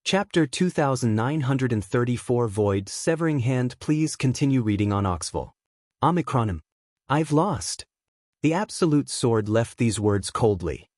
Chapter 2934 Void Severing Hand. Please continue reading on Oxville. Omicronym. I've lost. The absolute sword left these words coldly.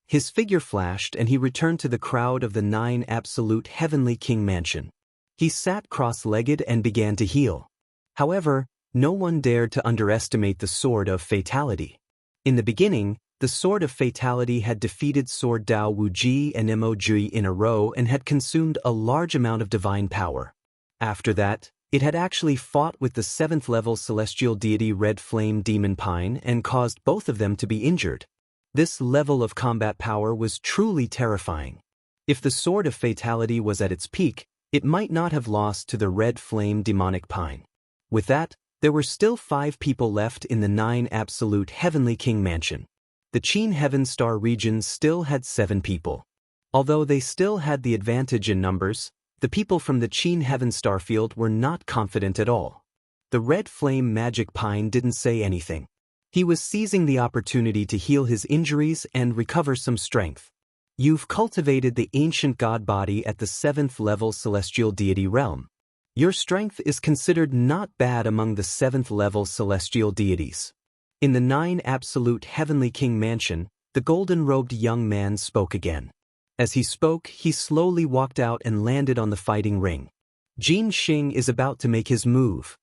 His figure flashed and he returned to the crowd of the 9 absolute heavenly king mansion. He sat cross-legged and began to heal. However, no one dared to underestimate the sword of fatality. In the beginning, the sword of fatality had defeated Sword Dao Wuji and Emoji in a row and had consumed a large amount of divine power. After that, it had actually fought with the 7th level celestial deity Red Flame Demon Pine and caused both of them to be injured. This level of combat power was truly terrifying. If the sword of fatality was at its peak, it might not have lost to the Red Flame Demonic Pine. With that, there were still 5 people left in the 9 absolute heavenly king mansion. The Qin Heaven Star region still had 7 people. Although they still had the advantage in numbers, the people from the Qin Heaven Star field were not confident at all. The Red Flame Magic Pine didn't say anything. He was seizing the opportunity to heal his injuries and recover some strength. You've cultivated the ancient god body at the 7th level celestial deity realm. Your strength is considered not bad among the 7th level celestial deities. In the 9 absolute heavenly king mansion, the golden-robed young man spoke again. As he spoke, he slowly walked out and landed on the fighting ring. Jin Xing is about to make his move.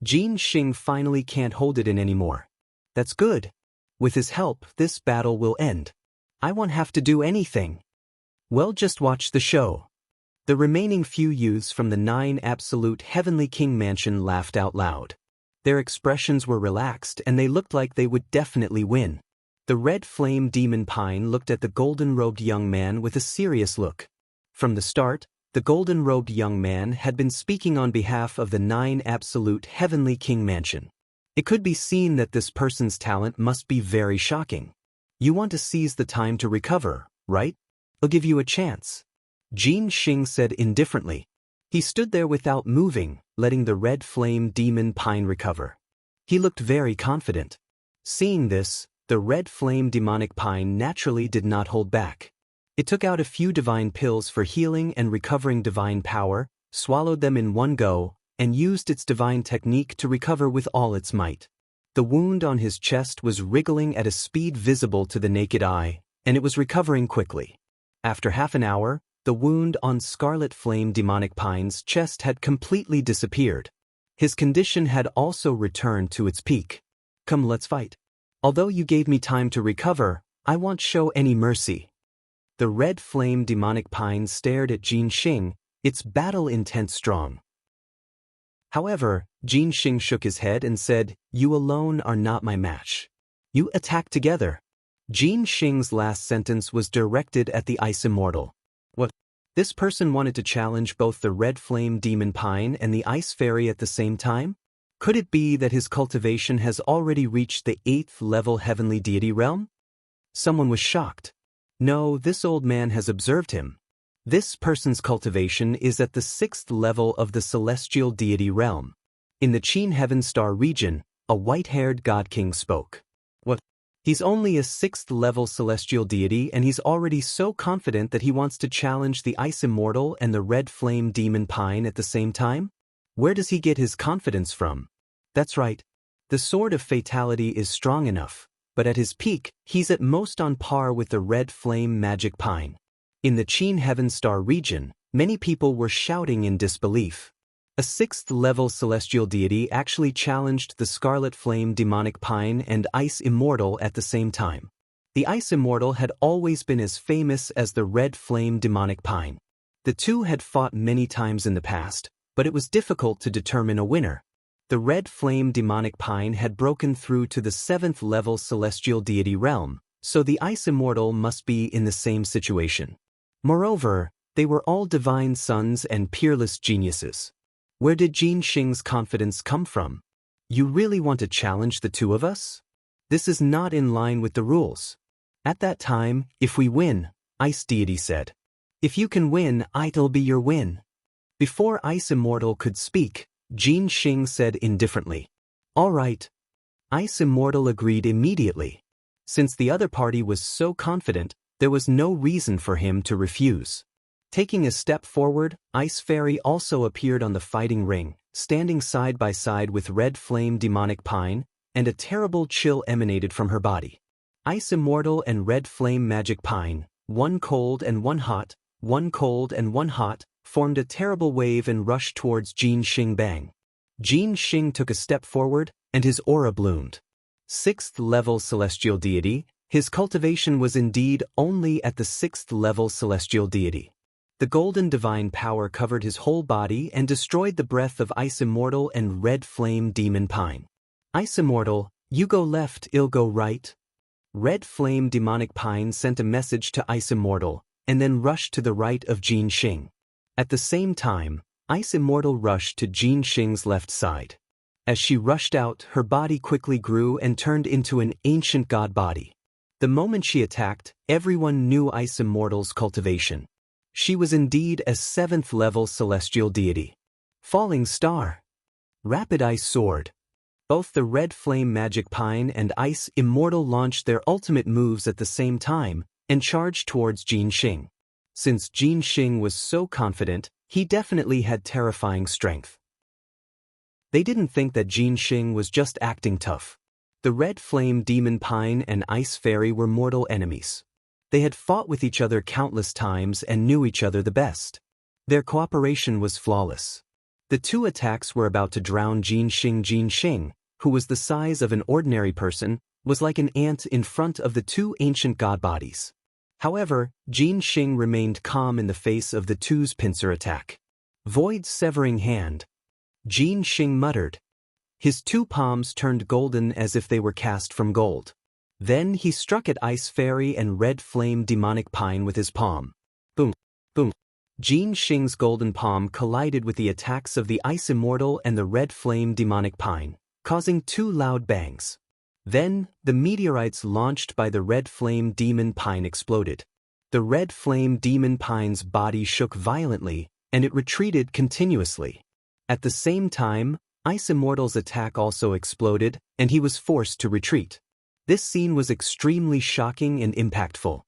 Jin Xing finally can't hold it in anymore. That's good. With his help, this battle will end. I won't have to do anything. Well, just watch the show. The remaining few youths from the 9 absolute heavenly king mansion laughed out loud. Their expressions were relaxed and they looked like they would definitely win. The Red Flame Demon Pine looked at the golden-robed young man with a serious look. From the start, the golden-robed young man had been speaking on behalf of the 9 absolute heavenly king mansion. It could be seen that this person's talent must be very shocking. You want to seize the time to recover, right? I'll give you a chance. Jin Xing said indifferently. He stood there without moving, letting the Red Flame Demon Pine recover. He looked very confident. Seeing this, the Red Flame Demonic Pine naturally did not hold back. It took out a few divine pills for healing and recovering divine power, swallowed them in one go, and used its divine technique to recover with all its might. The wound on his chest was wriggling at a speed visible to the naked eye, and it was recovering quickly. After half an hour, the wound on Scarlet Flame Demonic Pine's chest had completely disappeared. His condition had also returned to its peak. Come, let's fight. Although you gave me time to recover, I won't show any mercy. The Red Flame Demonic Pine stared at Jin Xing, its battle intent strong. However, Jin Xing shook his head and said, "You alone are not my match. You attack together." Jin Xing's last sentence was directed at the Ice Immortal. What? This person wanted to challenge both the Red Flame Demon Pine and the Ice Fairy at the same time? Could it be that his cultivation has already reached the 8th level heavenly deity realm? Someone was shocked. No, this old man has observed him. This person's cultivation is at the 6th level of the celestial deity realm. In the Qin Heaven Star region, a white-haired god king spoke. What? He's only a 6th level celestial deity and he's already so confident that he wants to challenge the Ice Immortal and the Red Flame Demon Pine at the same time? Where does he get his confidence from? That's right. The sword of fatality is strong enough, but at his peak, he's at most on par with the Red Flame Magic Pine. In the Qin Heaven Star region, many people were shouting in disbelief. A 6th level celestial deity actually challenged the Scarlet Flame Demonic Pine and Ice Immortal at the same time. The Ice Immortal had always been as famous as the Red Flame Demonic Pine. The two had fought many times in the past, but it was difficult to determine a winner. The Red Flame Demonic Pine had broken through to the 7th level celestial deity realm, so the Ice Immortal must be in the same situation. Moreover, they were all divine sons and peerless geniuses. Where did Jin Xing's confidence come from? You really want to challenge the two of us? This is not in line with the rules. At that time, if we win, Ice Deity said. If you can win, it'll be your win. Before Ice Immortal could speak, Jin Xing said indifferently. All right. Ice Immortal agreed immediately. Since the other party was so confident, there was no reason for him to refuse. Taking a step forward, Ice Fairy also appeared on the fighting ring, standing side by side with Red Flame Demonic Pine, and a terrible chill emanated from her body. Ice Immortal and Red Flame Magic Pine, one cold and one hot, formed a terrible wave and rushed towards Jin Xing Bang. Jin Xing took a step forward, and his aura bloomed. 6th level Celestial Deity, his cultivation was indeed only at the 6th level Celestial Deity. The golden divine power covered his whole body and destroyed the breath of Ice Immortal and Red Flame Demon Pine. Ice Immortal, you go left, I'll go right. Red Flame Demonic Pine sent a message to Ice Immortal, and then rushed to the right of Jin Xing. At the same time, Ice Immortal rushed to Jin Xing's left side. As she rushed out, her body quickly grew and turned into an ancient god body. The moment she attacked, everyone knew Ice Immortal's cultivation. She was indeed a 7th level celestial deity. Falling Star. Rapid Ice Sword. Both the Red Flame Magic Pine and Ice Immortal launched their ultimate moves at the same time and charged towards Jin Xing. Since Jin Xing was so confident, he definitely had terrifying strength. They didn't think that Jin Xing was just acting tough. The Red Flame Demon Pine and Ice Fairy were mortal enemies. They had fought with each other countless times and knew each other the best. Their cooperation was flawless. The two attacks were about to drown Jin Xing. Jin Xing, who was the size of an ordinary person, was like an ant in front of the two ancient god bodies. However, Jin Xing remained calm in the face of the two's pincer attack. Void Severing Hand. Jin Xing muttered. His two palms turned golden as if they were cast from gold. Then he struck at Ice Fairy and Red Flame Demonic Pine with his palm. Boom, boom. Jin Xing's golden palm collided with the attacks of the Ice Immortal and the Red Flame Demonic Pine, causing two loud bangs. Then, the meteorites launched by the Red Flame Demon Pine exploded. The Red Flame Demon Pine's body shook violently, and it retreated continuously. At the same time, Ice Immortal's attack also exploded, and he was forced to retreat. This scene was extremely shocking and impactful.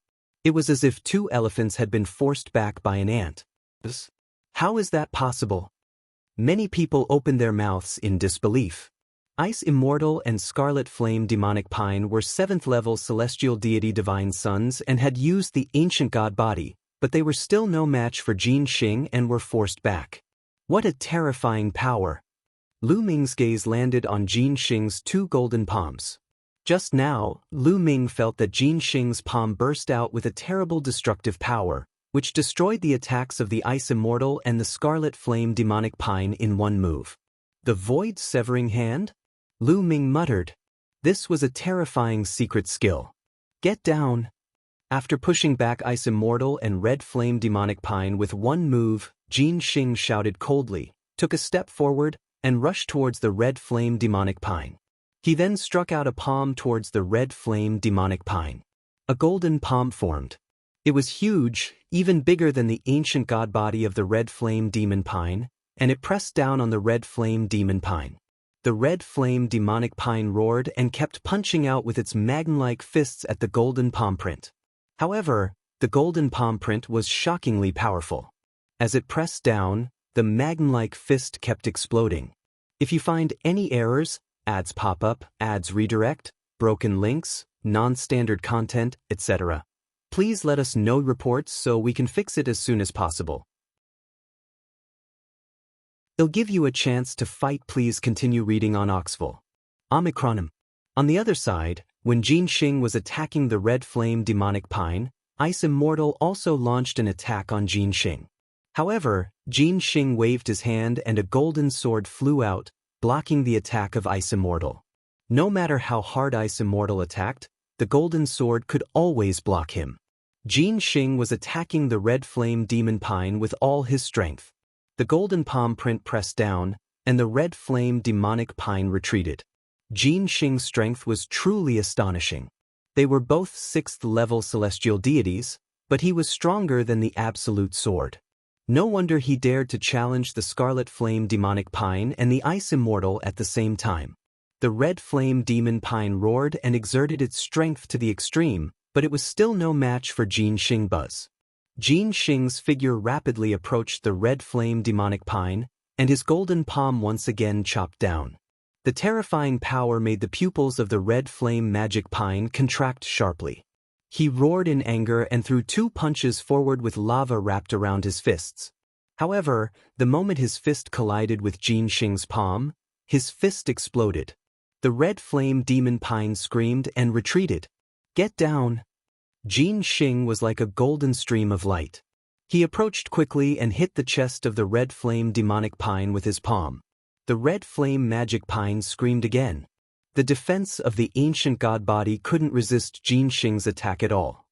It was as if two elephants had been forced back by an ant. How is that possible? Many people opened their mouths in disbelief. Ice Immortal and Scarlet Flame Demonic Pine were 7th level celestial deity divine sons and had used the ancient god body, but they were still no match for Jin Xing and were forced back. What a terrifying power! Lu Ming's gaze landed on Jin Xing's two golden palms. Just now, Lu Ming felt that Jin Xing's palm burst out with a terrible destructive power, which destroyed the attacks of the Ice Immortal and the Scarlet Flame Demonic Pine in one move. The Void Severing Hand? Lu Ming muttered. This was a terrifying secret skill. Get down! After pushing back Ice Immortal and Red Flame Demonic Pine with one move, Jin Xing shouted coldly, took a step forward, and rushed towards the Red Flame Demonic Pine. He then struck out a palm towards the Red Flame Demonic Pine. A golden palm formed. It was huge, even bigger than the ancient god body of the Red Flame Demon Pine, and it pressed down on the Red Flame Demon Pine. The Red Flame Demonic Pine roared and kept punching out with its magma-like fists at the golden palm print. However, the golden palm print was shockingly powerful. As it pressed down, the magma-like fist kept exploding. If you find any errors, ads pop up, ads redirect, broken links, non-standard content, etc., please let us know reports so we can fix it as soon as possible. It'll give you a chance to fight. Please continue reading on Oxful. Omicronim. On the other side, when Jin Xing was attacking the Red Flame Demonic Pine, Ice Immortal also launched an attack on Jin Xing. However, Jin Xing waved his hand and a golden sword flew out, blocking the attack of Ice Immortal. No matter how hard Ice Immortal attacked, the golden sword could always block him. Jin Xing was attacking the Red Flame Demon Pine with all his strength. The golden palm print pressed down, and the Red Flame Demonic Pine retreated. Jin Xing's strength was truly astonishing. They were both 6th level celestial deities, but he was stronger than the Absolute Sword. No wonder he dared to challenge the Scarlet Flame Demonic Pine and the Ice Immortal at the same time. The Red Flame Demon Pine roared and exerted its strength to the extreme, but it was still no match for Jin Xing Buzz. Jin Xing's figure rapidly approached the red flame demonic pine, and his golden palm once again chopped down. The terrifying power made the pupils of the red flame magic pine contract sharply. He roared in anger and threw 2 punches forward with lava wrapped around his fists. However, the moment his fist collided with Jin Xing's palm, his fist exploded. The red flame demon pine screamed and retreated. "Get down!" Jin Xing was like a golden stream of light. He approached quickly and hit the chest of the red flame demonic pine with his palm. The red flame magic pine screamed again. The defense of the ancient god body couldn't resist Jin Xing's attack at all.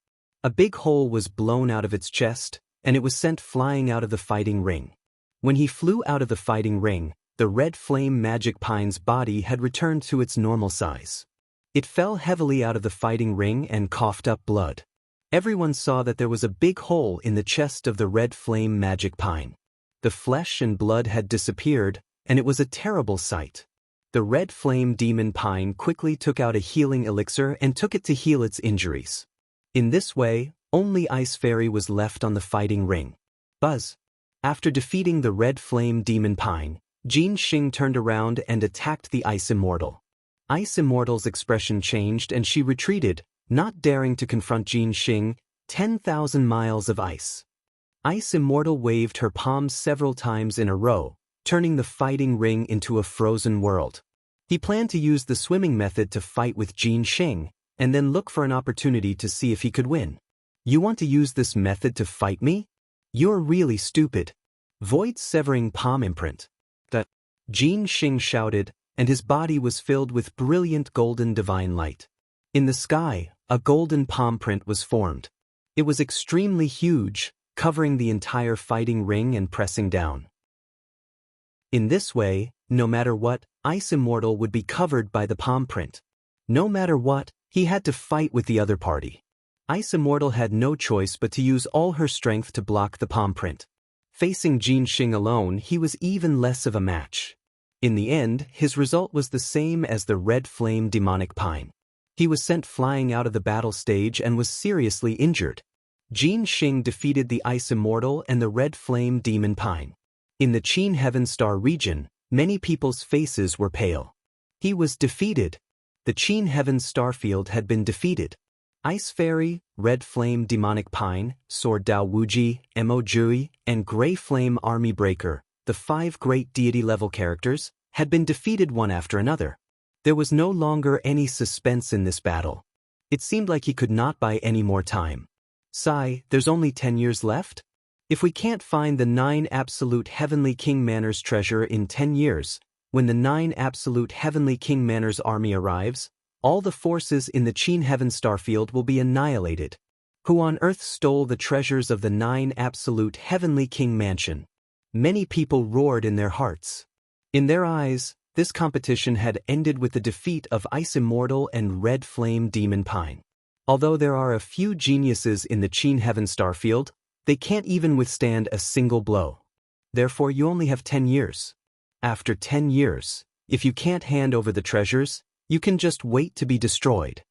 A big hole was blown out of its chest, and it was sent flying out of the fighting ring. When he flew out of the fighting ring, the red flame magic pine's body had returned to its normal size. It fell heavily out of the fighting ring and coughed up blood. Everyone saw that there was a big hole in the chest of the red flame magic pine. The flesh and blood had disappeared, and it was a terrible sight. The red flame demon pine quickly took out a healing elixir and took it to heal its injuries. In this way, only Ice Fairy was left on the fighting ring. Buzz! After defeating the red flame demon pine, Jin Xing turned around and attacked the Ice Immortal. Ice Immortal's expression changed and she retreated, not daring to confront Jin Xing. 10,000 miles of ice. Ice Immortal waved her palms several times in a row, turning the fighting ring into a frozen world. He planned to use the swimming method to fight with Jin Xing, and then look for an opportunity to see if he could win. "You want to use this method to fight me? You're really stupid." Void's severing palm imprint. "That," Jin Xing shouted, and his body was filled with brilliant golden divine light. In the sky, a golden palm print was formed. It was extremely huge, covering the entire fighting ring and pressing down. In this way, no matter what, Ice Immortal would be covered by the palm print. No matter what, he had to fight with the other party. Ice Immortal had no choice but to use all her strength to block the palm print. Facing Jin Xing alone, he was even less of a match. In the end, his result was the same as the red flame demonic pine. He was sent flying out of the battle stage and was seriously injured. Jin Xing defeated the Ice Immortal and the red flame demon pine. In the Qin Heaven Star region, many people's faces were pale. He was defeated. The Qin Heaven Starfield had been defeated. Ice Fairy, Red Flame Demonic Pine, Sword Dao Wuji, Mo Jui, and Gray Flame Army Breaker, the 5 great deity-level characters, had been defeated one after another. There was no longer any suspense in this battle. It seemed like he could not buy any more time. "Sigh, there's only 10 years left? If we can't find the 9 Absolute Heavenly King Manors treasure in 10 years, when the 9 Absolute Heavenly King Manors army arrives, all the forces in the Qin Heaven Starfield will be annihilated. Who on earth stole the treasures of the 9 Absolute Heavenly King Mansion?" Many people roared in their hearts. In their eyes, this competition had ended with the defeat of Ice Immortal and Red Flame Demon Pine. Although there are a few geniuses in the Qin Heaven Starfield, they can't even withstand a single blow. Therefore, you only have 10 years. After 10 years, if you can't hand over the treasures, you can just wait to be destroyed.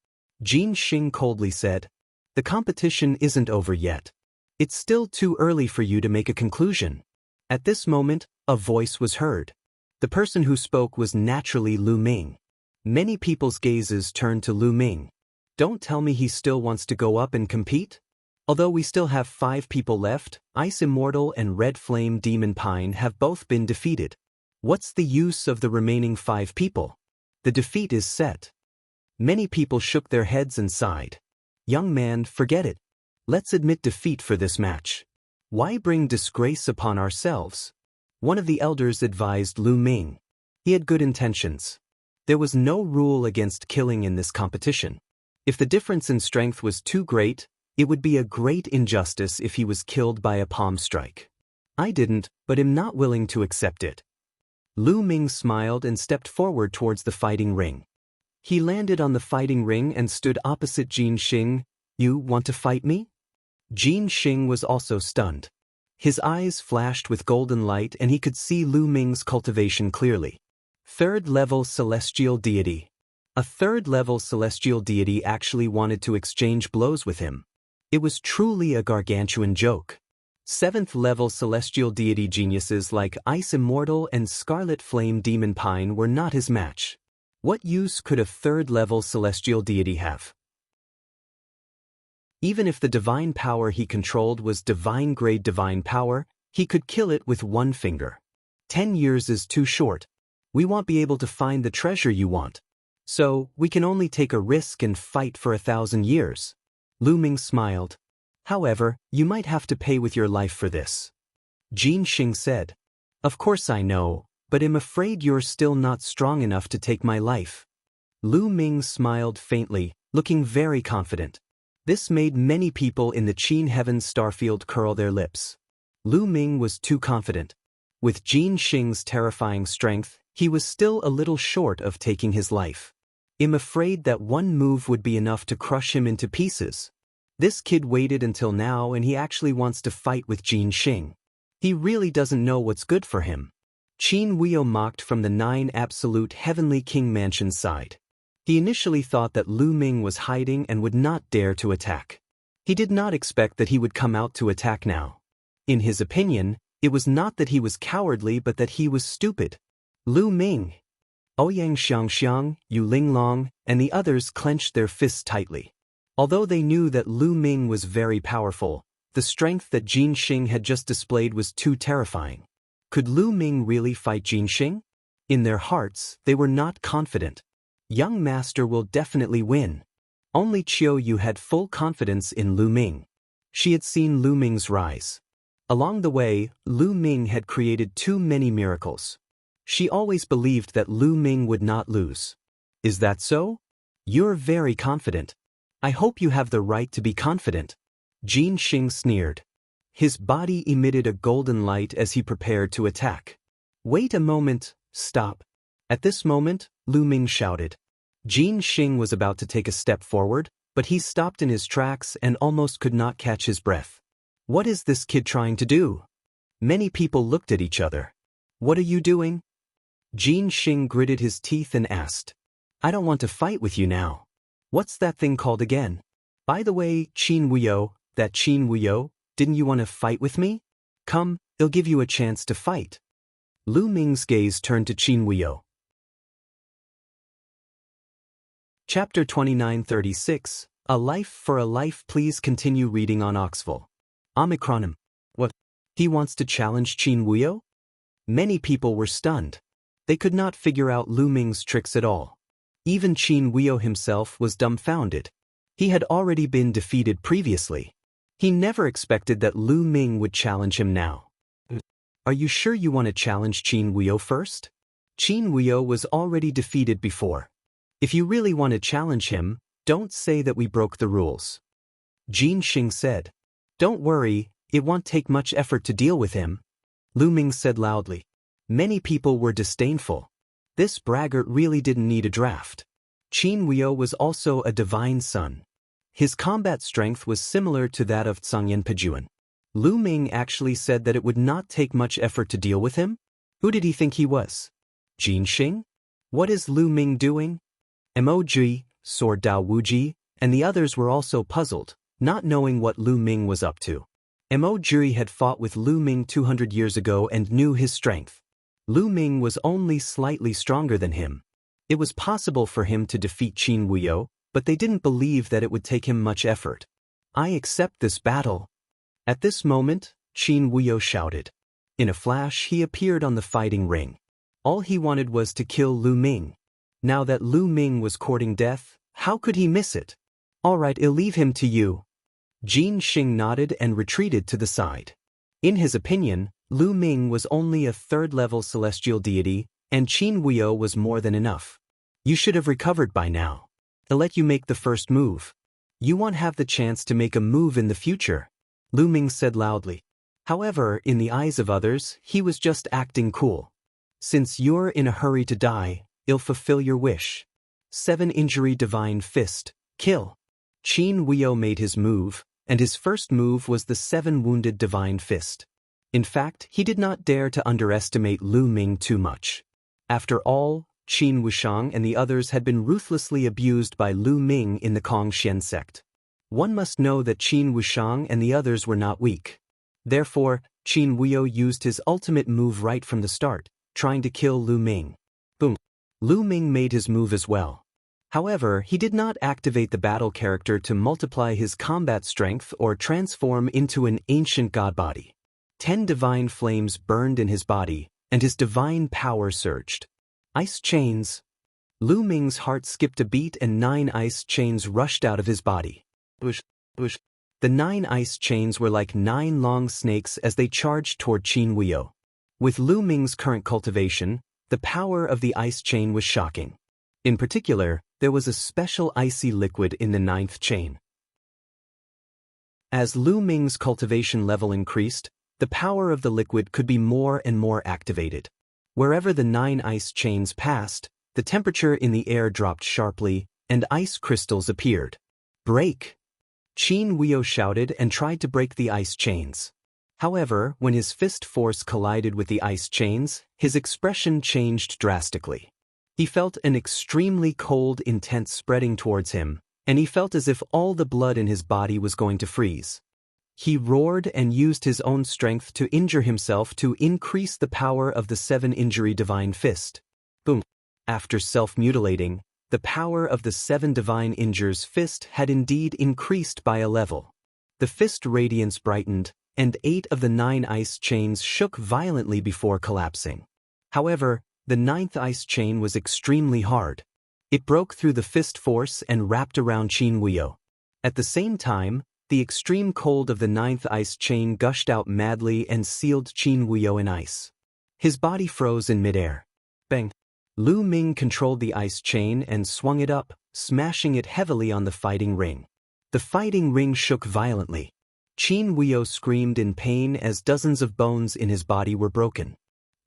Jin Xing coldly said, "The competition isn't over yet. It's still too early for you to make a conclusion." At this moment, a voice was heard. The person who spoke was naturally Lu Ming. Many people's gazes turned to Lu Ming. Don't tell me he still wants to go up and compete? Although we still have 5 people left, Ice Immortal and Red Flame Demon Pine have both been defeated. What's the use of the remaining 5 people? The defeat is set. Many people shook their heads and sighed. "Young man, forget it. Let's admit defeat for this match. Why bring disgrace upon ourselves?" One of the elders advised Lu Ming. He had good intentions. There was no rule against killing in this competition. If the difference in strength was too great, it would be a great injustice if he was killed by a palm strike. I didn't, but am not willing to accept it. Lu Ming smiled and stepped forward towards the fighting ring. He landed on the fighting ring and stood opposite Jin Xing. "You want to fight me?" Jin Xing was also stunned. His eyes flashed with golden light and he could see Lu Ming's cultivation clearly. 3rd-level celestial deity. A 3rd-level celestial deity actually wanted to exchange blows with him. It was truly a gargantuan joke. 7th-level celestial deity geniuses like Ice Immortal and Scarlet Flame Demon Pine were not his match. What use could a 3rd-level celestial deity have? Even if the divine power he controlled was divine-grade divine power, he could kill it with one finger. 10 years is too short. We won't be able to find the treasure you want. So, we can only take a risk and fight for 1,000 years. Lu Ming smiled. However, you might have to pay with your life for this. Xianxia said. Of course I know, but I'm afraid you're still not strong enough to take my life. Lu Ming smiled faintly, looking very confident. This made many people in the Qin Heavens starfield curl their lips. Lu Ming was too confident. With Xianxia's terrifying strength, he was still a little short of taking his life. I'm afraid that one move would be enough to crush him into pieces. This kid waited until now and he actually wants to fight with Xianxia. He really doesn't know what's good for him. Qin Wuyo mocked from the 9 absolute heavenly king mansion side. He initially thought that Lu Ming was hiding and would not dare to attack. He did not expect that he would come out to attack now. In his opinion, it was not that he was cowardly but that he was stupid. Lu Ming, Ouyang Xiangxiang, Yu Linglong, and the others clenched their fists tightly. Although they knew that Lu Ming was very powerful, the strength that Xianxia had just displayed was too terrifying. Could Lu Ming really fight Xianxia? In their hearts, they were not confident. Young master will definitely win. Only Qiu Yu had full confidence in Lu Ming. She had seen Lu Ming's rise. Along the way, Lu Ming had created too many miracles. She always believed that Lu Ming would not lose. Is that so? You're very confident. I hope you have the right to be confident. Xianxia sneered. His body emitted a golden light as he prepared to attack. Wait a moment, stop. At this moment, Lu Ming shouted. Xianxia was about to take a step forward, but he stopped in his tracks and almost could not catch his breath. What is this kid trying to do? Many people looked at each other. What are you doing? Xianxia gritted his teeth and asked. I don't want to fight with you now. What's that thing called again? By the way, Qin Wuyo, that Qin Wuyo, didn't you want to fight with me? Come, I'll give you a chance to fight. Lu Ming's gaze turned to Qin Wuyo. Chapter 2936, A Life for a Life. Please continue reading on Oxville. Omicronym. What? He wants to challenge Qin Wuyo? Many people were stunned. They could not figure out Lu Ming's tricks at all. Even Qin Wuyo himself was dumbfounded. He had already been defeated previously. He never expected that Lu Ming would challenge him now. Are you sure you want to challenge Qin Wuyo first? Qin Wuyo was already defeated before. If you really want to challenge him, don't say that we broke the rules. Xianxia said. Don't worry, it won't take much effort to deal with him. Lu Ming said loudly. Many people were disdainful. This braggart really didn't need a draft. Qin Wuyo was also a divine son. His combat strength was similar to that of Zhangyan Pejuan. Lu Ming actually said that it would not take much effort to deal with him? Who did he think he was? Xianxia? What is Lu Ming doing? Emoji, Sword Dao Wuji, and the others were also puzzled, not knowing what Lu Ming was up to. Emoji had fought with Lu Ming 200 years ago and knew his strength. Lu Ming was only slightly stronger than him. It was possible for him to defeat Qin Wuyo, but they didn't believe that it would take him much effort. I accept this battle. At this moment, Qin Wuyo shouted. In a flash he appeared on the fighting ring. All he wanted was to kill Lu Ming. Now that Lu Ming was courting death, how could he miss it? All right, I'll leave him to you. Xianxia nodded and retreated to the side. In his opinion, Lu Ming was only a 3rd-level celestial deity, and Qin Wuyo was more than enough. You should have recovered by now. I'll let you make the first move. You won't have the chance to make a move in the future, Lu Ming said loudly. However, in the eyes of others, he was just acting cool. Since you're in a hurry to die, I'll fulfill your wish. 7 Injury Divine Fist, kill. Qin Wuyo made his move, and his first move was the 7 Wounded Divine Fist. In fact, he did not dare to underestimate Lu Ming too much. After all, Qin Wushang and the others had been ruthlessly abused by Lu Ming in the Kongxian sect. One must know that Qin Wushang and the others were not weak. Therefore, Qin Wuyo used his ultimate move right from the start, trying to kill Lu Ming. Boom. Lu Ming made his move as well. However, he did not activate the battle character to multiply his combat strength or transform into an ancient god body. 10 divine flames burned in his body, and his divine power surged. Ice chains. Lu Ming's heart skipped a beat and 9 ice chains rushed out of his body. Whoosh, whoosh. The 9 ice chains were like 9 long snakes as they charged toward Qin Wuyo. With Lu Ming's current cultivation, the power of the ice chain was shocking. In particular, there was a special icy liquid in the 9th chain. As Lu Ming's cultivation level increased, the power of the liquid could be more and more activated. Wherever the 9 ice chains passed, the temperature in the air dropped sharply, and ice crystals appeared. Break! Qin Wuyo shouted and tried to break the ice chains. However, when his fist force collided with the ice chains, his expression changed drastically. He felt an extremely cold intense spreading towards him, and he felt as if all the blood in his body was going to freeze. He roared and used his own strength to injure himself to increase the power of the 7 injury divine fist. Boom. After self-mutilating, the power of the 7 divine injures fist had indeed increased by a level. The fist radiance brightened, and 8 of the 9 ice chains shook violently before collapsing. However, the 9th ice chain was extremely hard. It broke through the fist force and wrapped around Qin Wuyo. At the same time, the extreme cold of the 9th ice chain gushed out madly and sealed Qin Wuyo in ice. His body froze in midair. Bang! Lu Ming controlled the ice chain and swung it up, smashing it heavily on the fighting ring. The fighting ring shook violently. Qin Wuyo screamed in pain as dozens of bones in his body were broken.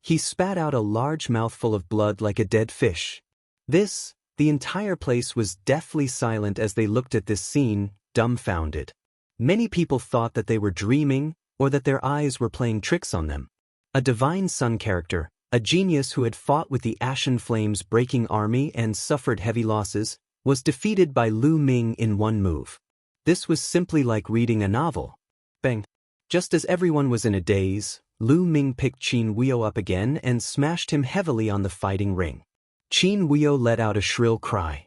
He spat out a large mouthful of blood like a dead fish. The entire place was deathly silent as they looked at this scene, dumbfounded. Many people thought that they were dreaming, or that their eyes were playing tricks on them. A divine sun character, a genius who had fought with the Ashen Flames breaking army and suffered heavy losses, was defeated by Lu Ming in one move. This was simply like reading a novel. Bang! Just as everyone was in a daze, Lu Ming picked Qin Wuyo up again and smashed him heavily on the fighting ring. Qin Wuyo let out a shrill cry.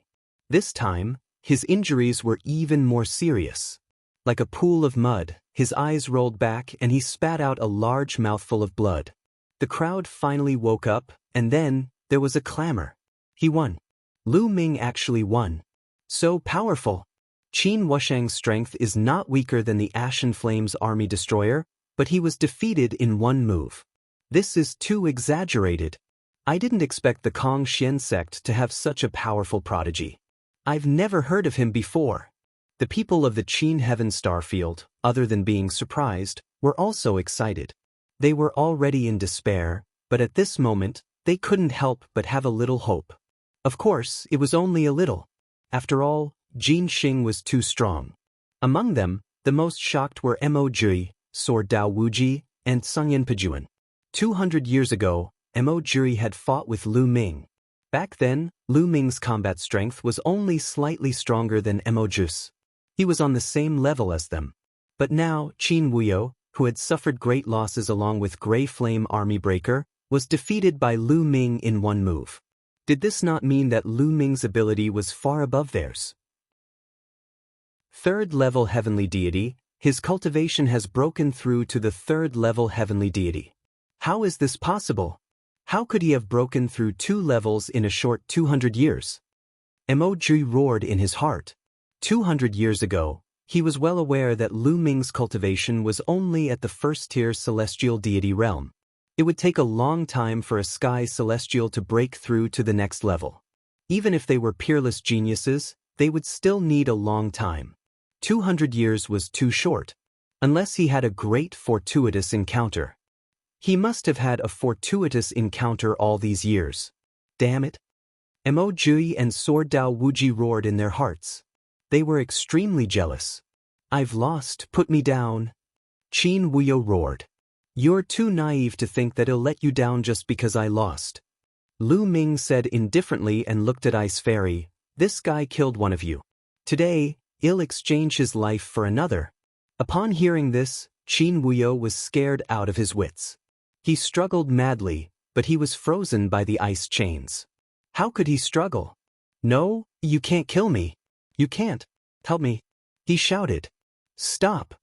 This time, his injuries were even more serious. Like a pool of mud, his eyes rolled back and he spat out a large mouthful of blood. The crowd finally woke up, and then, there was a clamor. He won. Lu Ming actually won. So powerful. Qin Wushang's strength is not weaker than the Ashen Flames army destroyer, but he was defeated in one move. This is too exaggerated. I didn't expect the Kong-Xian sect to have such a powerful prodigy. I've never heard of him before. The people of the Qin Heaven Starfield, other than being surprised, were also excited. They were already in despair, but at this moment, they couldn't help but have a little hope. Of course, it was only a little. After all, Jin Xing was too strong. Among them, the most shocked were Mo Jui, Sword Dao Wuji, and Sungyan Pejuan. 200 years ago, Mo Jui had fought with Lu Ming. Back then, Lu Ming's combat strength was only slightly stronger than Mo Jui's. He was on the same level as them. But now, Qin Wuyo, who had suffered great losses along with Grey Flame Army Breaker, was defeated by Lu Ming in one move. Did this not mean that Lu Ming's ability was far above theirs? 3rd level Heavenly Deity, his cultivation has broken through to the 3rd level Heavenly Deity. How is this possible? How could he have broken through 2 levels in a short 200 years? Mo Jui roared in his heart. 200 years ago, he was well aware that Lu Ming's cultivation was only at the 1st-tier celestial deity realm. It would take a long time for a sky celestial to break through to the next level. Even if they were peerless geniuses, they would still need a long time. 200 years was too short. Unless he had a great fortuitous encounter. He must have had a fortuitous encounter all these years. Damn it. Mo Jui and Sword Dao Wuji roared in their hearts. They were extremely jealous. I've lost, put me down. Qin Wuyo roared. You're too naive to think that he'll let you down just because I lost. Lu Ming said indifferently and looked at Ice Fairy. This guy killed one of you. Today, ill exchange his life for another? Upon hearing this, Qin Wuyo was scared out of his wits. He struggled madly, but he was frozen by the ice chains. How could he struggle? No, you can't kill me. You can't. Help me. He shouted. Stop.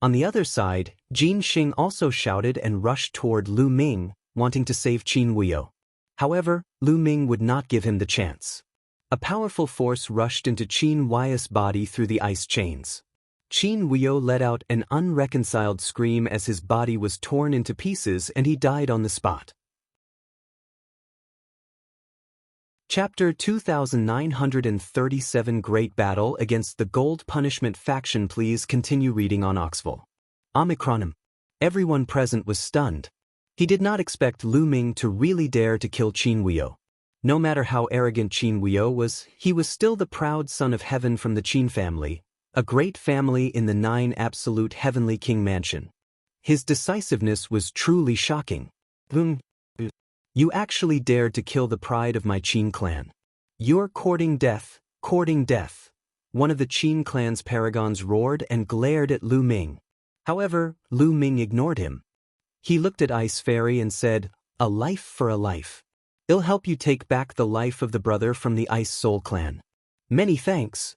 On the other side, Jin Xing also shouted and rushed toward Lu Ming, wanting to save Qin Wuyo. However, Lu Ming would not give him the chance. A powerful force rushed into Qin Wuyo's body through the ice chains. Qin Wuyo let out an unreconciled scream as his body was torn into pieces and he died on the spot. Chapter 2937 Great Battle Against the Gold Punishment Faction. Please continue reading on Oxville. Omicronim. Everyone present was stunned. He did not expect Lu Ming to really dare to kill Qin Wuyo. No matter how arrogant Qin Wuyo was, he was still the proud son of heaven from the Qin family, a great family in the 9 absolute heavenly king mansion. His decisiveness was truly shocking. You actually dared to kill the pride of my Qin clan. You're courting death, courting death. One of the Qin clan's paragons roared and glared at Lu Ming. However, Lu Ming ignored him. He looked at Ice Fairy and said, "A life for a life. I'll help you take back the life of the brother from the Ice Soul clan. Many thanks."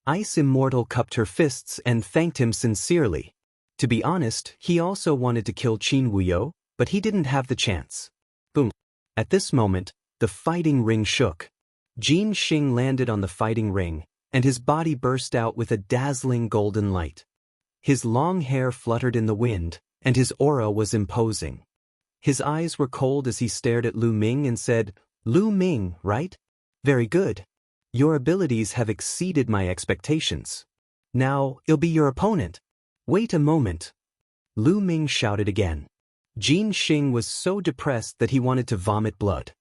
Ice Immortal cupped her fists and thanked him sincerely. To be honest, he also wanted to kill Qin Wuyo, but he didn't have the chance. Boom. At this moment, the fighting ring shook. Jin Xing landed on the fighting ring, and his body burst out with a dazzling golden light. His long hair fluttered in the wind, and his aura was imposing. His eyes were cold as he stared at Lu Ming and said, "Lu Ming, right? Very good. Your abilities have exceeded my expectations. Now, I'll be your opponent." "Wait a moment." Lu Ming shouted again. Jin Xing was so depressed that he wanted to vomit blood.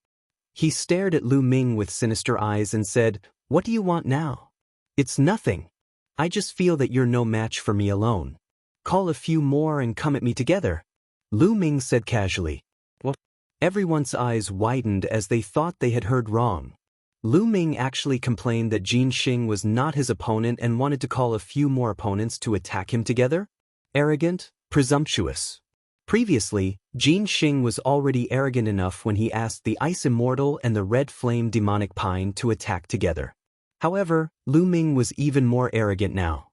He stared at Lu Ming with sinister eyes and said, "What do you want now?" "It's nothing. I just feel that you're no match for me alone. Call a few more and come at me together," Lu Ming said casually. What? Everyone's eyes widened as they thought they had heard wrong. Lu Ming actually complained that Jin Xing was not his opponent and wanted to call a few more opponents to attack him together? Arrogant, presumptuous. Previously, Jin Xing was already arrogant enough when he asked the Ice Immortal and the Red Flame Demonic Pine to attack together. However, Lu Ming was even more arrogant now.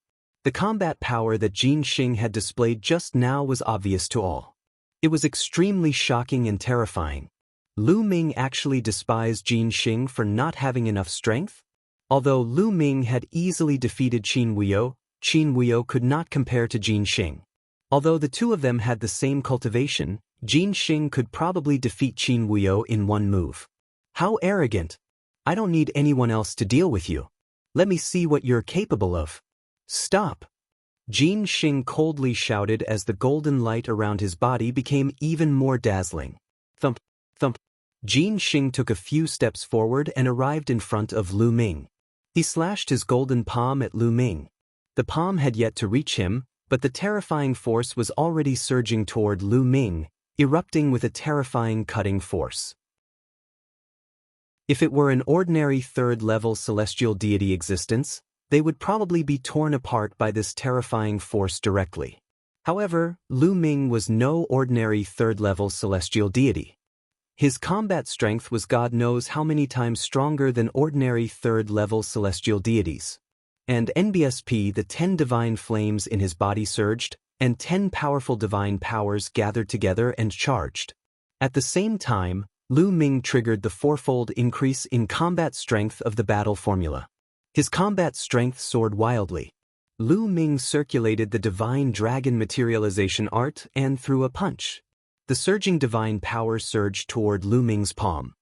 The combat power that Jin Xing had displayed just now was obvious to all. It was extremely shocking and terrifying. Lu Ming actually despised Jin Xing for not having enough strength? Although Lu Ming had easily defeated Qin Wuyo could not compare to Jin Xing. Although the two of them had the same cultivation, Jin Xing could probably defeat Qin Wuyo in one move. How arrogant! I don't need anyone else to deal with you. Let me see what you're capable of. Stop! Jin Xing coldly shouted as the golden light around his body became even more dazzling. Thump, thump. Jin Xing took a few steps forward and arrived in front of Lu Ming. He slashed his golden palm at Lu Ming. The palm had yet to reach him, but the terrifying force was already surging toward Lu Ming, erupting with a terrifying cutting force. If it were an ordinary third-level celestial deity existence, they would probably be torn apart by this terrifying force directly. However, Lu Ming was no ordinary third-level celestial deity. His combat strength was God knows how many times stronger than ordinary third-level celestial deities. And NBSP, the 10 divine flames in his body surged, and 10 powerful divine powers gathered together and charged. At the same time, Lu Ming triggered the fourfold increase in combat strength of the battle formula. His combat strength soared wildly. Lu Ming circulated the divine dragon materialization art and threw a punch. The surging divine power surged toward Lu Ming's palm.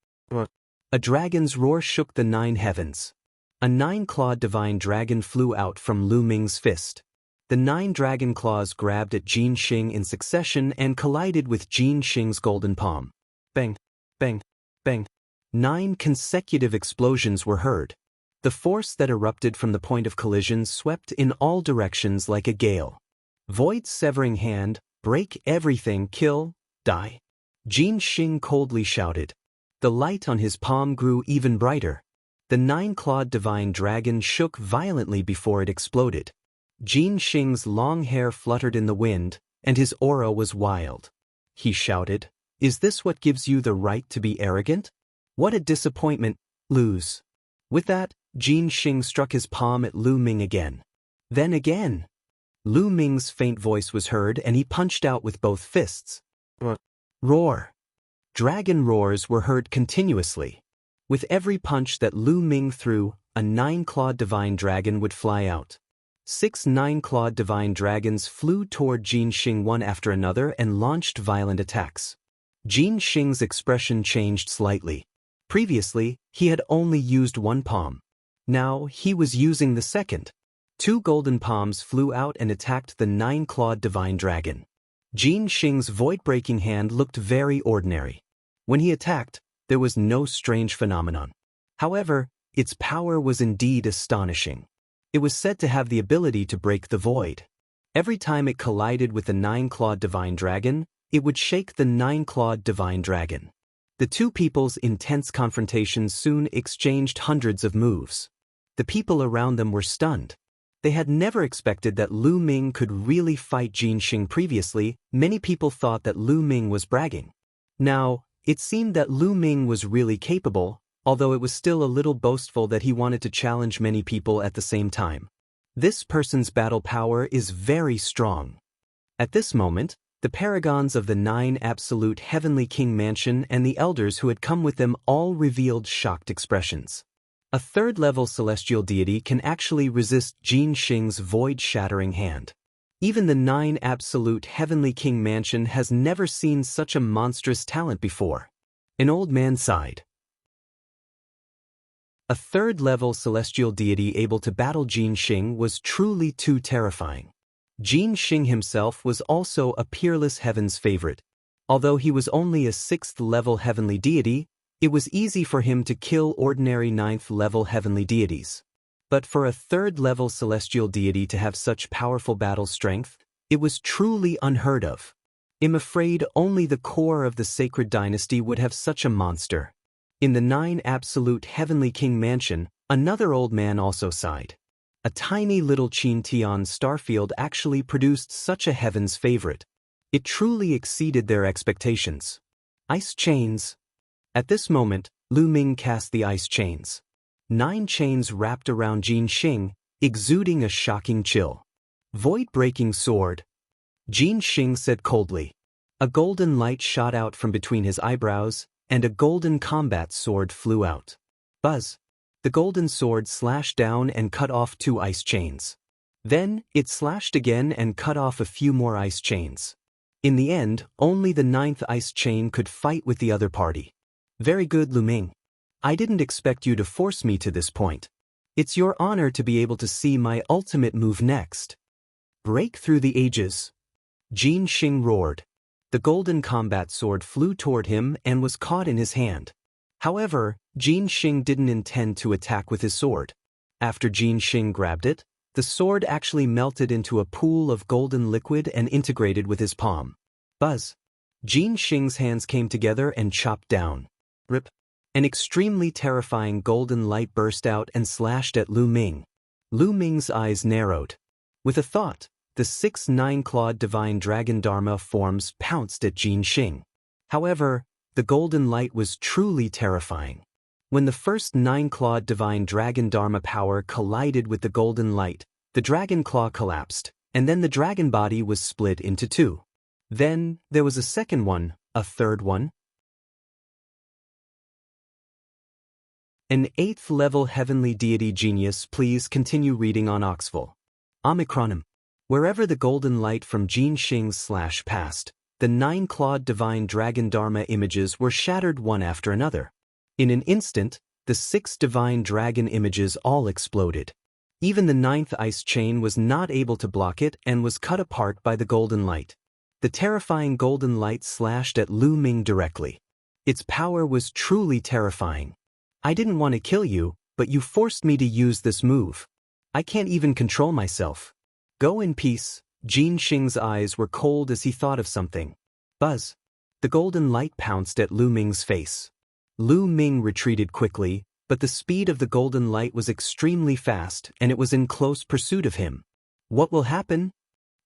A dragon's roar shook the 9 heavens. A 9-clawed divine dragon flew out from Lu Ming's fist. The 9 dragon claws grabbed at Jin Xing in succession and collided with Jin Xing's golden palm. Bang, bang, bang. 9 consecutive explosions were heard. The force that erupted from the point of collision swept in all directions like a gale. Void's severing hand, break everything, kill, die. Jin Xing coldly shouted. The light on his palm grew even brighter. The nine-clawed divine dragon shook violently before it exploded. Jin Xing's long hair fluttered in the wind, and his aura was wild. He shouted, "Is this what gives you the right to be arrogant? What a disappointment, lose." With that, Jin Xing struck his palm at Lu Ming again. Then again. Lu Ming's faint voice was heard and he punched out with both fists. Roar. Dragon roars were heard continuously. With every punch that Lu Ming threw, a nine-clawed divine dragon would fly out. 6 nine-clawed divine dragons flew toward Jin Xing one after another and launched violent attacks. Jin Xing's expression changed slightly. Previously, he had only used one palm. Now, he was using the second. 2 golden palms flew out and attacked the nine-clawed divine dragon. Jin Xing's void-breaking hand looked very ordinary. When he attacked, there was no strange phenomenon. However, its power was indeed astonishing. It was said to have the ability to break the void. Every time it collided with the nine-clawed divine dragon, it would shake the nine-clawed divine dragon. The two people's intense confrontation soon exchanged hundreds of moves. The people around them were stunned. They had never expected that Lu Ming could really fight Jin Xing previously. Many people thought that Lu Ming was bragging. Now, it seemed that Lu Ming was really capable, although it was still a little boastful that he wanted to challenge many people at the same time. This person's battle power is very strong. At this moment, the paragons of the 9 absolute heavenly king mansion and the elders who had come with them all revealed shocked expressions. A third-level celestial deity can actually resist Jin Xing's void-shattering hand. Even the 9 absolute heavenly king mansion has never seen such a monstrous talent before. An old man sighed. A third-level celestial deity able to battle Jin Xing was truly too terrifying. Jin Xing himself was also a peerless heaven's favorite. Although he was only a 6th-level heavenly deity, it was easy for him to kill ordinary 9th-level heavenly deities. But for a 3rd-level celestial deity to have such powerful battle strength, it was truly unheard of. I'm afraid only the core of the sacred dynasty would have such a monster. In the 9 absolute heavenly king mansion, another old man also sighed. A tiny little Qin Tian starfield actually produced such a heaven's favorite. It truly exceeded their expectations. Ice chains. At this moment, Lu Ming cast the ice chains. 9 chains wrapped around Jin Xing, exuding a shocking chill. Void-breaking sword. Jin Xing said coldly. A golden light shot out from between his eyebrows, and a golden combat sword flew out. Buzz. The golden sword slashed down and cut off 2 ice chains. Then, it slashed again and cut off a few more ice chains. In the end, only the 9th ice chain could fight with the other party. Very good, Lu Ming. I didn't expect you to force me to this point. It's your honor to be able to see my ultimate move next. Break through the ages. Jin Xing roared. The golden combat sword flew toward him and was caught in his hand. However, Jin Xing didn't intend to attack with his sword. After Jin Xing grabbed it, the sword actually melted into a pool of golden liquid and integrated with his palm. Buzz. Jin Xing's hands came together and chopped down. Rip. An extremely terrifying golden light burst out and slashed at Lu Ming. Lu Ming's eyes narrowed. With a thought, the 6 nine-clawed divine dragon Dharma forms pounced at Jin Xing. However, the golden light was truly terrifying. When the first 9-clawed divine dragon Dharma power collided with the golden light, the dragon claw collapsed, and then the dragon body was split into 2. Then, there was a second one, a third one. An 8th-level heavenly deity genius. Please continue reading on Oxful. Omicronym. Wherever the golden light from Jin Xing's slash passed, the 9-clawed divine dragon Dharma images were shattered one after another. In an instant, the 6 divine dragon images all exploded. Even the 9th ice chain was not able to block it and was cut apart by the golden light. The terrifying golden light slashed at Lu Ming directly. Its power was truly terrifying. I didn't want to kill you, but you forced me to use this move. I can't even control myself. Go in peace. Jin Xing's eyes were cold as he thought of something. Buzz. The golden light pounced at Lu Ming's face. Lu Ming retreated quickly, but the speed of the golden light was extremely fast and it was in close pursuit of him. What will happen?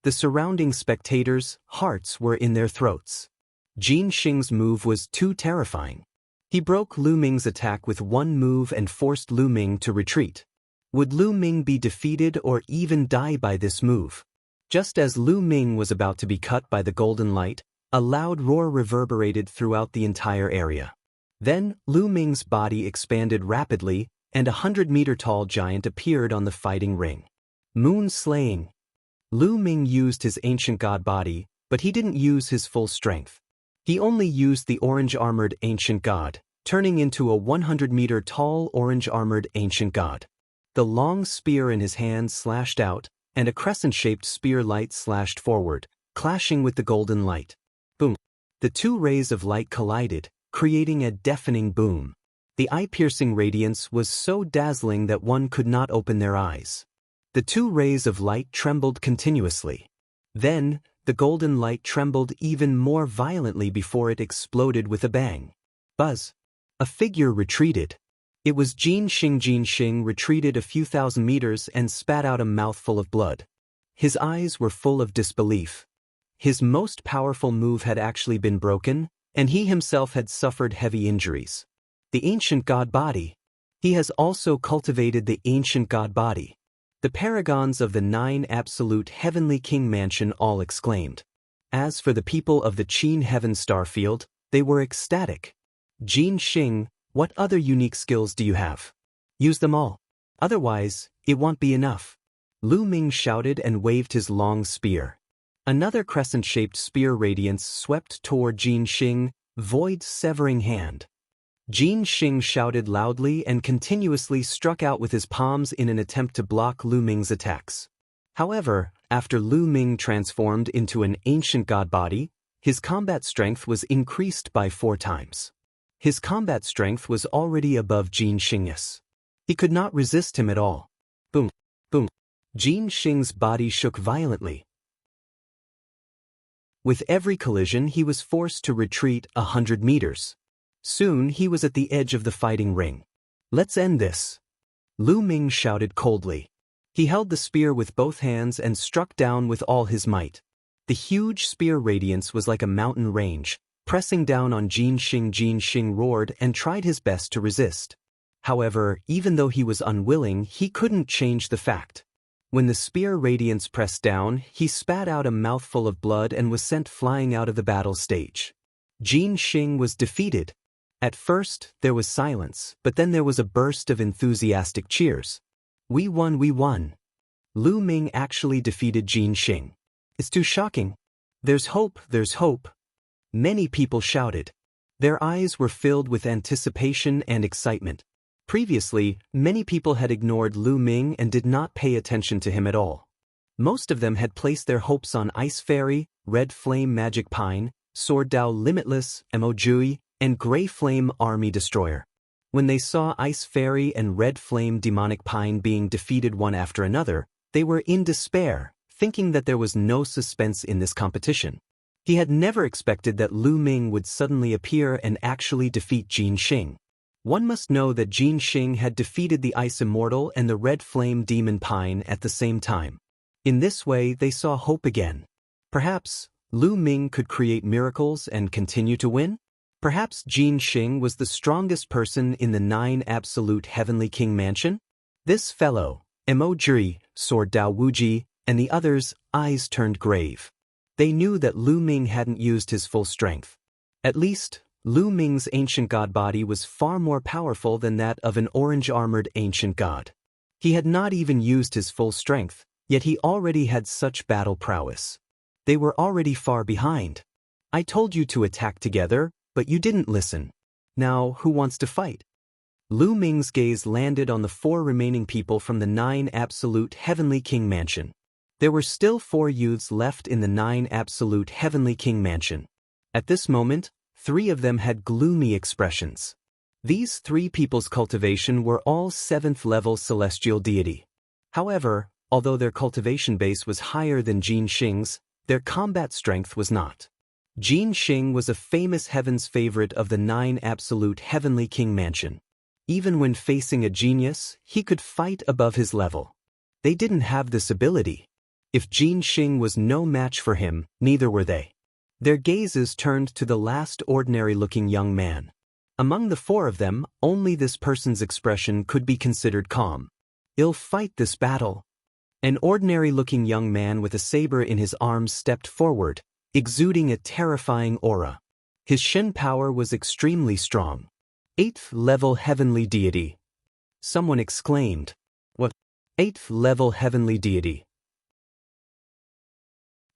The surrounding spectators' hearts were in their throats. Jin Xing's move was too terrifying. He broke Lu Ming's attack with one move and forced Lu Ming to retreat. Would Lu Ming be defeated or even die by this move? Just as Lu Ming was about to be cut by the golden light, a loud roar reverberated throughout the entire area. Then, Lu Ming's body expanded rapidly, and a 100-meter-tall giant appeared on the fighting ring. Moon slaying. Lu Ming used his ancient god body, but he didn't use his full strength. He only used the orange-armored ancient god, turning into a 100-meter-tall orange-armored ancient god. The long spear in his hand slashed out, and a crescent-shaped spear light slashed forward, clashing with the golden light. Boom! The two rays of light collided, creating a deafening boom. The eye-piercing radiance was so dazzling that one could not open their eyes. The two rays of light trembled continuously. Then, the golden light trembled even more violently before it exploded with a bang. Buzz! A figure retreated. It was Jin Xing. Jin Xing retreated a few thousand meters and spat out a mouthful of blood. His eyes were full of disbelief. His most powerful move had actually been broken, and he himself had suffered heavy injuries. The ancient god body. He has also cultivated the ancient god body. The paragons of the 9 absolute heavenly king mansion all exclaimed. As for the people of the Qin heaven starfield, they were ecstatic. Jin Xing, what other unique skills do you have? Use them all. Otherwise, it won't be enough. Lu Ming shouted and waved his long spear. Another crescent-shaped spear radiance swept toward Jin Xing, void severing hand. Jin Xing shouted loudly and continuously struck out with his palms in an attempt to block Lu Ming's attacks. However, after Lu Ming transformed into an ancient god body, his combat strength was increased by 4 times. His combat strength was already above Jin Xing's. He could not resist him at all. Boom! Boom! Jin Xing's body shook violently. With every collision he was forced to retreat 100 meters. Soon he was at the edge of the fighting ring. Let's end this. Lu Ming shouted coldly. He held the spear with both hands and struck down with all his might. The huge spear radiance was like a mountain range, pressing down on Jin Xing. Jin Xing roared and tried his best to resist. However, even though he was unwilling, he couldn't change the fact. When the spear radiance pressed down, he spat out a mouthful of blood and was sent flying out of the battle stage. Jin Xing was defeated. At first, there was silence, but then there was a burst of enthusiastic cheers. We won, we won. Lu Ming actually defeated Jin Xing. It's too shocking. There's hope, there's hope. Many people shouted. Their eyes were filled with anticipation and excitement. Previously, many people had ignored Lu Ming and did not pay attention to him at all. Most of them had placed their hopes on Ice Fairy, Red Flame Magic Pine, Sword Dao Limitless, Emojui, and Gray Flame Army Destroyer. When they saw Ice Fairy and Red Flame Demonic Pine being defeated one after another, they were in despair, thinking that there was no suspense in this competition. He had never expected that Lu Ming would suddenly appear and actually defeat Jin Xing. One must know that Jin Xing had defeated the Ice Immortal and the Red Flame Demon Pine at the same time. In this way, they saw hope again. Perhaps Lu Ming could create miracles and continue to win? Perhaps Jin Xing was the strongest person in the 9 absolute heavenly king mansion? This fellow, Emojui, Sword Dao Wuji, and the others' eyes turned grave. They knew that Lu Ming hadn't used his full strength. At least, Lu Ming's ancient god body was far more powerful than that of an orange-armored ancient god. He had not even used his full strength, yet he already had such battle prowess. They were already far behind. I told you to attack together, but you didn't listen. Now, who wants to fight? Lu Ming's gaze landed on the 4 remaining people from the 9 absolute heavenly king mansion. There were still 4 youths left in the 9 absolute heavenly king mansion. At this moment, 3 of them had gloomy expressions. These 3 people's cultivation were all 7th level celestial deity. However, although their cultivation base was higher than Jin Xing's, their combat strength was not. Jin Xing was a famous heaven's favorite of the 9 absolute heavenly king mansion. Even when facing a genius, he could fight above his level. They didn't have this ability. If Jin Xing was no match for him, neither were they. Their gazes turned to the last ordinary-looking young man. Among the four of them, only this person's expression could be considered calm. "I'll fight this battle." An ordinary-looking young man with a saber in his arms stepped forward, exuding a terrifying aura. His Shen power was extremely strong. 8th level heavenly deity. Someone exclaimed. "What? 8th level heavenly deity?"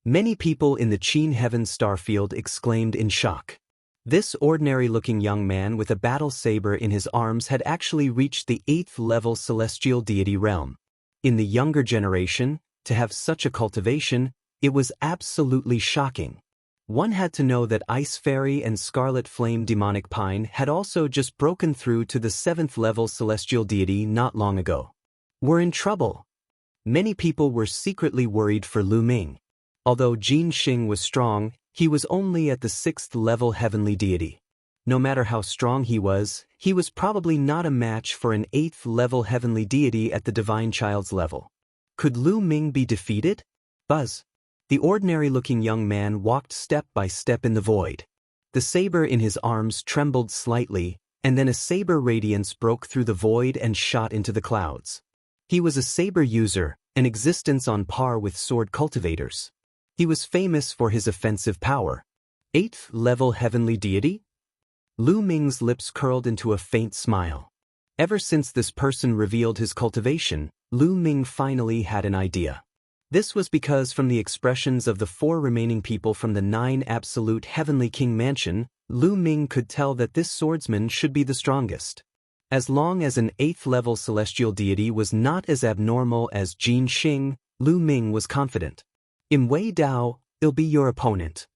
Many people in the Qin Heaven starfield exclaimed in shock. This ordinary-looking young man with a battle saber in his arms had actually reached the 8th level celestial deity realm. In the younger generation, to have such a cultivation, it was absolutely shocking. One had to know that Ice Fairy and Scarlet Flame Demonic Pine had also just broken through to the 7th level celestial deity not long ago. We're in trouble. Many people were secretly worried for Lu Ming. Although Jin Xing was strong, he was only at the 6th level heavenly deity. No matter how strong he was probably not a match for an 8th level heavenly deity at the divine child's level. Could Lu Ming be defeated? Buzz. The ordinary-looking young man walked step by step in the void. The saber in his arms trembled slightly, and then a saber radiance broke through the void and shot into the clouds. He was a saber user, an existence on par with sword cultivators. He was famous for his offensive power. 8th level heavenly deity? Lu Ming's lips curled into a faint smile. Ever since this person revealed his cultivation, Lu Ming finally had an idea. This was because from the expressions of the 4 remaining people from the 9 absolute heavenly king mansion, Lu Ming could tell that this swordsman should be the strongest. As long as an 8th level celestial deity was not as abnormal as Jin Xing, Lu Ming was confident. "In Wei Dao, I'll be your opponent."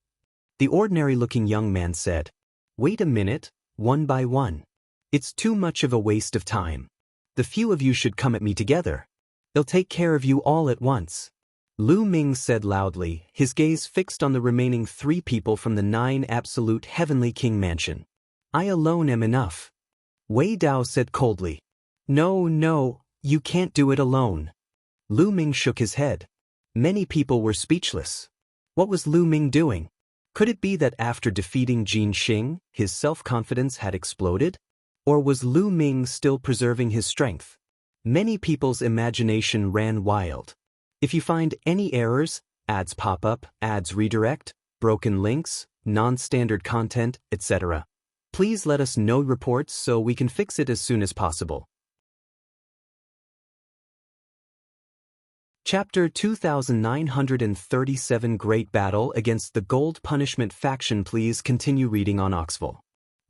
The ordinary-looking young man said. "Wait a minute, one by one. It's too much of a waste of time. The few of you should come at me together. I'll take care of you all at once." Lu Ming said loudly, his gaze fixed on the remaining 3 people from the 9 absolute heavenly king mansion. "I alone am enough." Wei Dao said coldly. No, you can't do it alone." Lu Ming shook his head. Many people were speechless. What was Lu Ming doing? Could it be that after defeating Jin Xing, his self-confidence had exploded? Or was Lu Ming still preserving his strength? Many people's imagination ran wild. If you find any errors, ads pop up, ads redirect, broken links, non-standard content, etc., please let us know reports so we can fix it as soon as possible. Chapter 2937 Great Battle Against the Gold Punishment Faction. Please continue reading on Oxville.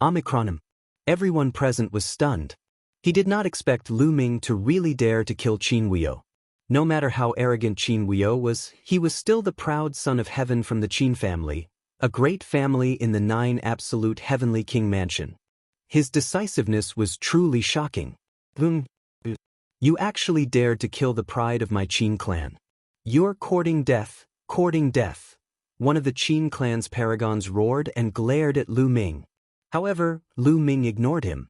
Omicronim. Everyone present was stunned. He did not expect Lu Ming to really dare to kill Qin Huio. No matter how arrogant Qin Huio was, he was still the proud son of heaven from the Qin family, a great family in the 9 absolute heavenly king mansion. His decisiveness was truly shocking. "You actually dared to kill the pride of my Qin clan. You're courting death, courting death." One of the Qin clan's paragons roared and glared at Lu Ming. However, Lu Ming ignored him.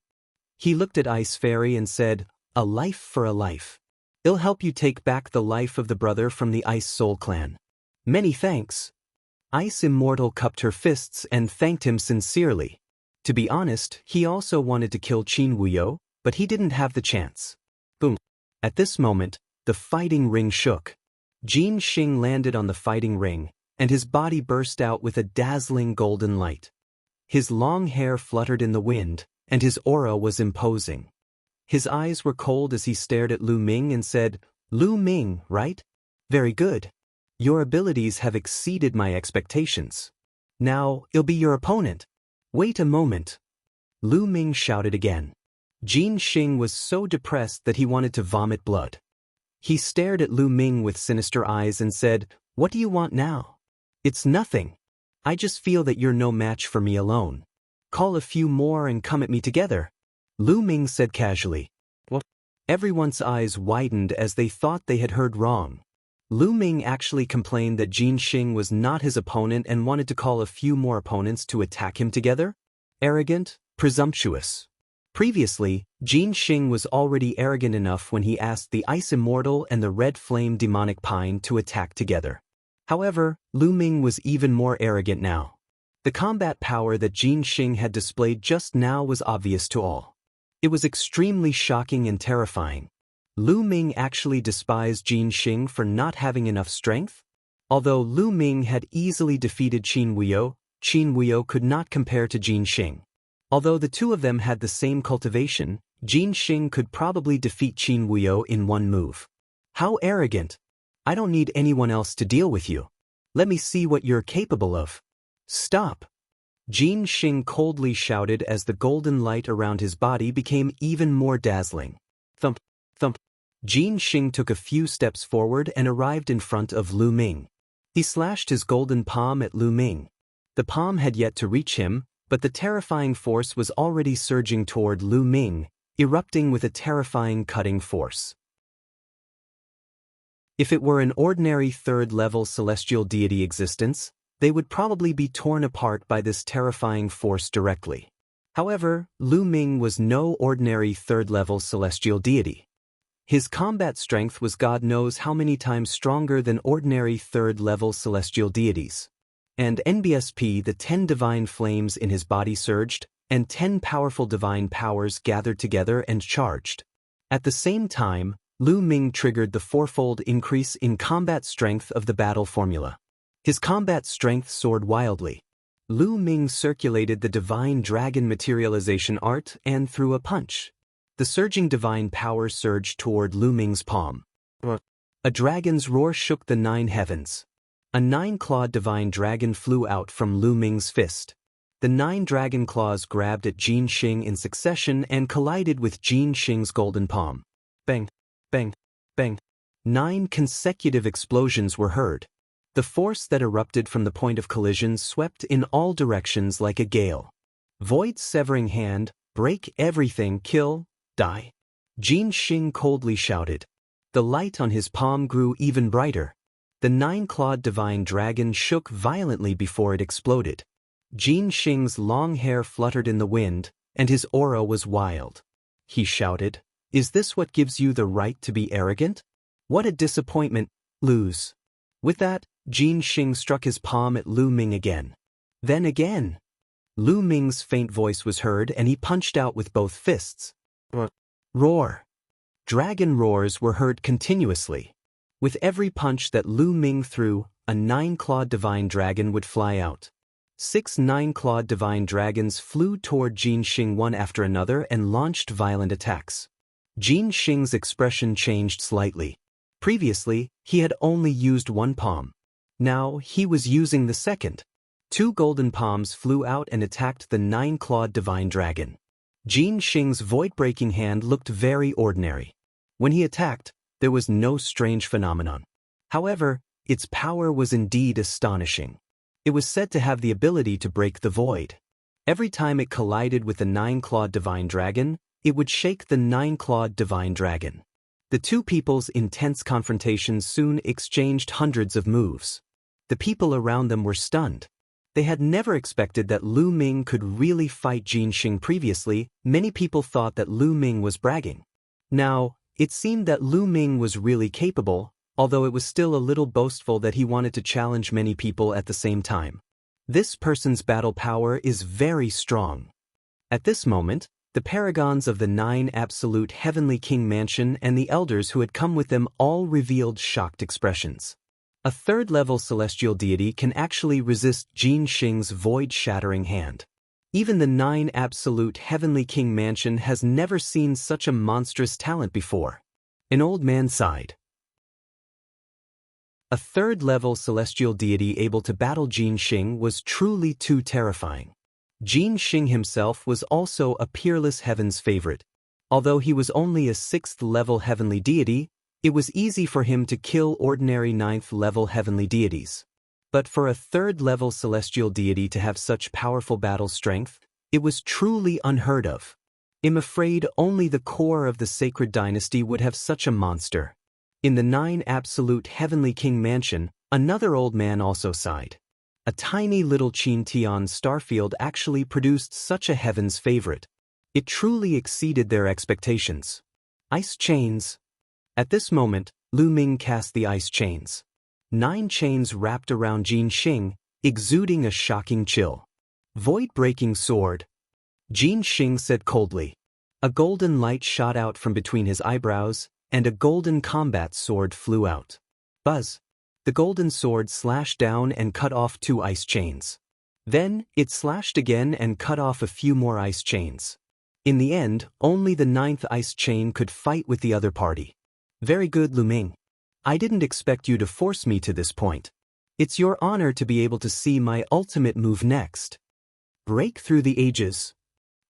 He looked at Ice Fairy and said, "A life for a life. I'll help you take back the life of the brother from the Ice Soul clan." "Many thanks." Ice Immortal cupped her fists and thanked him sincerely. To be honest, he also wanted to kill Qin Huio, but he didn't have the chance. Boom. At this moment, the fighting ring shook. Jin Xing landed on the fighting ring, and his body burst out with a dazzling golden light. His long hair fluttered in the wind, and his aura was imposing. His eyes were cold as he stared at Lu Ming and said, "Lu Ming, right? Very good. Your abilities have exceeded my expectations. Now, I'll be your opponent." "Wait a moment." Lu Ming shouted again. Jin Xing was so depressed that he wanted to vomit blood. He stared at Lu Ming with sinister eyes and said, "What do you want now?" "It's nothing. I just feel that you're no match for me alone. Call a few more and come at me together," Lu Ming said casually. "What?" Everyone's eyes widened as they thought they had heard wrong. Lu Ming actually complained that Jin Xing was not his opponent and wanted to call a few more opponents to attack him together? Arrogant, presumptuous. Previously, Jin Xing was already arrogant enough when he asked the Ice Immortal and the Red Flame Demonic Pine to attack together. However, Lu Ming was even more arrogant now. The combat power that Jin Xing had displayed just now was obvious to all. It was extremely shocking and terrifying. Lu Ming actually despised Jin Xing for not having enough strength? Although Lu Ming had easily defeated Qin Wuyo could not compare to Jin Xing. Although the two of them had the same cultivation, Jin Xing could probably defeat Qin Wuyo in one move. How arrogant! I don't need anyone else to deal with you. Let me see what you're capable of. Stop! Jin Xing coldly shouted as the golden light around his body became even more dazzling. Thump, thump. Jin Xing took a few steps forward and arrived in front of Lu Ming. He slashed his golden palm at Lu Ming. The palm had yet to reach him, but the terrifying force was already surging toward Lu Ming, erupting with a terrifying cutting force. If it were an ordinary third-level celestial deity existence, they would probably be torn apart by this terrifying force directly. However, Lu Ming was no ordinary third-level celestial deity. His combat strength was God knows how many times stronger than ordinary third-level celestial deities. And NBSP, the 10 divine flames in his body surged, and 10 powerful divine powers gathered together and charged. At the same time, Lu Ming triggered the fourfold increase in combat strength of the battle formula. His combat strength soared wildly. Lu Ming circulated the divine dragon materialization art and threw a punch. The surging divine power surged toward Lu Ming's palm. A dragon's roar shook the 9 heavens. A 9-clawed divine dragon flew out from Lu Ming's fist. The 9 dragon claws grabbed at Jin Xing in succession and collided with Jin Xing's golden palm. Bang, bang, bang. 9 consecutive explosions were heard. The force that erupted from the point of collision swept in all directions like a gale. Void's severing hand, break everything, kill, die. Jin Xing coldly shouted. The light on his palm grew even brighter. The 9-clawed divine dragon shook violently before it exploded. Jin Xing's long hair fluttered in the wind, and his aura was wild. He shouted, "Is this what gives you the right to be arrogant? What a disappointment, lose." With that, Jin Xing struck his palm at Lu Ming again. Then again. Lu Ming's faint voice was heard and he punched out with both fists. Roar. Dragon roars were heard continuously. With every punch that Lu Ming threw, a 9-clawed divine dragon would fly out. 6 9-clawed divine dragons flew toward Jin Xing one after another and launched violent attacks. Jin Xing's expression changed slightly. Previously, he had only used one palm. Now, he was using the second. 2 golden palms flew out and attacked the 9-clawed divine dragon. Jin Xing's void-breaking hand looked very ordinary. When he attacked, there was no strange phenomenon. However, its power was indeed astonishing. It was said to have the ability to break the void. Every time it collided with the 9-clawed divine dragon, it would shake the 9-clawed divine dragon. The two people's intense confrontation soon exchanged hundreds of moves. The people around them were stunned. They had never expected that Lu Ming could really fight Jin Xing previously. Many people thought that Lu Ming was bragging. Now, it seemed that Lu Ming was really capable, although it was still a little boastful that he wanted to challenge many people at the same time. This person's battle power is very strong. At this moment, the paragons of the 9 absolute heavenly king mansion and the elders who had come with them all revealed shocked expressions. A third-level celestial deity can actually resist Jin Xing's void-shattering hand. Even the 9 absolute heavenly king mansion has never seen such a monstrous talent before. An old man sighed. A third-level celestial deity able to battle Jin Xing was truly too terrifying. Jin Xing himself was also a peerless heaven's favorite. Although he was only a 6th-level heavenly deity, it was easy for him to kill ordinary 9th-level heavenly deities. But for a 3rd-level celestial deity to have such powerful battle strength, it was truly unheard of. I'm afraid only the core of the sacred dynasty would have such a monster. In the 9 absolute heavenly king mansion, another old man also sighed. A tiny little Qin Tian starfield actually produced such a heaven's favorite. It truly exceeded their expectations. Ice chains. At this moment, Lu Ming cast the ice chains. 9 chains wrapped around Jin Xing, exuding a shocking chill. Void-breaking sword. Jin Xing said coldly. A golden light shot out from between his eyebrows, and a golden combat sword flew out. Buzz. The golden sword slashed down and cut off 2 ice chains. Then, it slashed again and cut off a few more ice chains. In the end, only the 9th ice chain could fight with the other party. Very good, Lu Ming. I didn't expect you to force me to this point. It's your honor to be able to see my ultimate move next. Break through the ages.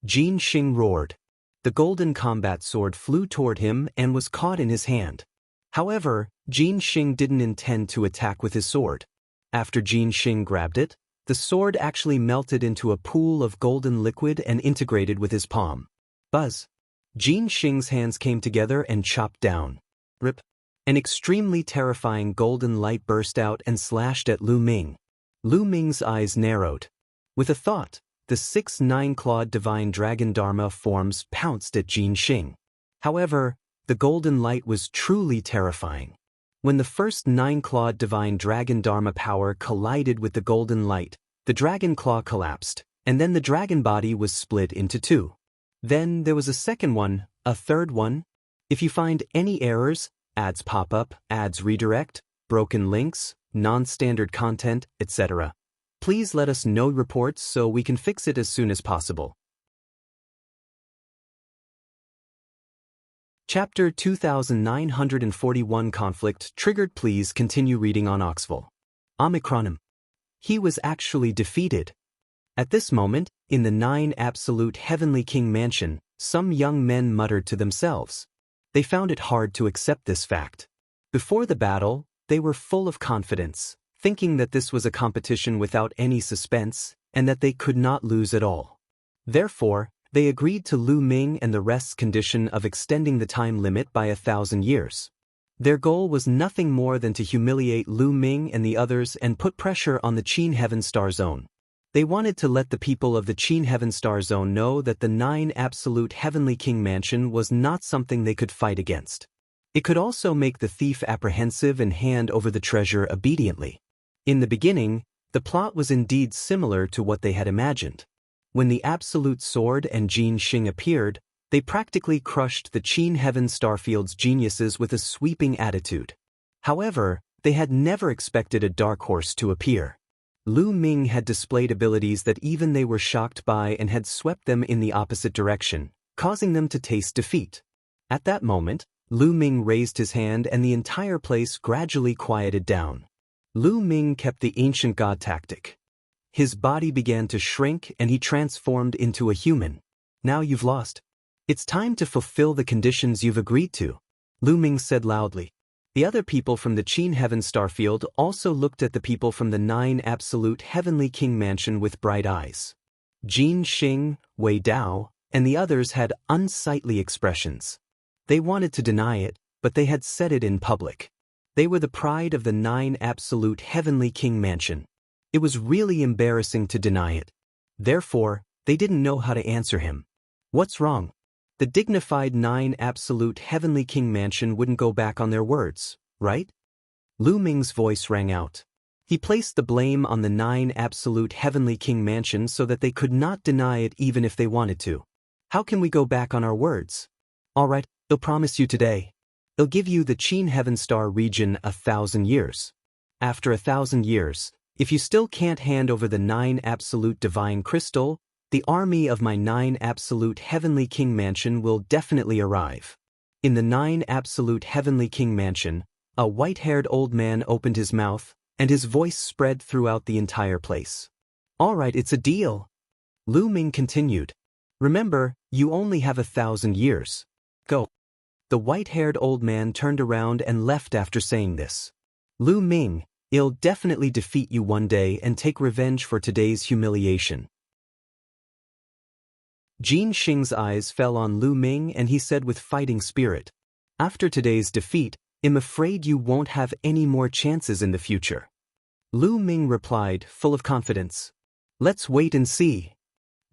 Jin Xing roared. The golden combat sword flew toward him and was caught in his hand. However, Jin Xing didn't intend to attack with his sword. After Jin Xing grabbed it, the sword actually melted into a pool of golden liquid and integrated with his palm. Buzz. Jin Xing's hands came together and chopped down. Rip. An extremely terrifying golden light burst out and slashed at Lu Ming. Lu Ming's eyes narrowed. With a thought, the 6 9-clawed divine dragon Dharma forms pounced at Jin Xing. However, the golden light was truly terrifying. When the first 9-clawed divine dragon Dharma power collided with the golden light, the dragon claw collapsed, and then the dragon body was split into 2. Then there was a second one, a third one. If you find any errors, ads pop up, ads redirect, broken links, non-standard content, etc., please let us know reports so we can fix it as soon as possible. Chapter 2941 Conflict Triggered. Please continue reading on Oxville. Omicronim. He was actually defeated. At this moment, in the 9 Absolute Heavenly King Mansion, some young men muttered to themselves. They found it hard to accept this fact. Before the battle, they were full of confidence, thinking that this was a competition without any suspense, and that they could not lose at all. Therefore, they agreed to Lu Ming and the rest's condition of extending the time limit by 1,000 years. Their goal was nothing more than to humiliate Lu Ming and the others and put pressure on the Qin Heaven Star Zone. They wanted to let the people of the Qin Heaven Star Zone know that the 9 Absolute Heavenly King Mansion was not something they could fight against. It could also make the thief apprehensive and hand over the treasure obediently. In the beginning, the plot was indeed similar to what they had imagined. When the Absolute Sword and Jin Xing appeared, they practically crushed the Qin Heaven Starfield's geniuses with a sweeping attitude. However, they had never expected a dark horse to appear. Lu Ming had displayed abilities that even they were shocked by and had swept them in the opposite direction, causing them to taste defeat. At that moment, Lu Ming raised his hand and the entire place gradually quieted down. Lu Ming kept the ancient god tactic. His body began to shrink and he transformed into a human. Now you've lost. It's time to fulfill the conditions you've agreed to, Lu Ming said loudly. The other people from the Qin Heaven Starfield also looked at the people from the 9 Absolute Heavenly King Mansion with bright eyes. Jin Xing, Wei Dao, and the others had unsightly expressions. They wanted to deny it, but they had said it in public. They were the pride of the 9 Absolute Heavenly King Mansion. It was really embarrassing to deny it. Therefore, they didn't know how to answer him. What's wrong? The dignified 9 Absolute Heavenly King Mansion wouldn't go back on their words, right? Lu Ming's voice rang out. He placed the blame on the 9 Absolute Heavenly King Mansion so that they could not deny it even if they wanted to. How can we go back on our words? All right, they'll promise you today. They'll give you the Qin Heaven Star region 1,000 years. After 1,000 years, if you still can't hand over the 9 Absolute Divine Crystal, the army of my 9 Absolute Heavenly King Mansion will definitely arrive. In the 9 Absolute Heavenly King Mansion, a white-haired old man opened his mouth, and his voice spread throughout the entire place. All right, it's a deal. Lu Ming continued. Remember, you only have 1,000 years. Go. The white-haired old man turned around and left after saying this. Lu Ming, I'll definitely defeat you one day and take revenge for today's humiliation. Jin Xing's eyes fell on Lu Ming and he said with fighting spirit, after today's defeat, I'm afraid you won't have any more chances in the future. Lu Ming replied, full of confidence. Let's wait and see.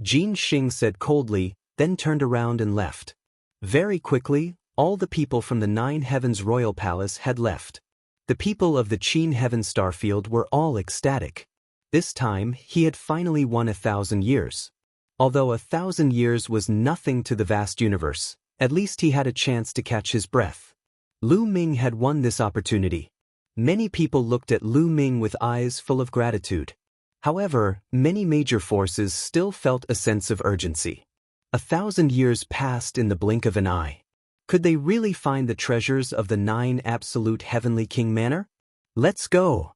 Jin Xing said coldly, then turned around and left. Very quickly, all the people from the Nine Heavens Royal Palace had left. The people of the Qin Heaven Starfield were all ecstatic. This time, he had finally won 1,000 years. Although 1,000 years was nothing to the vast universe, at least he had a chance to catch his breath. Lu Ming had won this opportunity. Many people looked at Lu Ming with eyes full of gratitude. However, many major forces still felt a sense of urgency. 1,000 years passed in the blink of an eye. Could they really find the treasures of the 9 absolute heavenly king manor? Let's go!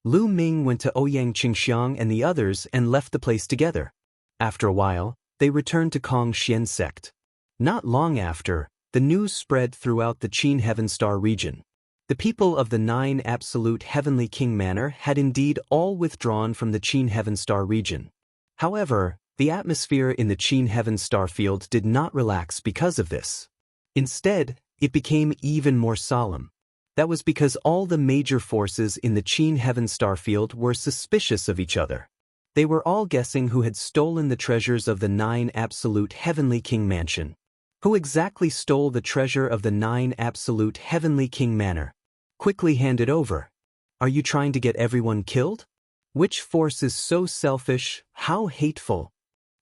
Lu Ming went to Ouyang Qingxiang and the others and left the place together. After a while, they returned to Kong Xian sect. Not long after, the news spread throughout the Qin Heaven Star region. The people of the 9 absolute heavenly king manor had indeed all withdrawn from the Qin Heaven Star region. However, the atmosphere in the Qin Heaven Star field did not relax because of this. Instead, it became even more solemn. That was because all the major forces in the Qin Heaven Star field were suspicious of each other. They were all guessing who had stolen the treasures of the 9 absolute heavenly king mansion. Who exactly stole the treasure of the 9 absolute heavenly king manor? Quickly hand it over. Are you trying to get everyone killed? Which force is so selfish? How hateful?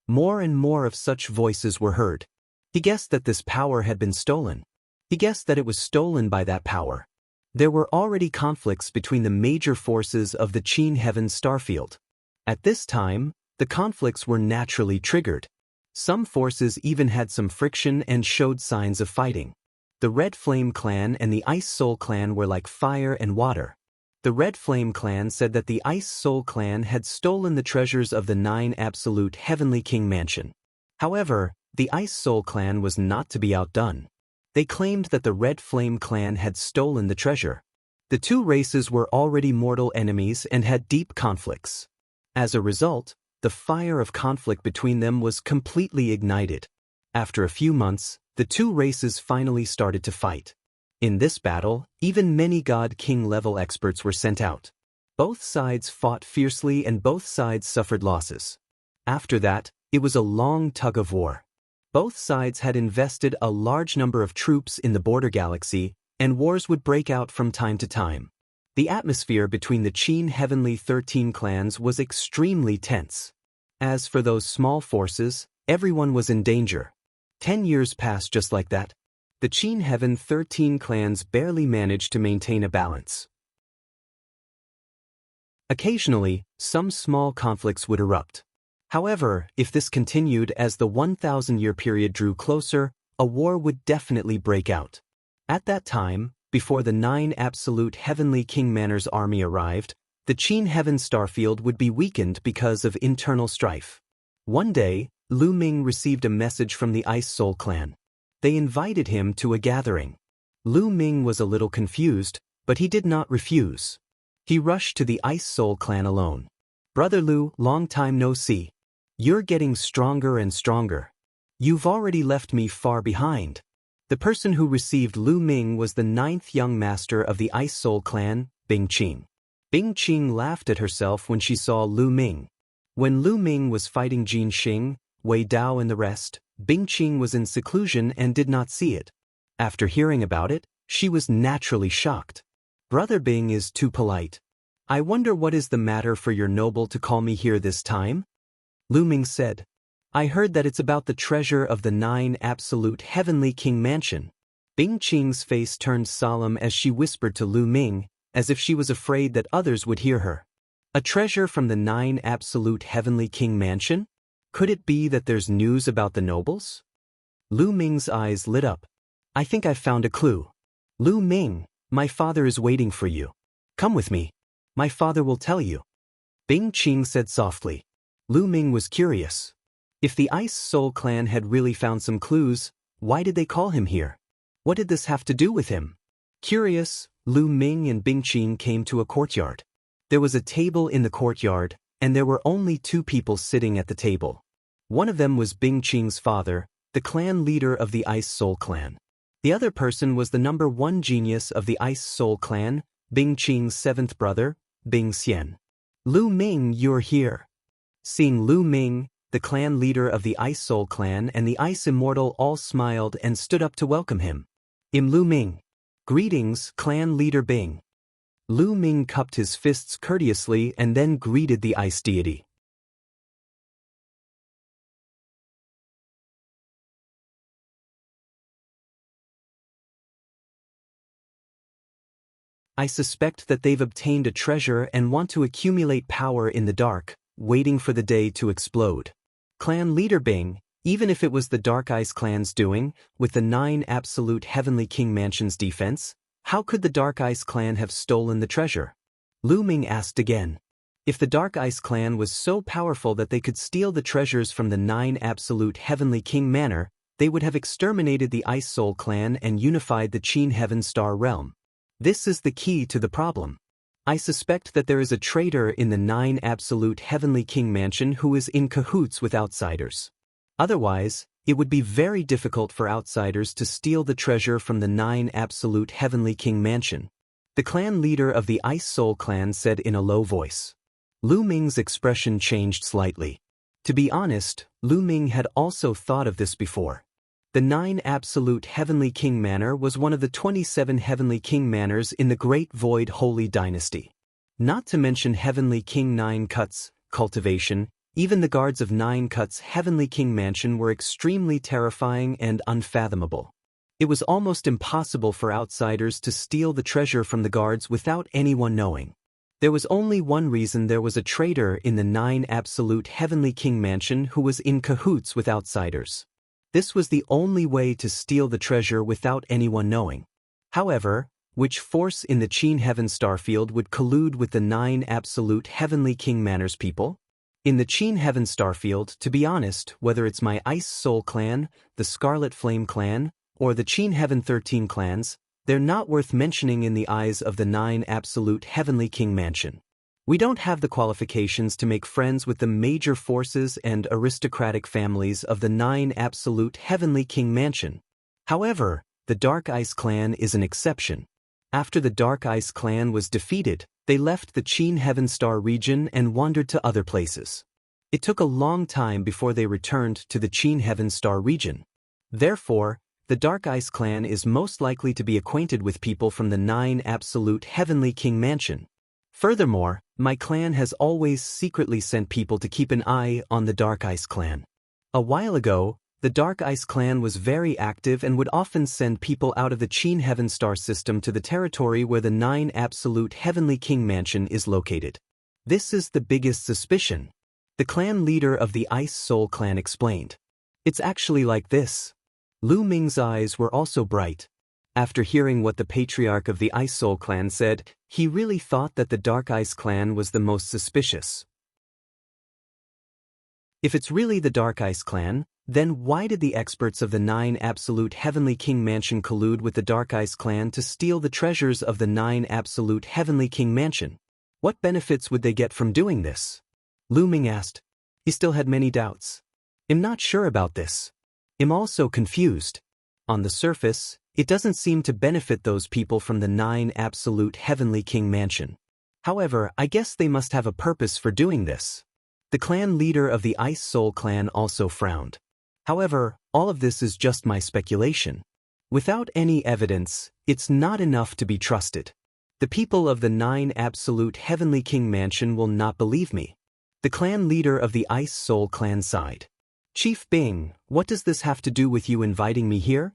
More and more of such voices were heard. He guessed that this power had been stolen. He guessed that it was stolen by that power. There were already conflicts between the major forces of the Qin Heaven Starfield. At this time, the conflicts were naturally triggered. Some forces even had some friction and showed signs of fighting. The Red Flame Clan and the Ice Soul Clan were like fire and water. The Red Flame Clan said that the Ice Soul Clan had stolen the treasures of the 9 absolute heavenly king mansion. However, the Ice Soul Clan was not to be outdone. They claimed that the Red Flame Clan had stolen the treasure. The two races were already mortal enemies and had deep conflicts. As a result, the fire of conflict between them was completely ignited. After a few months, the two races finally started to fight. In this battle, even many God-King level experts were sent out. Both sides fought fiercely and both sides suffered losses. After that, it was a long tug of war. Both sides had invested a large number of troops in the border galaxy, and wars would break out from time to time. The atmosphere between the Qin Heavenly 13 clans was extremely tense. As for those small forces, everyone was in danger. 10 years passed just like that. The Qin Heaven 13 clans barely managed to maintain a balance. Occasionally, some small conflicts would erupt. However, if this continued as the 1,000-year period drew closer, a war would definitely break out. At that time, before the 9 absolute heavenly king manor's army arrived, the Qin Heaven Starfield would be weakened because of internal strife. One day, Lu Ming received a message from the Ice Soul Clan. They invited him to a gathering. Lu Ming was a little confused, but he did not refuse. He rushed to the Ice Soul Clan alone. "Brother Lu, long time no see. You're getting stronger and stronger. You've already left me far behind." The person who received Lu Ming was the 9th young master of the Ice Soul Clan, Bing Qing. Bing Qing laughed at herself when she saw Lu Ming. When Lu Ming was fighting Jin Xing, Wei Dao and the rest, Bing Qing was in seclusion and did not see it. After hearing about it, she was naturally shocked. "Brother Bing is too polite. I wonder what is the matter for your noble to call me here this time?" Lu Ming said. "I heard that it's about the treasure of the 9 absolute heavenly king mansion." Bing Qing's face turned solemn as she whispered to Lu Ming, as if she was afraid that others would hear her. "A treasure from the 9 absolute heavenly king mansion? Could it be that there's news about the nobles?" Lu Ming's eyes lit up. "I think I've found a clue. Lu Ming, my father is waiting for you. Come with me. My father will tell you." Bing Qing said softly. Lu Ming was curious. If the Ice Soul Clan had really found some clues, why did they call him here? What did this have to do with him? Curious, Lu Ming and Bing Qing came to a courtyard. There was a table in the courtyard, and there were only 2 people sitting at the table. One of them was Bing Qing's father, the clan leader of the Ice Soul Clan. The other person was the number 1 genius of the Ice Soul Clan, Bing Qing's 7th brother, Bing Xian. "Lu Ming, you're here." Seeing Lu Ming, the clan leader of the Ice Soul clan and the Ice Immortal all smiled and stood up to welcome him. Lu Ming. Greetings, clan leader Bing. Lu Ming cupped his fists courteously and then greeted the ice deity. I suspect that they've obtained a treasure and want to accumulate power in the dark, waiting for the day to explode. Clan leader Bing, even if it was the Dark Ice clan's doing, with the 9 absolute Heavenly King Mansion's defense, how could the Dark Ice clan have stolen the treasure? Lu Ming asked again. If the Dark Ice clan was so powerful that they could steal the treasures from the 9 absolute Heavenly King Manor, they would have exterminated the Ice Soul clan and unified the Qin Heaven Star realm. This is the key to the problem. I suspect that there is a traitor in the 9 absolute Heavenly King Mansion who is in cahoots with outsiders. Otherwise, it would be very difficult for outsiders to steal the treasure from the 9 absolute Heavenly King Mansion. The clan leader of the Ice Soul clan said in a low voice. Lu Ming's expression changed slightly. To be honest, Lu Ming had also thought of this before. The 9 absolute Heavenly King Manor was one of the 27 Heavenly King Manors in the Great Void Holy Dynasty. Not to mention Heavenly King 9 Cuts, Cultivation, even the guards of 9 Cuts Heavenly King Mansion were extremely terrifying and unfathomable. It was almost impossible for outsiders to steal the treasure from the guards without anyone knowing. There was only one reason: there was a traitor in the 9 absolute Heavenly King Mansion who was in cahoots with outsiders. This was the only way to steal the treasure without anyone knowing. However, which force in the Qin Heaven Starfield would collude with the 9 absolute Heavenly King Manor's people? In the Qin Heaven Starfield, to be honest, whether it's my Ice Soul clan, the Scarlet Flame clan, or the Qin Heaven 13 clans, they're not worth mentioning in the eyes of the 9 absolute Heavenly King Mansion. We don't have the qualifications to make friends with the major forces and aristocratic families of the 9 absolute Heavenly King Mansion. However, the Dark Ice clan is an exception. After the Dark Ice clan was defeated, they left the Qin Heaven Star region and wandered to other places. It took a long time before they returned to the Qin Heaven Star region. Therefore, the Dark Ice clan is most likely to be acquainted with people from the 9 absolute Heavenly King Mansion. Furthermore, my clan has always secretly sent people to keep an eye on the Dark Ice clan. A while ago, the Dark Ice clan was very active and would often send people out of the Qin Heaven Star system to the territory where the 9 absolute Heavenly King Mansion is located. This is the biggest suspicion. The clan leader of the Ice Soul clan explained. It's actually like this. Lu Ming's eyes were also bright. After hearing what the patriarch of the Ice Soul clan said, he really thought that the Dark Ice clan was the most suspicious. If it's really the Dark Ice clan, then why did the experts of the 9 absolute Heavenly King Mansion collude with the Dark Ice clan to steal the treasures of the 9 absolute Heavenly King Mansion? What benefits would they get from doing this? Lu Ming asked. He still had many doubts. I'm not sure about this. I'm also confused. On the surface, it doesn't seem to benefit those people from the 9 absolute Heavenly King Mansion. However, I guess they must have a purpose for doing this. The clan leader of the Ice Soul clan also frowned. However, all of this is just my speculation. Without any evidence, it's not enough to be trusted. The people of the 9 absolute Heavenly King Mansion will not believe me. The clan leader of the Ice Soul clan sighed. Chief Bing, what does this have to do with you inviting me here?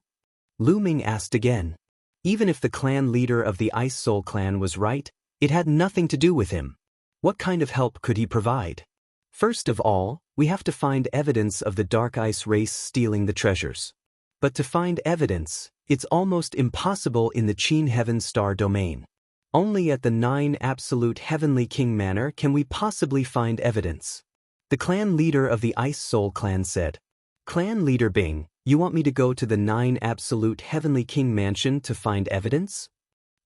Lu Ming asked again. Even if the clan leader of the Ice Soul clan was right, it had nothing to do with him. What kind of help could he provide? First of all, we have to find evidence of the Dark Ice race stealing the treasures. But to find evidence, it's almost impossible in the Qin Heaven Star domain. Only at the 9 absolute Heavenly King Manor can we possibly find evidence. The clan leader of the Ice Soul clan said. Clan leader Bing, you want me to go to the 9 absolute Heavenly King Mansion to find evidence?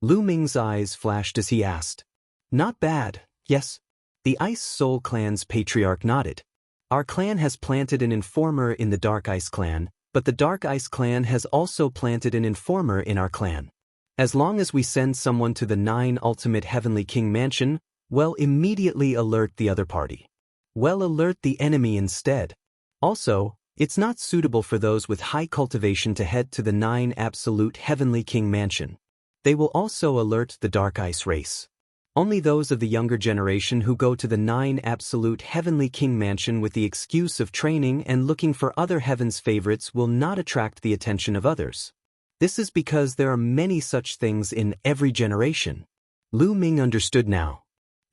Lu Ming's eyes flashed as he asked. Not bad, yes. The Ice Soul clan's patriarch nodded. Our clan has planted an informer in the Dark Ice clan, but the Dark Ice clan has also planted an informer in our clan. As long as we send someone to the 9 ultimate Heavenly King Mansion, we'll immediately alert the other party. We'll alert the enemy instead. Also, it's not suitable for those with high cultivation to head to the 9 Absolute Heavenly King Mansion. They will also alert the Dark Ice race. Only those of the younger generation who go to the 9 Absolute Heavenly King Mansion with the excuse of training and looking for other heaven's favorites will not attract the attention of others. This is because there are many such things in every generation. Lu Ming understood now.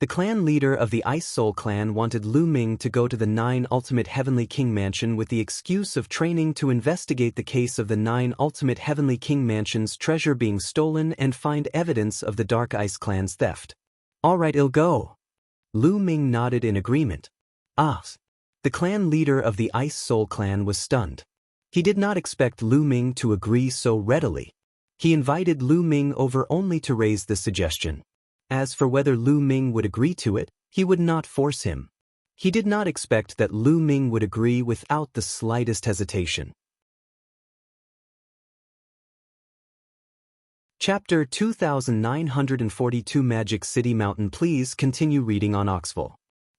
The clan leader of the Ice Soul clan wanted Lu Ming to go to the 9 Ultimate Heavenly King Mansion with the excuse of training to investigate the case of the 9 Ultimate Heavenly King Mansion's treasure being stolen and find evidence of the Dark Ice clan's theft. Alright, I'll go. Lu Ming nodded in agreement. Ah. The clan leader of the Ice Soul clan was stunned. He did not expect Lu Ming to agree so readily. He invited Lu Ming over only to raise the suggestion. As for whether Lu Ming would agree to it, he would not force him. He did not expect that Lu Ming would agree without the slightest hesitation. Chapter 2942 Magic City Mountain. Please continue reading on Oxville.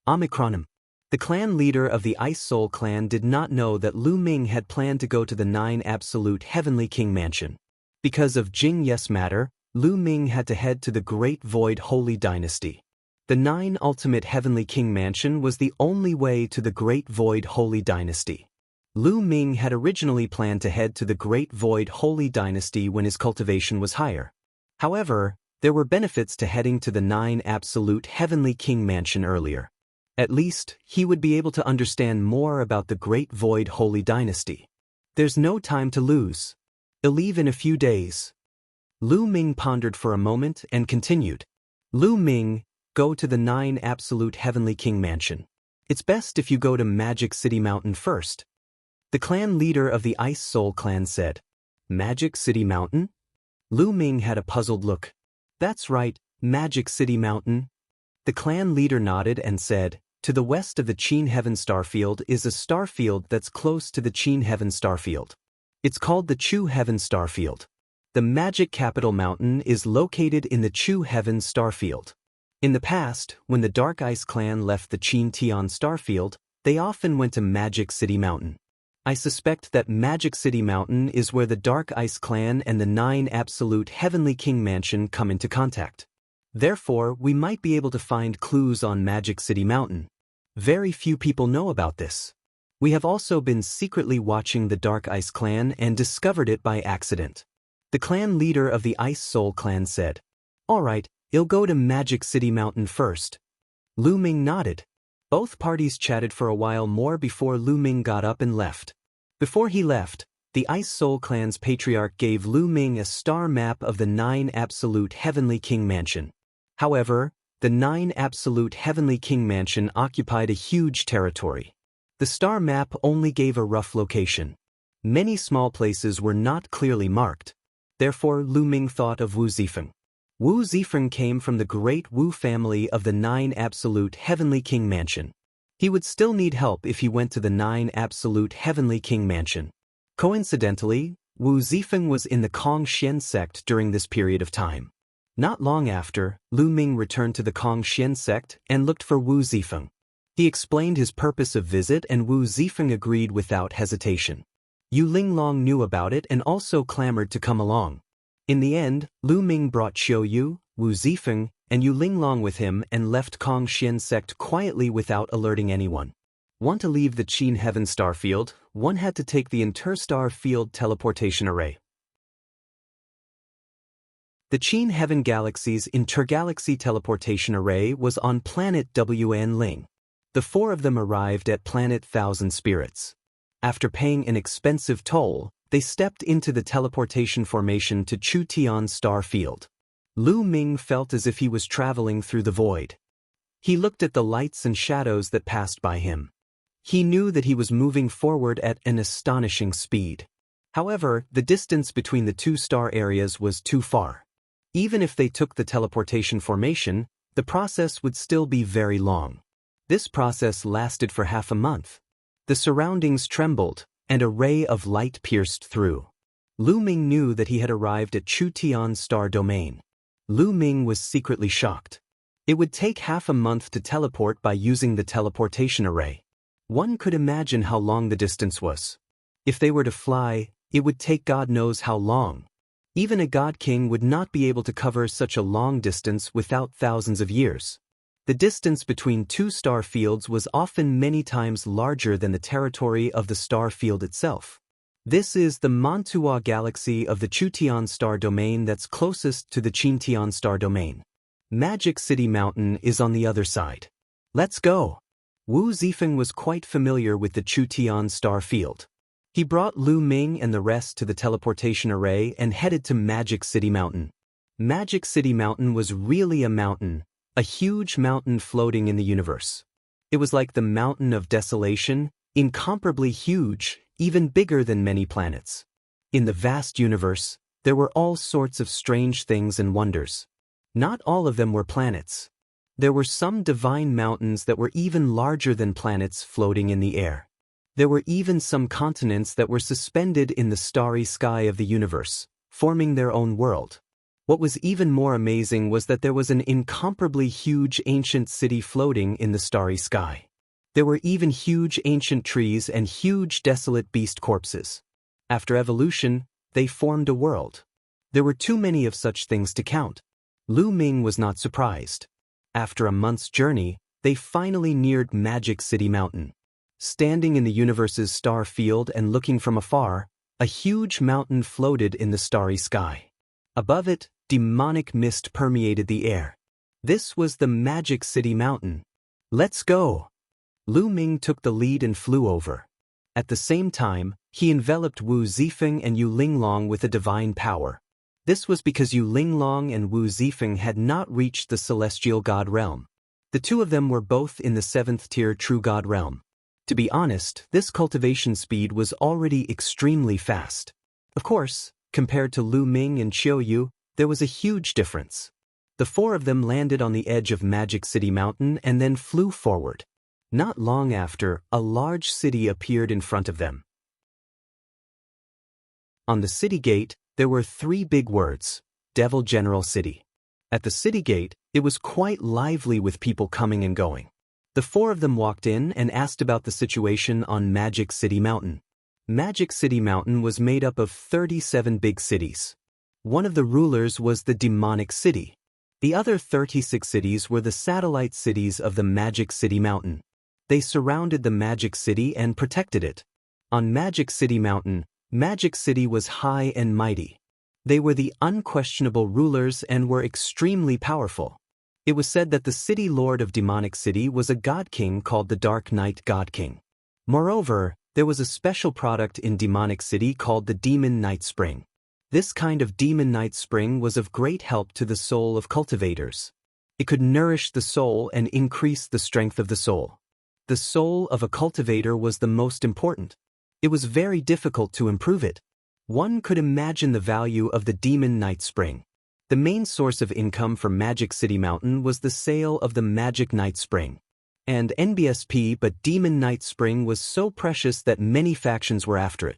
Omicronym. The clan leader of the Ice Soul clan did not know that Lu Ming had planned to go to the 9 Absolute Heavenly King Mansion. Because of Jing Yes matter, Lu Ming had to head to the Great Void Holy Dynasty. The 9 Ultimate Heavenly King Mansion was the only way to the Great Void Holy Dynasty. Lu Ming had originally planned to head to the Great Void Holy Dynasty when his cultivation was higher. However, there were benefits to heading to the 9 Absolute Heavenly King Mansion earlier. At least, he would be able to understand more about the Great Void Holy Dynasty. There's no time to lose. I'll leave in a few days. Lu Ming pondered for a moment and continued. Lu Ming, go to the 9 Absolute Heavenly King Mansion. It's best if you go to Magic City Mountain first. The clan leader of the Ice Soul clan said. Magic City Mountain? Lu Ming had a puzzled look. That's right, Magic City Mountain. The clan leader nodded and said, to the west of the Qin Heaven Starfield is a starfield that's close to the Qin Heaven Starfield. It's called the Chu Heaven Starfield. The Magic Capital Mountain is located in the Chu Heaven Starfield. In the past, when the Dark Ice clan left the Qin Tian Starfield, they often went to Magic City Mountain. I suspect that Magic City Mountain is where the Dark Ice clan and the 9 Absolute Heavenly King Mansion come into contact. Therefore, we might be able to find clues on Magic City Mountain. Very few people know about this. We have also been secretly watching the Dark Ice clan and discovered it by accident. The clan leader of the Ice Soul clan said, Alright, I'll go to Magic City Mountain first. Lu Ming nodded. Both parties chatted for a while more before Lu Ming got up and left. Before he left, the Ice Soul clan's patriarch gave Lu Ming a star map of the 9 Absolute Heavenly King Mansion. However, the 9 Absolute Heavenly King Mansion occupied a huge territory. The star map only gave a rough location. Many small places were not clearly marked. Therefore, Lu Ming thought of Wu Zifeng. Wu Zifeng came from the great Wu family of the 9 Absolute Heavenly King Mansion. He would still need help if he went to the 9 Absolute Heavenly King Mansion. Coincidentally, Wu Zifeng was in the Kong Xian sect during this period of time. Not long after, Lu Ming returned to the Kong Xian sect and looked for Wu Zifeng. He explained his purpose of visit and Wu Zifeng agreed without hesitation. Yu Linglong knew about it and also clamored to come along. In the end, Lu Ming brought Xiu Yu, Wu Zifeng, and Yu Linglong with him and left Kong Xian sect quietly without alerting anyone. Want to leave the Qin Heaven Starfield, one had to take the Interstar Field Teleportation Array. The Qin Heaven Galaxy's Intergalaxy Teleportation Array was on planet Wan Ling. The four of them arrived at planet Thousand Spirits. After paying an expensive toll, they stepped into the teleportation formation to Chu Tian Star Field. Lu Ming felt as if he was traveling through the void. He looked at the lights and shadows that passed by him. He knew that he was moving forward at an astonishing speed. However, the distance between the two star areas was too far. Even if they took the teleportation formation, the process would still be very long. This process lasted for half a month. The surroundings trembled, and a ray of light pierced through. Lu Ming knew that he had arrived at Chu Tian Star Domain. Lu Ming was secretly shocked. It would take half a month to teleport by using the teleportation array. One could imagine how long the distance was. If they were to fly, it would take God knows how long. Even a god king would not be able to cover such a long distance without thousands of years. The distance between two star fields was often many times larger than the territory of the star field itself. This is the Mantua galaxy of the Chutian star domain that's closest to the Qintian star domain. Magic City Mountain is on the other side. Let's go! Wu Zifeng was quite familiar with the Chutian star field. He brought Lu Ming and the rest to the teleportation array and headed to Magic City Mountain. Magic City Mountain was really a mountain, a huge mountain floating in the universe. It was like the Mountain of Desolation, incomparably huge, even bigger than many planets. In the vast universe, there were all sorts of strange things and wonders. Not all of them were planets. There were some divine mountains that were even larger than planets floating in the air. There were even some continents that were suspended in the starry sky of the universe, forming their own world. What was even more amazing was that there was an incomparably huge ancient city floating in the starry sky. There were even huge ancient trees and huge desolate beast corpses. After evolution, they formed a world. There were too many of such things to count. Lu Ming was not surprised. After a month's journey, they finally neared Magic City Mountain. Standing in the universe's star field and looking from afar, a huge mountain floated in the starry sky. Above it, demonic mist permeated the air. This was the Magic City Mountain. Let's go! Lu Ming took the lead and flew over. At the same time, he enveloped Wu Zifeng and Yu Linglong with a divine power. This was because Yu Linglong and Wu Zifeng had not reached the celestial god realm. The two of them were both in the 7th tier true god realm. To be honest, this cultivation speed was already extremely fast. Of course, compared to Lu Ming and Qiu Yu, there was a huge difference. The four of them landed on the edge of Magic City Mountain and then flew forward. Not long after, a large city appeared in front of them. On the city gate, there were 3 big words: Devil General City. At the city gate, it was quite lively with people coming and going. The 4 of them walked in and asked about the situation on Magic City Mountain. Magic City Mountain was made up of 37 big cities. One of the rulers was the Demonic City. The other 36 cities were the satellite cities of the Magic City Mountain. They surrounded the Magic City and protected it. On Magic City Mountain, Magic City was high and mighty. They were the unquestionable rulers and were extremely powerful. It was said that the city lord of Demonic City was a god king called the Dark Knight God King. Moreover, there was a special product in Demonic City called the Demon Night Spring. This kind of Demon Night Spring was of great help to the soul of cultivators. It could nourish the soul and increase the strength of the soul. The soul of a cultivator was the most important. It was very difficult to improve it. One could imagine the value of the Demon Night Spring. The main source of income for Magic City Mountain was the sale of the Magic Night Spring. And NBSP, but Demon Night Spring was so precious that many factions were after it.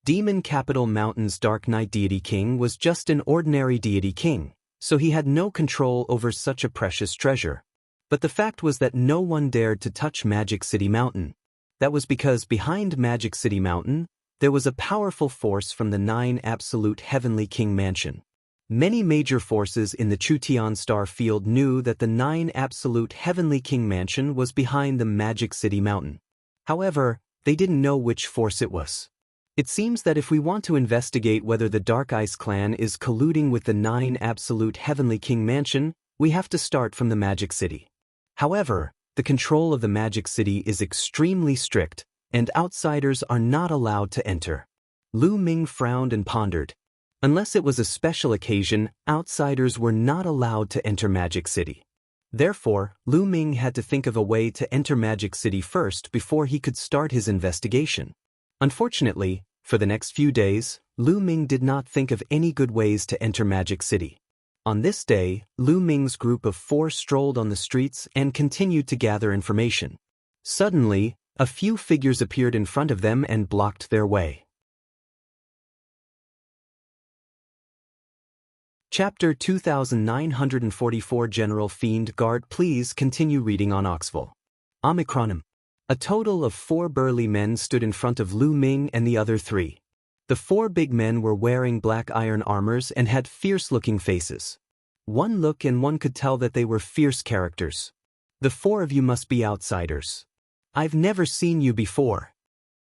Demon Capital Mountain's Dark Knight Deity King was just an ordinary deity king, so he had no control over such a precious treasure. But the fact was that no one dared to touch Magic City Mountain. That was because behind Magic City Mountain, there was a powerful force from the 9 Absolute Heavenly King Mansion. Many major forces in the Chutian star field knew that the 9 Absolute Heavenly King Mansion was behind the Magic City Mountain. However, they didn't know which force it was. It seems that if we want to investigate whether the Dark Ice Clan is colluding with the 9 Absolute Heavenly King Mansion, we have to start from the Magic City. However, the control of the Magic City is extremely strict, and outsiders are not allowed to enter. Lu Ming frowned and pondered. Unless it was a special occasion, outsiders were not allowed to enter Magic City. Therefore, Lu Ming had to think of a way to enter Magic City first before he could start his investigation. Unfortunately, for the next few days, Lu Ming did not think of any good ways to enter Magic City. On this day, Lu Ming's group of 4 strolled on the streets and continued to gather information. Suddenly, a few figures appeared in front of them and blocked their way. Chapter 2944 General Fiend Guard. Please continue reading on Oxville. Omicronym. A total of 4 burly men stood in front of Lu Ming and the other 3. The 4 big men were wearing black iron armors and had fierce-looking faces. One look and one could tell that they were fierce characters. The 4 of you must be outsiders. I've never seen you before.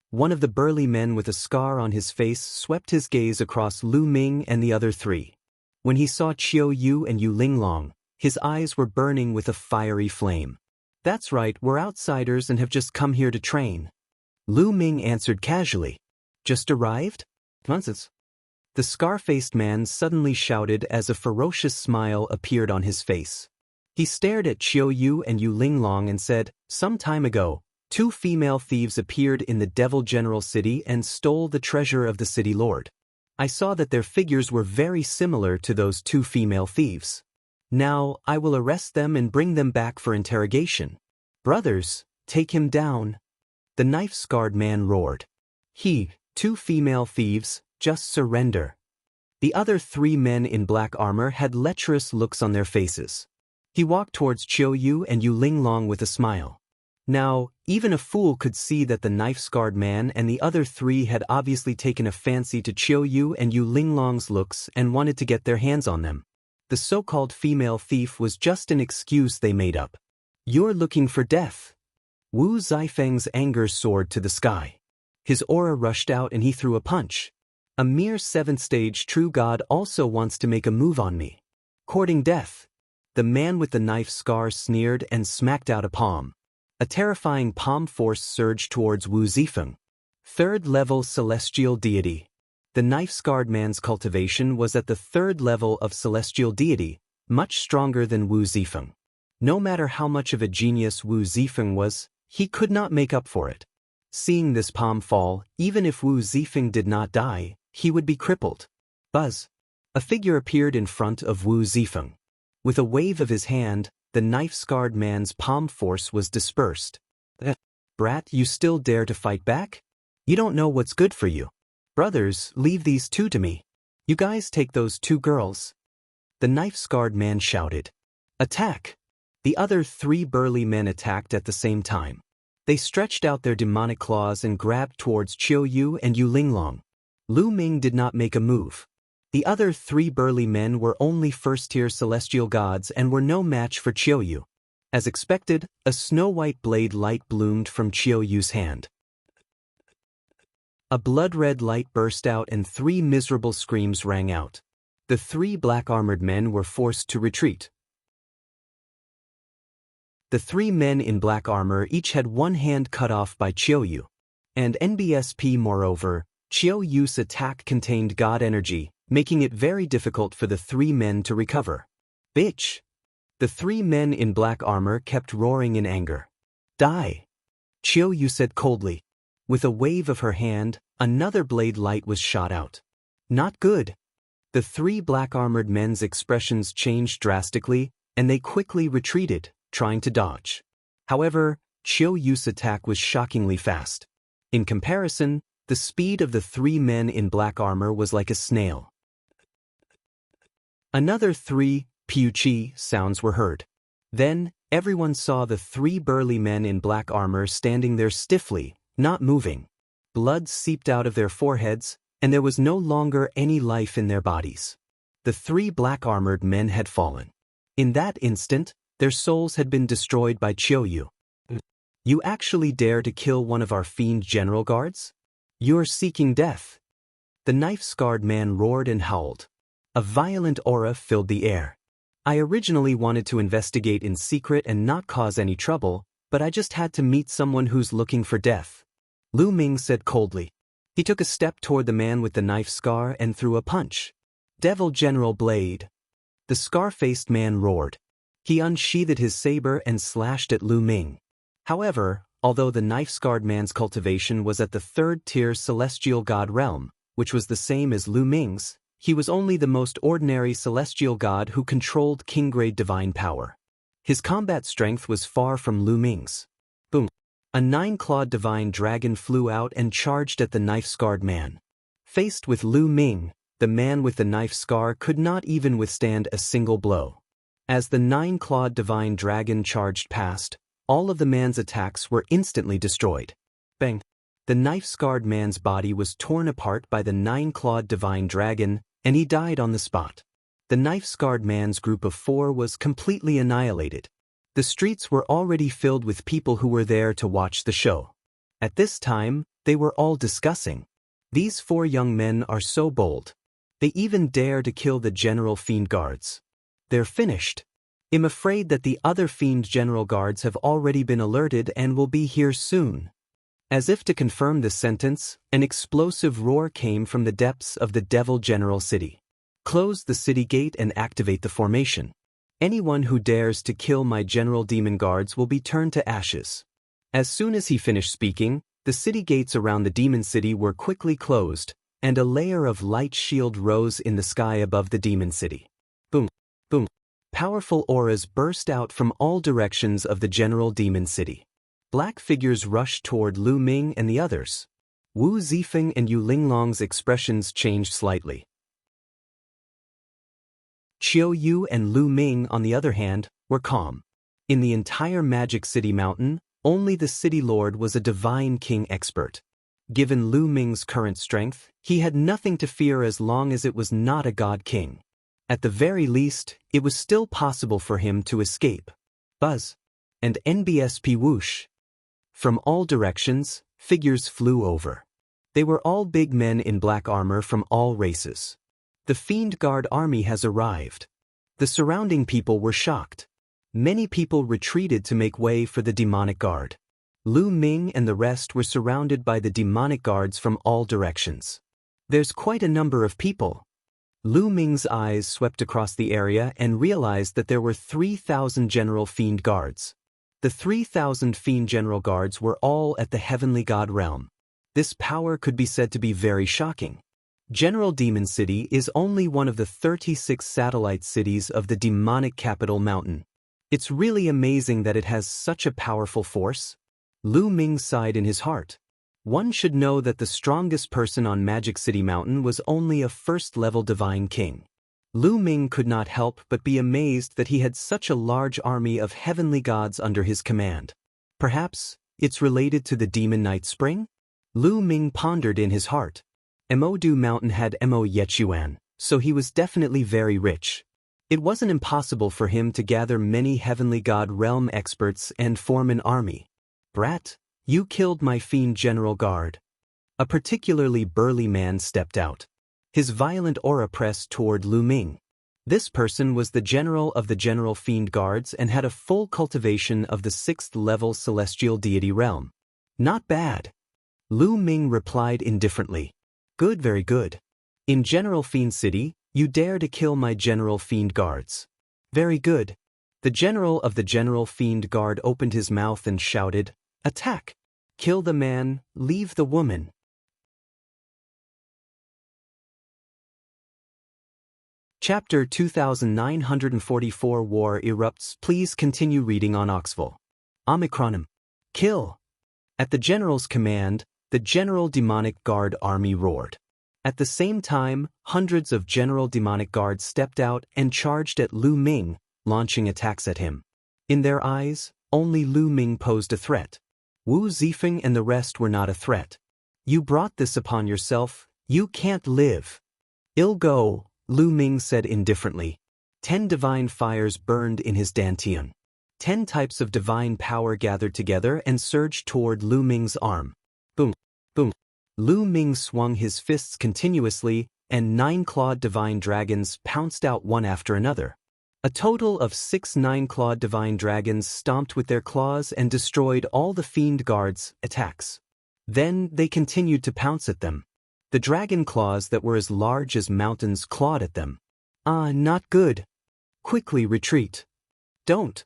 One of the burly men with a scar on his face swept his gaze across Lu Ming and the other 3. When he saw Qiu Yu and Yu Linglong, his eyes were burning with a fiery flame. That's right, we're outsiders and have just come here to train. Lu Ming answered casually. Just arrived? Nonsense. The scar-faced man suddenly shouted as a ferocious smile appeared on his face. He stared at Qiu Yu and Yu Linglong and said, "Some time ago, 2 female thieves appeared in the Devil General City and stole the treasure of the city lord. I saw that their figures were very similar to those 2 female thieves. Now, I will arrest them and bring them back for interrogation. Brothers, take him down." The knife-scarred man roared. 2 female thieves, just surrender. The other 3 men in black armor had lecherous looks on their faces. He walked towards Qiu Yu and Yu Linglong with a smile. Now, even a fool could see that the knife-scarred man and the other 3 had obviously taken a fancy to Qiu Yu and Yu Linglong's looks and wanted to get their hands on them. The so-called female thief was just an excuse they made up. "You're looking for death." Wu Zifeng's anger soared to the sky. His aura rushed out and he threw a punch. "A mere 7th-stage true god also wants to make a move on me. Courting death." The man with the knife scar sneered and smacked out a palm. A terrifying palm force surged towards Wu Zifeng. 3rd-level celestial deity. The knife-scarred man's cultivation was at the 3rd level of celestial deity, much stronger than Wu Zifeng. No matter how much of a genius Wu Zifeng was, he could not make up for it. Seeing this palm fall, even if Wu Zifeng did not die, he would be crippled. Buzz. A figure appeared in front of Wu Zifeng. With a wave of his hand, the knife-scarred man's palm force was dispersed. "Brat, you still dare to fight back? You don't know what's good for you. Brothers, leave these 2 to me. You guys take those 2 girls." The knife-scarred man shouted. "Attack!" The other 3 burly men attacked at the same time. They stretched out their demonic claws and grabbed towards Qiu Yu and Yu Linglong. Lu Ming did not make a move. The other 3 burly men were only 1st-tier celestial gods and were no match for Qiu Yu. As expected, a snow-white blade light bloomed from Qiu Yu's hand. A blood-red light burst out and 3 miserable screams rang out. The 3 black-armored men were forced to retreat. The 3 men in black armor each had one hand cut off by Qiu Yu. And NBSP moreover, Qiu Yu's attack contained god energy, making it very difficult for the 3 men to recover. "Bitch!" The 3 men in black armor kept roaring in anger. "Die!" Qiu Yu said coldly. With a wave of her hand, another blade light was shot out. "Not good." The 3 black-armored men's expressions changed drastically, and they quickly retreated, trying to dodge. However, Qiu Yu's attack was shockingly fast. In comparison, the speed of the 3 men in black armor was like a snail. Another 3 piu-chi sounds were heard. Then, everyone saw the 3 burly men in black armor standing there stiffly, not moving. Blood seeped out of their foreheads, and there was no longer any life in their bodies. The 3 black-armored men had fallen. In that instant, their souls had been destroyed by Qiu Yu. "You actually dare to kill one of our fiend general guards? You're seeking death." The knife-scarred man roared and howled. A violent aura filled the air. "I originally wanted to investigate in secret and not cause any trouble, but I just had to meet someone who's looking for death," Lu Ming said coldly. He took a step toward the man with the knife scar and threw a punch. "Devil General Blade." The scar-faced man roared. He unsheathed his saber and slashed at Lu Ming. However, although the knife-scarred man's cultivation was at the 3rd-tier celestial god realm, which was the same as Lu Ming's, he was only the most ordinary celestial god who controlled king-grade divine power. His combat strength was far from Lu Ming's. Boom! A 9-clawed divine dragon flew out and charged at the knife-scarred man. Faced with Lu Ming, the man with the knife scar could not even withstand a single blow. As the 9-clawed divine dragon charged past, all of the man's attacks were instantly destroyed. Bang! The knife-scarred man's body was torn apart by the 9-clawed divine dragon, and he died on the spot. The knife-scarred man's group of 4 was completely annihilated. The streets were already filled with people who were there to watch the show. At this time, they were all discussing. These 4 young men are so bold. They even dare to kill the general fiend guards. They're finished. I'm afraid that the other fiend general guards have already been alerted and will be here soon. As if to confirm this sentence, an explosive roar came from the depths of the Devil General City. Close the city gate and activate the formation. Anyone who dares to kill my general demon guards will be turned to ashes. As soon as he finished speaking, the city gates around the demon city were quickly closed, and a layer of light shield rose in the sky above the demon city. Boom, boom. Powerful auras burst out from all directions of the general demon city. Black figures rushed toward Lu Ming and the others. Wu Zifeng and Yu Linglong's expressions changed slightly. Qiu Yu and Lu Ming, on the other hand, were calm. In the entire Magic City Mountain, only the City Lord was a Divine King expert. Given Lu Ming's current strength, he had nothing to fear as long as it was not a God King. At the very least, it was still possible for him to escape. Buzz! And NBSP whoosh! From all directions, figures flew over. They were all big men in black armor from all races. The Fiend Guard army has arrived. The surrounding people were shocked. Many people retreated to make way for the demonic guard. Lu Ming and the rest were surrounded by the demonic guards from all directions. There's quite a number of people. Lu Ming's eyes swept across the area and realized that there were 3,000 general fiend guards. The 3,000 fiend general guards were all at the heavenly god realm. This power could be said to be very shocking. General Demon City is only one of the 36 satellite cities of the demonic capital mountain. It's really amazing that it has such a powerful force. Lu Ming sighed in his heart. One should know that the strongest person on Magic City Mountain was only a first-level divine king. Lu Ming could not help but be amazed that he had such a large army of heavenly gods under his command. Perhaps it's related to the Demon Night Spring? Lu Ming pondered in his heart. Emodu Mountain had Mo Yechuan, so he was definitely very rich. It wasn't impossible for him to gather many heavenly god realm experts and form an army. Brat, you killed my fiend general guard. A particularly burly man stepped out. His violent aura pressed toward Lu Ming. This person was the general of the general fiend guards and had a full cultivation of the 6th-level celestial deity realm. Not bad. Lu Ming replied indifferently. Good, very good. In General Fiend City, you dare to kill my general fiend guards. Very good. The general of the general fiend guard opened his mouth and shouted, Attack! Kill the man, leave the woman. Chapter 2944 War erupts. Please continue reading on Oxville. Omicronym. Kill! At the general's command, the General Demonic Guard army roared. At the same time, hundreds of General Demonic Guards stepped out and charged at Lu Ming, launching attacks at him. In their eyes, only Lu Ming posed a threat. Wu Zifeng and the rest were not a threat. You brought this upon yourself, you can't live. Ill go, Lu Ming said indifferently. 10 divine fires burned in his dantian. 10 types of divine power gathered together and surged toward Lu Ming's arm. Boom, boom. Lu Ming swung his fists continuously, and 9-clawed divine dragons pounced out one after another. A total of 6 9-clawed divine dragons stomped with their claws and destroyed all the fiend guards' attacks. Then they continued to pounce at them. The dragon claws that were as large as mountains clawed at them. Ah, not good. Quickly retreat. Don't.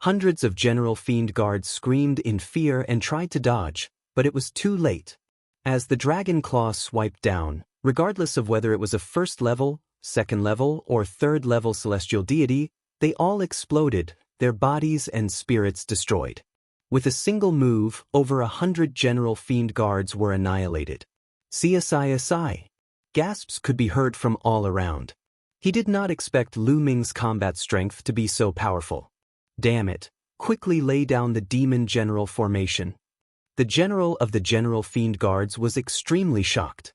Hundreds of general fiend guards screamed in fear and tried to dodge, but it was too late. As the dragon claw swiped down, regardless of whether it was a 1st-level, 2nd-level, or 3rd-level celestial deity, they all exploded, their bodies and spirits destroyed. With a single move, over 100 general fiend guards were annihilated. CSI. Gasps could be heard from all around. He did not expect Lu Ming's combat strength to be so powerful. Damn it. quickly lay down the demon general formation. The general of the general fiend guards was extremely shocked.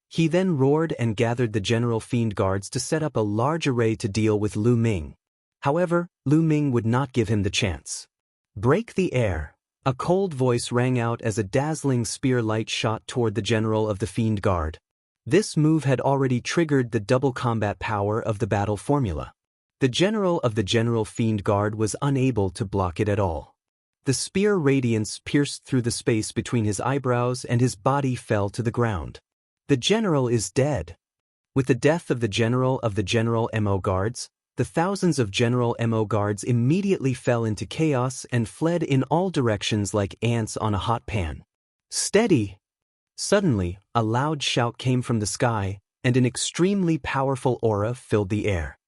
He then roared and gathered the general fiend guards to set up a large array to deal with Lu Ming. However, Lu Ming would not give him the chance. Break the air. A cold voice rang out as a dazzling spear light shot toward the general of the fiend guard. This move had already triggered the double combat power of the battle formula. The general of the general fiend guard was unable to block it at all. The spear radiance pierced through the space between his eyebrows and his body fell to the ground. The general is dead. With the death of the general MO guards, the thousands of general MO guards immediately fell into chaos and fled in all directions like ants on a hot pan. Steady! Suddenly, a loud shout came from the sky, and an extremely powerful aura filled the air.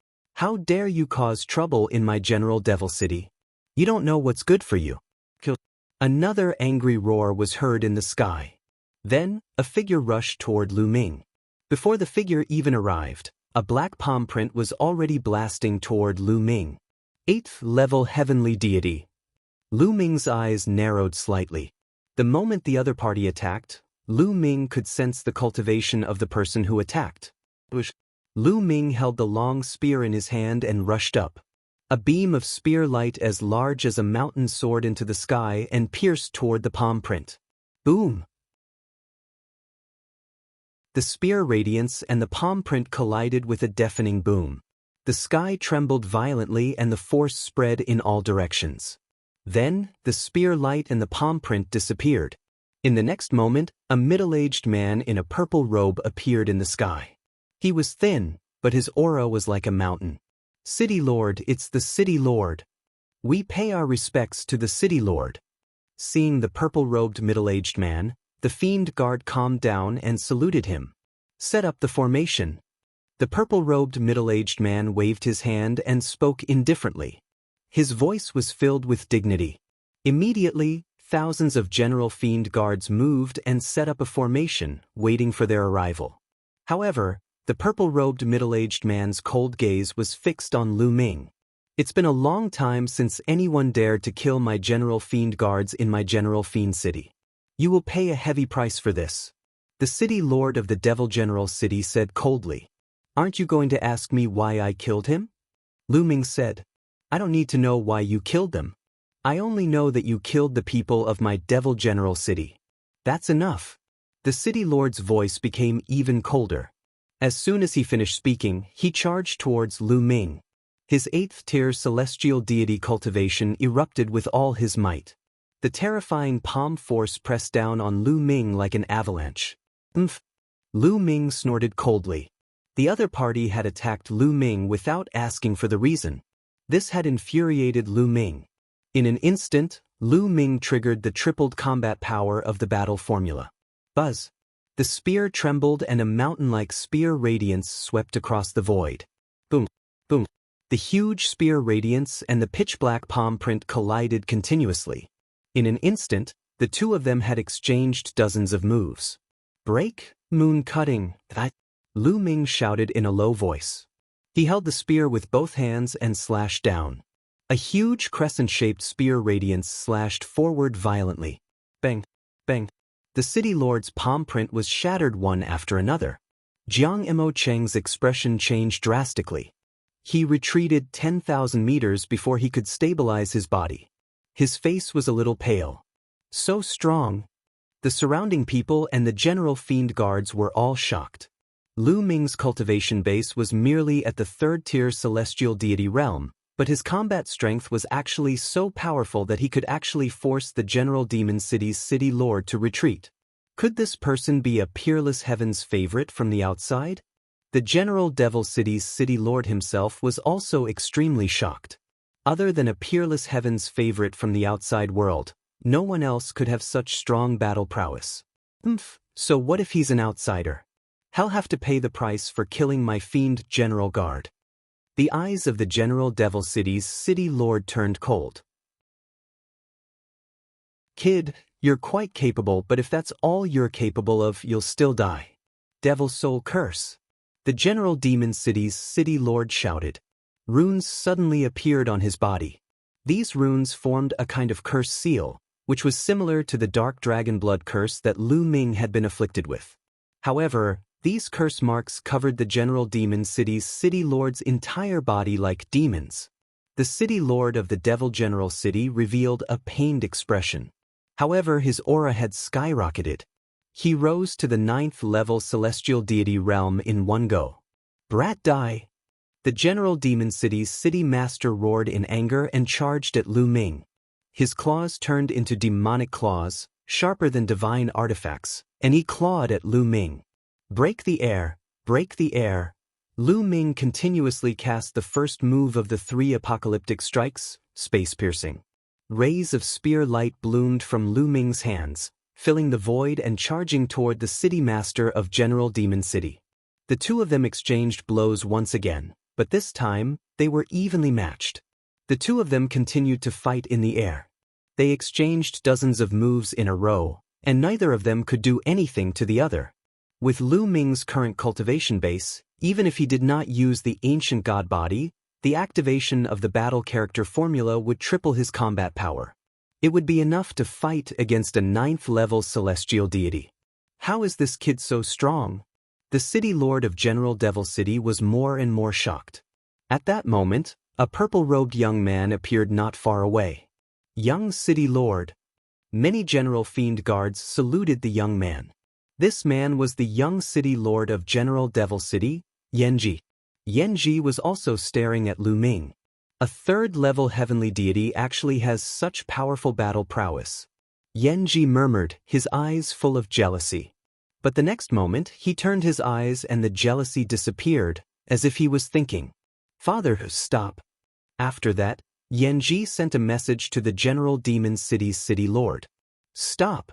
How dare you cause trouble in my general devil city? You don't know what's good for you. Another angry roar was heard in the sky. Then, a figure rushed toward Lu Ming. Before the figure even arrived, a black palm print was already blasting toward Lu Ming. 8th level heavenly deity. Lu Ming's eyes narrowed slightly. The moment the other party attacked, Lu Ming could sense the cultivation of the person who attacked. Lu Ming held the long spear in his hand and rushed up. A beam of spear light as large as a mountain soared into the sky and pierced toward the palm print. Boom! The spear radiance and the palm print collided with a deafening boom. The sky trembled violently and the force spread in all directions. Then, the spear light and the palm print disappeared. In the next moment, a middle-aged man in a purple robe appeared in the sky. He was thin, but his aura was like a mountain. City Lord, it's the City Lord. We pay our respects to the City Lord. Seeing the purple-robed middle-aged man, the fiend guard calmed down and saluted him. Set up the formation. The purple-robed middle-aged man waved his hand and spoke indifferently. His voice was filled with dignity. Immediately, thousands of general fiend guards moved and set up a formation, waiting for their arrival. However, the purple-robed middle-aged man's cold gaze was fixed on Lu Ming. It's been a long time since anyone dared to kill my general fiend guards in my general fiend city. You will pay a heavy price for this. The city lord of the devil general city said coldly. Aren't you going to ask me why I killed him? Lu Ming said. I don't need to know why you killed them. I only know that you killed the people of my devil general city. That's enough. The city lord's voice became even colder. As soon as he finished speaking, he charged towards Lu Ming. His 8th-tier celestial deity cultivation erupted with all his might. The terrifying palm force pressed down on Lu Ming like an avalanche. Lu Ming snorted coldly. The other party had attacked Lu Ming without asking for the reason. This had infuriated Lu Ming. In an instant, Lu Ming triggered the tripled combat power of the battle formula. Buzz! The spear trembled and a mountain-like spear radiance swept across the void. Boom! Boom! The huge spear radiance and the pitch-black palm print collided continuously. In an instant, the two of them had exchanged dozens of moves. Break, moon cutting, Lu Ming shouted in a low voice. He held the spear with both hands and slashed down. A huge crescent-shaped spear radiance slashed forward violently. Bang! Bang! The city lord's palm print was shattered one after another. Jiang Mo Cheng's expression changed drastically. He retreated 10,000 meters before he could stabilize his body. His face was a little pale. So strong. The surrounding people and the general fiend guards were all shocked. Lu Ming's cultivation base was merely at the 3rd-tier celestial deity realm, but his combat strength was actually so powerful that he could actually force the general demon city's city lord to retreat. Could this person be a peerless heaven's favorite from the outside? The general devil city's city lord himself was also extremely shocked. Other than a peerless heaven's favorite from the outside world, no one else could have such strong battle prowess. So what if he's an outsider? He'll have to pay the price for killing my fiend general guard. The eyes of the general devil city's city lord turned cold. Kid, you're quite capable, but if that's all you're capable of, you'll still die. Devil soul curse. The general demon city's city lord shouted. Runes suddenly appeared on his body. These runes formed a kind of curse seal, which was similar to the dark dragon blood curse that Lu Ming had been afflicted with. However, these curse marks covered the general demon city's city lord's entire body like demons. The city lord of the devil general city revealed a pained expression. However, his aura had skyrocketed. He rose to the 9th level celestial deity realm in one go. Brat die! The general demon city's city master roared in anger and charged at Lu Ming. His claws turned into demonic claws, sharper than divine artifacts, and he clawed at Lu Ming. Break the air, break the air. Lu Ming continuously cast the first move of the 3 apocalyptic strikes, space-piercing. Rays of spear light bloomed from Lu Ming's hands, filling the void and charging toward the city master of General Demon City. The two of them exchanged blows once again, but this time, they were evenly matched. The two of them continued to fight in the air. They exchanged dozens of moves in a row, and neither of them could do anything to the other. With Lu Ming's current cultivation base, even if he did not use the ancient god body, the activation of the battle character formula would triple his combat power. It would be enough to fight against a 9th level celestial deity. How is this kid so strong? The city lord of General Devil City was more and more shocked. At that moment, a purple-robed young man appeared not far away. Young city lord. Many general fiend guards saluted the young man. This man was the young city lord of General Devil City, Yanji. Yanji was also staring at Lu Ming. A 3rd-level heavenly deity actually has such powerful battle prowess. Yanji murmured, his eyes full of jealousy. But the next moment, he turned his eyes and the jealousy disappeared, as if he was thinking, "Father, stop." After that, Yanji sent a message to the General Demon City's city lord. Stop.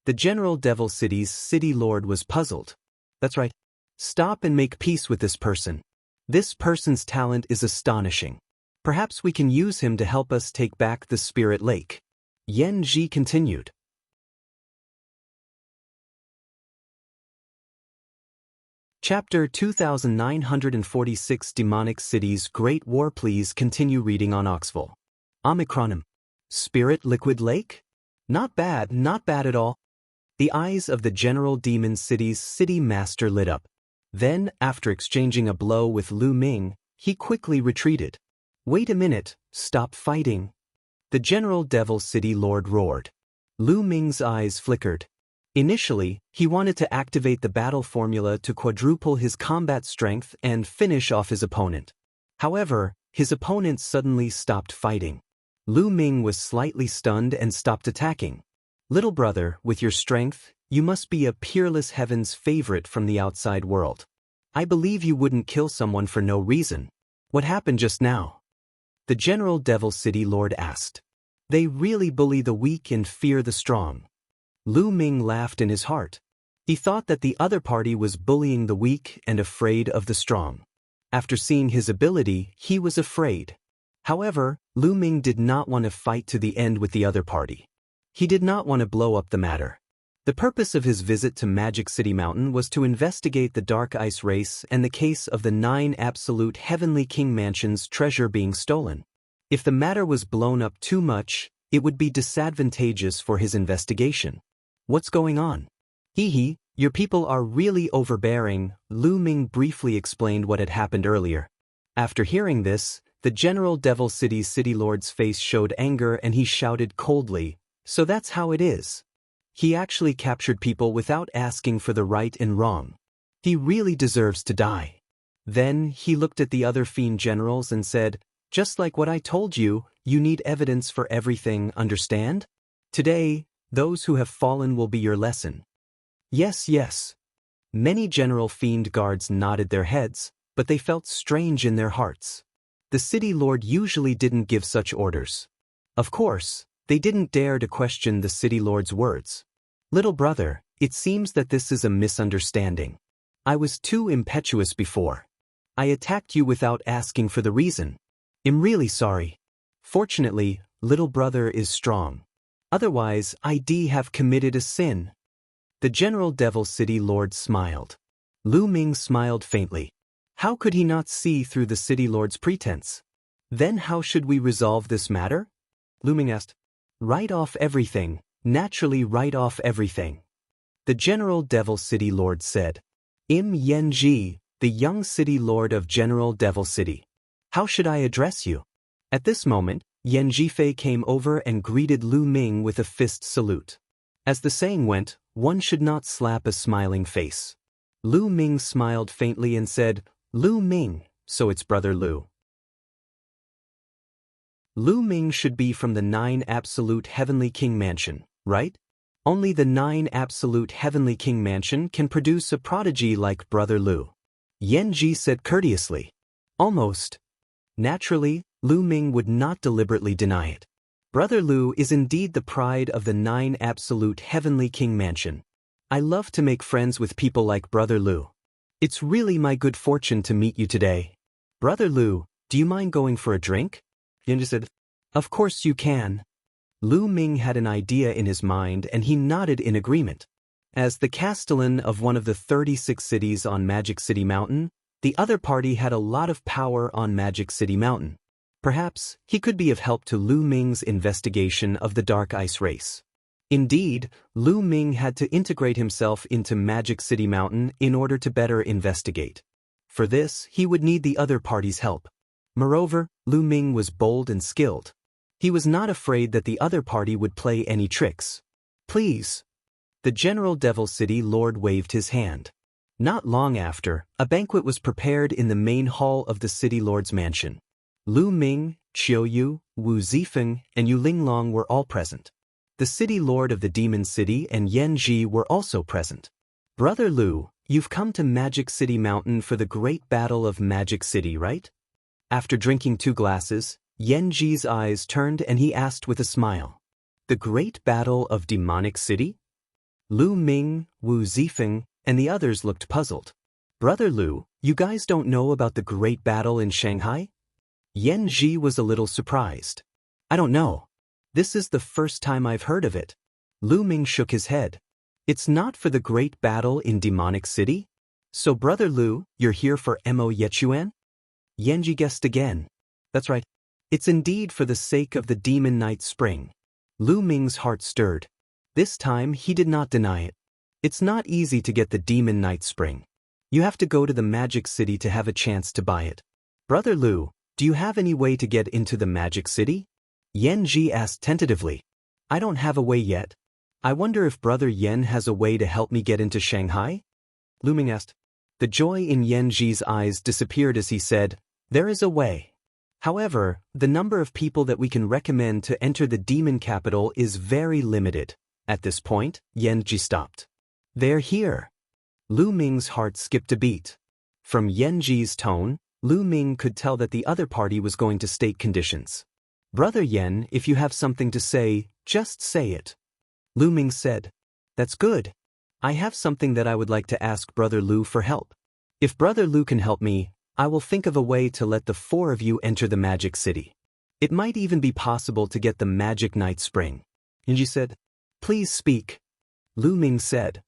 The General Devil City's city lord was puzzled. That's right. Stop and make peace with this person. This person's talent is astonishing. Perhaps we can use him to help us take back the Spirit Lake. Yanji continued. Chapter 2946 Demonic Cities Great War. Please continue reading on Oxville. Omicronym. Spirit Liquid Lake? Not bad at all. The eyes of the General Demon City's city master lit up. Then, after exchanging a blow with Lu Ming, he quickly retreated. Wait a minute, stop fighting. The General Devil City Lord roared. Lu Ming's eyes flickered. Initially, he wanted to activate the battle formula to quadruple his combat strength and finish off his opponent. However, his opponent suddenly stopped fighting. Lu Ming was slightly stunned and stopped attacking. Little brother, with your strength, you must be a peerless heaven's favorite from the outside world. I believe you wouldn't kill someone for no reason. What happened just now? The General Devil City Lord asked. They really bully the weak and fear the strong. Lu Ming laughed in his heart. He thought that the other party was bullying the weak and afraid of the strong. After seeing his ability, he was afraid. However, Lu Ming did not want to fight to the end with the other party. He did not want to blow up the matter. The purpose of his visit to Magic City Mountain was to investigate the Dark Ice race and the case of the 9 absolute Heavenly King Mansion's treasure being stolen. If the matter was blown up too much, it would be disadvantageous for his investigation. What's going on? Hee, your people are really overbearing, Lu Ming briefly explained what had happened earlier. After hearing this, the General Devil City's city lord's face showed anger and he shouted coldly, so that's how it is. He actually captured people without asking for the right and wrong. He really deserves to die. Then he looked at the other fiend generals and said, just like what I told you, you need evidence for everything, understand? Today, those who have fallen will be your lesson. Yes. Many general fiend guards nodded their heads, but they felt strange in their hearts. The city lord usually didn't give such orders. Of course, they didn't dare to question the city lord's words. Little brother, it seems that this is a misunderstanding. I was too impetuous before. I attacked you without asking for the reason. I'm really sorry. Fortunately, little brother is strong. Otherwise, I'd have committed a sin. The General Devil City Lord smiled. Lu Ming smiled faintly. How could he not see through the city lord's pretense? Then how should we resolve this matter? Lu Ming asked. Write off everything, naturally write off everything. The General Devil City Lord said. Yenji, the young city lord of General Devil City. How should I address you? At this moment, Yan Jifei came over and greeted Lu Ming with a fist salute. As the saying went, one should not slap a smiling face. Lu Ming smiled faintly and said, Lu Ming, so it's Brother Lu. Lu Ming should be from the 9 Absolute Heavenly King Mansion, right? Only the 9 Absolute Heavenly King Mansion can produce a prodigy like Brother Lu. Yan Ji said courteously. Almost. Naturally, Lu Ming would not deliberately deny it. Brother Lu is indeed the pride of the 9 Absolute Heavenly King Mansion. I love to make friends with people like Brother Lu. It's really my good fortune to meet you today. Brother Lu, do you mind going for a drink? Yan Ji said, Of course you can. Lu Ming had an idea in his mind and he nodded in agreement. As the castellan of one of the 36 cities on Magic City Mountain, the other party had a lot of power on Magic City Mountain. Perhaps he could be of help to Lu Ming's investigation of the Dark Ice race. Indeed, Lu Ming had to integrate himself into Magic City Mountain in order to better investigate. For this, he would need the other party's help. Moreover, Lu Ming was bold and skilled. He was not afraid that the other party would play any tricks. Please. The General Devil City Lord waved his hand. Not long after, a banquet was prepared in the main hall of the City Lord's mansion. Lu Ming, Qiuyu, Wu Zifeng, and Yu Linglong were all present. The City Lord of the Demon City and Yan Ji were also present. Brother Lu, you've come to Magic City Mountain for the great battle of Magic City, right? After drinking 2 glasses, Yan Ji's eyes turned and he asked with a smile. The great battle of Demonic City? Lu Ming, Wu Zifeng, and the others looked puzzled. Brother Lu, you guys don't know about the great battle in Shanghai? Yan Ji was a little surprised. I don't know. This is the first time I've heard of it. Lu Ming shook his head. It's not for the great battle in Demonic City? So Brother Lu, you're here for Mo Yechuan? Yan Ji guessed again. That's right. It's indeed for the sake of the Demon Night Spring. Lu Ming's heart stirred. This time he did not deny it. It's not easy to get the Demon Night Spring. You have to go to the Magic City to have a chance to buy it. Brother Lu, do you have any way to get into the Magic City? Yan Ji asked tentatively. I don't have a way yet. I wonder if Brother Yan has a way to help me get into Shanghai? Lu Ming asked. The joy in Yan Ji's eyes disappeared as he said, There is a way. However, the number of people that we can recommend to enter the demon capital is very limited. At this point, Yan Ji stopped. They're here. Lu Ming's heart skipped a beat. From Yan Ji's tone, Lu Ming could tell that the other party was going to state conditions. Brother Yan, if you have something to say, just say it. Lu Ming said. That's good. I have something that I would like to ask Brother Lu for help. If Brother Lu can help me, I will think of a way to let the 4 of you enter the Magic City. It might even be possible to get the Magic Night Spring. Yan Ji said. Please speak. Lu Ming said.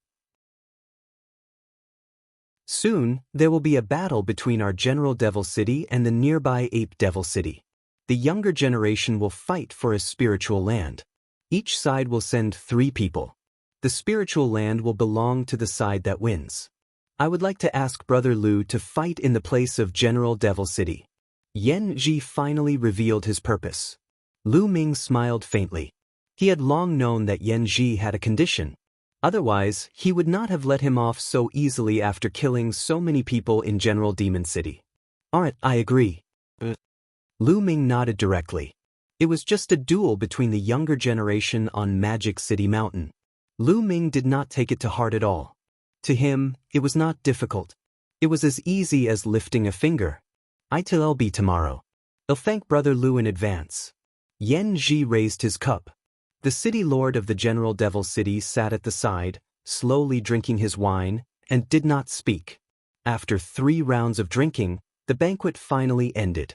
Soon, there will be a battle between our General Devil City and the nearby Ape Devil City. The younger generation will fight for a spiritual land. Each side will send 3 people. The spiritual land will belong to the side that wins. I would like to ask Brother Lu to fight in the place of General Devil City. Yan Ji finally revealed his purpose. Lu Ming smiled faintly. He had long known that Yan Ji had a condition. Otherwise, he would not have let him off so easily after killing so many people in General Demon City. Alright, I agree. Lu Ming nodded directly. It was just a duel between the younger generation on Magic City Mountain. Lu Ming did not take it to heart at all. To him, it was not difficult. It was as easy as lifting a finger. I'll be tomorrow. I'll thank Brother Lu in advance. Yan Ji raised his cup. The City Lord of the General Devil City sat at the side, slowly drinking his wine, and did not speak. After 3 rounds of drinking, the banquet finally ended.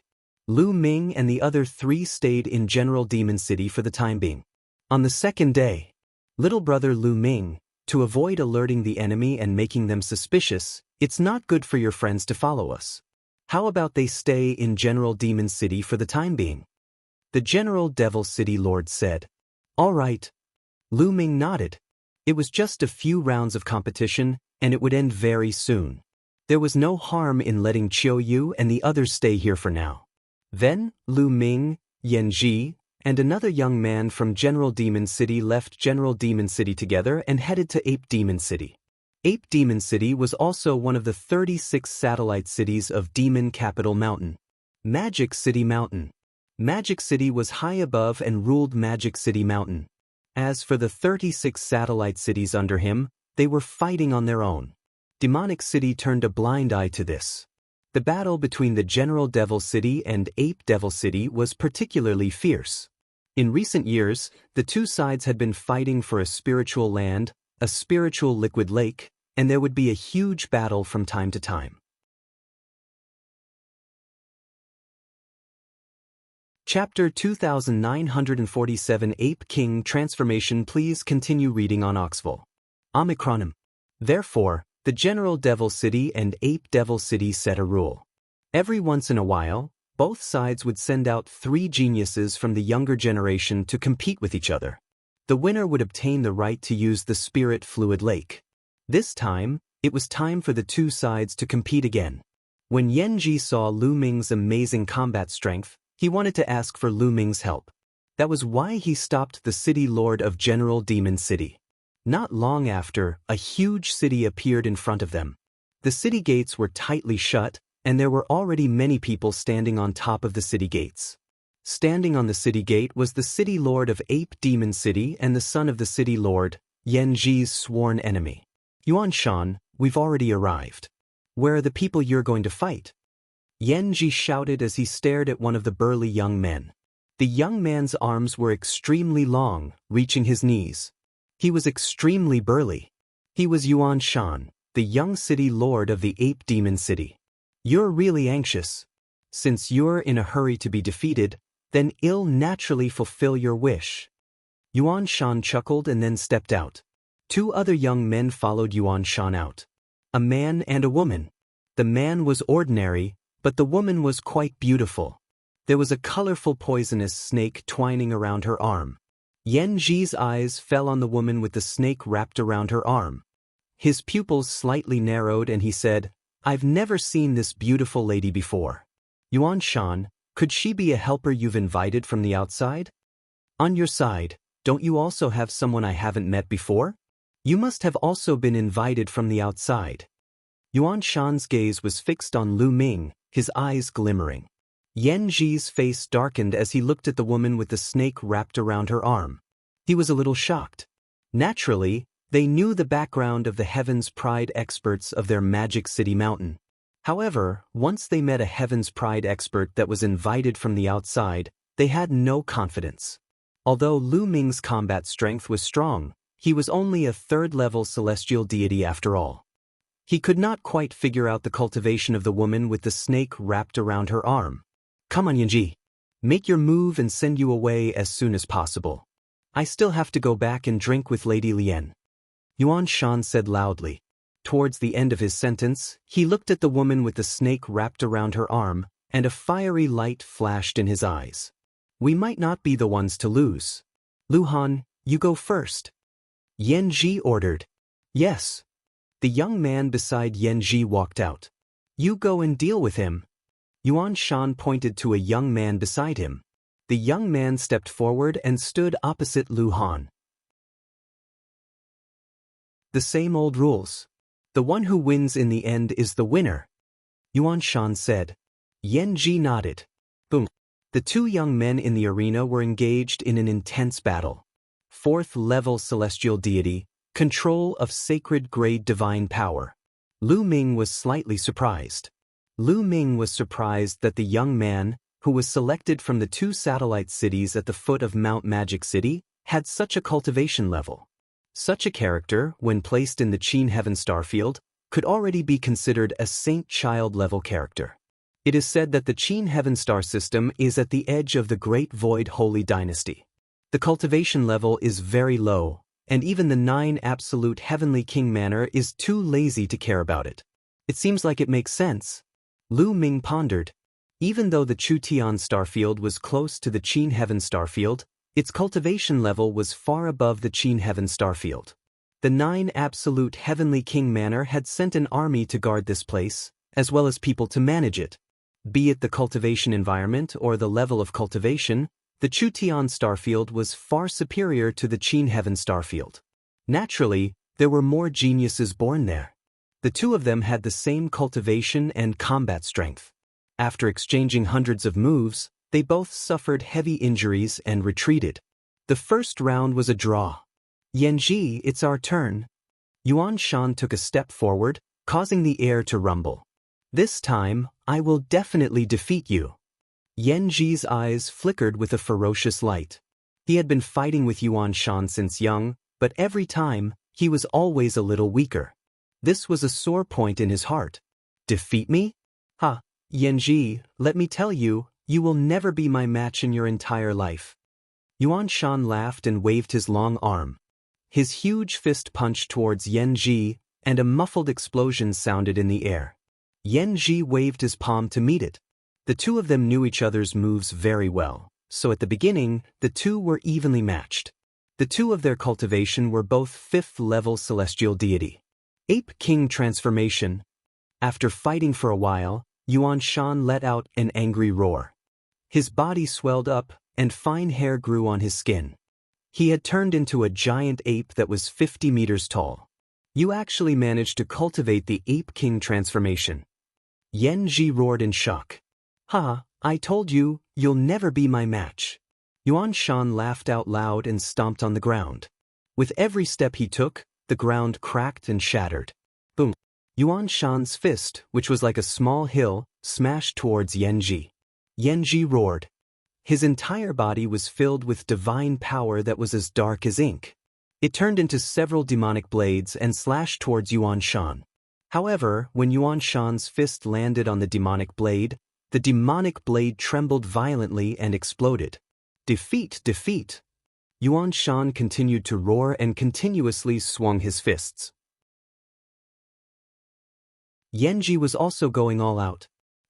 Lu Ming and the other 3 stayed in General Demon City for the time being. On the second day, little brother Lu Ming, to avoid alerting the enemy and making them suspicious, it's not good for your friends to follow us. How about they stay in General Demon City for the time being? The General Devil City Lord said. All right. Lu Ming nodded. It was just a few rounds of competition, and it would end very soon. There was no harm in letting Qiu Yu and the others stay here for now. Then, Lu Ming, Yan Ji, and another young man from General Demon City left General Demon City together and headed to Ape Demon City. Ape Demon City was also one of the 36 satellite cities of Demon Capital Mountain. Magic City Mountain. Magic City was high above and ruled Magic City Mountain. As for the 36 satellite cities under him, they were fighting on their own. Demonic City turned a blind eye to this. The battle between the General Devil City and Ape Devil City was particularly fierce. In recent years, the two sides had been fighting for a spiritual land, a spiritual liquid lake, and there would be a huge battle from time to time. Chapter 2947 Ape King Transformation. Please continue reading on Oxville. Omicronym. Therefore, the General Devil City and Ape Devil City set a rule. Every once in a while, both sides would send out 3 geniuses from the younger generation to compete with each other. The winner would obtain the right to use the Spirit Fluid Lake. This time, it was time for the two sides to compete again. When Yan Ji saw Lu Ming's amazing combat strength, he wanted to ask for Lu Ming's help. That was why he stopped the City Lord of General Demon City. Not long after, a huge city appeared in front of them. The city gates were tightly shut, and there were already many people standing on top of the city gates. Standing on the city gate was the City Lord of Ape Demon City and the son of the City Lord, Yan Ji's sworn enemy. Yuan Shan, we've already arrived. Where are the people you're going to fight? Yan Ji shouted as he stared at one of the burly young men. The young man's arms were extremely long, reaching his knees. He was extremely burly. He was Yuan Shan, the young City Lord of the Ape Demon City. You're really anxious. Since you're in a hurry to be defeated, then I'll naturally fulfill your wish. Yuan Shan chuckled and then stepped out. 2 other young men followed Yuan Shan out. A man and a woman. The man was ordinary, but the woman was quite beautiful. There was a colorful poisonous snake twining around her arm. Yan Ji's eyes fell on the woman with the snake wrapped around her arm. His pupils slightly narrowed and he said, I've never seen this beautiful lady before. Yuan Shan, could she be a helper you've invited from the outside? On your side, don't you also have someone I haven't met before? You must have also been invited from the outside. Yuan Shan's gaze was fixed on Lu Ming, his eyes glimmering. Yan Ji's face darkened as he looked at the woman with the snake wrapped around her arm. He was a little shocked. Naturally, they knew the background of the Heaven's Pride experts of their Magic City Mountain. However, once they met a Heaven's Pride expert that was invited from the outside, they had no confidence. Although Lu Ming's combat strength was strong, he was only a 3rd-level celestial deity after all. He could not quite figure out the cultivation of the woman with the snake wrapped around her arm. Come on, Yanji. Make your move and send you away as soon as possible. I still have to go back and drink with Lady Lian. Yuan Shan said loudly. Towards the end of his sentence, he looked at the woman with the snake wrapped around her arm, and a fiery light flashed in his eyes. We might not be the ones to lose. Lu Han, you go first. Yan Ji ordered. Yes. The young man beside Yan Ji walked out. You go and deal with him. Yuan Shan pointed to a young man beside him. The young man stepped forward and stood opposite Lu Han. The same old rules. The one who wins in the end is the winner, Yuan Shan said. Yan Ji nodded. Boom. The 2 young men in the arena were engaged in an intense battle. 4th-level celestial deity, control of sacred grade divine power. Lu Ming was slightly surprised. Lu Ming was surprised that the young man, who was selected from the 2 satellite cities at the foot of Mount Magic City, had such a cultivation level. Such a character, when placed in the Qin Heaven Starfield, could already be considered a saint-child level character. It is said that the Qin Heaven Star system is at the edge of the Great Void Holy Dynasty. The cultivation level is very low, and even the 9 absolute Heavenly King manner is too lazy to care about it. It seems like it makes sense. Lu Ming pondered. Even though the Chu Tian starfield was close to the Qin Heaven starfield, its cultivation level was far above the Qin Heaven starfield. The 9 absolute Heavenly King Manor had sent an army to guard this place, as well as people to manage it. Be it the cultivation environment or the level of cultivation, the Chu Tian starfield was far superior to the Qin Heaven starfield. Naturally, there were more geniuses born there. The two of them had the same cultivation and combat strength. After exchanging hundreds of moves, they both suffered heavy injuries and retreated. The first round was a draw. Yanji, it's our turn. Yuan Shan took a step forward, causing the air to rumble. This time, I will definitely defeat you. Yanji's eyes flickered with a ferocious light. He had been fighting with Yuan Shan since young, but every time, he was always a little weaker. This was a sore point in his heart. Defeat me? Ha, Yanji, let me tell you, you will never be my match in your entire life. Yuan Shan laughed and waved his long arm. His huge fist punched towards Yanji, and a muffled explosion sounded in the air. Yanji waved his palm to meet it. The two of them knew each other's moves very well, so at the beginning, the two were evenly matched. The two of their cultivation were both 5th-level celestial deity. Ape King transformation. After fighting for a while, Yuan Shan let out an angry roar. His body swelled up, and fine hair grew on his skin. He had turned into a giant ape that was 50 meters tall. You actually managed to cultivate the Ape King transformation. Yanji roared in shock. Ha, I told you, you'll never be my match. Yuan Shan laughed out loud and stomped on the ground. With every step he took, the ground cracked and shattered. Boom. Yuan Shan's fist, which was like a small hill, smashed towards Yanji. Yanji roared. His entire body was filled with divine power that was as dark as ink. It turned into several demonic blades and slashed towards Yuan Shan. However, when Yuan Shan's fist landed on the demonic blade trembled violently and exploded. Defeat, defeat. Yuan Shan continued to roar and continuously swung his fists. Yanji was also going all out.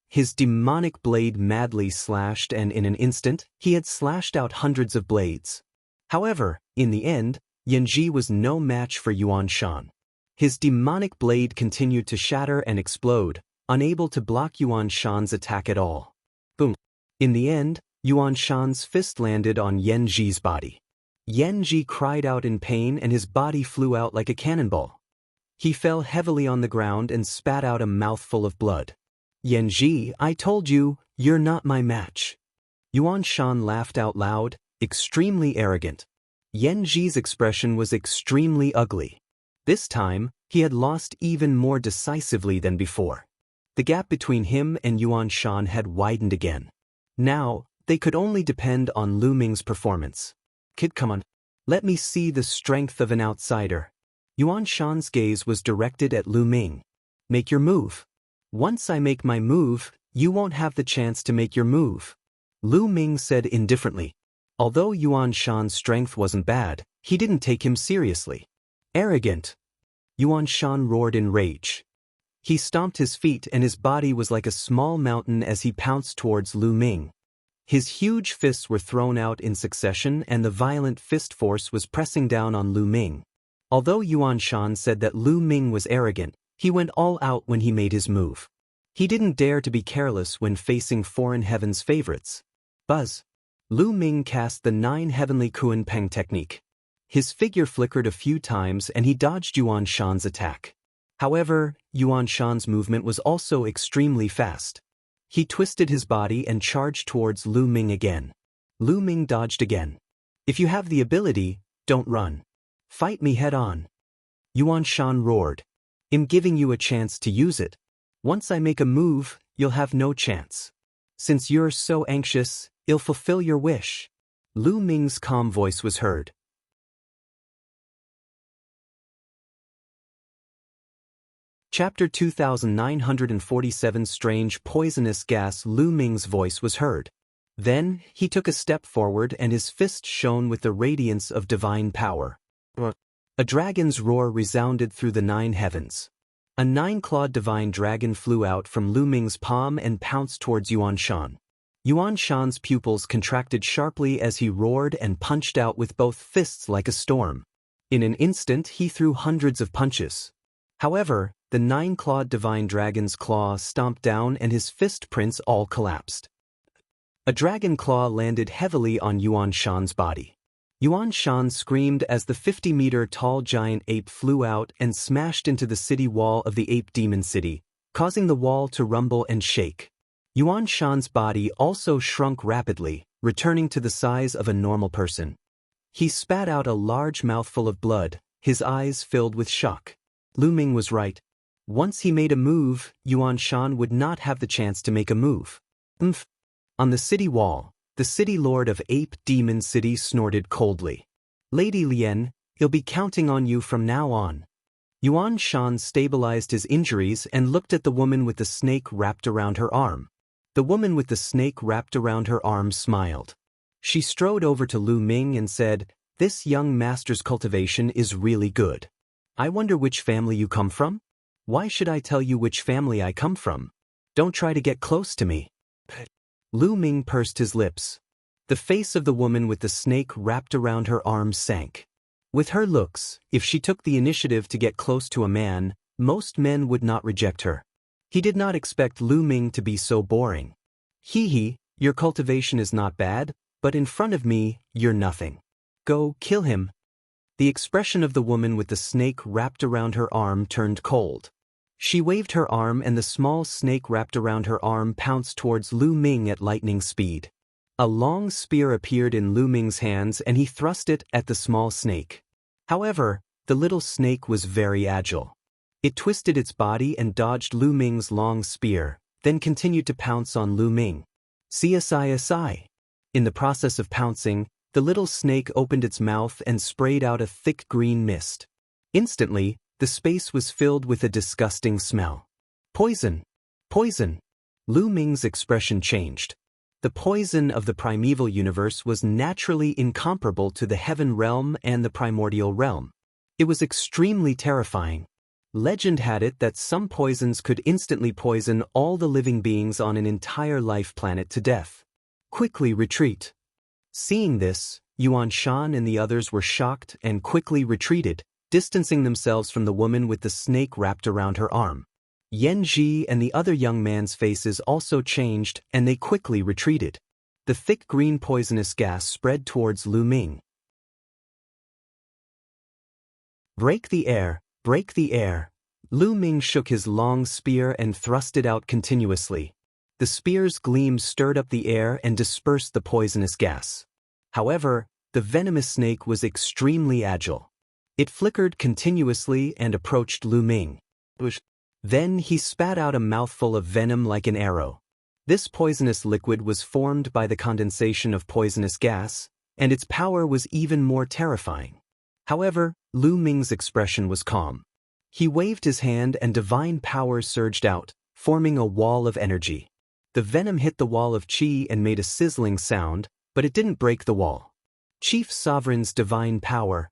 His demonic blade madly slashed, and in an instant, he had slashed out hundreds of blades. However, in the end, Yanji was no match for Yuan Shan. His demonic blade continued to shatter and explode, unable to block Yuan Shan's attack at all. Boom. In the end, Yuan Shan's fist landed on Yanji's body. Yanji cried out in pain and his body flew out like a cannonball. He fell heavily on the ground and spat out a mouthful of blood. Yanji, I told you, you're not my match. Yuan Shan laughed out loud, extremely arrogant. Yanji's expression was extremely ugly. This time, he had lost even more decisively than before. The gap between him and Yuan Shan had widened again. Now, they could only depend on Lu Ming's performance. Kid, come on. Let me see the strength of an outsider. Yuan Shan's gaze was directed at Lu Ming. Make your move. Once I make my move, you won't have the chance to make your move. Lu Ming said indifferently. Although Yuan Shan's strength wasn't bad, he didn't take him seriously. Arrogant. Yuan Shan roared in rage. He stomped his feet and his body was like a small mountain as he pounced towards Lu Ming. His huge fists were thrown out in succession and the violent fist force was pressing down on Lu Ming. Although Yuan Shan said that Lu Ming was arrogant, he went all out when he made his move. He didn't dare to be careless when facing foreign heaven's favorites. Buzz. Lu Ming cast the 9 heavenly Kuan Peng technique. His figure flickered a few times and he dodged Yuan Shan's attack. However, Yuan Shan's movement was also extremely fast. He twisted his body and charged towards Lu Ming again. Lu Ming dodged again. If you have the ability, don't run. Fight me head on. Yuan Shan roared. I'm giving you a chance to use it. Once I make a move, you'll have no chance. Since you're so anxious, I'll fulfill your wish. Lu Ming's calm voice was heard. Chapter 2947 Strange Poisonous Gas. Lu Ming's voice was heard. Then, he took a step forward and his fist shone with the radiance of divine power. A dragon's roar resounded through the 9 heavens. A 9-clawed divine dragon flew out from Lu Ming's palm and pounced towards Yuan Shan. Yuan Shan's pupils contracted sharply as he roared and punched out with both fists like a storm. In an instant he threw hundreds of punches. However, the 9-clawed divine dragon's claw stomped down and his fist prints all collapsed. A dragon claw landed heavily on Yuan Shan's body. Yuan Shan screamed as the 50-meter-tall giant ape flew out and smashed into the city wall of the ape demon city, causing the wall to rumble and shake. Yuan Shan's body also shrunk rapidly, returning to the size of a normal person. He spat out a large mouthful of blood, his eyes filled with shock. Lu Ming was right. Once he made a move, Yuan Shan would not have the chance to make a move. On the city wall, the city lord of Ape Demon City snorted coldly. Lady Lian, he'll be counting on you from now on. Yuan Shan stabilized his injuries and looked at the woman with the snake wrapped around her arm. The woman with the snake wrapped around her arm smiled. She strode over to Lu Ming and said, "This young master's cultivation is really good. I wonder which family you come from? Why should I tell you which family I come from? Don't try to get close to me." Lu Ming pursed his lips. The face of the woman with the snake wrapped around her arm sank. With her looks, if she took the initiative to get close to a man, most men would not reject her. He did not expect Lu Ming to be so boring. "Hee, your cultivation is not bad, but in front of me, you're nothing. Go, kill him." The expression of the woman with the snake wrapped around her arm turned cold. She waved her arm and the small snake wrapped around her arm pounced towards Lu Ming at lightning speed. A long spear appeared in Lu Ming's hands and he thrust it at the small snake. However, the little snake was very agile. It twisted its body and dodged Lu Ming's long spear, then continued to pounce on Lu Ming. CSI. In the process of pouncing, the little snake opened its mouth and sprayed out a thick green mist. Instantly, the space was filled with a disgusting smell. Poison! Poison! Lu Ming's expression changed. The poison of the primeval universe was naturally incomparable to the heaven realm and the primordial realm. It was extremely terrifying. Legend had it that some poisons could instantly poison all the living beings on an entire life planet to death. Quickly retreat. Seeing this, Yuan Shan and the others were shocked and quickly retreated, distancing themselves from the woman with the snake wrapped around her arm. Yan Ji and the other young man's faces also changed and they quickly retreated. The thick green poisonous gas spread towards Lu Ming. Break the air, break the air. Lu Ming shook his long spear and thrust it out continuously. The spear's gleam stirred up the air and dispersed the poisonous gas. However, the venomous snake was extremely agile. It flickered continuously and approached Lu Ming. Then he spat out a mouthful of venom like an arrow. This poisonous liquid was formed by the condensation of poisonous gas, and its power was even more terrifying. However, Lu Ming's expression was calm. He waved his hand and divine power surged out, forming a wall of energy. The venom hit the wall of Qi and made a sizzling sound, but it didn't break the wall. Chief Sovereign's divine power.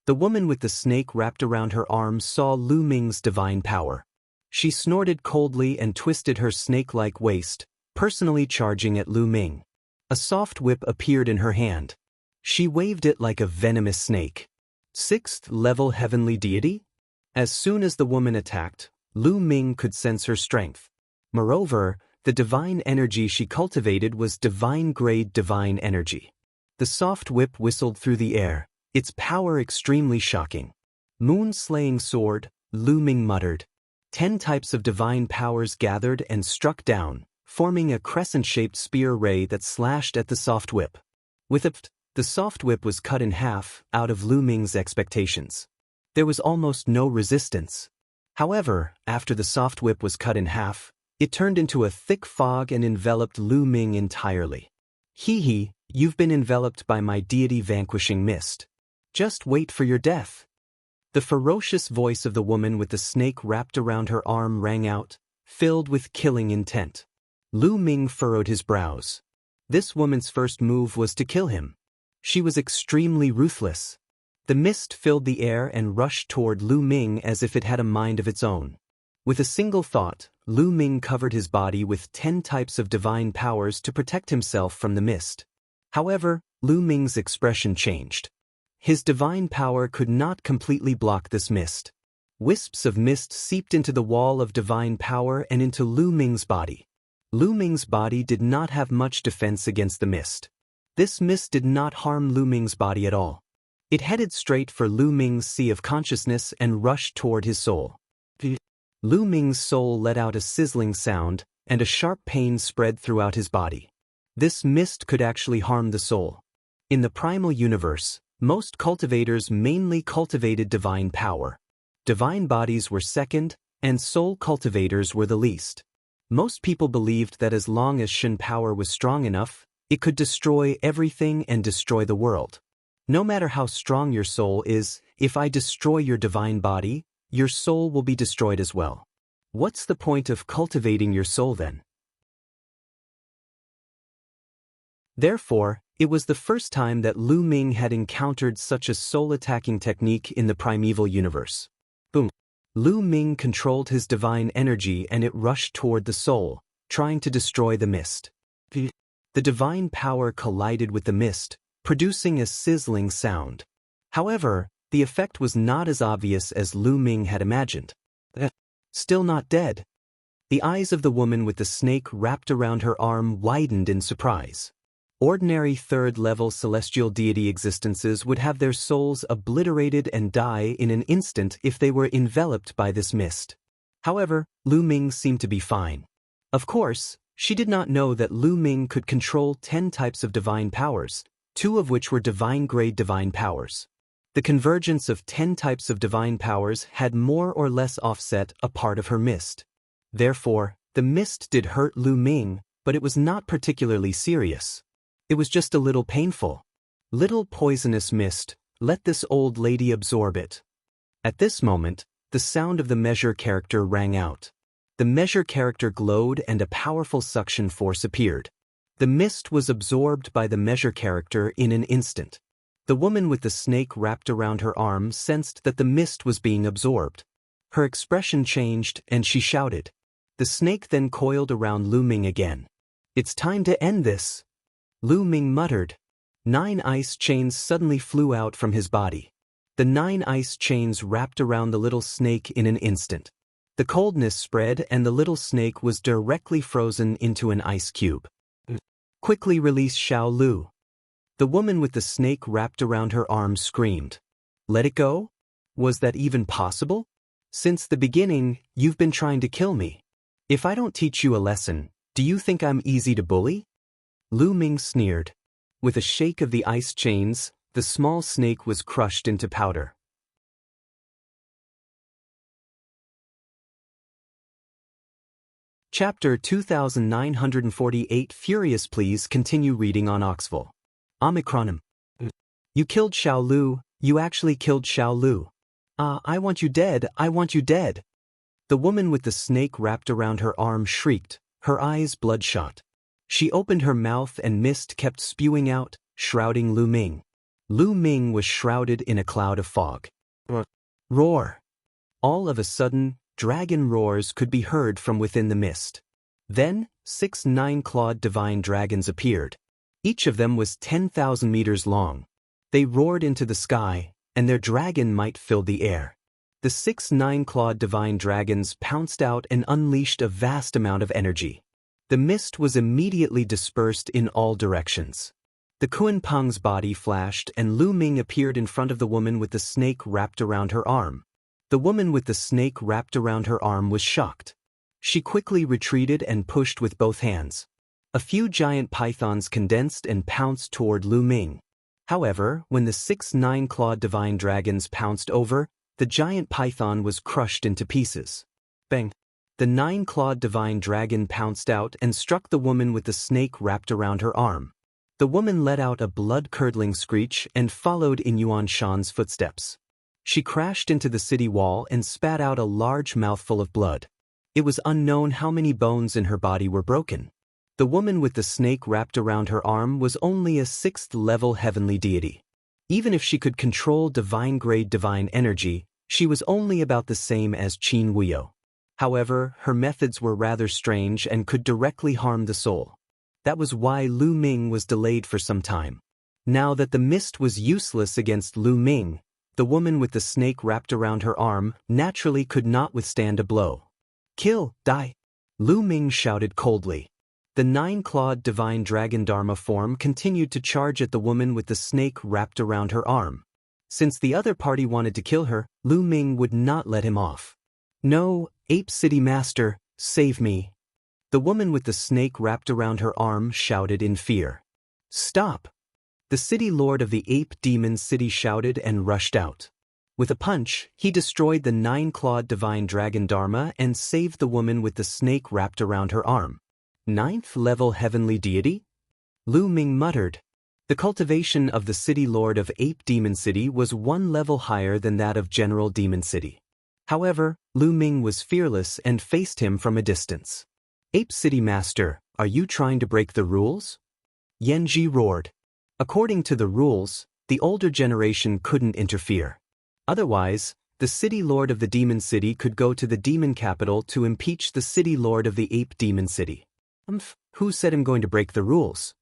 The woman with the snake wrapped around her arm saw Lu Ming's divine power. She snorted coldly and twisted her snake-like waist, personally charging at Lu Ming. A soft whip appeared in her hand. She waved it like a venomous snake. 6th level heavenly deity? As soon as the woman attacked, Lu Ming could sense her strength. Moreover, the divine energy she cultivated was divine-grade divine energy. The soft whip whistled through the air, its power extremely shocking. Moon-slaying sword, Lu Ming muttered. 10 types of divine powers gathered and struck down, forming a crescent-shaped spear ray that slashed at the soft whip. With it, the soft whip was cut in half, out of Lu Ming's expectations. There was almost no resistance. However, after the soft whip was cut in half, it turned into a thick fog and enveloped Lu Ming entirely. Hee, you've been enveloped by my deity-vanquishing mist. Just wait for your death. The ferocious voice of the woman with the snake wrapped around her arm rang out, filled with killing intent. Lu Ming furrowed his brows. This woman's first move was to kill him. She was extremely ruthless. The mist filled the air and rushed toward Lu Ming as if it had a mind of its own. With a single thought, Lu Ming covered his body with 10 types of divine powers to protect himself from the mist. However, Lu Ming's expression changed. His divine power could not completely block this mist. Wisps of mist seeped into the wall of divine power and into Lu Ming's body. Lu Ming's body did not have much defense against the mist. This mist did not harm Lu Ming's body at all. It headed straight for Lu Ming's sea of consciousness and rushed toward his soul. Lu Ming's soul let out a sizzling sound, and a sharp pain spread throughout his body. This mist could actually harm the soul. In the primal universe, most cultivators mainly cultivated divine power. Divine bodies were second, and soul cultivators were the least. Most people believed that as long as Shen power was strong enough, it could destroy everything and destroy the world. No matter how strong your soul is, if I destroy your divine body, your soul will be destroyed as well. What's the point of cultivating your soul then? Therefore, it was the first time that Lu Ming had encountered such a soul-attacking technique in the primeval universe. Boom! Lu Ming controlled his divine energy and it rushed toward the soul, trying to destroy the mist. The divine power collided with the mist, producing a sizzling sound. However, the effect was not as obvious as Lu Ming had imagined. Still not dead. The eyes of the woman with the snake wrapped around her arm widened in surprise. Ordinary third-level celestial deity existences would have their souls obliterated and die in an instant if they were enveloped by this mist. However, Lu Ming seemed to be fine. Of course, she did not know that Lu Ming could control 10 types of divine powers, 2 of which were divine-grade divine powers. The convergence of 10 types of divine powers had more or less offset a part of her mist. Therefore, the mist did hurt Lu Ming, but it was not particularly serious. It was just a little painful. Little poisonous mist, let this old lady absorb it. At this moment, the sound of the measure character rang out. The measure character glowed and a powerful suction force appeared. The mist was absorbed by the measure character in an instant. The woman with the snake wrapped around her arm sensed that the mist was being absorbed. Her expression changed and she shouted. The snake then coiled around Lu Ming again. It's time to end this. Lu Ming muttered. 9 ice chains suddenly flew out from his body. The 9 ice chains wrapped around the little snake in an instant. The coldness spread and the little snake was directly frozen into an ice cube. Quickly release Xiao Lu. The woman with the snake wrapped around her arm screamed. Let it go? Was that even possible? Since the beginning, you've been trying to kill me. If I don't teach you a lesson, do you think I'm easy to bully? Lu Ming sneered. With a shake of the ice chains, the small snake was crushed into powder. Chapter 2948 Furious. Please continue reading on Oxville. Omicronym. You killed Xiao Lu, you actually killed Xiao Lu. I want you dead, I want you dead. The woman with the snake wrapped around her arm shrieked, her eyes bloodshot. She opened her mouth and mist kept spewing out, shrouding Lu Ming. Lu Ming was shrouded in a cloud of fog. Roar! All of a sudden, dragon roars could be heard from within the mist. Then, 6 9-clawed divine dragons appeared. Each of them was 10,000 meters long. They roared into the sky, and their dragon might filled the air. The 6 9-clawed divine dragons pounced out and unleashed a vast amount of energy. The mist was immediately dispersed in all directions. The Kunpeng's body flashed and Lu Ming appeared in front of the woman with the snake wrapped around her arm. The woman with the snake wrapped around her arm was shocked. She quickly retreated and pushed with both hands. A few giant pythons condensed and pounced toward Lu Ming. However, when the 6 9-clawed divine dragons pounced over, the giant python was crushed into pieces. Bang! The 9-clawed divine dragon pounced out and struck the woman with the snake wrapped around her arm. The woman let out a blood-curdling screech and followed in Yuan Shan's footsteps. She crashed into the city wall and spat out a large mouthful of blood. It was unknown how many bones in her body were broken. The woman with the snake wrapped around her arm was only a 6th-level heavenly deity. Even if she could control divine-grade divine energy, she was only about the same as Qin Wuyo. However, her methods were rather strange and could directly harm the soul. That was why Lu Ming was delayed for some time. Now that the mist was useless against Lu Ming, the woman with the snake wrapped around her arm naturally could not withstand a blow. "Kill, die!" Lu Ming shouted coldly. The 9-clawed divine dragon Dharma form continued to charge at the woman with the snake wrapped around her arm. Since the other party wanted to kill her, Lu Ming would not let him off. "No, Ape City Master, save me!" The woman with the snake wrapped around her arm shouted in fear. "Stop!" The city lord of the Ape Demon City shouted and rushed out. With a punch, he destroyed the 9-clawed divine dragon Dharma and saved the woman with the snake wrapped around her arm. 9th-level heavenly deity? Lu Ming muttered. The cultivation of the city lord of Ape Demon City was 1 level higher than that of General Demon City. However, Lu Ming was fearless and faced him from a distance. "Ape City Master, are you trying to break the rules?" Yanji roared. According to the rules, the older generation couldn't interfere. Otherwise, the city lord of the Demon City could go to the demon capital to impeach the city lord of the Ape Demon City. Who said I'm going to break the rules?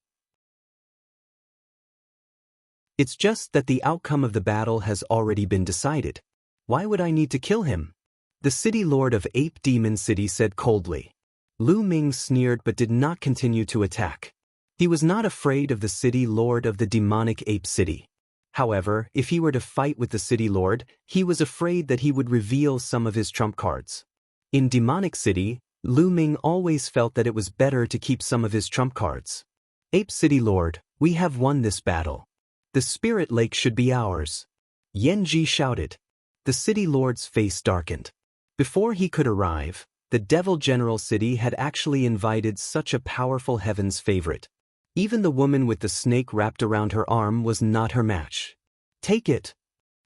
It's just that the outcome of the battle has already been decided. Why would I need to kill him? The city lord of Ape Demon City said coldly. Lu Ming sneered but did not continue to attack. He was not afraid of the city lord of the demonic Ape City. However, if he were to fight with the city lord, he was afraid that he would reveal some of his trump cards. In Demonic City, Lu Ming always felt that it was better to keep some of his trump cards. "Ape City Lord, we have won this battle. The Spirit Lake should be ours." Yanji shouted. The city lord's face darkened. Before he could arrive, the Devil General City had actually invited such a powerful heaven's favorite. Even the woman with the snake wrapped around her arm was not her match. "Take it."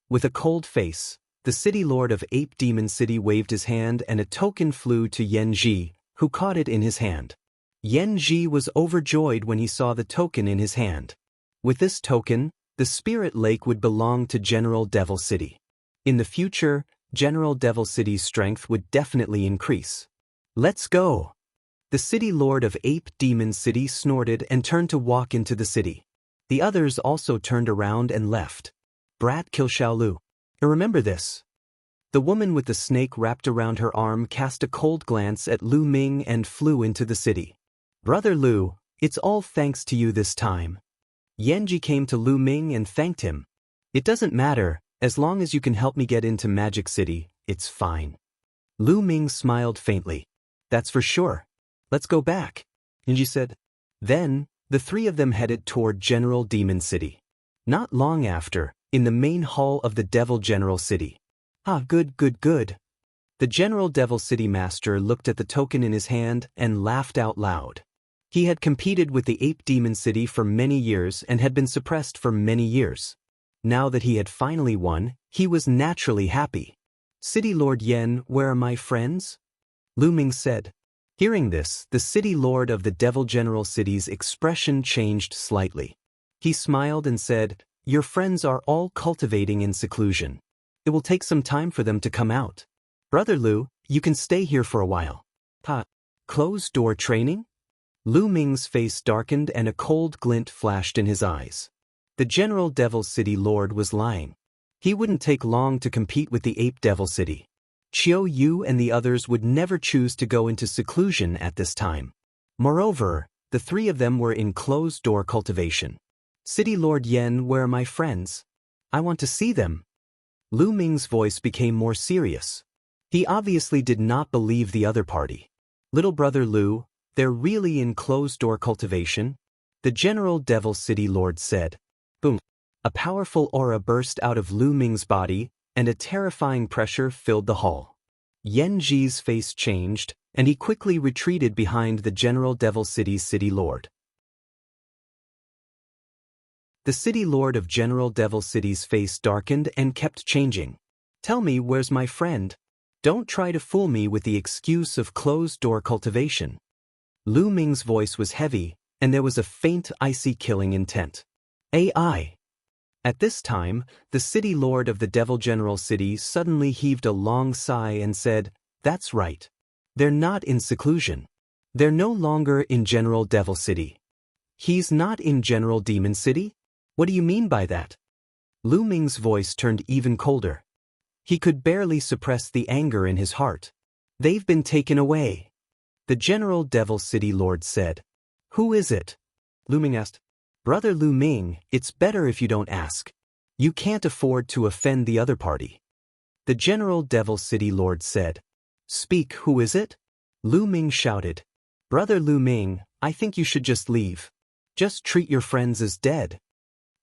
With a cold face, the city lord of Ape Demon City waved his hand and a token flew to Yanji, who caught it in his hand. Yanji was overjoyed when he saw the token in his hand. With this token, the Spirit Lake would belong to General Devil City. In the future, General Devil City's strength would definitely increase. "Let's go." The city lord of Ape Demon City snorted and turned to walk into the city. The others also turned around and left. "Brat, kill Xiaolu. Remember this." The woman with the snake wrapped around her arm cast a cold glance at Lu Ming and flew into the city. "Brother Lu, it's all thanks to you this time." Yanji came to Lu Ming and thanked him. "It doesn't matter, as long as you can help me get into Magic City, it's fine." Lu Ming smiled faintly. "That's for sure. Let's go back," Yanji said. Then, the three of them headed toward General Demon City. Not long after, in the main hall of the Devil General City. "Ah, good. The General Devil City Master looked at the token in his hand and laughed out loud. He had competed with the Ape Demon City for many years and had been suppressed for many years. Now that he had finally won, he was naturally happy. "City Lord Yen, where are my friends?" Lu Ming said. Hearing this, the city lord of the Devil General City's expression changed slightly. He smiled and said, "Your friends are all cultivating in seclusion. It will take some time for them to come out. Brother Lu, you can stay here for a while." Closed-door training? Lu Ming's face darkened and a cold glint flashed in his eyes. The General Devil City Lord was lying. He wouldn't take long to compete with the Ape Devil City. Qiu Yu and the others would never choose to go into seclusion at this time. Moreover, the three of them were in closed-door cultivation. "City Lord Yen, where are my friends? I want to see them." Lu Ming's voice became more serious. He obviously did not believe the other party. "Little brother Lu, they're really in closed-door cultivation?" The General Devil City Lord said. Boom. A powerful aura burst out of Lu Ming's body, and a terrifying pressure filled the hall. Yanji's face changed, and he quickly retreated behind the General Devil City's city lord. The city lord of General Devil City's face darkened and kept changing. "Tell me, where's my friend? Don't try to fool me with the excuse of closed-door cultivation." Lu Ming's voice was heavy, and there was a faint icy killing intent. "AI." At this time, the city lord of the Devil General City suddenly heaved a long sigh and said, "That's right. They're not in seclusion. They're no longer in General Devil City." "He's not in General Demon City? What do you mean by that?" Lu Ming's voice turned even colder. He could barely suppress the anger in his heart. "They've been taken away," the General Devil City Lord said. "Who is it?" Lu Ming asked. "Brother Lu Ming, it's better if you don't ask. You can't afford to offend the other party," the General Devil City Lord said. "Speak, who is it?" Lu Ming shouted. "Brother Lu Ming, I think you should just leave. Just treat your friends as dead,"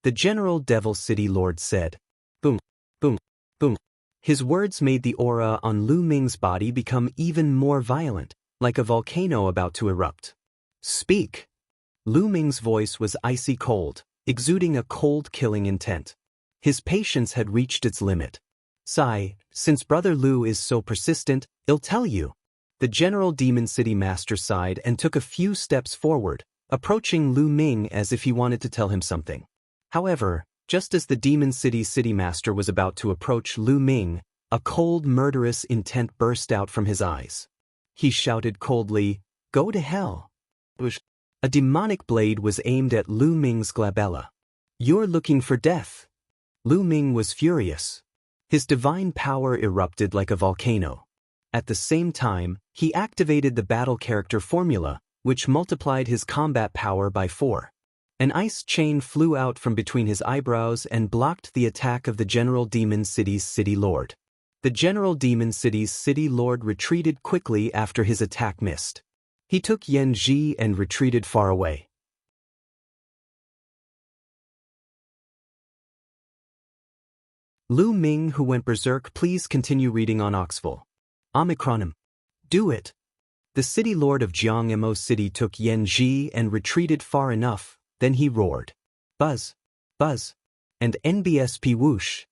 the General Devil City Lord said. Boom, boom, boom. His words made the aura on Lu Ming's body become even more violent, like a volcano about to erupt. "Speak." Lu Ming's voice was icy cold, exuding a cold killing intent. His patience had reached its limit. "Sigh, since Brother Lu is so persistent, I'll tell you." The General Demon City Master sighed and took a few steps forward, approaching Lu Ming as if he wanted to tell him something. However, just as the Demon City City Master was about to approach Lu Ming, a cold, murderous intent burst out from his eyes. He shouted coldly, "Go to hell." A demonic blade was aimed at Lu Ming's glabella. "You're looking for death." Lu Ming was furious. His divine power erupted like a volcano. At the same time, he activated the battle character formula, which multiplied his combat power by 4. An ice chain flew out from between his eyebrows and blocked the attack of the General Demon City's City Lord. The General Demon City's City Lord retreated quickly after his attack missed. He took Yan Ji and retreated far away. Lu Ming, who went berserk, please continue reading on Oxville. Omicronym. Do it. The City Lord of Jiangmo City took Yan Ji and retreated far enough, then he roared. Buzz, buzz, and NBSP whoosh.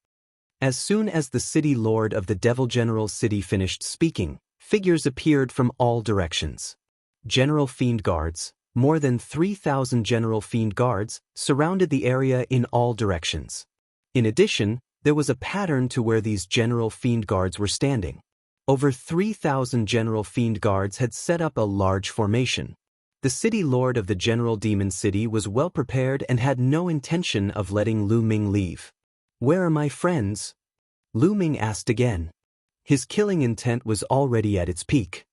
As soon as the City Lord of the Devil General City finished speaking, figures appeared from all directions. General Fiend Guards, more than 3,000 General Fiend Guards, surrounded the area in all directions. In addition, there was a pattern to where these General Fiend Guards were standing. Over 3,000 General Fiend Guards had set up a large formation. The City Lord of the General Demon City was well prepared and had no intention of letting Lu Ming leave. "Where are my friends?" Lu Ming asked again. His killing intent was already at its peak.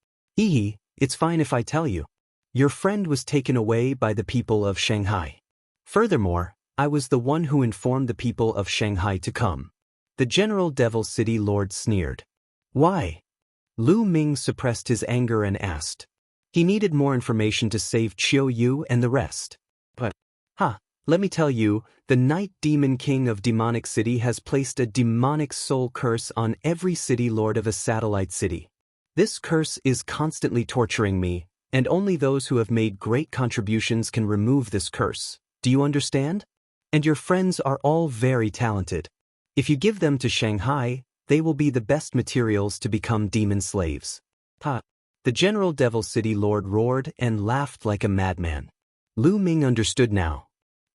It's fine if I tell you. Your friend was taken away by the people of Shanghai. Furthermore, I was the one who informed the people of Shanghai to come." The General Devil City Lord sneered. "Why?" Lu Ming suppressed his anger and asked. He needed more information to save Chiu Yu and the rest. "But, let me tell you, the Night Demon King of Demonic City has placed a demonic soul curse on every city lord of a satellite city. This curse is constantly torturing me, and only those who have made great contributions can remove this curse. Do you understand? And your friends are all very talented. If you give them to Shanghai, they will be the best materials to become demon slaves." The General Devil City Lord roared and laughed like a madman. Lu Ming understood now.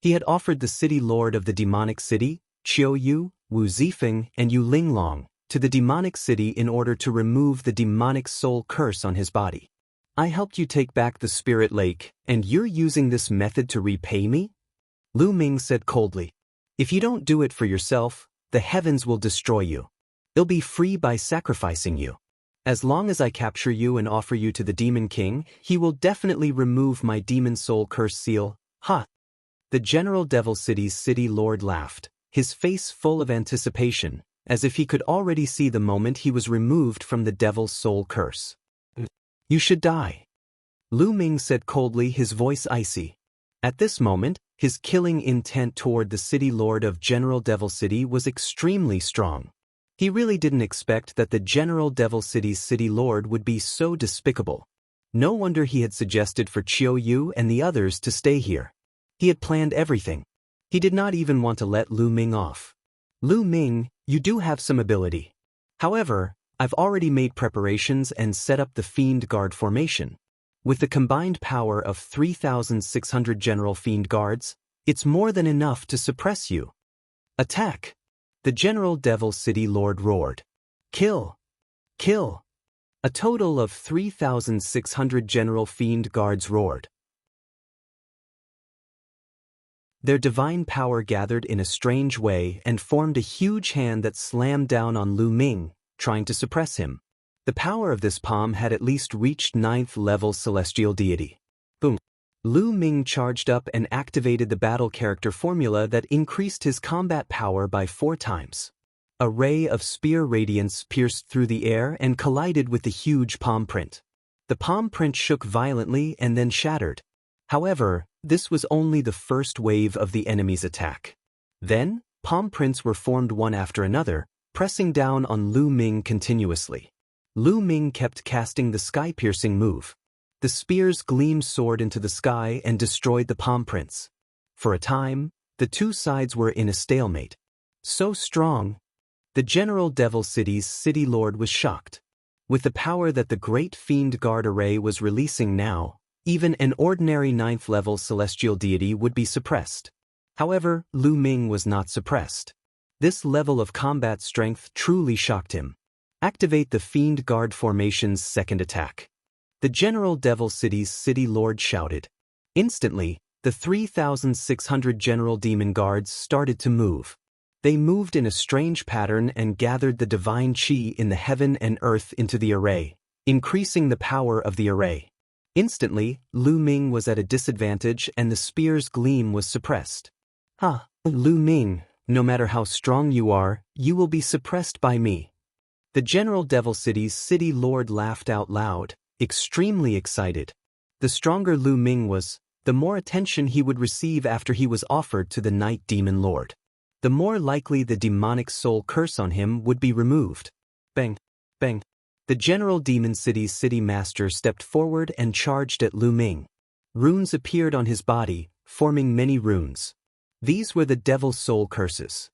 He had offered the City Lord of the Demonic City, Chiu Yu, Wu Zifeng, and Yu Linglong, to the demonic city in order to remove the demonic soul curse on his body. "I helped you take back the Spirit Lake, and you're using this method to repay me?" Lu Ming said coldly. "If you don't do it for yourself, the heavens will destroy you. They'll be free by sacrificing you. As long as I capture you and offer you to the Demon King, he will definitely remove my demon soul curse seal." The General Devil City's City Lord laughed, his face full of anticipation, as if he could already see the moment he was removed from the devil's soul curse. "You should die," Lu Ming said coldly, his voice icy. At this moment, his killing intent toward the City Lord of General Devil City was extremely strong. He really didn't expect that the General Devil City's City Lord would be so despicable. No wonder he had suggested for Chiu Yu and the others to stay here. He had planned everything. He did not even want to let Lu Ming off. "Lu Ming, you do have some ability. However, I've already made preparations and set up the Fiend Guard formation. With the combined power of 3,600 General Fiend Guards, it's more than enough to suppress you." Attack! The General Devil City Lord roared. Kill! Kill! A total of 3,600 General Fiend Guards roared. Their divine power gathered in a strange way and formed a huge hand that slammed down on Lu Ming, trying to suppress him. The power of this palm had at least reached 9th level celestial deity. Boom! Lu Ming charged up and activated the battle character formula that increased his combat power by 4 times. A ray of spear radiance pierced through the air and collided with the huge palm print. The palm print shook violently and then shattered. However, this was only the first wave of the enemy's attack. Then, palm prints were formed one after another, pressing down on Lu Ming continuously. Lu Ming kept casting the sky-piercing move. The spear's gleam soared into the sky and destroyed the palm prints. For a time, the two sides were in a stalemate. So strong! The General Devil City's City Lord was shocked. With the power that the Great Fiend Guard Array was releasing now, even an ordinary 9th level celestial deity would be suppressed. However, Lu Ming was not suppressed. This level of combat strength truly shocked him. Activate the Fiend Guard formation's second attack. The General Devil City's City Lord shouted. Instantly, the 3,600 General Demon Guards started to move. They moved in a strange pattern and gathered the divine chi in the heaven and earth into the array, increasing the power of the array. Instantly, Lu Ming was at a disadvantage and the spear's gleam was suppressed. Lu Ming, no matter how strong you are, you will be suppressed by me. The General Devil City's City Lord laughed out loud, extremely excited. The stronger Lu Ming was, the more attention he would receive after he was offered to the Night Demon Lord. The more likely the demonic soul curse on him would be removed. Bang! Bang! The General Demon City's City Master stepped forward and charged at Lu Ming. Runes appeared on his body, forming many runes. These were the Devil's Soul curses.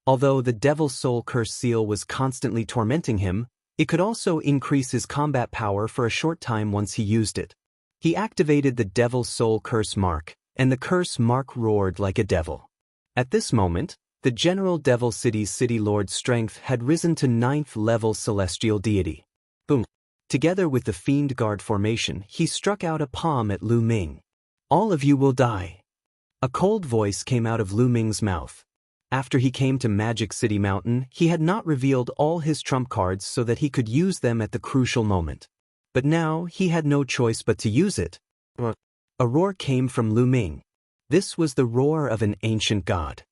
Although the Devil's Soul curse seal was constantly tormenting him, it could also increase his combat power for a short time once he used it. He activated the Devil's Soul curse mark, and the curse mark roared like a devil. At this moment, the General Devil City's City Lord's strength had risen to 9th level celestial deity. Boom! Together with the Fiend Guard formation, he struck out a palm at Lu Ming. All of you will die. A cold voice came out of Lu Ming's mouth. After he came to Magic City Mountain, he had not revealed all his trump cards so that he could use them at the crucial moment. But now, he had no choice but to use it. A roar came from Lu Ming. This was the roar of an ancient god.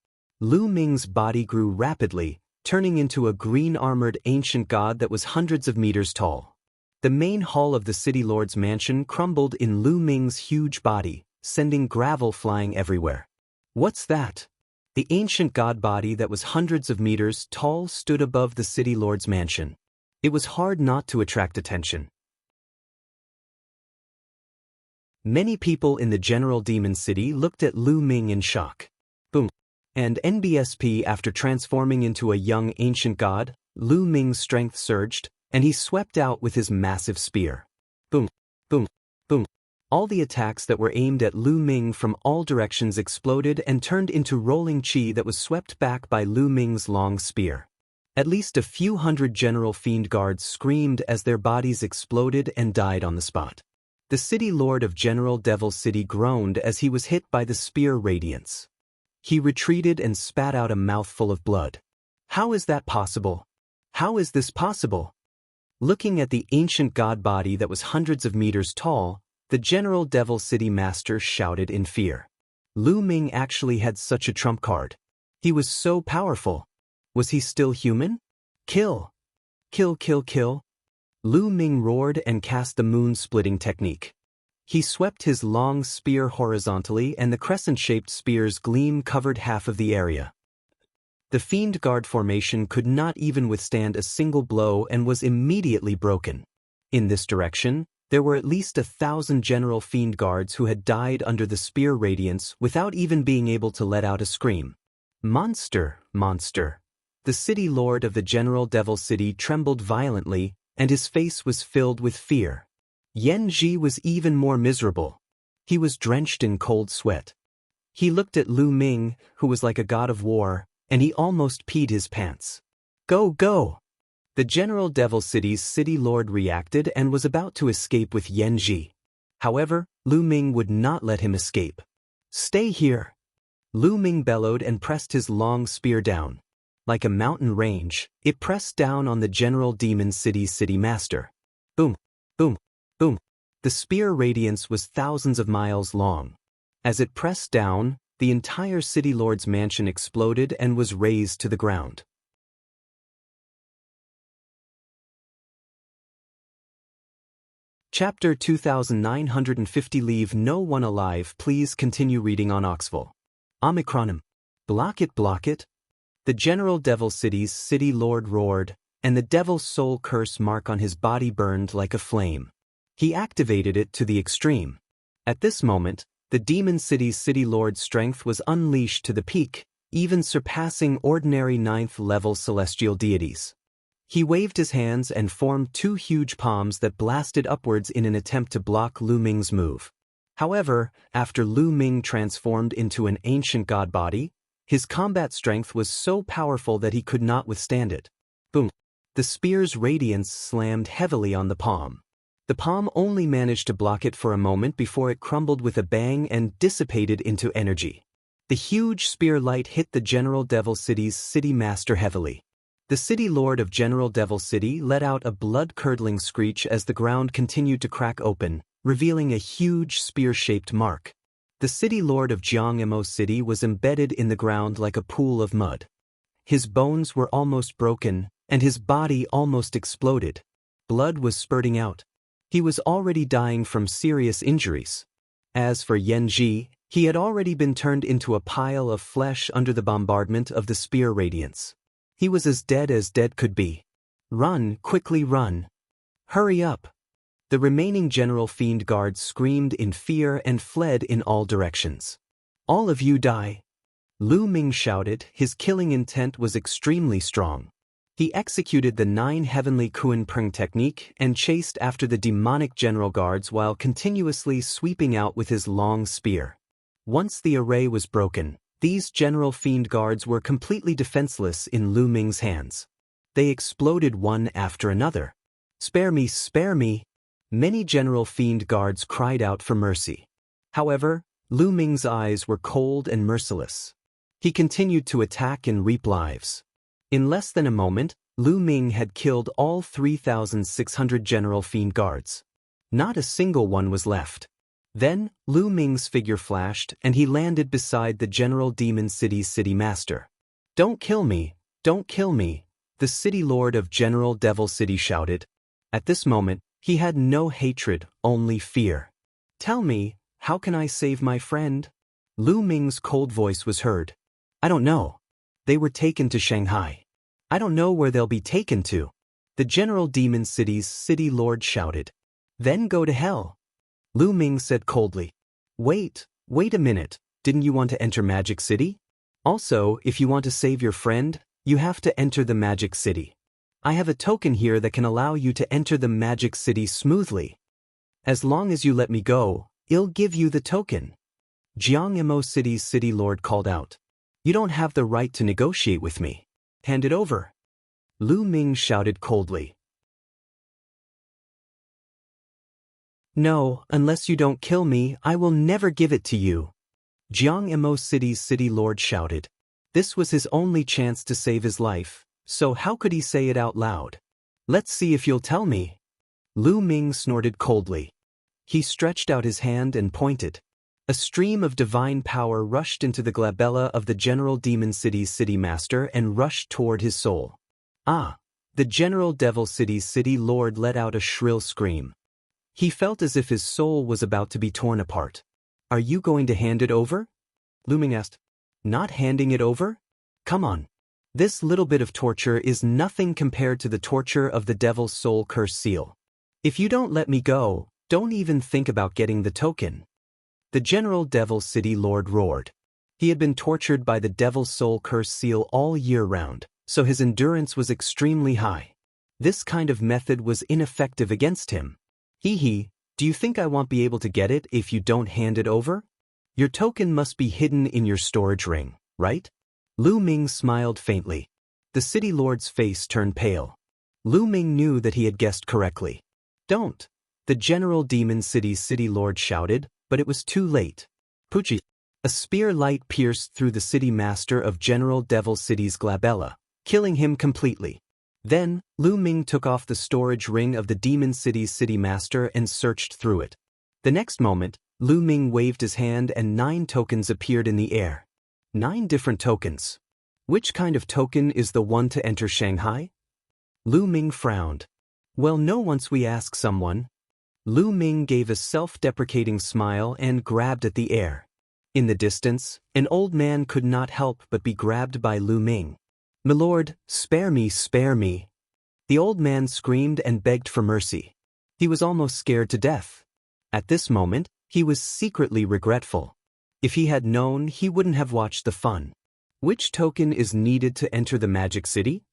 Lu Ming's body grew rapidly, turning into a green-armored ancient god that was hundreds of meters tall. The main hall of the City Lord's mansion crumbled in Lu Ming's huge body, sending gravel flying everywhere. What's that? The ancient god body that was hundreds of meters tall stood above the City Lord's mansion. It was hard not to attract attention. Many people in the General Demon City looked at Lu Ming in shock. Boom! And NBSP, after transforming into a young ancient god, Lu Ming's strength surged, and he swept out with his massive spear. Boom! Boom! Boom! All the attacks that were aimed at Lu Ming from all directions exploded and turned into rolling chi that was swept back by Lu Ming's long spear. At least a few hundred General Fiend Guards screamed as their bodies exploded and died on the spot. The City Lord of General Devil City groaned as he was hit by the spear radiance. He retreated and spat out a mouthful of blood. How is that possible? How is this possible? Looking at the ancient god body that was hundreds of meters tall, the General Devil City Master shouted in fear. Lu Ming actually had such a trump card. He was so powerful. Was he still human? Kill! Kill, kill, kill! Lu Ming roared and cast the moon-splitting technique. He swept his long spear horizontally and the crescent-shaped spear's gleam covered half of the area. The Fiend Guard formation could not even withstand a single blow and was immediately broken. In this direction, there were at least 1,000 General Fiend Guards who had died under the spear radiance without even being able to let out a scream. Monster, monster! The City Lord of the General Devil City trembled violently, and his face was filled with fear. Yen Ji was even more miserable. He was drenched in cold sweat. He looked at Lu Ming, who was like a god of war, and he almost peed his pants. Go, go! The General Devil City's city lord reacted and was about to escape with Yanji. However, Lu Ming would not let him escape. Stay here! Lu Ming bellowed and pressed his long spear down. Like a mountain range, it pressed down on the General Demon City's city master. Boom, boom, boom. The spear radiance was thousands of miles long. As it pressed down, the entire city lord's mansion exploded and was razed to the ground. Chapter 2950. Leave no one alive. Please continue reading on Oxville. Omicronym. Block it, block it. The General Devil City's city lord roared, and the devil's soul curse mark on his body burned like a flame. He activated it to the extreme. At this moment, the Demon City's city lord's strength was unleashed to the peak, even surpassing ordinary 9th-level celestial deities. He waved his hands and formed two huge palms that blasted upwards in an attempt to block Lu Ming's move. However, after Lu Ming transformed into an ancient god body, his combat strength was so powerful that he could not withstand it. Boom! The spear's radiance slammed heavily on the palm. The palm only managed to block it for a moment before it crumbled with a bang and dissipated into energy. The huge spear light hit the General Devil City's city master heavily. The city lord of General Devil City let out a blood-curdling screech as the ground continued to crack open, revealing a huge spear-shaped mark. The city lord of Jiangmo City was embedded in the ground like a pool of mud. His bones were almost broken, and his body almost exploded. Blood was spurting out. He was already dying from serious injuries. As for Yanji, he had already been turned into a pile of flesh under the bombardment of the spear radiance. He was as dead could be. Run, quickly run. Hurry up. The remaining General Fiend guards screamed in fear and fled in all directions. All of you die. Lu Ming shouted. His killing intent was extremely strong. He executed the 9 heavenly Kuan Prng technique and chased after the demonic general guards while continuously sweeping out with his long spear. Once the array was broken, these General Fiend guards were completely defenseless in Lu Ming's hands. They exploded one after another. Spare me, spare me! Many General Fiend guards cried out for mercy. However, Lu Ming's eyes were cold and merciless. He continued to attack and reap lives. In less than a moment, Lu Ming had killed all 3,600 General Fiend guards. Not a single one was left. Then, Lu Ming's figure flashed and he landed beside the General Demon City's city master. Don't kill me, don't kill me, the city lord of General Devil City shouted. At this moment, he had no hatred, only fear. Tell me, how can I save my friend? Lu Ming's cold voice was heard. I don't know. They were taken to Shanghai. I don't know where they'll be taken to. The General Demon City's city lord shouted. Then go to hell. Lu Ming said coldly. Wait a minute, didn't you want to enter Magic City? Also, if you want to save your friend, you have to enter the Magic City. I have a token here that can allow you to enter the Magic City smoothly. As long as you let me go, I'll give you the token. Jiangmo City's city lord called out. You don't have the right to negotiate with me. Hand it over. Lu Ming shouted coldly. No, unless you don't kill me, I will never give it to you. Jiangmo City's city lord shouted. This was his only chance to save his life, so how could he say it out loud? Let's see if you'll tell me. Lu Ming snorted coldly. He stretched out his hand and pointed. A stream of divine power rushed into the glabella of the General Demon City's city master and rushed toward his soul. Ah! The General Devil City's city lord let out a shrill scream. He felt as if his soul was about to be torn apart. Are you going to hand it over? Lu Ming asked. Not handing it over? Come on. This little bit of torture is nothing compared to the torture of the Devil's Soul Curse Seal. If you don't let me go, don't even think about getting the token. The General Devil City Lord roared. He had been tortured by the Devil's Soul Curse Seal all year round, so his endurance was extremely high. This kind of method was ineffective against him. Hee hee, do you think I won't be able to get it if you don't hand it over? Your token must be hidden in your storage ring, right? Lu Ming smiled faintly. The city lord's face turned pale. Lu Ming knew that he had guessed correctly. Don't! The General Demon City's city lord shouted, but it was too late. Pucci! A spear light pierced through the city master of General Devil City's glabella, killing him completely. Then, Lu Ming took off the storage ring of the Demon City's city master and searched through it. The next moment, Lu Ming waved his hand and 9 tokens appeared in the air. 9 different tokens. Which kind of token is the one to enter Shanghai? Lu Ming frowned. Well, no, once we ask someone. Lu Ming gave a self-deprecating smile and grabbed at the air. In the distance, an old man could not help but be grabbed by Lu Ming. "Milord, spare me, spare me." The old man screamed and begged for mercy. He was almost scared to death. At this moment, he was secretly regretful. If he had known, he wouldn't have watched the fun. Which token is needed to enter the Magic City?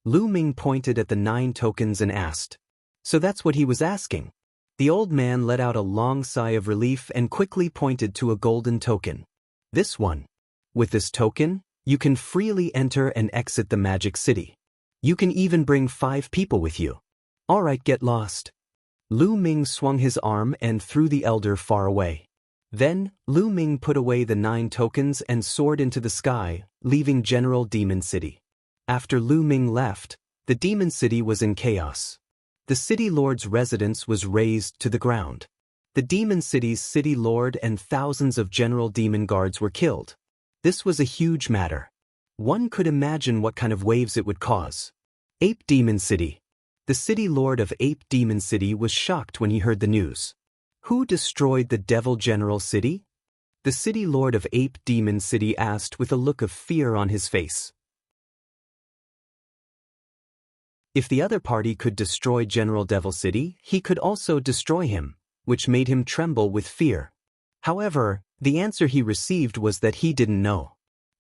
Lu Ming pointed at the 9 tokens and asked. So that's what he was asking. The old man let out a long sigh of relief and quickly pointed to a golden token. This one. With this token, you can freely enter and exit the Magic City. You can even bring 5 people with you. Alright, get lost. Lu Ming swung his arm and threw the elder far away. Then, Lu Ming put away the 9 tokens and soared into the sky, leaving General Demon City. After Lu Ming left, the Demon City was in chaos. The city lord's residence was razed to the ground. The Demon City's city lord and thousands of general demon guards were killed. This was a huge matter. One could imagine what kind of waves it would cause. Ape Demon City. The city lord of Ape Demon City was shocked when he heard the news. Who destroyed the Devil General City? The city lord of Ape Demon City asked with a look of fear on his face. If the other party could destroy General Devil City, he could also destroy him, which made him tremble with fear. However, the answer he received was that he didn't know.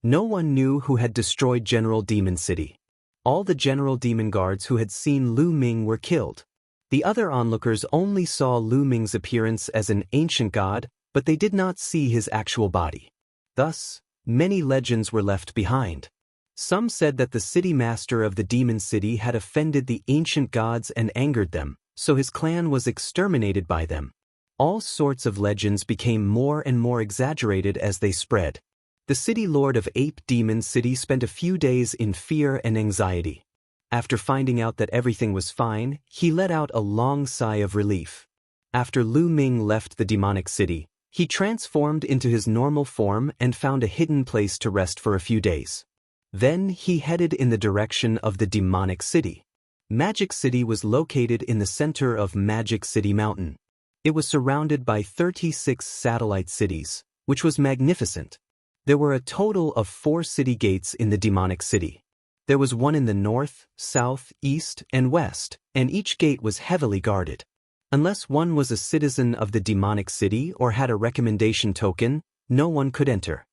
No one knew who had destroyed General Demon City. All the General Demon Guards who had seen Lu Ming were killed. The other onlookers only saw Lu Ming's appearance as an ancient god, but they did not see his actual body. Thus, many legends were left behind. Some said that the city master of the Demon City had offended the ancient gods and angered them, so his clan was exterminated by them. All sorts of legends became more and more exaggerated as they spread. The city lord of Ape Demon City spent a few days in fear and anxiety. After finding out that everything was fine, he let out a long sigh of relief. After Lu Ming left the demonic city, he transformed into his normal form and found a hidden place to rest for a few days. Then he headed in the direction of the demonic city. Magic City was located in the center of Magic City Mountain. It was surrounded by 36 satellite cities, which was magnificent. There were a total of 4 city gates in the demonic city. There was one in the north, south, east, and west, and each gate was heavily guarded. Unless one was a citizen of the demonic city or had a recommendation token, no one could enter.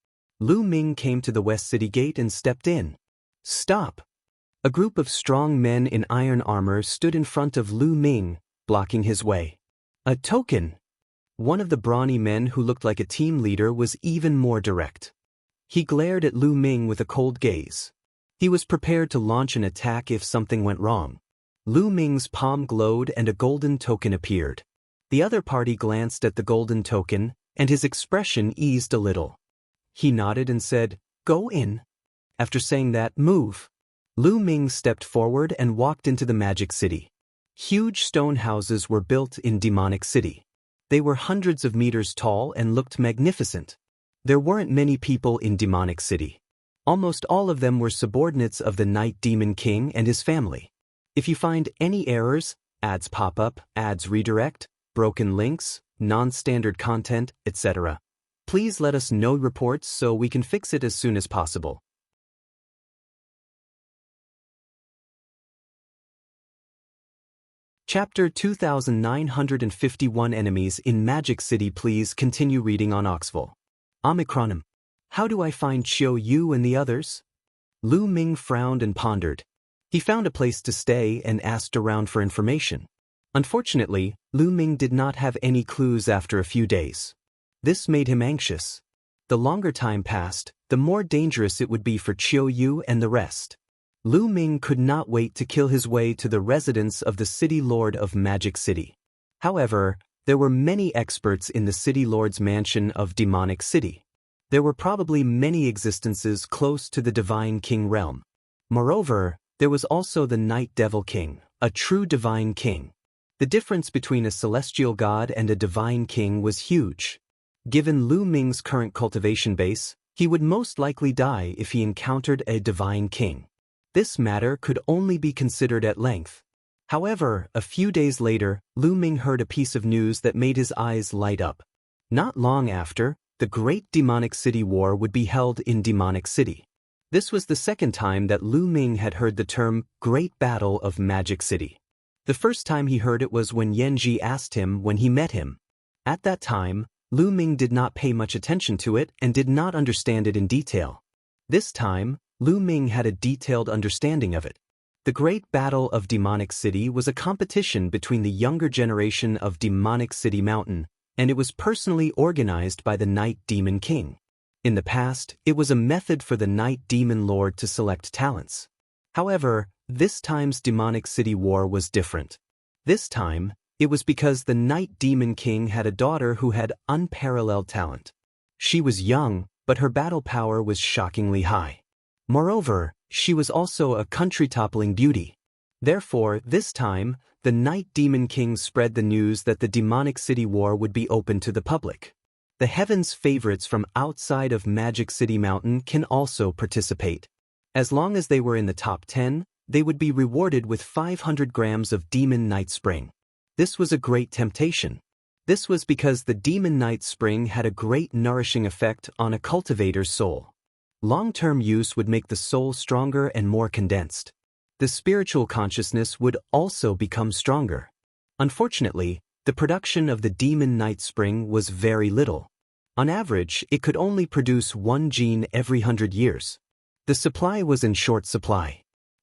Lu Ming came to the west city gate and stepped in. Stop! A group of strong men in iron armor stood in front of Lu Ming, blocking his way. A token! One of the brawny men who looked like a team leader was even more direct. He glared at Lu Ming with a cold gaze. He was prepared to launch an attack if something went wrong. Lu Ming's palm glowed and a golden token appeared. The other party glanced at the golden token, and his expression eased a little. He nodded and said, "Go in." After saying that, "Move." Lu Ming stepped forward and walked into the Magic City. Huge stone houses were built in Demonic City. They were hundreds of meters tall and looked magnificent. There weren't many people in Demonic City. Almost all of them were subordinates of the Night Demon King and his family. If you find any errors, ads pop up, ads redirect, broken links, non-standard content, etc., please let us know reports so we can fix it as soon as possible. Chapter 2951 Enemies in Magic City. Please continue reading on Oxville. Omicronym. How do I find Xiao Yu and the others? Lu Ming frowned and pondered. He found a place to stay and asked around for information. Unfortunately, Lu Ming did not have any clues after a few days. This made him anxious. The longer time passed, the more dangerous it would be for Qiu Yu and the rest. Lu Ming could not wait to kill his way to the residence of the City Lord of Magic City. However, there were many experts in the City Lord's mansion of Demonic City. There were probably many existences close to the Divine King realm. Moreover, there was also the Night Devil King, a true Divine King. The difference between a celestial god and a Divine King was huge. Given Lu Ming's current cultivation base, he would most likely die if he encountered a Divine King. This matter could only be considered at length. However, a few days later, Lu Ming heard a piece of news that made his eyes light up. Not long after, the Great Demonic City War would be held in Demonic City. This was the second time that Lu Ming had heard the term Great Battle of Magic City. The first time he heard it was when Yanji asked him when he met him. At that time, Lu Ming did not pay much attention to it and did not understand it in detail. This time, Lu Ming had a detailed understanding of it. The Great Battle of Demonic City was a competition between the younger generation of Demonic City Mountain, and it was personally organized by the Night Demon King. In the past, it was a method for the Night Demon Lord to select talents. However, this time's Demonic City War was different. This time, it was because the Night Demon King had a daughter who had unparalleled talent. She was young, but her battle power was shockingly high. Moreover, she was also a country-toppling beauty. Therefore, this time, the Night Demon King spread the news that the Demonic City War would be open to the public. The Heaven's favorites from outside of Magic City Mountain can also participate. As long as they were in the top 10, they would be rewarded with 500 grams of Demon Night Spring. This was a great temptation. This was because the Demon Night Spring had a great nourishing effect on a cultivator's soul. Long-term use would make the soul stronger and more condensed. The spiritual consciousness would also become stronger. Unfortunately, the production of the Demon Night Spring was very little. On average, it could only produce one gene every 100 years. The supply was in short supply.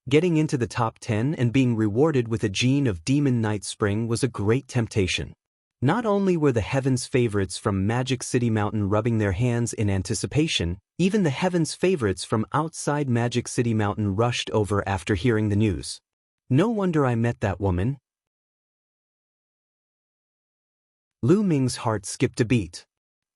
Getting into the top 10 and being rewarded with a gene of Demon Night Spring was a great temptation. Not only were the Heaven's favorites from Magic City Mountain rubbing their hands in anticipation, even the Heaven's favorites from outside Magic City Mountain rushed over after hearing the news. No wonder I met that woman. Lu Ming's heart skipped a beat.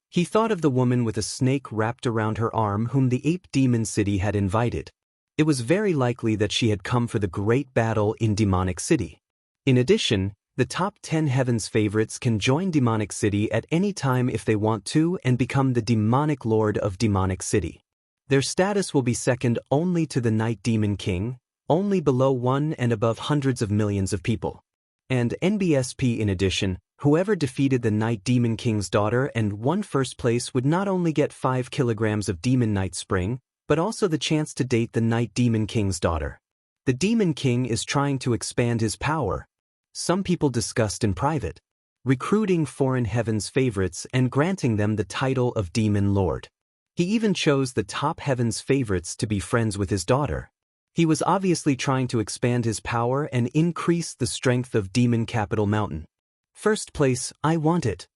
He thought of the woman with a snake wrapped around her arm whom the Ape Demon City had invited. It was very likely that she had come for the great battle in Demonic City. In addition, the top 10 Heaven's favorites can join Demonic City at any time if they want to and become the Demonic Lord of Demonic City. Their status will be second only to the Night Demon King, only below one and above hundreds of millions of people. And NBSP in addition, whoever defeated the Night Demon King's daughter and won first place would not only get 5 kilograms of Demon Night Spring, but also the chance to date the Night Demon King's daughter. The Demon King is trying to expand his power. Some people discussed in private, recruiting foreign Heaven's favorites and granting them the title of Demon Lord. He even chose the top Heaven's favorites to be friends with his daughter. He was obviously trying to expand his power and increase the strength of Demon Capital Mountain. First place, I want it.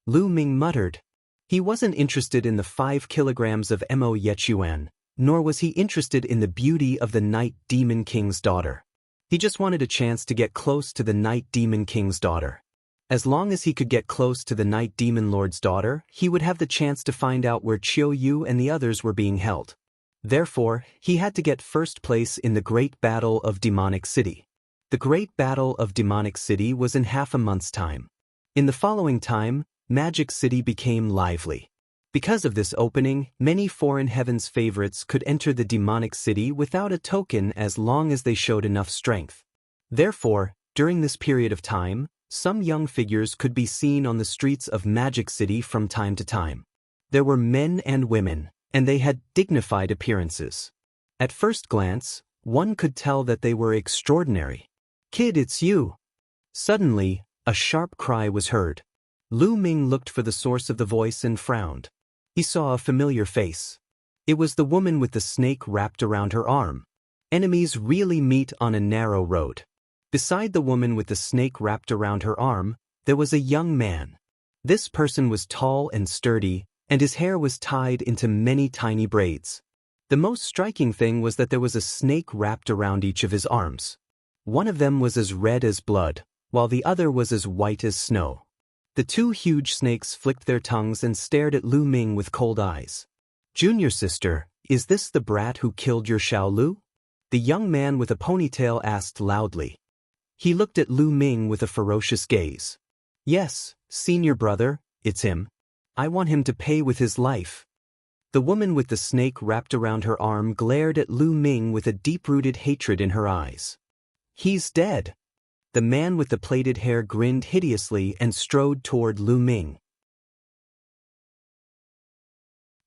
Lu Ming muttered. He wasn't interested in the 5 kilograms of Mo Yechuan, nor was he interested in the beauty of the Night Demon King's daughter. He just wanted a chance to get close to the Night Demon King's daughter. As long as he could get close to the Night Demon Lord's daughter, he would have the chance to find out where Qiu Yu and the others were being held. Therefore, he had to get first place in the Great Battle of Demonic City. The Great Battle of Demonic City was in half a month's time. In the following time, Magic City became lively. Because of this opening, many foreign Heaven's favorites could enter the Demonic City without a token as long as they showed enough strength. Therefore, during this period of time, some young figures could be seen on the streets of Magic City from time to time. There were men and women, and they had dignified appearances. At first glance, one could tell that they were extraordinary. "Kid, it's you!" Suddenly, a sharp cry was heard. Lu Ming looked for the source of the voice and frowned. He saw a familiar face. It was the woman with the snake wrapped around her arm. Enemies really meet on a narrow road. Beside the woman with the snake wrapped around her arm, there was a young man. This person was tall and sturdy, and his hair was tied into many tiny braids. The most striking thing was that there was a snake wrapped around each of his arms. One of them was as red as blood, while the other was as white as snow. The two huge snakes flicked their tongues and stared at Lu Ming with cold eyes. "Junior sister, is this the brat who killed your Xiaolu?" The young man with a ponytail asked loudly. He looked at Lu Ming with a ferocious gaze. "Yes, senior brother, it's him. I want him to pay with his life." The woman with the snake wrapped around her arm glared at Lu Ming with a deep-rooted hatred in her eyes. "He's dead." The man with the plaited hair grinned hideously and strode toward Lu Ming.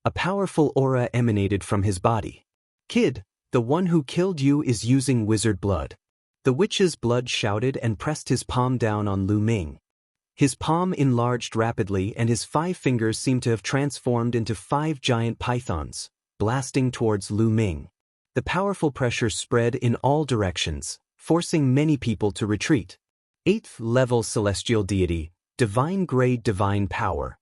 A powerful aura emanated from his body. "Kid, the one who killed you is using wizard blood." The witch's blood shouted and pressed his palm down on Lu Ming. His palm enlarged rapidly and his 5 fingers seemed to have transformed into 5 giant pythons, blasting towards Lu Ming. The powerful pressure spread in all directions, forcing many people to retreat. 8th level celestial deity, divine grade divine power.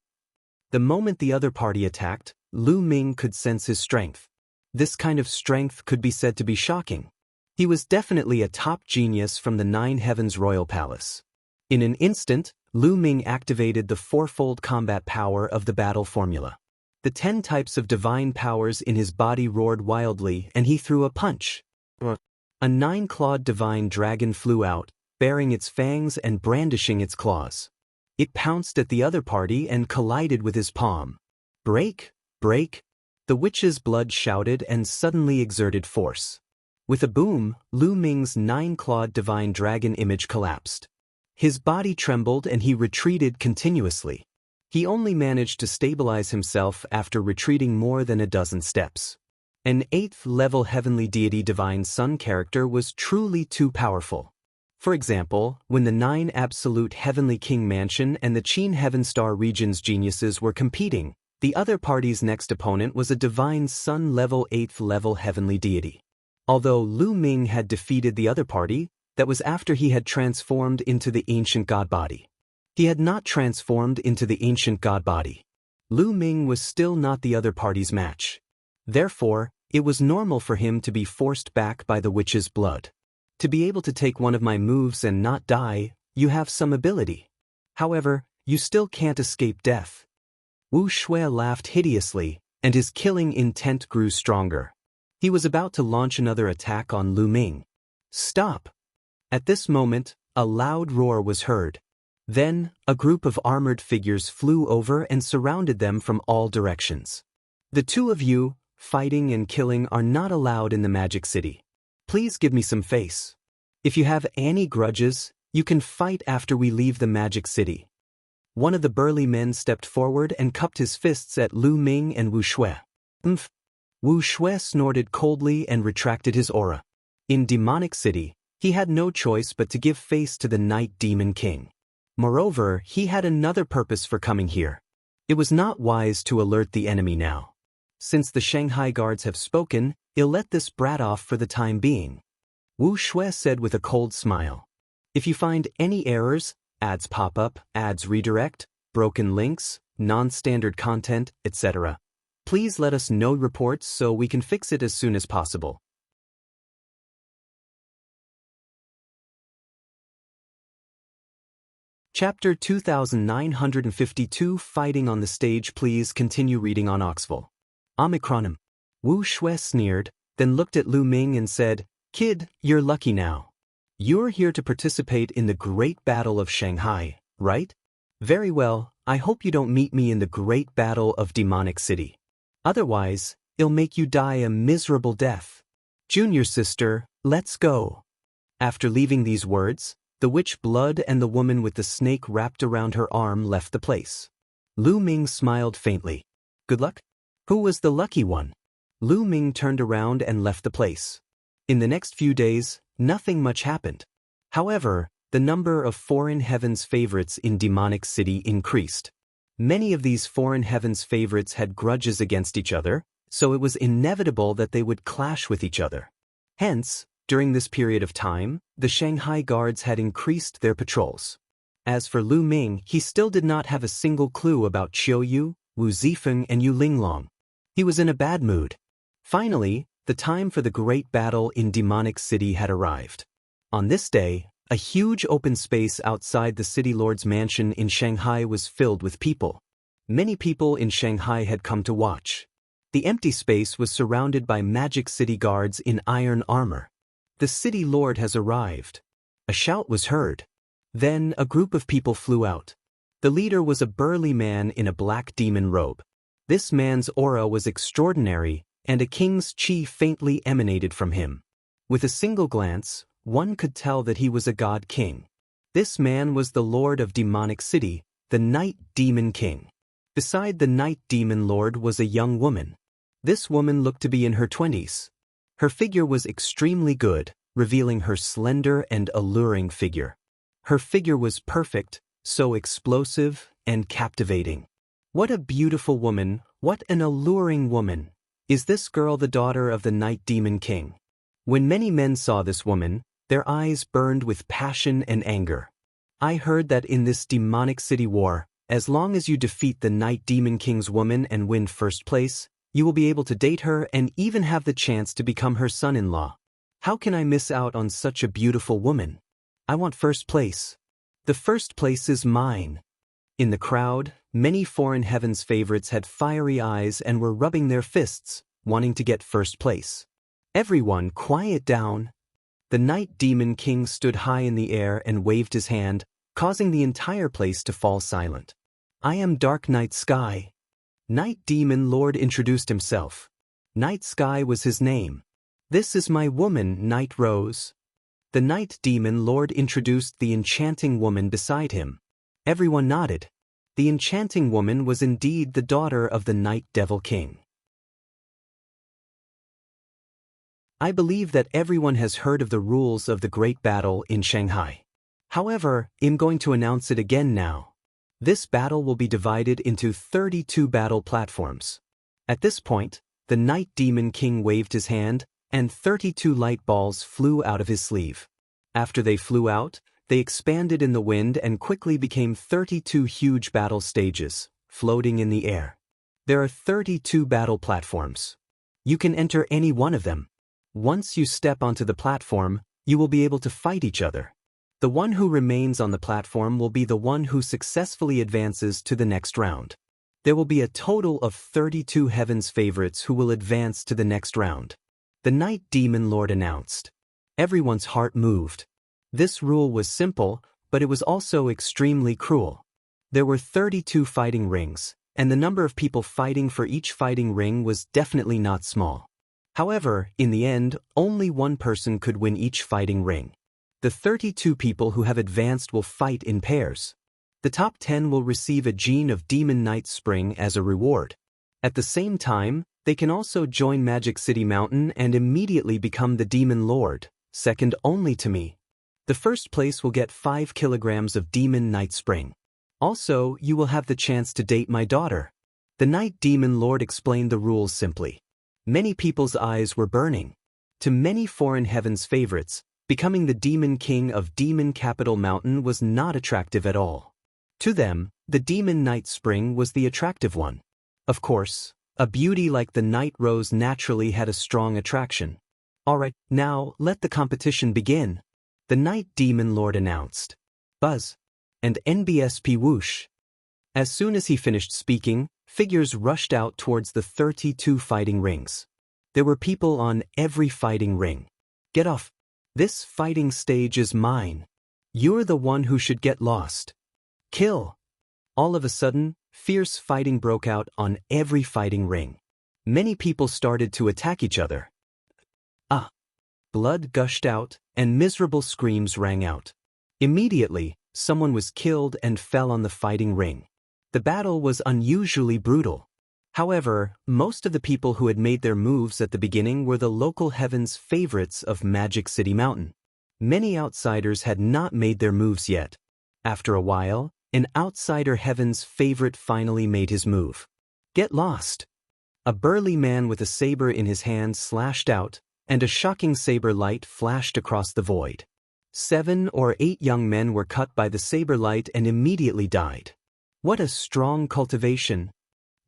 The moment the other party attacked, Lu Ming could sense his strength. This kind of strength could be said to be shocking. He was definitely a top genius from the 9 Heavens Royal Palace. In an instant, Lu Ming activated the 4-fold combat power of the battle formula. The 10 types of divine powers in his body roared wildly and he threw a punch. A 9-clawed divine dragon flew out, baring its fangs and brandishing its claws. It pounced at the other party and collided with his palm. "Break! Break!" The witch's blood shouted and suddenly exerted force. With a boom, Lu Ming's 9-clawed divine dragon image collapsed. His body trembled and he retreated continuously. He only managed to stabilize himself after retreating more than a dozen steps. An 8th-level heavenly deity divine sun character was truly too powerful. For example, when the 9 absolute heavenly king mansion and the Qin Heaven Star region's geniuses were competing, the other party's next opponent was a divine sun-level 8th-level heavenly deity. Although Lu Ming had defeated the other party, that was after he had transformed into the ancient god body. He had not transformed into the ancient god body. Lu Ming was still not the other party's match. Therefore, it was normal for him to be forced back by the witch's blood. To be able to take one of my moves and not die, you have some ability. However, you still can't escape death. Wu Shui laughed hideously, and his killing intent grew stronger. He was about to launch another attack on Lu Ming. "Stop!" At this moment, a loud roar was heard. Then, a group of armored figures flew over and surrounded them from all directions. "The two of you, fighting and killing, are not allowed in the Magic City. Please give me some face. If you have any grudges, you can fight after we leave the Magic City." One of the burly men stepped forward and cupped his fists at Lu Ming and Wu Shui. "Umph." Wu Shui snorted coldly and retracted his aura. In Demonic City, he had no choice but to give face to the Night Demon King. Moreover, he had another purpose for coming here. It was not wise to alert the enemy now. Since the Shanghai guards have spoken, he'll let this brat off for the time being. Wu Shui said with a cold smile. "If you find any errors, ads pop up, ads redirect, broken links, non-standard content, etc., please let us know reports so we can fix it as soon as possible." Chapter 2952 Fighting on the Stage. Please continue reading on Oxful. Omicronym. Wu Shui sneered, then looked at Lu Ming and said, "Kid, you're lucky now. You're here to participate in the Great Battle of Shanghai, right? Very well, I hope you don't meet me in the Great Battle of Demonic City. Otherwise, it'll make you die a miserable death. Junior sister, let's go." After leaving these words, the witch blood and the woman with the snake wrapped around her arm left the place. Lu Ming smiled faintly. "Good luck?" Who was the lucky one? Lu Ming turned around and left the place. In the next few days, nothing much happened. However, the number of Foreign Heavens favorites in Demonic City increased. Many of these Foreign Heavens favorites had grudges against each other, so it was inevitable that they would clash with each other. Hence, during this period of time, the Shanghai guards had increased their patrols. As for Lu Ming, he still did not have a single clue about Qiuyu, Wu Zifeng and Yu Linglong. He was in a bad mood. Finally, the time for the great battle in Demonic City had arrived. On this day, a huge open space outside the city lord's mansion in Shanghai was filled with people. Many people in Shanghai had come to watch. The empty space was surrounded by magic city guards in iron armor. The city lord has arrived. A shout was heard. Then a group of people flew out. The leader was a burly man in a black demon robe. This man's aura was extraordinary, and a king's chi faintly emanated from him. With a single glance, one could tell that he was a god king. This man was the lord of Demonic City, the Night Demon King. Beside the Night Demon Lord was a young woman. This woman looked to be in her 20s. Her figure was extremely good, revealing her slender and alluring figure. Her figure was perfect, so explosive and captivating. What a beautiful woman, what an alluring woman. Is this girl the daughter of the Night Demon King? When many men saw this woman, their eyes burned with passion and anger. I heard that in this Demonic City war, as long as you defeat the Night Demon King's woman and win first place, you will be able to date her and even have the chance to become her son-in-law. How can I miss out on such a beautiful woman? I want first place. The first place is mine. In the crowd, many foreign heavens favorites had fiery eyes and were rubbing their fists, wanting to get first place. Everyone, quiet down. The Night Demon King stood high in the air and waved his hand, causing the entire place to fall silent. I am Dark Night Sky. Night Demon Lord introduced himself. Night Sky was his name. This is my woman, Night Rose. The Night Demon Lord introduced the enchanting woman beside him. Everyone nodded. The enchanting woman was indeed the daughter of the Night Devil King. I believe that everyone has heard of the rules of the Great Battle in Shanghai. However, I'm going to announce it again now. This battle will be divided into 32 battle platforms. At this point, the Night Demon King waved his hand, and 32 light balls flew out of his sleeve. After they flew out, they expanded in the wind and quickly became 32 huge battle stages, floating in the air. There are 32 battle platforms. You can enter any one of them. Once you step onto the platform, you will be able to fight each other. The one who remains on the platform will be the one who successfully advances to the next round. There will be a total of 32 heavens favorites who will advance to the next round. The Night Demon Lord announced. Everyone's heart moved. This rule was simple, but it was also extremely cruel. There were 32 fighting rings, and the number of people fighting for each fighting ring was definitely not small. However, in the end, only one person could win each fighting ring. The 32 people who have advanced will fight in pairs. The top 10 will receive a gene of Demon Night Spring as a reward. At the same time, they can also join Magic City Mountain and immediately become the Demon Lord, second only to me. The first place will get 5 kilograms of Demon Night Spring. Also, you will have the chance to date my daughter. The Night Demon Lord explained the rules simply. Many people's eyes were burning. To many foreign heavens favorites, becoming the Demon King of Demon Capital Mountain was not attractive at all. To them, the Demon Night Spring was the attractive one. Of course, a beauty like the Night Rose naturally had a strong attraction. Alright, now let the competition begin. The Night Demon Lord announced. Buzz. And NBSP whoosh. As soon as he finished speaking, figures rushed out towards the 32 fighting rings. There were people on every fighting ring. Get off. This fighting stage is mine. You're the one who should get lost. Kill. All of a sudden, fierce fighting broke out on every fighting ring. Many people started to attack each other. Blood gushed out, and miserable screams rang out. Immediately, someone was killed and fell on the fighting ring. The battle was unusually brutal. However, most of the people who had made their moves at the beginning were the local heavens favorites of Magic City Mountain. Many outsiders had not made their moves yet. After a while, an outsider heavens favorite finally made his move. Get lost. A burly man with a saber in his hand slashed out, and a shocking saber light flashed across the void. 7 or 8 young men were cut by the saber light and immediately died. What a strong cultivation!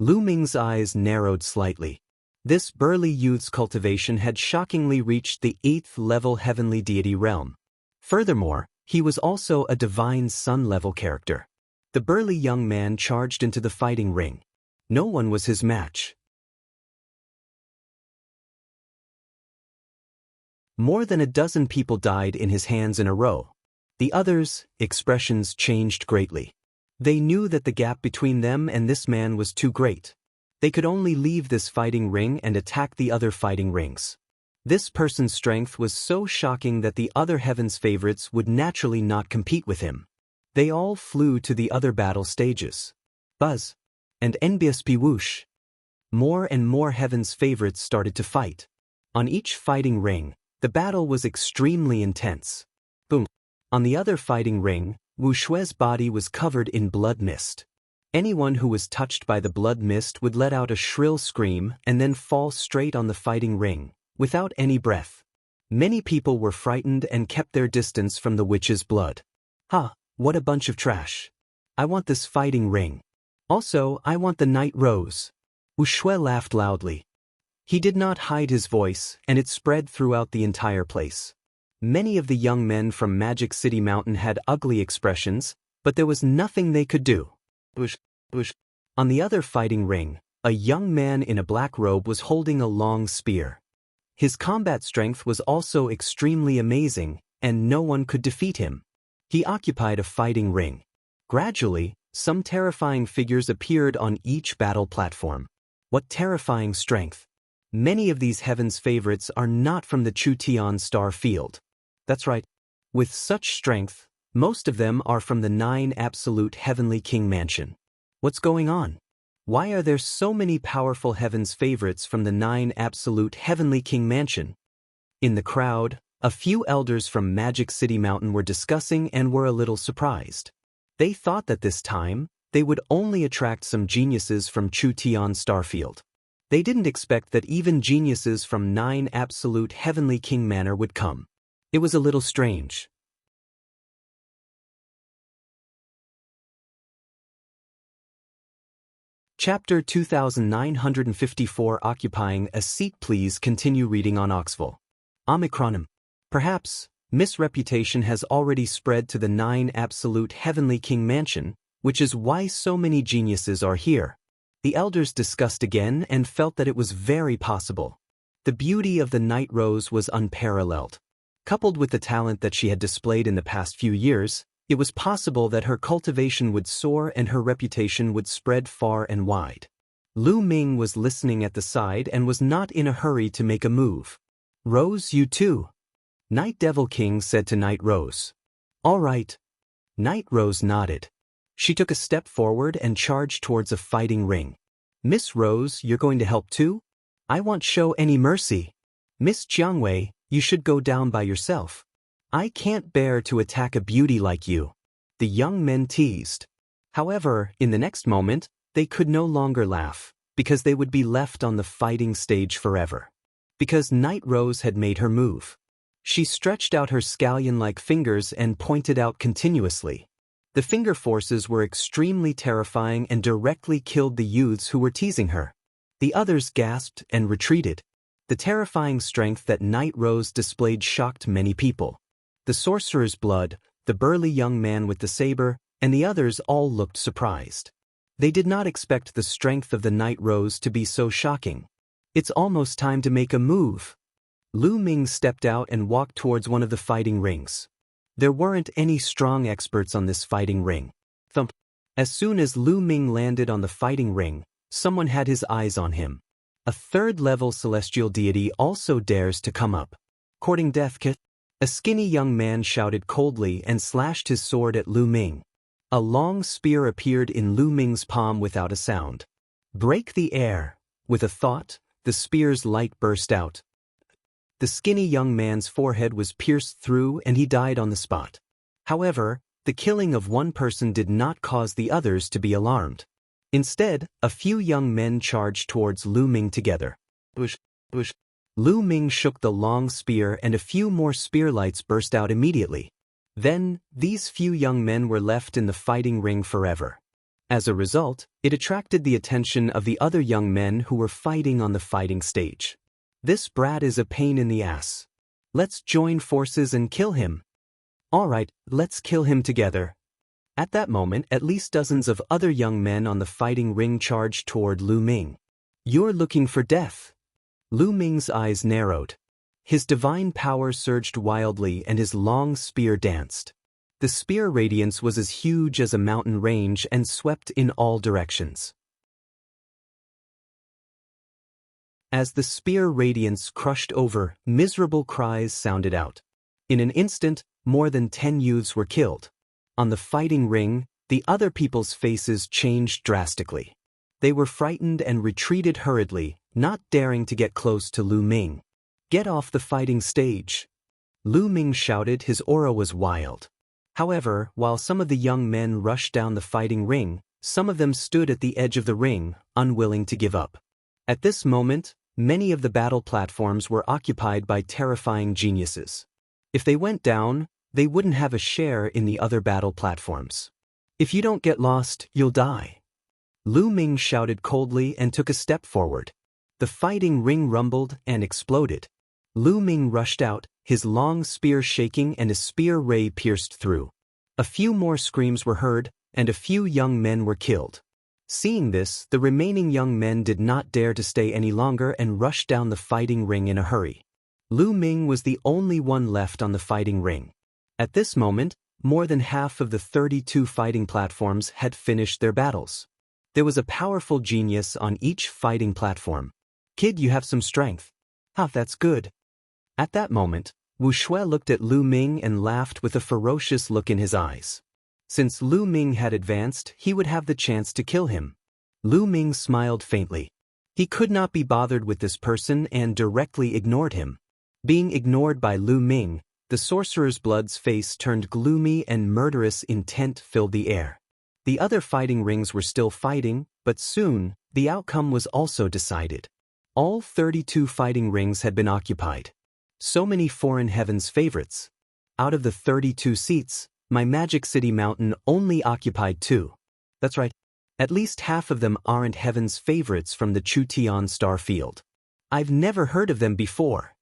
Lu Ming's eyes narrowed slightly. This burly youth's cultivation had shockingly reached the 8th-level heavenly deity realm. Furthermore, he was also a divine sun-level character. The burly young man charged into the fighting ring. No one was his match. More than a dozen people died in his hands in a row. The others' expressions changed greatly. They knew that the gap between them and this man was too great. They could only leave this fighting ring and attack the other fighting rings. This person's strength was so shocking that the other heaven's favorites would naturally not compete with him. They all flew to the other battle stages. Buzz and NBSP whoosh. More and more heaven's favorites started to fight. On each fighting ring, the battle was extremely intense. Boom. On the other fighting ring, Wu Shue's body was covered in blood mist. Anyone who was touched by the blood mist would let out a shrill scream and then fall straight on the fighting ring, without any breath. Many people were frightened and kept their distance from the witch's blood. Ha, what a bunch of trash. I want this fighting ring. Also, I want the night rose. Wu Shue laughed loudly. He did not hide his voice, and it spread throughout the entire place. Many of the young men from Magic City Mountain had ugly expressions, but there was nothing they could do. On the other fighting ring, a young man in a black robe was holding a long spear. His combat strength was also extremely amazing, and no one could defeat him. He occupied a fighting ring. Gradually, some terrifying figures appeared on each battle platform. What terrifying strength! Many of these heaven's favorites are not from the Chu Tian star field. That's right. With such strength, most of them are from the 9 Absolute Heavenly King Mansion. What's going on? Why are there so many powerful heaven's favorites from the 9 Absolute Heavenly King Mansion? In the crowd, a few elders from Magic City Mountain were discussing and were a little surprised. They thought that this time, they would only attract some geniuses from Chu Tian Starfield. They didn't expect that even geniuses from 9 Absolute Heavenly King Manor would come. It was a little strange. Chapter 2954 Occupying a Seat. Please continue reading on Oxville. Omicronym. Perhaps, misreputation has already spread to the 9 Absolute Heavenly King Mansion, which is why so many geniuses are here. The elders discussed again and felt that it was very possible. The beauty of the Night Rose was unparalleled. Coupled with the talent that she had displayed in the past few years, it was possible that her cultivation would soar and her reputation would spread far and wide. Lu Ming was listening at the side and was not in a hurry to make a move. Rose, you too. Night Devil King said to Night Rose. All right. Night Rose nodded. She took a step forward and charged towards a fighting ring. Miss Rose, you're going to help too? I won't show any mercy. Miss Jiangwei, you should go down by yourself. I can't bear to attack a beauty like you. The young men teased. However, in the next moment, they could no longer laugh, because they would be left on the fighting stage forever. Because Night Rose had made her move. She stretched out her scallion-like fingers and pointed out continuously. The finger forces were extremely terrifying and directly killed the youths who were teasing her. The others gasped and retreated. The terrifying strength that Night Rose displayed shocked many people. The sorcerer's blood, the burly young man with the saber, and the others all looked surprised. They did not expect the strength of the Night Rose to be so shocking. It's almost time to make a move. Lu Ming stepped out and walked towards one of the fighting rings. There weren't any strong experts on this fighting ring. Thump. As soon as Lu Ming landed on the fighting ring, someone had his eyes on him. A 3rd-level celestial deity also dares to come up. Courting death kit. A skinny young man shouted coldly and slashed his sword at Lu Ming. A long spear appeared in Lu Ming's palm without a sound. Break the air. With a thought, the spear's light burst out. The skinny young man's forehead was pierced through and he died on the spot. However, the killing of one person did not cause the others to be alarmed. Instead, a few young men charged towards Lu Ming together. Whoosh, whoosh. Lu Ming shook the long spear and a few more spear lights burst out immediately. Then, these few young men were left in the fighting ring forever. As a result, it attracted the attention of the other young men who were fighting on the fighting stage. This brat is a pain in the ass. Let's join forces and kill him. Alright, let's kill him together. At that moment, at least dozens of other young men on the fighting ring charged toward Lu Ming. You're looking for death. Lu Ming's eyes narrowed. His divine power surged wildly and his long spear danced. The spear radiance was as huge as a mountain range and swept in all directions. As the spear radiance crushed over, miserable cries sounded out. In an instant, more than 10 youths were killed. On the fighting ring, the other people's faces changed drastically. They were frightened and retreated hurriedly, not daring to get close to Lu Ming. Get off the fighting stage. Lu Ming shouted, his aura was wild. However, while some of the young men rushed down the fighting ring, some of them stood at the edge of the ring, unwilling to give up. At this moment, many of the battle platforms were occupied by terrifying geniuses. If they went down, they wouldn't have a share in the other battle platforms. If you don't get lost, you'll die. Lu Ming shouted coldly and took a step forward. The fighting ring rumbled and exploded. Lu Ming rushed out, his long spear shaking and a spear ray pierced through. A few more screams were heard, and a few young men were killed. Seeing this, the remaining young men did not dare to stay any longer and rushed down the fighting ring in a hurry. Lu Ming was the only one left on the fighting ring. At this moment, more than half of the 32 fighting platforms had finished their battles. There was a powerful genius on each fighting platform. Kid, you have some strength. Ah, that's good. At that moment, Wu Shui looked at Lu Ming and laughed with a ferocious look in his eyes. Since Lu Ming had advanced, he would have the chance to kill him. Lu Ming smiled faintly. He could not be bothered with this person and directly ignored him. Being ignored by Lu Ming, the sorcerer's blood's face turned gloomy and murderous intent filled the air. The other fighting rings were still fighting, but soon, the outcome was also decided. All 32 fighting rings had been occupied. So many foreign heavens favorites. Out of the 32 seats, my Magic City Mountain only occupied 2. That's right. At least half of them aren't heaven's favorites from the Chutian star field. I've never heard of them before.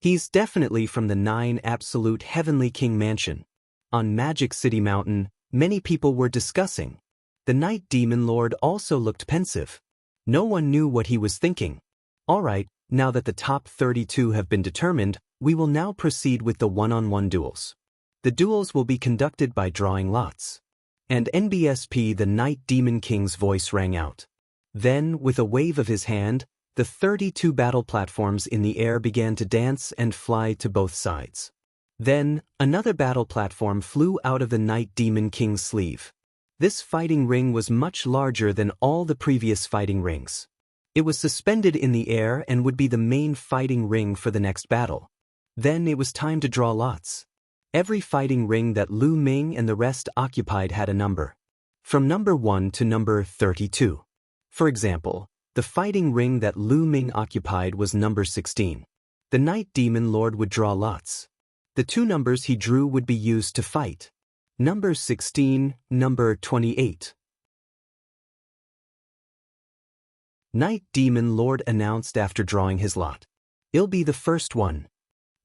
He's definitely from the 9 Absolute Heavenly King Mansion. On Magic City Mountain, many people were discussing. The Night Demon Lord also looked pensive. No one knew what he was thinking. Alright, now that the top 32 have been determined, we will now proceed with the one-on-one duels. The duels will be conducted by drawing lots. And NBSP, the Night Demon King's voice rang out. Then, with a wave of his hand, the 32 battle platforms in the air began to dance and fly to both sides. Then, another battle platform flew out of the Night Demon King's sleeve. This fighting ring was much larger than all the previous fighting rings. It was suspended in the air and would be the main fighting ring for the next battle. Then it was time to draw lots. Every fighting ring that Lu Ming and the rest occupied had a number. From number 1 to number 32. For example, the fighting ring that Lu Ming occupied was number 16. The Night Demon Lord would draw lots. The 2 numbers he drew would be used to fight. Number 16, number 28. Night Demon Lord announced after drawing his lot. I'll be the first one.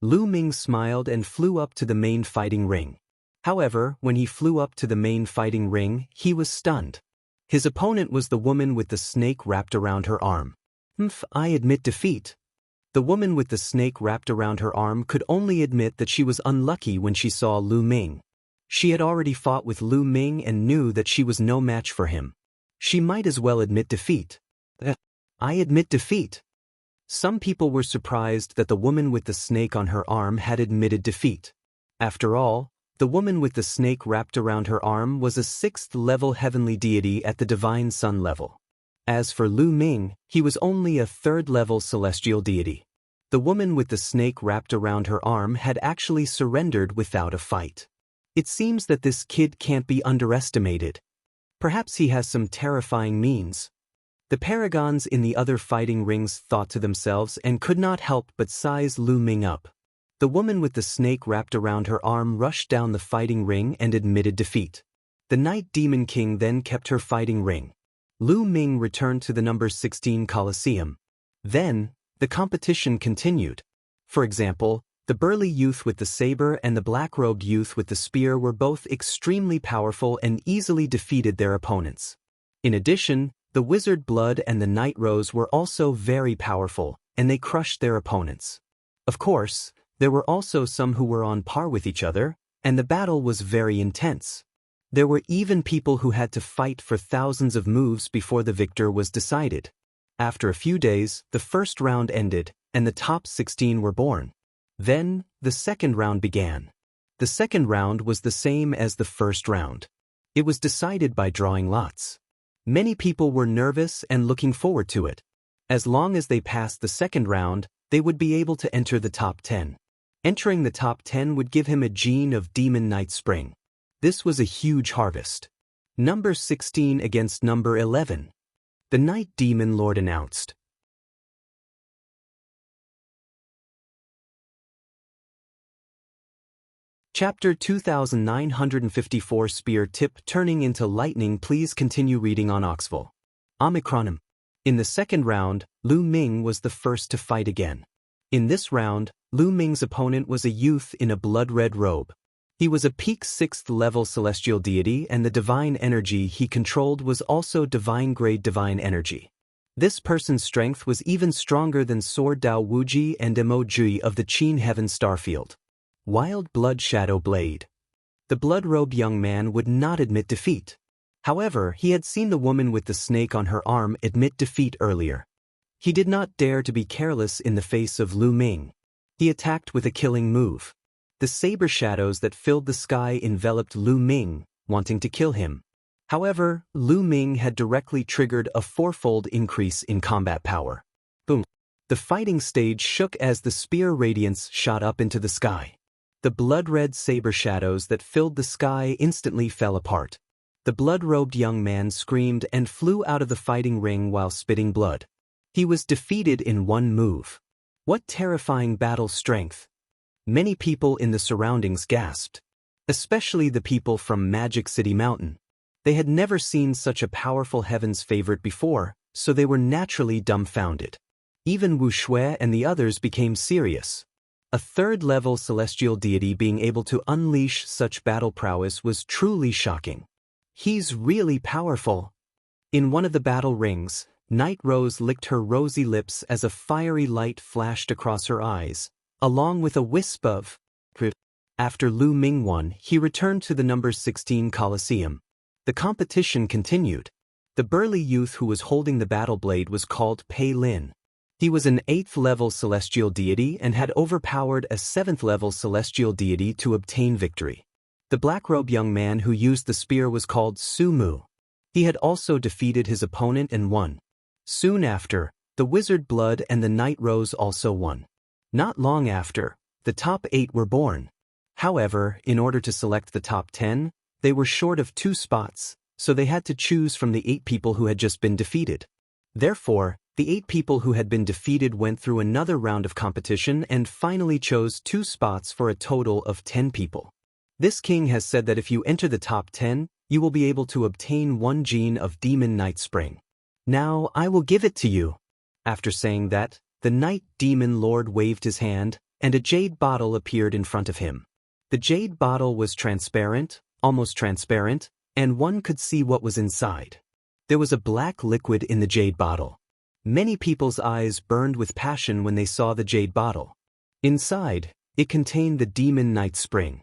Lu Ming smiled and flew up to the main fighting ring. However, when he flew up to the main fighting ring, he was stunned. His opponent was the woman with the snake wrapped around her arm. I admit defeat. The woman with the snake wrapped around her arm could only admit that she was unlucky when she saw Lu Ming. She had already fought with Lu Ming and knew that she was no match for him. She might as well admit defeat. I admit defeat. Some people were surprised that the woman with the snake on her arm had admitted defeat. After all, the woman with the snake wrapped around her arm was a 6th-level heavenly deity at the Divine Sun level. As for Lu Ming, he was only a 3rd-level celestial deity. The woman with the snake wrapped around her arm had actually surrendered without a fight. It seems that this kid can't be underestimated. Perhaps he has some terrifying means. The paragons in the other fighting rings thought to themselves and could not help but size Lu Ming up. The woman with the snake wrapped around her arm rushed down the fighting ring and admitted defeat. The Night Demon King then kept her fighting ring. Lu Ming returned to the number 16 Colosseum. Then, the competition continued. For example, the burly youth with the saber and the black-robed youth with the spear were both extremely powerful and easily defeated their opponents. In addition, the wizard blood and the night rose were also very powerful, and they crushed their opponents. Of course, there were also some who were on par with each other, and the battle was very intense. There were even people who had to fight for thousands of moves before the victor was decided. After a few days, the first round ended, and the top 16 were born. Then, the second round began. The second round was the same as the first round. It was decided by drawing lots. Many people were nervous and looking forward to it. As long as they passed the second round, they would be able to enter the top 10. Entering the top 10 would give him a gene of Demon Night Spring. This was a huge harvest. Number 16 against number 11. The Night Demon Lord announced. Chapter 2954 Spear Tip Turning into Lightning. Please continue reading on Oxville. Omicronym. In the second round, Lu Ming was the first to fight again. In this round, Lu Ming's opponent was a youth in a blood-red robe. He was a peak 6th level celestial deity, and the divine energy he controlled was also divine-grade divine energy. This person's strength was even stronger than Sword Dao Wuji and Emoji of the Qin Heaven Starfield. Wild Blood Shadow Blade. The blood-robed young man would not admit defeat. However, he had seen the woman with the snake on her arm admit defeat earlier. He did not dare to be careless in the face of Lu Ming. He attacked with a killing move. The saber shadows that filled the sky enveloped Lu Ming, wanting to kill him. However, Lu Ming had directly triggered a fourfold increase in combat power. Boom! The fighting stage shook as the spear radiance shot up into the sky. The blood-red saber shadows that filled the sky instantly fell apart. The blood-robed young man screamed and flew out of the fighting ring while spitting blood. He was defeated in one move. What terrifying battle strength! Many people in the surroundings gasped. Especially the people from Magic City Mountain. They had never seen such a powerful heaven's favorite before, so they were naturally dumbfounded. Even Wu Shui and the others became serious. A third-level celestial deity being able to unleash such battle prowess was truly shocking. He's really powerful. In one of the battle rings, Night Rose licked her rosy lips as a fiery light flashed across her eyes, along with a wisp of truth. After Lu Ming won, he returned to the number 16 Colosseum. The competition continued. The burly youth who was holding the battle blade was called Pei Lin. He was an 8th-level celestial deity and had overpowered a 7th-level celestial deity to obtain victory. The black-robed young man who used the spear was called Su Mu. He had also defeated his opponent and won. Soon after, the wizard blood and the night rose also won. Not long after, the top 8 were born. However, in order to select the top 10, they were short of 2 spots, so they had to choose from the 8 people who had just been defeated. Therefore, the 8 people who had been defeated went through another round of competition and finally chose 2 spots for a total of 10 people. This king has said that if you enter the top 10, you will be able to obtain 1 gene of Demon Night Spring. Now I will give it to you. After saying that, the Night Demon Lord waved his hand, and a jade bottle appeared in front of him. The jade bottle was transparent, almost transparent, and one could see what was inside. There was a black liquid in the jade bottle. Many people's eyes burned with passion when they saw the jade bottle. Inside, it contained the Demon Night Spring.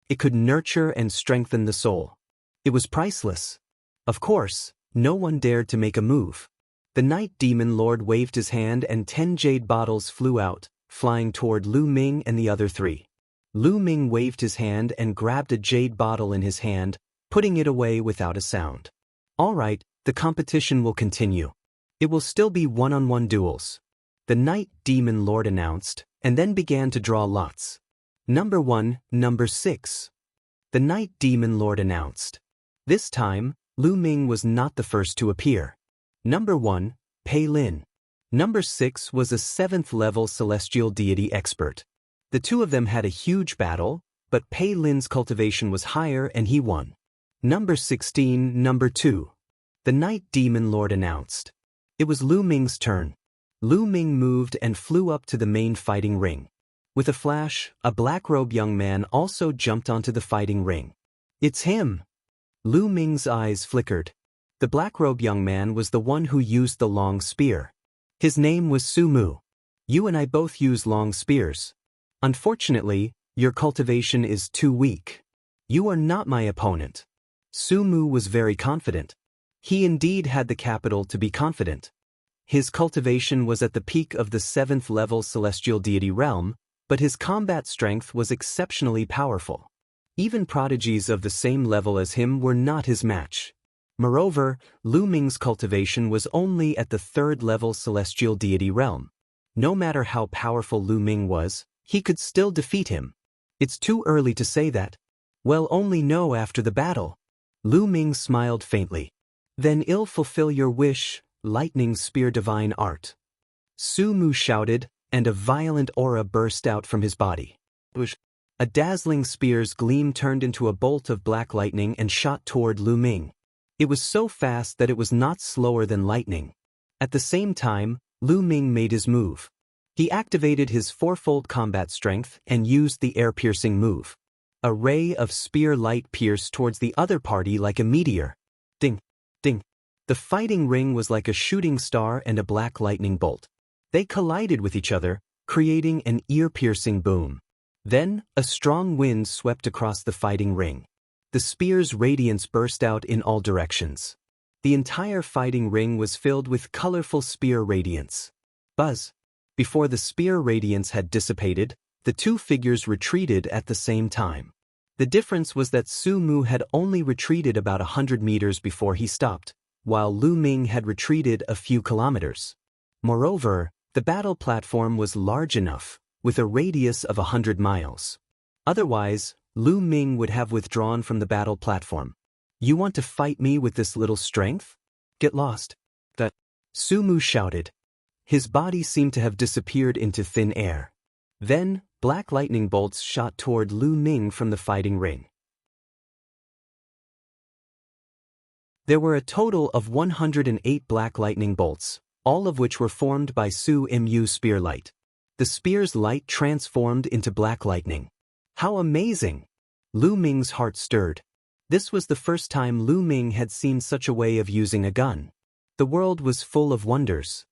It could nurture and strengthen the soul. It was priceless. Of course, no one dared to make a move. The Night Demon Lord waved his hand and 10 jade bottles flew out, flying toward Lu Ming and the other 3. Lu Ming waved his hand and grabbed a jade bottle in his hand, putting it away without a sound. All right, the competition will continue. It will still be one-on-one duels. The Night Demon Lord announced, and then began to draw lots. Number 1, number 6. The Night Demon Lord announced. This time, Lu Ming was not the first to appear. Number 1, Pei Lin. Number 6 was a 7th-level celestial deity expert. The two of them had a huge battle, but Pei Lin's cultivation was higher and he won. Number 16, number 2. The Night Demon Lord announced. It was Lu Ming's turn. Lu Ming moved and flew up to the main fighting ring. With a flash, a black-robed young man also jumped onto the fighting ring. It's him! Lu Ming's eyes flickered. The black-robed young man was the one who used the long spear. His name was Su Mu. You and I both use long spears. Unfortunately, your cultivation is too weak. You are not my opponent. Su Mu was very confident. He indeed had the capital to be confident. His cultivation was at the peak of the 7th level celestial deity realm, but his combat strength was exceptionally powerful. Even prodigies of the same level as him were not his match. Moreover, Lu Ming's cultivation was only at the 3rd level celestial deity realm. No matter how powerful Lu Ming was, he could still defeat him. It's too early to say that. We'll only know after the battle. Lu Ming smiled faintly. Then I'll fulfill your wish, lightning spear divine art. Su Mu shouted, and a violent aura burst out from his body. A dazzling spear's gleam turned into a bolt of black lightning and shot toward Lu Ming. It was so fast that it was not slower than lightning. At the same time, Lu Ming made his move. He activated his fourfold combat strength and used the air-piercing move. A ray of spear light pierced towards the other party like a meteor. Ding! Ding! The fighting ring was like a shooting star and a black lightning bolt. They collided with each other, creating an ear-piercing boom. Then, a strong wind swept across the fighting ring. The spear's radiance burst out in all directions. The entire fighting ring was filled with colorful spear radiance. Buzz! Before the spear radiance had dissipated, the two figures retreated at the same time. The difference was that Su Mu had only retreated about 100 meters before he stopped, while Lu Ming had retreated a few kilometers. Moreover, the battle platform was large enough, with a radius of 100 miles. Otherwise, Lu Ming would have withdrawn from the battle platform. You want to fight me with this little strength? Get lost. Su Mu shouted. His body seemed to have disappeared into thin air. Then, black lightning bolts shot toward Lu Ming from the fighting ring. There were a total of 108 black lightning bolts, all of which were formed by Su Mu's spear light. The spear's light transformed into black lightning. How amazing! Lu Ming's heart stirred. This was the first time Lu Ming had seen such a way of using a gun. The world was full of wonders.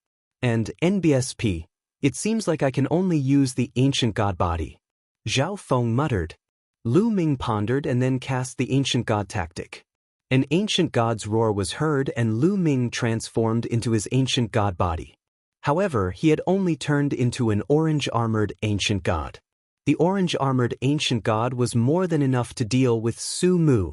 And NBSP, it seems like I can only use the ancient god body. Zhao Feng muttered. Lu Ming pondered and then cast the ancient god tactic. An ancient god's roar was heard and Lu Ming transformed into his ancient god body. However, he had only turned into an orange-armored ancient god. The orange-armored ancient god was more than enough to deal with Su Mu.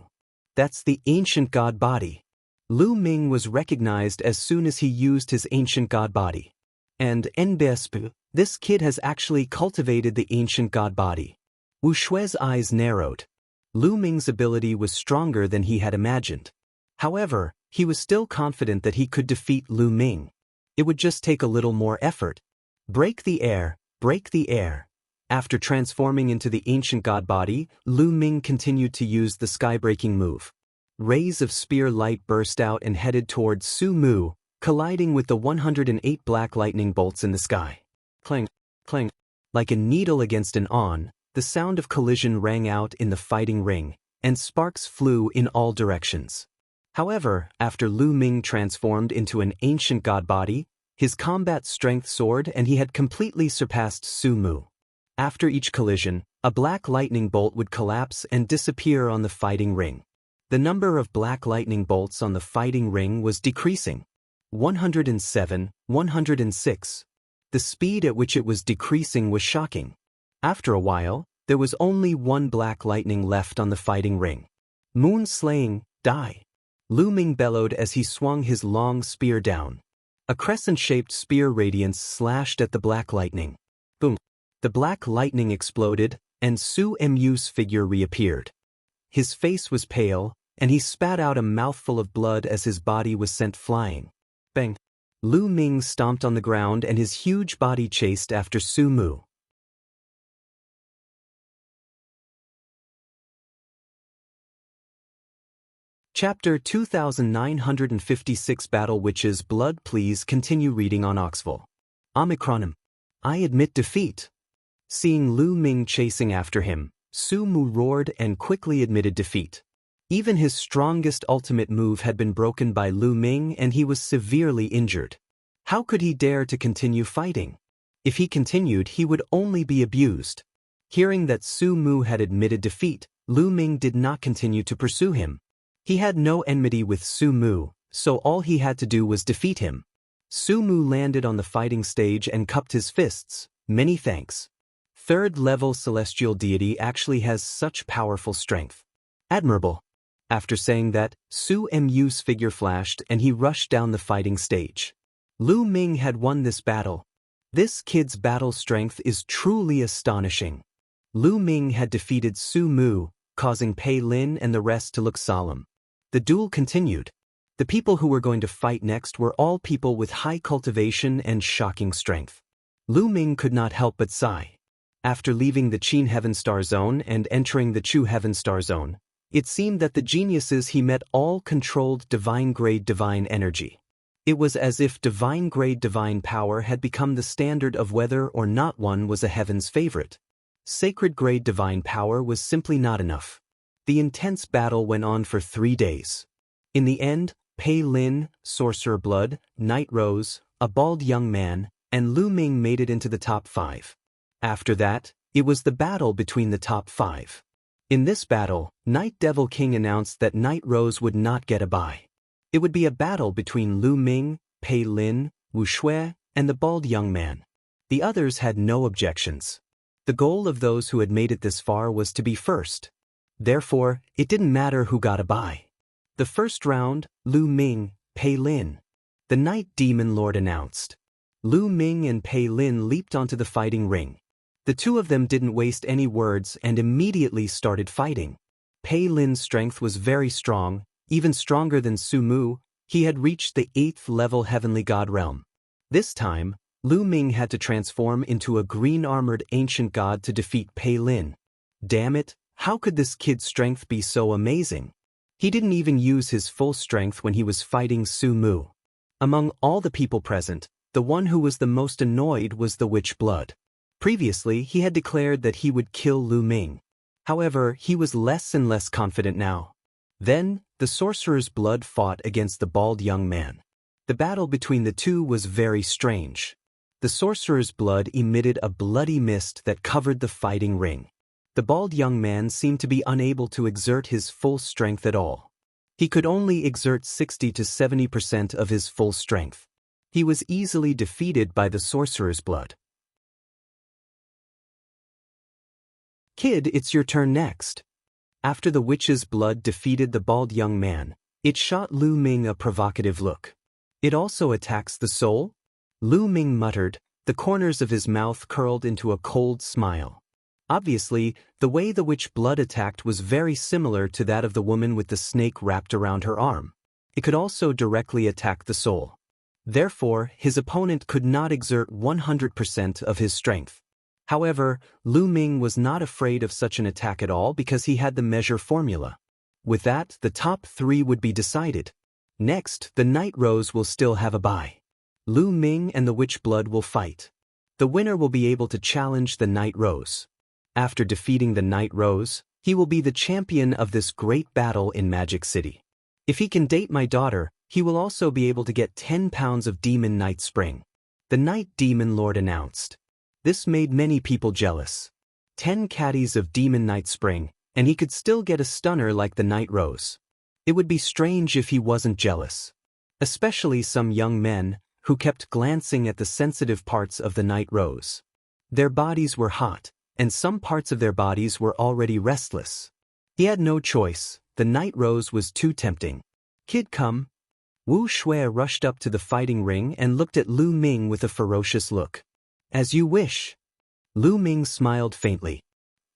That's the ancient god body. Lu Ming was recognized as soon as he used his ancient god body. And NBSP, this kid has actually cultivated the ancient god body. Wu Shui's eyes narrowed. Lu Ming's ability was stronger than he had imagined. However, he was still confident that he could defeat Lu Ming. It would just take a little more effort. Break the air, break the air. After transforming into the ancient god body, Lu Ming continued to use the sky-breaking move. Rays of spear light burst out and headed towards Su Mu, colliding with the 108 black lightning bolts in the sky. Clang, clang. Like a needle against an awn, the sound of collision rang out in the fighting ring, and sparks flew in all directions. However, after Lu Ming transformed into an ancient god body, his combat strength soared and he had completely surpassed Su Mu. After each collision, a black lightning bolt would collapse and disappear on the fighting ring. The number of black lightning bolts on the fighting ring was decreasing. 107, 106. The speed at which it was decreasing was shocking. After a while, there was only one black lightning left on the fighting ring. Moon slaying, die. Lu Ming bellowed as he swung his long spear down. A crescent-shaped spear radiance slashed at the black lightning. Boom. The black lightning exploded, and Su Mu's figure reappeared. His face was pale, and he spat out a mouthful of blood as his body was sent flying. Bang! Lu Ming stomped on the ground and his huge body chased after Su Mu. Chapter 2956 Battle Witches Blood. Please continue reading on Oxville. Omicronym. I admit defeat. Seeing Lu Ming chasing after him, Su Mu roared and quickly admitted defeat. Even his strongest ultimate move had been broken by Lu Ming and he was severely injured. How could he dare to continue fighting? If he continued, he would only be abused. Hearing that Su Mu had admitted defeat, Lu Ming did not continue to pursue him. He had no enmity with Su Mu, so all he had to do was defeat him. Su Mu landed on the fighting stage and cupped his fists. Many thanks. Third-level celestial deity actually has such powerful strength. Admirable. After saying that, Su Mu's figure flashed and he rushed down the fighting stage. Lu Ming had won this battle. This kid's battle strength is truly astonishing. Lu Ming had defeated Su Mu, causing Pei Lin and the rest to look solemn. The duel continued. The people who were going to fight next were all people with high cultivation and shocking strength. Lu Ming could not help but sigh. After leaving the Qin Heaven Star Zone and entering the Chu Heaven Star Zone, it seemed that the geniuses he met all controlled divine-grade divine energy. It was as if divine-grade divine power had become the standard of whether or not one was a heaven's favorite. Sacred-grade divine power was simply not enough. The intense battle went on for 3 days. In the end, Pei Lin, Sorcerer Blood, Night Rose, a bald young man, and Lu Ming made it into the top 5. After that, it was the battle between the top 5. In this battle, Night Devil King announced that Night Rose would not get a bye. It would be a battle between Lu Ming, Pei Lin, Wu Shui, and the bald young man. The others had no objections. The goal of those who had made it this far was to be first. Therefore, it didn't matter who got a bye. The first round, Lu Ming, Pei Lin. The Night Demon Lord announced. Lu Ming and Pei Lin leaped onto the fighting ring. The two of them didn't waste any words and immediately started fighting. Pei Lin's strength was very strong, even stronger than Su Mu. He had reached the 8th level heavenly god realm. This time, Lu Ming had to transform into a green-armored ancient god to defeat Pei Lin. Damn it, how could this kid's strength be so amazing? He didn't even use his full strength when he was fighting Su Mu. Among all the people present, the one who was the most annoyed was the Witch Blood. Previously, he had declared that he would kill Lu Ming. However, he was less and less confident now. Then, the Sorcerer's Blood fought against the bald young man. The battle between the two was very strange. The Sorcerer's Blood emitted a bloody mist that covered the fighting ring. The bald young man seemed to be unable to exert his full strength at all. He could only exert 60 to 70% of his full strength. He was easily defeated by the Sorcerer's Blood. Kid, it's your turn next. After the Witch's Blood defeated the bald young man, it shot Lu Ming a provocative look. It also attacks the soul? Lu Ming muttered, the corners of his mouth curled into a cold smile. Obviously, the way the Witch Blood attacked was very similar to that of the woman with the snake wrapped around her arm. It could also directly attack the soul. Therefore, his opponent could not exert 100% of his strength. However, Lu Ming was not afraid of such an attack at all because he had the measure formula. With that, the top 3 would be decided. Next, the Night Rose will still have a bye. Lu Ming and the Witch Blood will fight. The winner will be able to challenge the Night Rose. After defeating the Night Rose, he will be the champion of this great battle in Magic City. If he can date my daughter, he will also be able to get 10 pounds of Demon Night Spring. The Night Demon Lord announced. This made many people jealous. 10 caddies of Demon Night Spring, and he could still get a stunner like the Night Rose. It would be strange if he wasn't jealous. Especially some young men, who kept glancing at the sensitive parts of the Night Rose. Their bodies were hot, and some parts of their bodies were already restless. He had no choice, the Night Rose was too tempting. Kid, come. Wu Shui rushed up to the fighting ring and looked at Lu Ming with a ferocious look. As you wish. Lu Ming smiled faintly.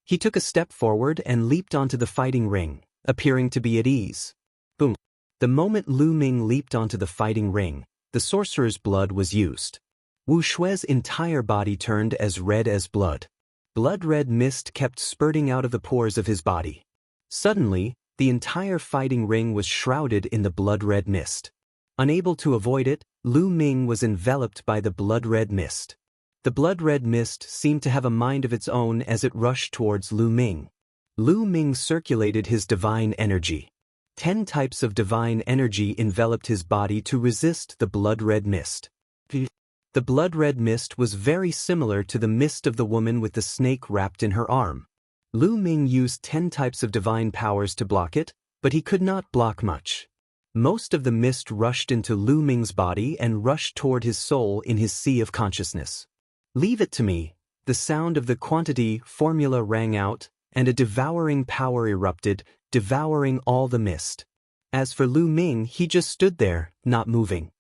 He took a step forward and leaped onto the fighting ring, appearing to be at ease. Boom. The moment Lu Ming leaped onto the fighting ring, the Sorcerer's Blood was used. Wu Shui's entire body turned as red as blood. Blood-red mist kept spurting out of the pores of his body. Suddenly, The entire fighting ring was shrouded in the blood-red mist. Unable to avoid it, Lu Ming was enveloped by the blood-red mist. The blood-red mist seemed to have a mind of its own as it rushed towards Lu Ming. Lu Ming circulated his divine energy. 10 types of divine energy enveloped his body to resist the blood-red mist. The blood-red mist was very similar to the mist of the woman with the snake wrapped in her arm. Lu Ming used 10 types of divine powers to block it, but he could not block much. Most of the mist rushed into Lu Ming's body and rushed toward his soul in his sea of consciousness. "Leave it to me." The sound of the quantity formula rang out, and a devouring power erupted, devouring all the mist. As for Lu Ming, he just stood there, not moving.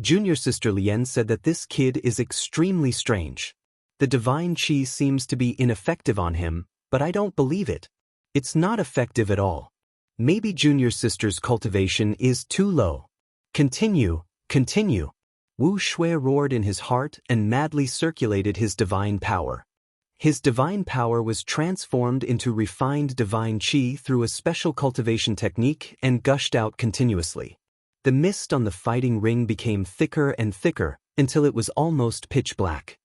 Junior sister Lien said that this kid is extremely strange. The divine chi seems to be ineffective on him, but I don't believe it. It's not effective at all. Maybe junior sister's cultivation is too low. Continue, continue. Wu Shui roared in his heart and madly circulated his divine power. His divine power was transformed into refined divine qi through a special cultivation technique and gushed out continuously. The mist on the fighting ring became thicker and thicker until it was almost pitch black.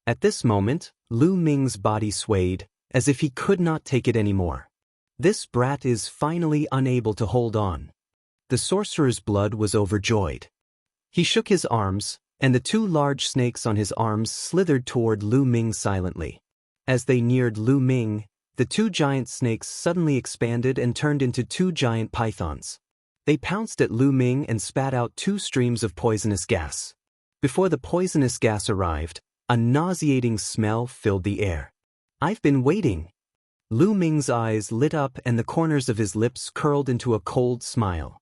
At this moment, Lu Ming's body swayed, as if he could not take it anymore. This brat is finally unable to hold on. The sorcerer's blood was overjoyed. He shook his arms, and the 2 large snakes on his arms slithered toward Lu Ming silently. As they neared Lu Ming, the 2 giant snakes suddenly expanded and turned into 2 giant pythons. They pounced at Lu Ming and spat out 2 streams of poisonous gas. Before the poisonous gas arrived, a nauseating smell filled the air. "I've been waiting." Lu Ming's eyes lit up and the corners of his lips curled into a cold smile.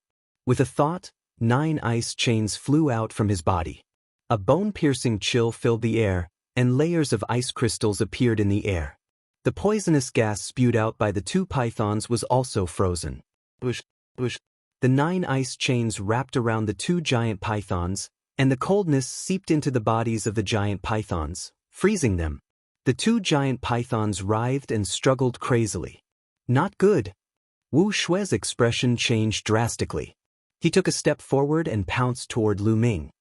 With a thought, 9 ice chains flew out from his body. A bone-piercing chill filled the air, and layers of ice crystals appeared in the air. The poisonous gas spewed out by the 2 pythons was also frozen. Whoosh, whoosh. The 9 ice chains wrapped around the 2 giant pythons, and the coldness seeped into the bodies of the giant pythons, freezing them. The 2 giant pythons writhed and struggled crazily. "Not good." Wu Shui's expression changed drastically. He took a step forward and pounced toward Lu Ming.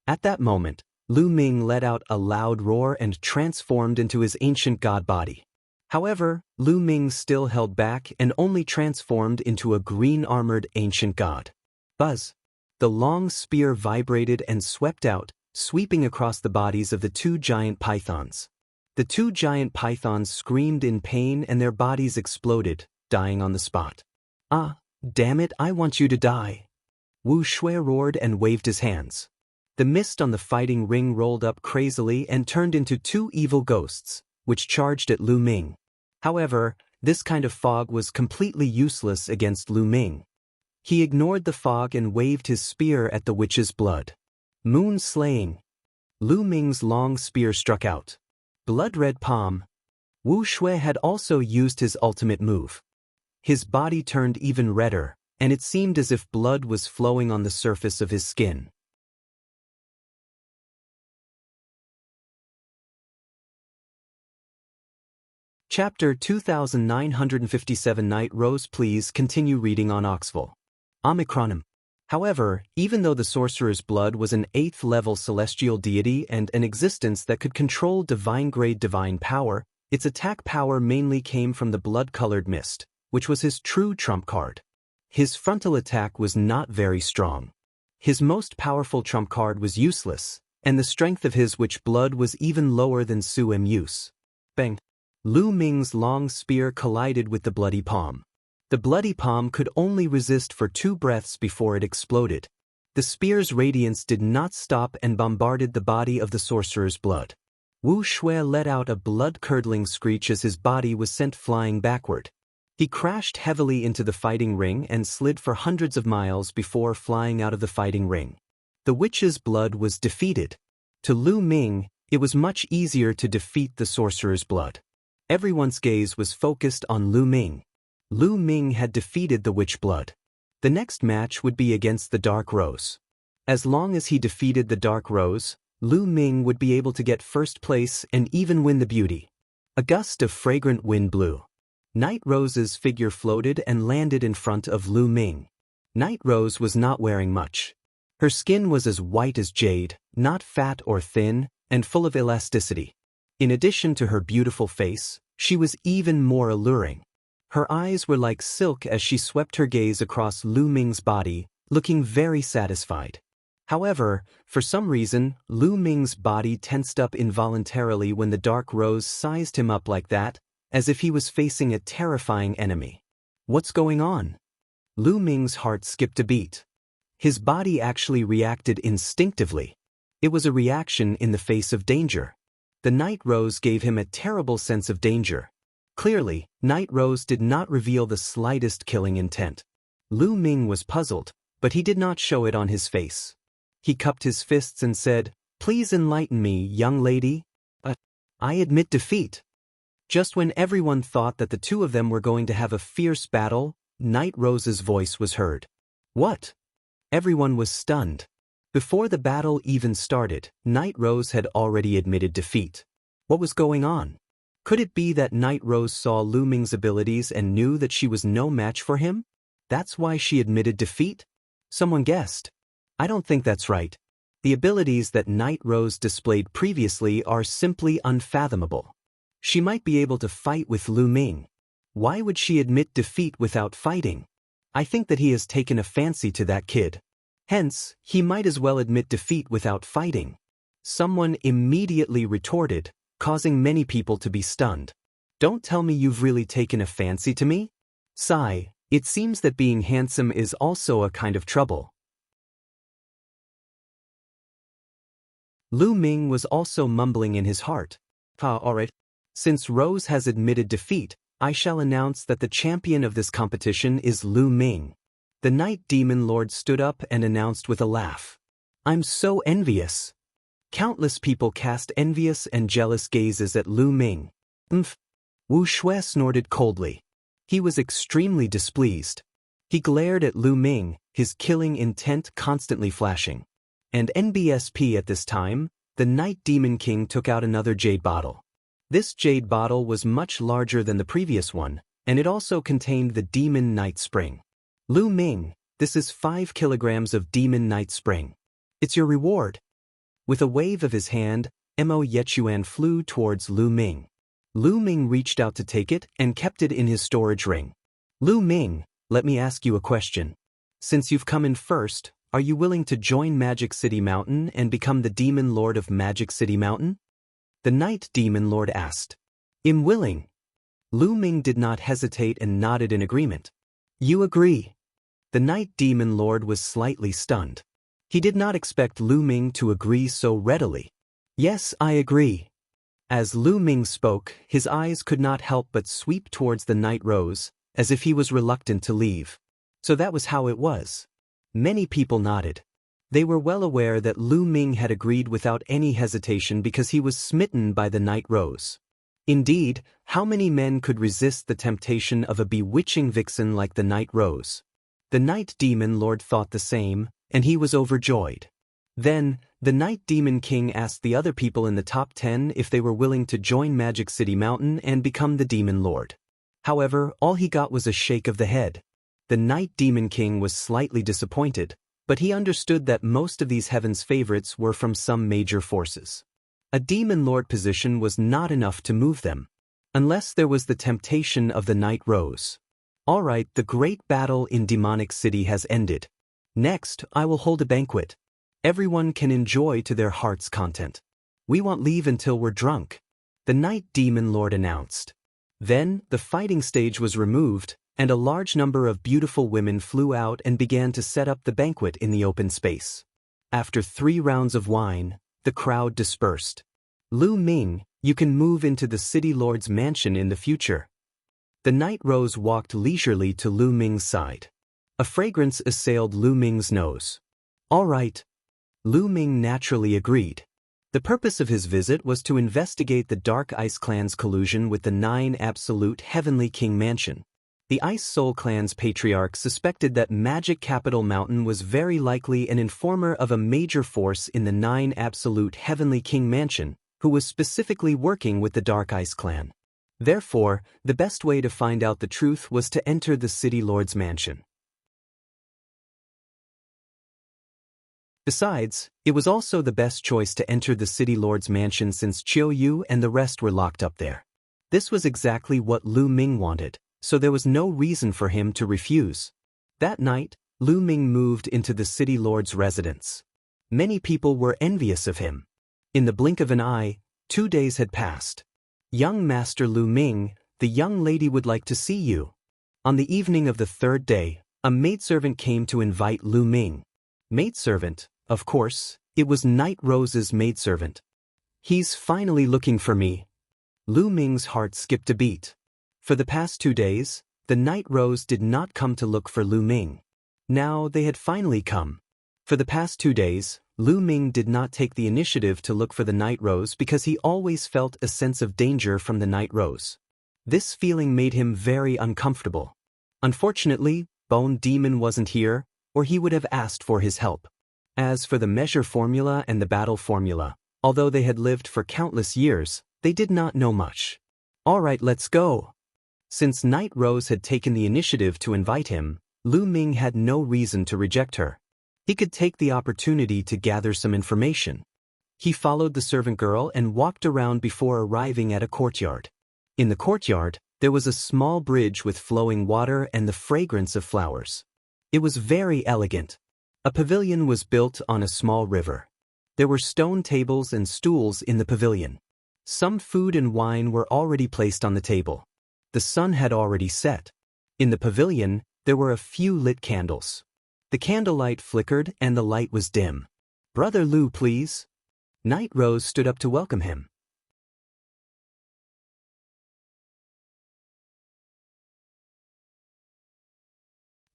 At that moment, Lu Ming let out a loud roar and transformed into his ancient god body. However, Lu Ming still held back and only transformed into a green-armored ancient god. Buzz! The long spear vibrated and swept out, sweeping across the bodies of the 2 giant pythons. The 2 giant pythons screamed in pain and their bodies exploded, dying on the spot. "Ah, damn it, I want you to die." Wu Shui roared and waved his hands. The mist on the fighting ring rolled up crazily and turned into 2 evil ghosts, which charged at Lu Ming. However, this kind of fog was completely useless against Lu Ming. He ignored the fog and waved his spear at the witch's blood. Moon slaying. Lu Ming's long spear struck out. Blood-red palm. Wu Shui had also used his ultimate move. His body turned even redder, and it seemed as if blood was flowing on the surface of his skin. Chapter 2957 Night Rose. Please continue reading on Oxville. Omicronym. However, even though the sorcerer's blood was an 8th-level celestial deity and an existence that could control divine-grade divine power, its attack power mainly came from the blood-colored mist, which was his true trump card. His frontal attack was not very strong. His most powerful trump card was useless, and the strength of his witch blood was even lower than Su Mu's. Bang! Lu Ming's long spear collided with the bloody palm. The bloody palm could only resist for 2 breaths before it exploded. The spear's radiance did not stop and bombarded the body of the sorcerer's blood. Wu Shui let out a blood-curdling screech as his body was sent flying backward. He crashed heavily into the fighting ring and slid for hundreds of miles before flying out of the fighting ring. The witch's blood was defeated. To Lu Ming, it was much easier to defeat the sorcerer's blood. Everyone's gaze was focused on Lu Ming. Lu Ming had defeated the witch blood. The next match would be against the Dark Rose. As long as he defeated the Dark Rose, Lu Ming would be able to get first place and even win the beauty. A gust of fragrant wind blew. Night Rose's figure floated and landed in front of Lu Ming. Night Rose was not wearing much. Her skin was as white as jade, not fat or thin, and full of elasticity. In addition to her beautiful face, she was even more alluring. Her eyes were like silk as she swept her gaze across Lu Ming's body, looking very satisfied. However, for some reason, Lu Ming's body tensed up involuntarily when the Dark Rose sized him up like that, as if he was facing a terrifying enemy. What's going on? Lu Ming's heart skipped a beat. His body actually reacted instinctively. It was a reaction in the face of danger. The Night Rose gave him a terrible sense of danger. Clearly, Night Rose did not reveal the slightest killing intent. Lu Ming was puzzled, but he did not show it on his face. He cupped his fists and said, "Please enlighten me, young lady." I admit defeat." Just when everyone thought that the two of them were going to have a fierce battle, Night Rose's voice was heard. "What?" Everyone was stunned. Before the battle even started, Night Rose had already admitted defeat. What was going on? Could it be that Night Rose saw Lu Ming's abilities and knew that she was no match for him? That's why she admitted defeat? Someone guessed. I don't think that's right. The abilities that Night Rose displayed previously are simply unfathomable. She might be able to fight with Lu Ming. Why would she admit defeat without fighting? I think that he has taken a fancy to that kid. Hence, he might as well admit defeat without fighting. Someone immediately retorted, causing many people to be stunned. "Don't tell me you've really taken a fancy to me?" Sigh, it seems that being handsome is also a kind of trouble. Lu Ming was also mumbling in his heart. Alright. Since Rose has admitted defeat, I shall announce that the champion of this competition is Lu Ming. The Night Demon Lord stood up and announced with a laugh. "I'm so envious." Countless people cast envious and jealous gazes at Lu Ming. Wu Shui snorted coldly. He was extremely displeased. He glared at Lu Ming, his killing intent constantly flashing. And NBSP at this time, the Night Demon King took out another jade bottle. This jade bottle was much larger than the previous one, and it also contained the Demon Night Spring. "Lu Ming, this is 5 kilograms of Demon Night Spring. It's your reward." With a wave of his hand, Mo Yechuan flew towards Lu Ming. Lu Ming reached out to take it and kept it in his storage ring. "Lu Ming, let me ask you a question. Since you've come in first, are you willing to join Magic City Mountain and become the Demon Lord of Magic City Mountain?" The Night Demon Lord asked. "I'm willing." Lu Ming did not hesitate and nodded in agreement. "You agree?" The Night Demon Lord was slightly stunned. He did not expect Lu Ming to agree so readily. "Yes, I agree." As Lu Ming spoke, his eyes could not help but sweep towards the Night Rose, as if he was reluctant to leave. So that was how it was. Many people nodded. They were well aware that Lu Ming had agreed without any hesitation because he was smitten by the Night Rose. Indeed, how many men could resist the temptation of a bewitching vixen like the Night Rose? The Night Demon Lord thought the same, and he was overjoyed. Then, the Night Demon King asked the other people in the top 10 if they were willing to join Magic City Mountain and become the Demon Lord. However, all he got was a shake of the head. The Night Demon King was slightly disappointed, but he understood that most of these heaven's favorites were from some major forces. A Demon Lord position was not enough to move them, unless there was the temptation of the Night Rose. Alright, the great battle in Demonic City has ended. Next, I will hold a banquet. Everyone can enjoy to their heart's content. We won't leave until we're drunk, the Night Demon Lord announced. Then, the fighting stage was removed, and a large number of beautiful women flew out and began to set up the banquet in the open space. After 3 rounds of wine, the crowd dispersed. "Lu Ming, you can move into the City Lord's mansion in the future." The Night Rose walked leisurely to Lu Ming's side. A fragrance assailed Lu Ming's nose. "All right." Lu Ming naturally agreed. The purpose of his visit was to investigate the Dark Ice Clan's collusion with the 9 Absolute Heavenly King Mansion. The Ice Soul Clan's patriarch suspected that Magic Capital Mountain was very likely an informer of a major force in the 9 Absolute Heavenly King Mansion, who was specifically working with the Dark Ice Clan. Therefore, the best way to find out the truth was to enter the city lord's mansion. Besides, it was also the best choice to enter the city lord's mansion since Chiu Yu and the rest were locked up there. This was exactly what Lu Ming wanted, so there was no reason for him to refuse. That night, Lu Ming moved into the city lord's residence. Many people were envious of him. In the blink of an eye, 2 days had passed. "Young Master Lu Ming, the young lady would like to see you." On the evening of the 3rd day, a maidservant came to invite Lu Ming. Maidservant, of course, it was Night Rose's maidservant. "He's finally looking for me." Lu Ming's heart skipped a beat. For the past 2 days, the Night Rose did not come to look for Lu Ming. Now they had finally come. For the past 2 days, Lu Ming did not take the initiative to look for the Night Rose because he always felt a sense of danger from the Night Rose. This feeling made him very uncomfortable. Unfortunately, Bone Demon wasn't here, or he would have asked for his help. As for the measure formula and the battle formula, although they had lived for countless years, they did not know much. "All right, let's go." Since Night Rose had taken the initiative to invite him, Lu Ming had no reason to reject her. He could take the opportunity to gather some information. He followed the servant girl and walked around before arriving at a courtyard. In the courtyard, there was a small bridge with flowing water and the fragrance of flowers. It was very elegant. A pavilion was built on a small river. There were stone tables and stools in the pavilion. Some food and wine were already placed on the table. The sun had already set. In the pavilion, there were a few lit candles. The candlelight flickered and the light was dim. "Brother Lu, please." Night Rose stood up to welcome him.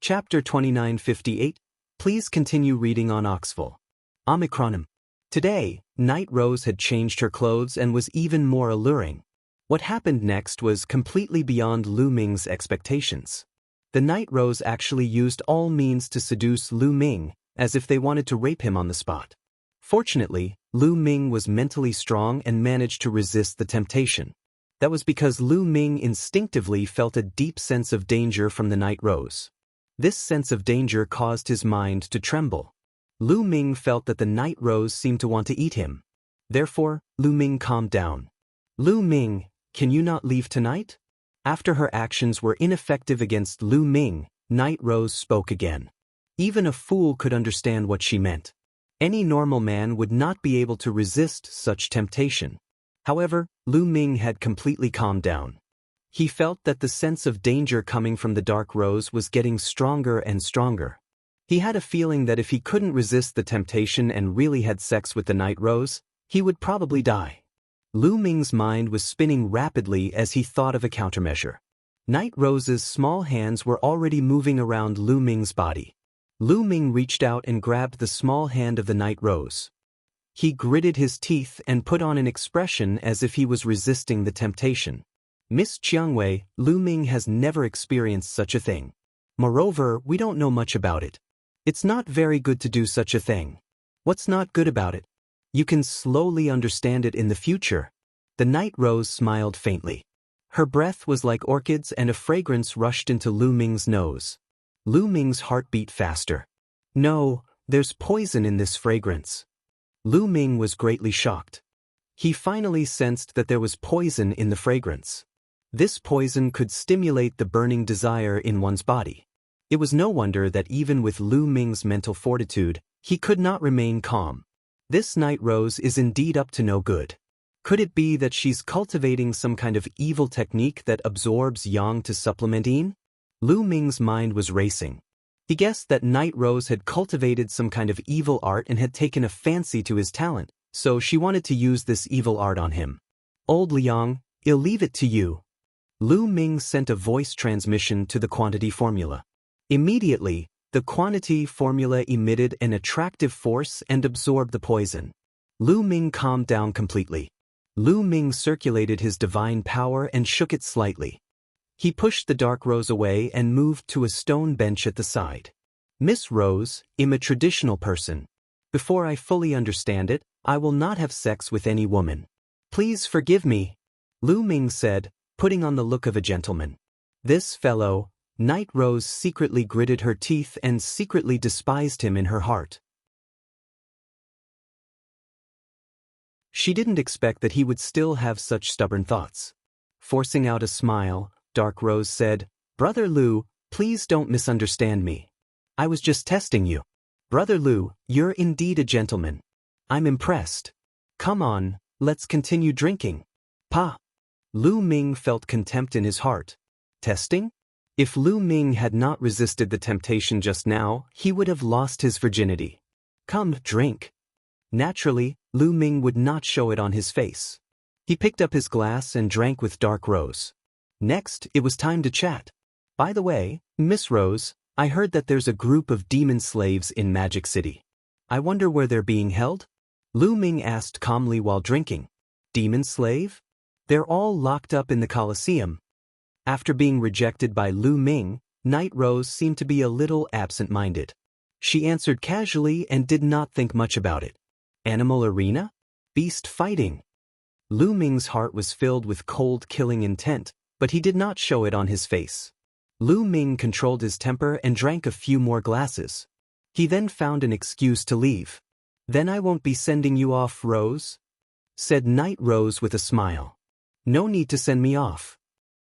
Chapter 2958. Please continue reading on Oxful. Omicronym. Today, Night Rose had changed her clothes and was even more alluring. What happened next was completely beyond Lu Ming's expectations. The Night Rose actually used all means to seduce Lu Ming, as if they wanted to rape him on the spot. Fortunately, Lu Ming was mentally strong and managed to resist the temptation. That was because Lu Ming instinctively felt a deep sense of danger from the Night Rose. This sense of danger caused his mind to tremble. Lu Ming felt that the Night Rose seemed to want to eat him. Therefore, Lu Ming calmed down. "Lu Ming, can you not leave tonight?" After her actions were ineffective against Lu Ming, Night Rose spoke again. Even a fool could understand what she meant. Any normal man would not be able to resist such temptation. However, Lu Ming had completely calmed down. He felt that the sense of danger coming from the Dark Rose was getting stronger and stronger. He had a feeling that if he couldn't resist the temptation and really had sex with the Night Rose, he would probably die. Lu Ming's mind was spinning rapidly as he thought of a countermeasure. Night Rose's small hands were already moving around Lu Ming's body. Lu Ming reached out and grabbed the small hand of the Night Rose. He gritted his teeth and put on an expression as if he was resisting the temptation. "Miss Chiangwei, Lu Ming has never experienced such a thing. Moreover, we don't know much about it. It's not very good to do such a thing." "What's not good about it?" "You can slowly understand it in the future." The Night Rose smiled faintly. Her breath was like orchids and a fragrance rushed into Lu Ming's nose. Lu Ming's heart beat faster. "No, there's poison in this fragrance." Lu Ming was greatly shocked. He finally sensed that there was poison in the fragrance. This poison could stimulate the burning desire in one's body. It was no wonder that even with Lu Ming's mental fortitude, he could not remain calm. This Night Rose is indeed up to no good. Could it be that she's cultivating some kind of evil technique that absorbs yang to supplement yin? Lu Ming's mind was racing. He guessed that Night Rose had cultivated some kind of evil art and had taken a fancy to his talent, so she wanted to use this evil art on him. "Old Liang, I'll leave it to you." Lu Ming sent a voice transmission to the quantity formula. Immediately, the quantity formula emitted an attractive force and absorbed the poison. Lu Ming calmed down completely. Lu Ming circulated his divine power and shook it slightly. He pushed the Dark Rose away and moved to a stone bench at the side. "Miss Rose, I'm a traditional person. Before I fully understand it, I will not have sex with any woman. Please forgive me," Lu Ming said, putting on the look of a gentleman. This fellow, Night Rose secretly gritted her teeth and secretly despised him in her heart. She didn't expect that he would still have such stubborn thoughts. Forcing out a smile, Dark Rose said, "Brother Lu, please don't misunderstand me. I was just testing you. Brother Lu, you're indeed a gentleman. I'm impressed. Come on, let's continue drinking." Pa! Lu Ming felt contempt in his heart. Testing? If Lu Ming had not resisted the temptation just now, he would have lost his virginity. Come, drink. Naturally, Lu Ming would not show it on his face. He picked up his glass and drank with Dark Rose. Next, it was time to chat. "By the way, Miss Rose, I heard that there's a group of demon slaves in Magic City. I wonder where they're being held?" Lu Ming asked calmly while drinking. "Demon slave? They're all locked up in the Colosseum." After being rejected by Lu Ming, Night Rose seemed to be a little absent-minded. She answered casually and did not think much about it. "Animal arena? Beast fighting?" Lu Ming's heart was filled with cold killing intent, but he did not show it on his face. Lu Ming controlled his temper and drank a few more glasses. He then found an excuse to leave. "Then I won't be sending you off, Rose," said Night Rose with a smile. "No need to send me off,"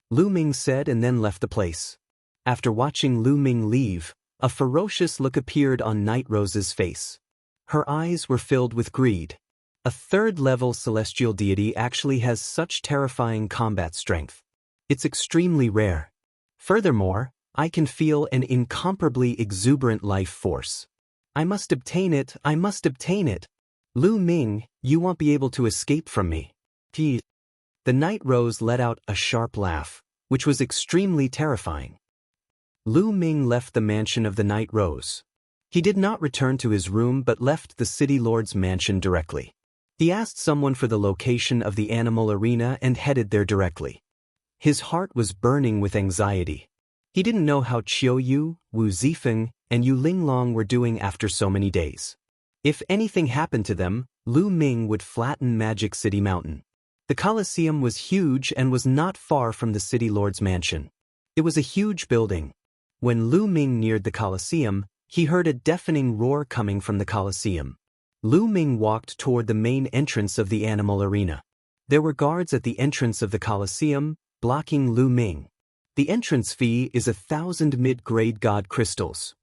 Lu Ming said and then left the place. After watching Lu Ming leave, a ferocious look appeared on Night Rose's face. Her eyes were filled with greed. A third-level celestial deity actually has such terrifying combat strength. It's extremely rare. Furthermore, I can feel an incomparably exuberant life force. I must obtain it, I must obtain it. Lu Ming, you won't be able to escape from me. The Night Rose let out a sharp laugh, which was extremely terrifying. Lu Ming left the mansion of the Night Rose. He did not return to his room but left the city lord's mansion directly. He asked someone for the location of the animal arena and headed there directly. His heart was burning with anxiety. He didn't know how Qiu Yu, Wu Zifeng, and Yu Linglong were doing after so many days. If anything happened to them, Lu Ming would flatten Magic City Mountain. The Colosseum was huge and was not far from the city lord's mansion. It was a huge building. When Lu Ming neared the Colosseum, he heard a deafening roar coming from the Colosseum. Lu Ming walked toward the main entrance of the animal arena. There were guards at the entrance of the Colosseum, blocking Lu Ming. "The entrance fee is 1,000 mid-grade god crystals,"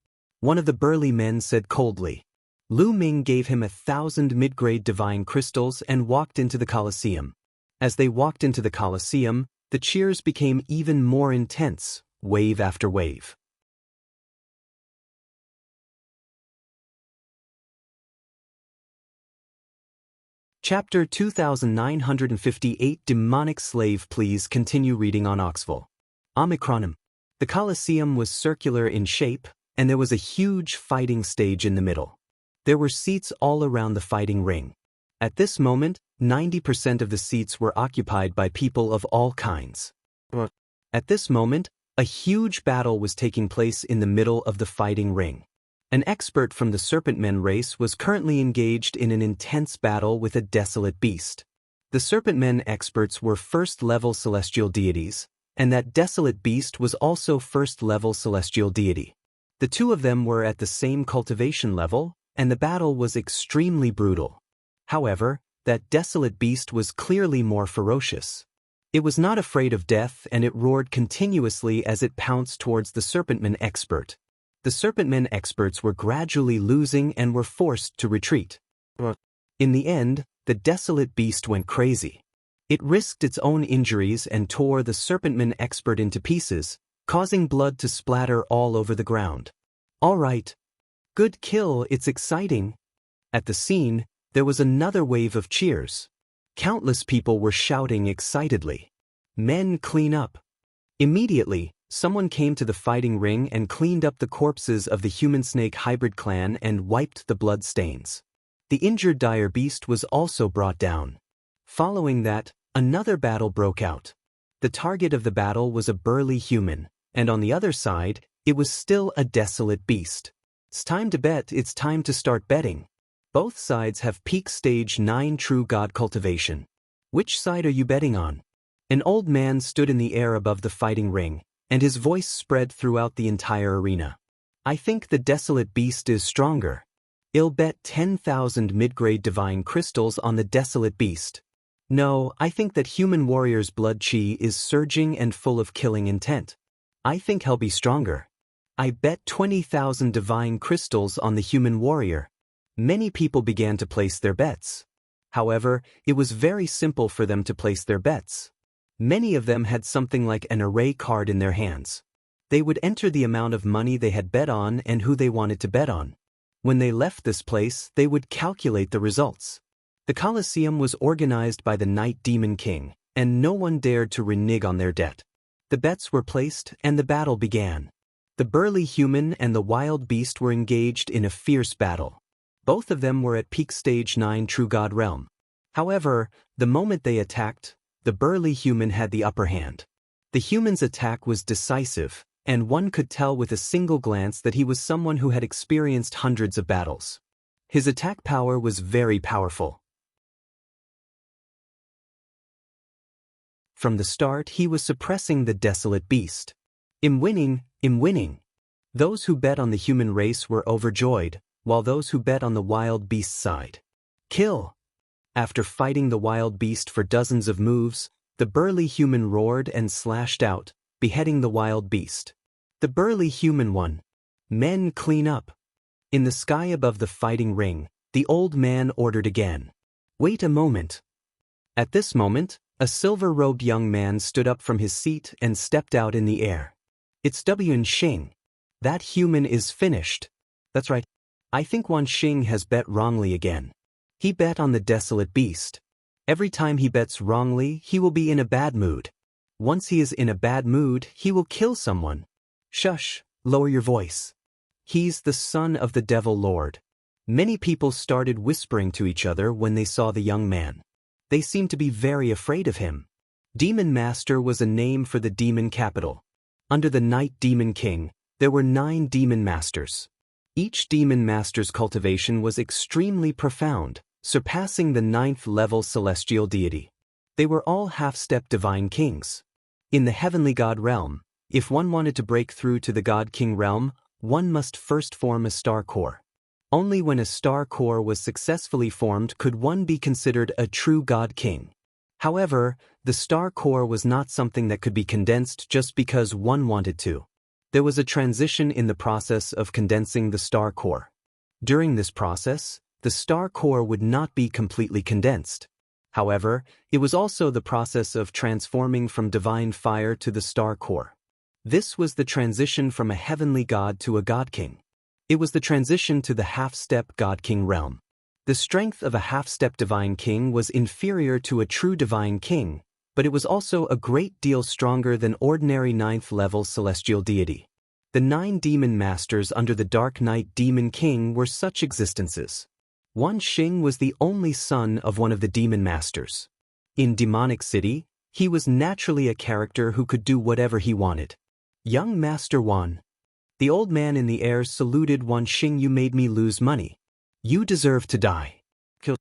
one of the burly men said coldly. Lu Ming gave him 1,000 mid-grade divine crystals and walked into the Colosseum. As they walked into the Colosseum, the cheers became even more intense, wave after wave. Chapter 2958 Demonic Slave. Please continue reading on Oxville. Omicronim. The Colosseum was circular in shape, and there was a huge fighting stage in the middle. There were seats all around the fighting ring. At this moment, 90% of the seats were occupied by people of all kinds. At this moment, a huge battle was taking place in the middle of the fighting ring. An expert from the Serpentmen race was currently engaged in an intense battle with a desolate beast. The Serpentmen experts were first-level celestial deities, and that desolate beast was also first-level celestial deity. The two of them were at the same cultivation level, and the battle was extremely brutal. However, that desolate beast was clearly more ferocious. It was not afraid of death and it roared continuously as it pounced towards the Serpentmen expert. The Serpentmen experts were gradually losing and were forced to retreat. In the end, the desolate beast went crazy. It risked its own injuries and tore the Serpentmen expert into pieces, causing blood to splatter all over the ground. "All right. Good kill, it's exciting." At the scene, there was another wave of cheers. Countless people were shouting excitedly. "Men, clean up." Immediately, someone came to the fighting ring and cleaned up the corpses of the human-snake hybrid clan and wiped the blood stains. The injured dire beast was also brought down. Following that, another battle broke out. The target of the battle was a burly human, and on the other side, it was still a desolate beast. It's time to bet, it's time to start betting. Both sides have peak stage 9 true god cultivation. Which side are you betting on? An old man stood in the air above the fighting ring, and his voice spread throughout the entire arena. I think the desolate beast is stronger. I'll bet 10,000 mid-grade divine crystals on the desolate beast. No, I think that human warrior's blood chi is surging and full of killing intent. I think he'll be stronger. I bet 20,000 divine crystals on the human warrior. Many people began to place their bets. However, it was very simple for them to place their bets. Many of them had something like an array card in their hands. They would enter the amount of money they had bet on and who they wanted to bet on. When they left this place, they would calculate the results. The Colosseum was organized by the Night Demon King, and no one dared to renege on their debt. The bets were placed, and the battle began. The burly human and the wild beast were engaged in a fierce battle. Both of them were at peak stage 9 True God realm. However, the moment they attacked, the burly human had the upper hand. The human's attack was decisive, and one could tell with a single glance that he was someone who had experienced hundreds of battles. His attack power was very powerful. From the start, he was suppressing the desolate beast. I'm winning. Those who bet on the human race were overjoyed, while those who bet on the wild beast sighed. Kill! After fighting the wild beast for dozens of moves, the burly human roared and slashed out, beheading the wild beast. The burly human won. Men, clean up. In the sky above the fighting ring, the old man ordered again. Wait a moment. At this moment, a silver-robed young man stood up from his seat and stepped out in the air. It's Wan Xing. That human is finished. That's right. I think Wan Xing has bet wrongly again. He bet on the desolate beast. Every time he bets wrongly, he will be in a bad mood. Once he is in a bad mood, he will kill someone. Shush, lower your voice. He's the son of the Devil Lord. Many people started whispering to each other when they saw the young man. They seemed to be very afraid of him. Demon Master was a name for the demon capital. Under the Night Demon King, there were 9 demon masters. Each demon master's cultivation was extremely profound, surpassing the 9th level celestial deity. They were all half-step divine kings. In the heavenly god realm, if one wanted to break through to the god king realm, one must first form a star core. Only when a star core was successfully formed could one be considered a true god king. However, the star core was not something that could be condensed just because one wanted to. There was a transition in the process of condensing the star core. During this process, the star core would not be completely condensed. However, it was also the process of transforming from divine fire to the star core. This was the transition from a heavenly god to a god king. It was the transition to the half-step god king realm. The strength of a half-step divine king was inferior to a true divine king, but it was also a great deal stronger than ordinary 9th level celestial deity. The 9 demon masters under the Dark Night Demon King were such existences. Wan Xing was the only son of one of the demon masters. In Demonic City, he was naturally a character who could do whatever he wanted. Young Master Wan. The old man in the air saluted Wan Xing. You made me lose money. You deserve to die. Kill.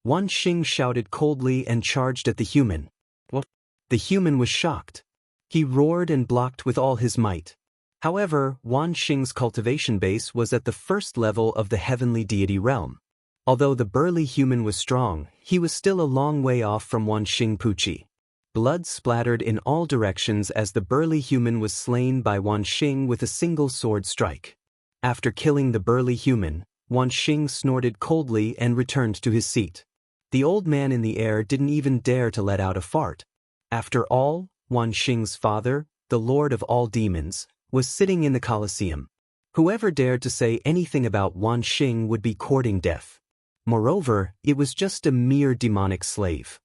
Wan Xing shouted coldly and charged at the human. What? The human was shocked. He roared and blocked with all his might. However, Wan Xing's cultivation base was at the first level of the heavenly deity realm. Although the burly human was strong, he was still a long way off from Wan Xing Puchi. Blood splattered in all directions as the burly human was slain by Wan Xing with a single sword strike. After killing the burly human, Wan Xing snorted coldly and returned to his seat. The old man in the air didn't even dare to let out a fart. After all, Wan Xing's father, the lord of all demons, was sitting in the Colosseum. Whoever dared to say anything about Wan Xing would be courting death. Moreover, it was just a mere demonic slave.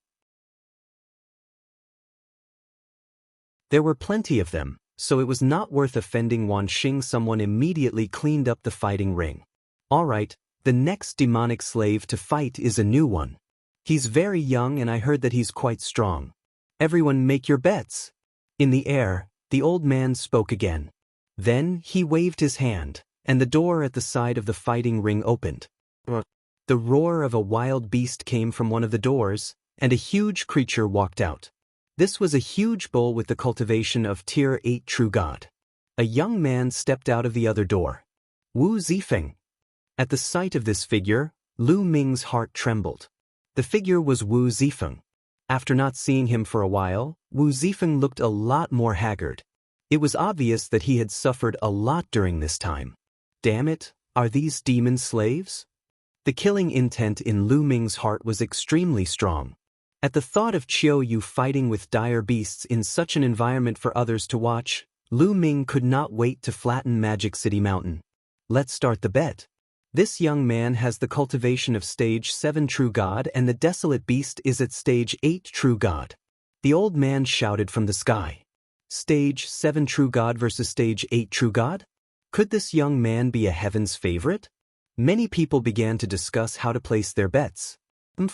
There were plenty of them, so it was not worth offending Wan Xing. Someone immediately cleaned up the fighting ring. Alright, the next demonic slave to fight is a new one. He's very young and I heard that he's quite strong. Everyone make your bets. In the air, the old man spoke again. Then he waved his hand, and the door at the side of the fighting ring opened. The roar of a wild beast came from one of the doors, and a huge creature walked out. This was a huge bowl with the cultivation of Tier 8 True God. A young man stepped out of the other door. Wu Zifeng. At the sight of this figure, Lu Ming's heart trembled. The figure was Wu Zifeng. After not seeing him for a while, Wu Zifeng looked a lot more haggard. It was obvious that he had suffered a lot during this time. Damn it, are these demon slaves? The killing intent in Lu Ming's heart was extremely strong. At the thought of Qiu Yu fighting with dire beasts in such an environment for others to watch, Lu Ming could not wait to flatten Magic City Mountain. Let's start the bet. This young man has the cultivation of Stage 7 True God and the desolate beast is at Stage 8 True God. The old man shouted from the sky. Stage 7 True God versus Stage 8 True God? Could this young man be a heaven's favorite? Many people began to discuss how to place their bets.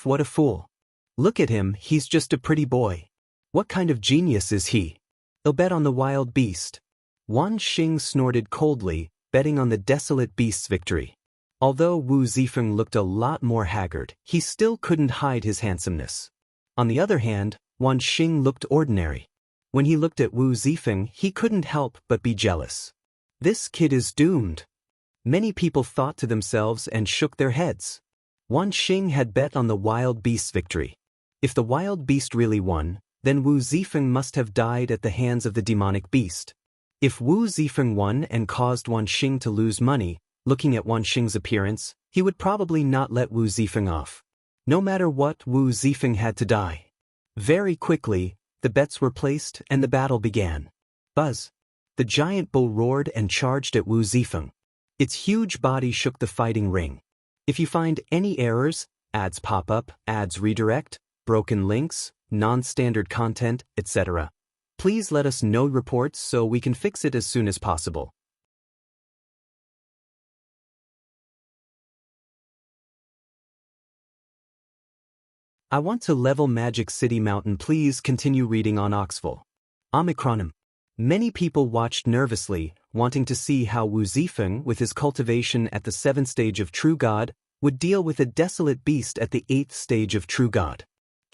What a fool. Look at him, he's just a pretty boy. What kind of genius is he? He'll bet on the wild beast. Wan Xing snorted coldly, betting on the desolate beast's victory. Although Wu Zifeng looked a lot more haggard, he still couldn't hide his handsomeness. On the other hand, Wan Xing looked ordinary. When he looked at Wu Zifeng, he couldn't help but be jealous. This kid is doomed. Many people thought to themselves and shook their heads. Wan Xing had bet on the wild beast's victory. If the wild beast really won, then Wu Zifeng must have died at the hands of the demonic beast. If Wu Zifeng won and caused Wan Xing to lose money, looking at Wan Xing's appearance, he would probably not let Wu Zifeng off. No matter what, Wu Zifeng had to die. Very quickly, the bets were placed and the battle began. Buzz! The giant bull roared and charged at Wu Zifeng. Its huge body shook the fighting ring. If you find any errors, ads pop up, ads redirect, broken links, non-standard content, etc., please let us know reports so we can fix it as soon as possible. I want to level Magic City Mountain. Please continue reading on Oxville. Omicronym. Many people watched nervously, wanting to see how Wu Zifeng, with his cultivation at the 7th stage of True God, would deal with a desolate beast at the 8th stage of True God.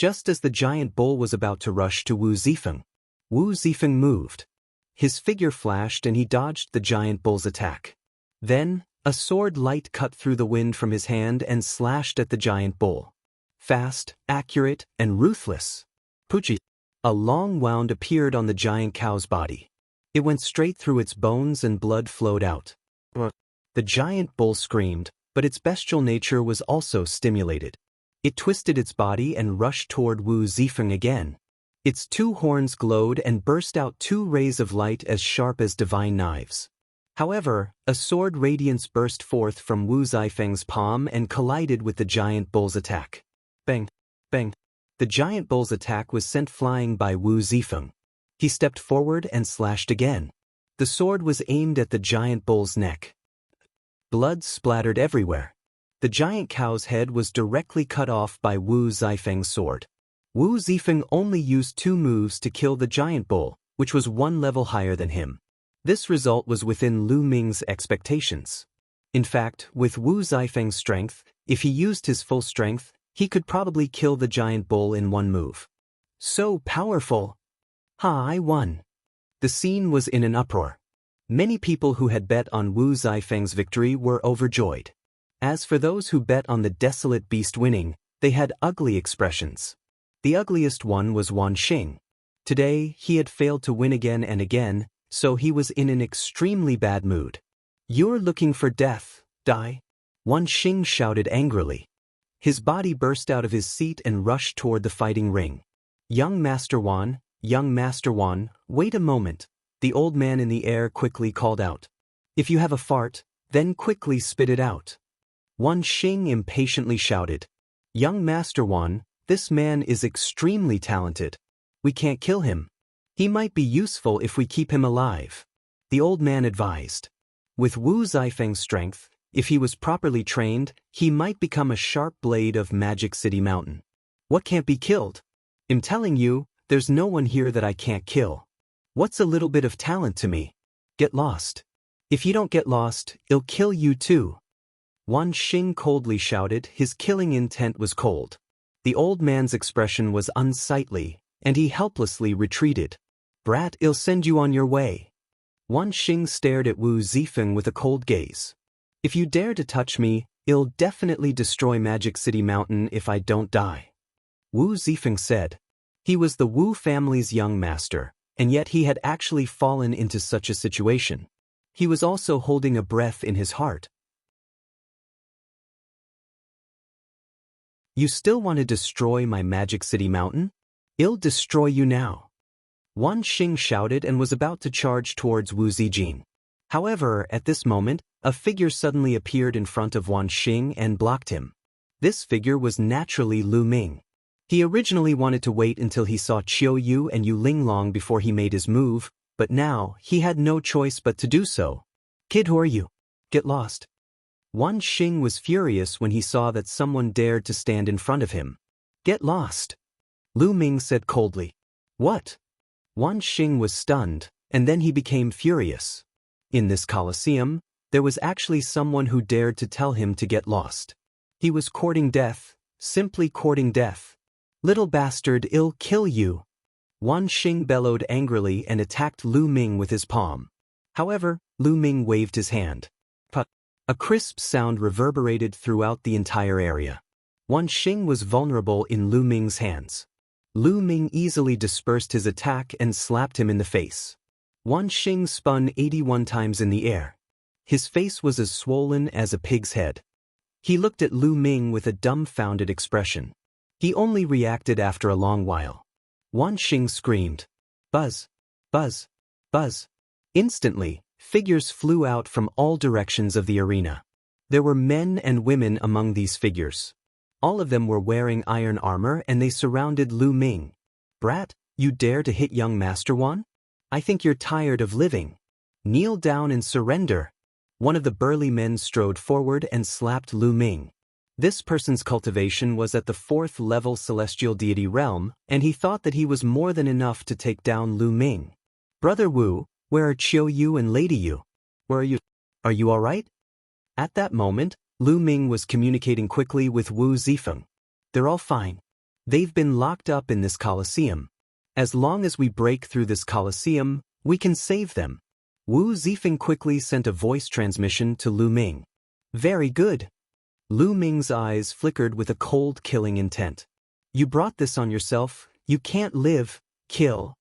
Just as the giant bull was about to rush to Wu Zifeng moved. His figure flashed and he dodged the giant bull's attack. Then, a sword light cut through the wind from his hand and slashed at the giant bull. Fast, accurate, and ruthless. Pucci. A long wound appeared on the giant cow's body. It went straight through its bones and blood flowed out. The giant bull screamed, but its bestial nature was also stimulated. It twisted its body and rushed toward Wu Zifeng again. Its two horns glowed and burst out two rays of light as sharp as divine knives. However, a sword radiance burst forth from Wu Zifeng's palm and collided with the giant bull's attack. Bang! Bang! The giant bull's attack was sent flying by Wu Zifeng. He stepped forward and slashed again. The sword was aimed at the giant bull's neck. Blood splattered everywhere. The giant cow's head was directly cut off by Wu Zifeng's sword. Wu Zifeng only used 2 moves to kill the giant bull, which was 1 level higher than him. This result was within Lu Ming's expectations. In fact, with Wu Zifeng's strength, if he used his full strength, he could probably kill the giant bull in 1 move. So powerful! Ha, I won! The scene was in an uproar. Many people who had bet on Wu Zifeng's victory were overjoyed. As for those who bet on the desolate beast winning, they had ugly expressions. The ugliest one was Wan Xing. Today, he had failed to win again and again, so he was in an extremely bad mood. You're looking for death, die? Wan Xing shouted angrily. His body burst out of his seat and rushed toward the fighting ring. Young Master Wan, wait a moment, the old man in the air quickly called out. If you have a fart, then quickly spit it out. Wan Xing impatiently shouted. Young Master Wan, this man is extremely talented. We can't kill him. He might be useful if we keep him alive. The old man advised. With Wu Zifeng's strength, if he was properly trained, he might become a sharp blade of Magic City Mountain. What can't be killed? I'm telling you, there's no one here that I can't kill. What's a little bit of talent to me? Get lost. If you don't get lost, I'll kill you too. Wan Xing coldly shouted. His killing intent was cold. The old man's expression was unsightly, and he helplessly retreated. "Brat, I'll send you on your way." Wan Xing stared at Wu Zifeng with a cold gaze. "If you dare to touch me, I'll definitely destroy Magic City Mountain if I don't die," Wu Zifeng said. He was the Wu family's young master, and yet he had actually fallen into such a situation. He was also holding a breath in his heart. "You still want to destroy my Magic City Mountain? I'll destroy you now." Wan Xing shouted and was about to charge towards Wu Zijin. However, at this moment, a figure suddenly appeared in front of Wan Xing and blocked him. This figure was naturally Lu Ming. He originally wanted to wait until he saw Qiu Yu and Yu Linglong before he made his move, but now he had no choice but to do so. "Kid, who are you? Get lost." Wan Xing was furious when he saw that someone dared to stand in front of him. "Get lost," Lu Ming said coldly. "What?" Wan Xing was stunned, and then he became furious. In this Colosseum, there was actually someone who dared to tell him to get lost. He was courting death, simply courting death. "Little bastard, I'll kill you." Wan Xing bellowed angrily and attacked Lu Ming with his palm. However, Lu Ming waved his hand. Put. A crisp sound reverberated throughout the entire area. Wan Xing was vulnerable in Lu Ming's hands. Lu Ming easily dispersed his attack and slapped him in the face. Wan Xing spun 81 times in the air. His face was as swollen as a pig's head. He looked at Lu Ming with a dumbfounded expression. He only reacted after a long while. Wan Xing screamed, "Buzz! Buzz! Buzz!" Instantly, figures flew out from all directions of the arena. There were men and women among these figures. All of them were wearing iron armor and they surrounded Lu Ming. "Brat, you dare to hit young Master Wan? I think you're tired of living. Kneel down and surrender." One of the burly men strode forward and slapped Lu Ming. This person's cultivation was at the 4th level celestial deity realm, and he thought that he was more than enough to take down Lu Ming. "Brother Wu, where are Qiu Yu and Lady Yu? Where are you? Are you all right?" At that moment, Lu Ming was communicating quickly with Wu Zifeng. "They're all fine. They've been locked up in this Colosseum. As long as we break through this Colosseum, we can save them." Wu Zifeng quickly sent a voice transmission to Lu Ming. "Very good." Lu Ming's eyes flickered with a cold killing intent. "You brought this on yourself. You can't live. Kill."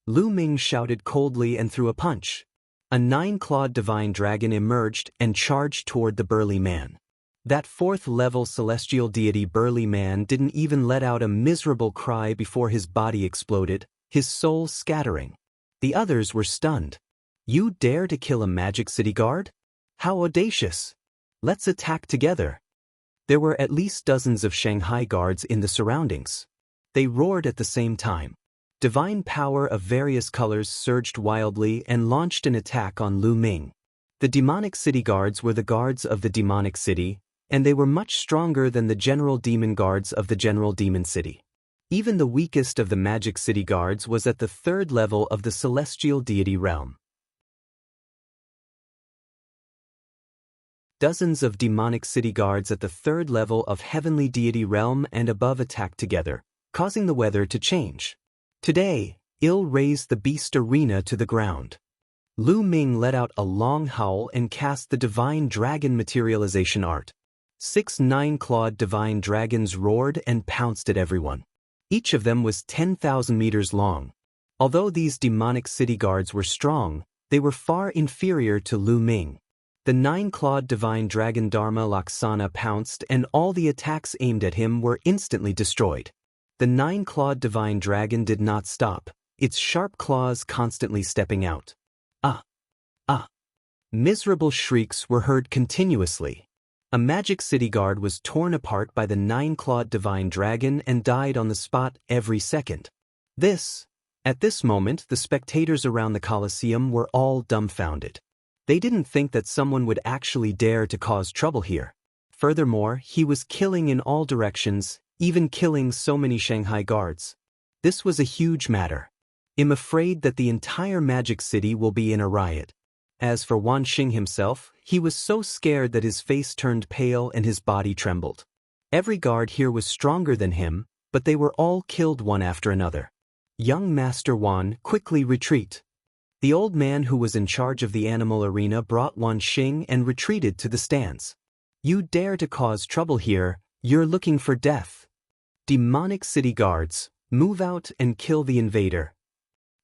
Lu Ming shouted coldly and threw a punch. A 9-clawed divine dragon emerged and charged toward the burly man. That 4th level celestial deity burly man didn't even let out a miserable cry before his body exploded, his soul scattering. The others were stunned. "You dare to kill a Magic City guard? How audacious! Let's attack together." There were at least dozens of Shanghai guards in the surroundings. They roared at the same time. Divine power of various colors surged wildly and launched an attack on Lu Ming. The demonic city guards were the guards of the demonic city, and they were much stronger than the general demon guards of the general demon city. Even the weakest of the Magic City guards was at the 3rd level of the celestial deity realm. Dozens of demonic city guards at the 3rd level of heavenly deity realm and above attacked together, causing the weather to change. Today, I'll raise the beast arena to the ground. Lu Ming let out a long howl and cast the divine dragon materialization art. 6 9-clawed divine dragons roared and pounced at everyone. Each of them was 10,000 meters long. Although these demonic city guards were strong, they were far inferior to Lu Ming. The 9-clawed divine dragon Dharma Laksana pounced and all the attacks aimed at him were instantly destroyed. The 9-clawed divine dragon did not stop, its sharp claws constantly stepping out. "Ah! Ah!" Miserable shrieks were heard continuously. A Magic City guard was torn apart by the 9-clawed divine dragon and died on the spot every second. At this moment, the spectators around the Colosseum were all dumbfounded. They didn't think that someone would actually dare to cause trouble here. Furthermore, he was killing in all directions, even killing so many Shanghai guards. This was a huge matter. "I'm afraid that the entire Magic City will be in a riot." As for Wan Xing himself, he was so scared that his face turned pale and his body trembled. Every guard here was stronger than him, but they were all killed one after another. Young Master Wan, quickly retreat. The old man who was in charge of the animal arena brought Wan Xing and retreated to the stands. You dare to cause trouble here, you're looking for death. Demonic city guards, move out and kill the invader.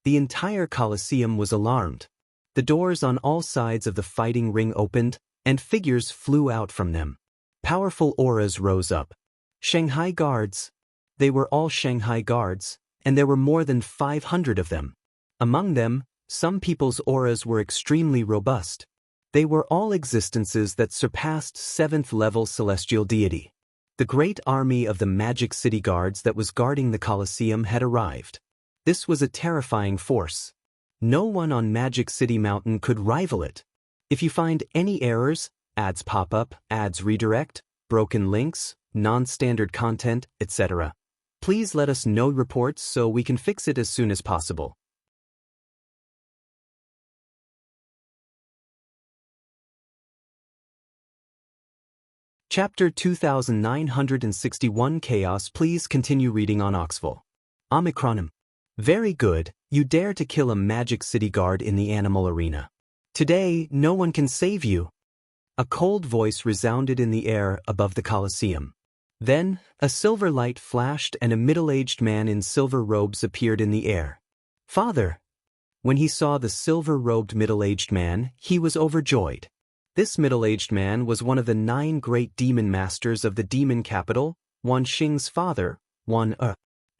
The entire Colosseum was alarmed. The doors on all sides of the fighting ring opened, and figures flew out from them. Powerful auras rose up. Shanghai guards. They were all Shanghai guards, and there were more than 500 of them. Among them, some people's auras were extremely robust. They were all existences that surpassed 7th-level celestial deity. The great army of the Magic City Guards that was guarding the Colosseum had arrived. This was a terrifying force. No one on Magic City Mountain could rival it. If you find any errors, ads pop up, ads redirect, broken links, non-standard content, etc., please let us know reports so we can fix it as soon as possible. Chapter 2961 Chaos. Please continue reading on Oxville. Omicronim. Very good, you dare to kill a Magic City Guard in the animal arena. Today, no one can save you. A cold voice resounded in the air above the Colosseum. Then, a silver light flashed and a middle-aged man in silver robes appeared in the air. Father! When he saw the silver-robed middle-aged man, he was overjoyed. This middle-aged man was one of the 9 great demon masters of the demon capital, Wan Xing's father, Wan.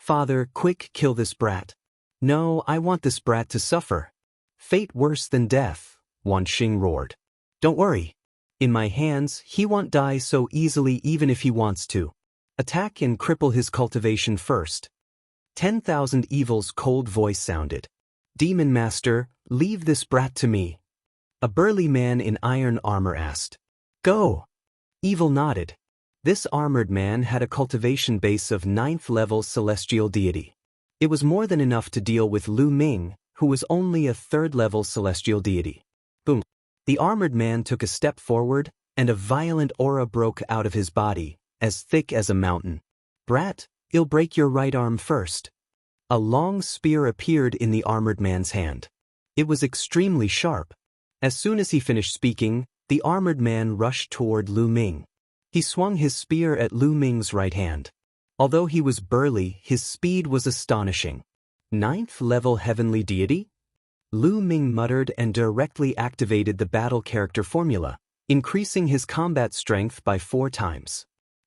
Father, quick, kill this brat. No, I want this brat to suffer. Fate worse than death, Wan Xing roared. Don't worry. In my hands, he won't die so easily even if he wants to. Attack and cripple his cultivation first. 10,000 Evil's cold voice sounded. Demon Master, leave this brat to me. A burly man in iron armor asked. Go. Evil nodded. This armored man had a cultivation base of 9th-level celestial deity. It was more than enough to deal with Lu Ming, who was only a 3rd-level celestial deity. Boom. The armored man took a step forward, and a violent aura broke out of his body, as thick as a mountain. Brat, I'll break your right arm first. A long spear appeared in the armored man's hand. It was extremely sharp. As soon as he finished speaking, the armored man rushed toward Lu Ming. He swung his spear at Lu Ming's right hand. Although he was burly, his speed was astonishing. 9th-level heavenly deity? Lu Ming muttered and directly activated the battle character formula, increasing his combat strength by 4 times.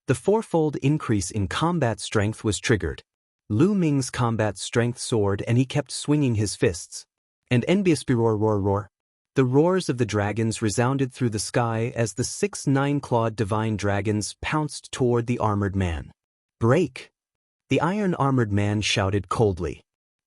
The 4-fold increase in combat strength was triggered. Lu Ming's combat strength soared and he kept swinging his fists. And envious roar roar roar. The roars of the dragons resounded through the sky as the 6 9-clawed divine dragons pounced toward the armored man. Break! The iron-armored man shouted coldly.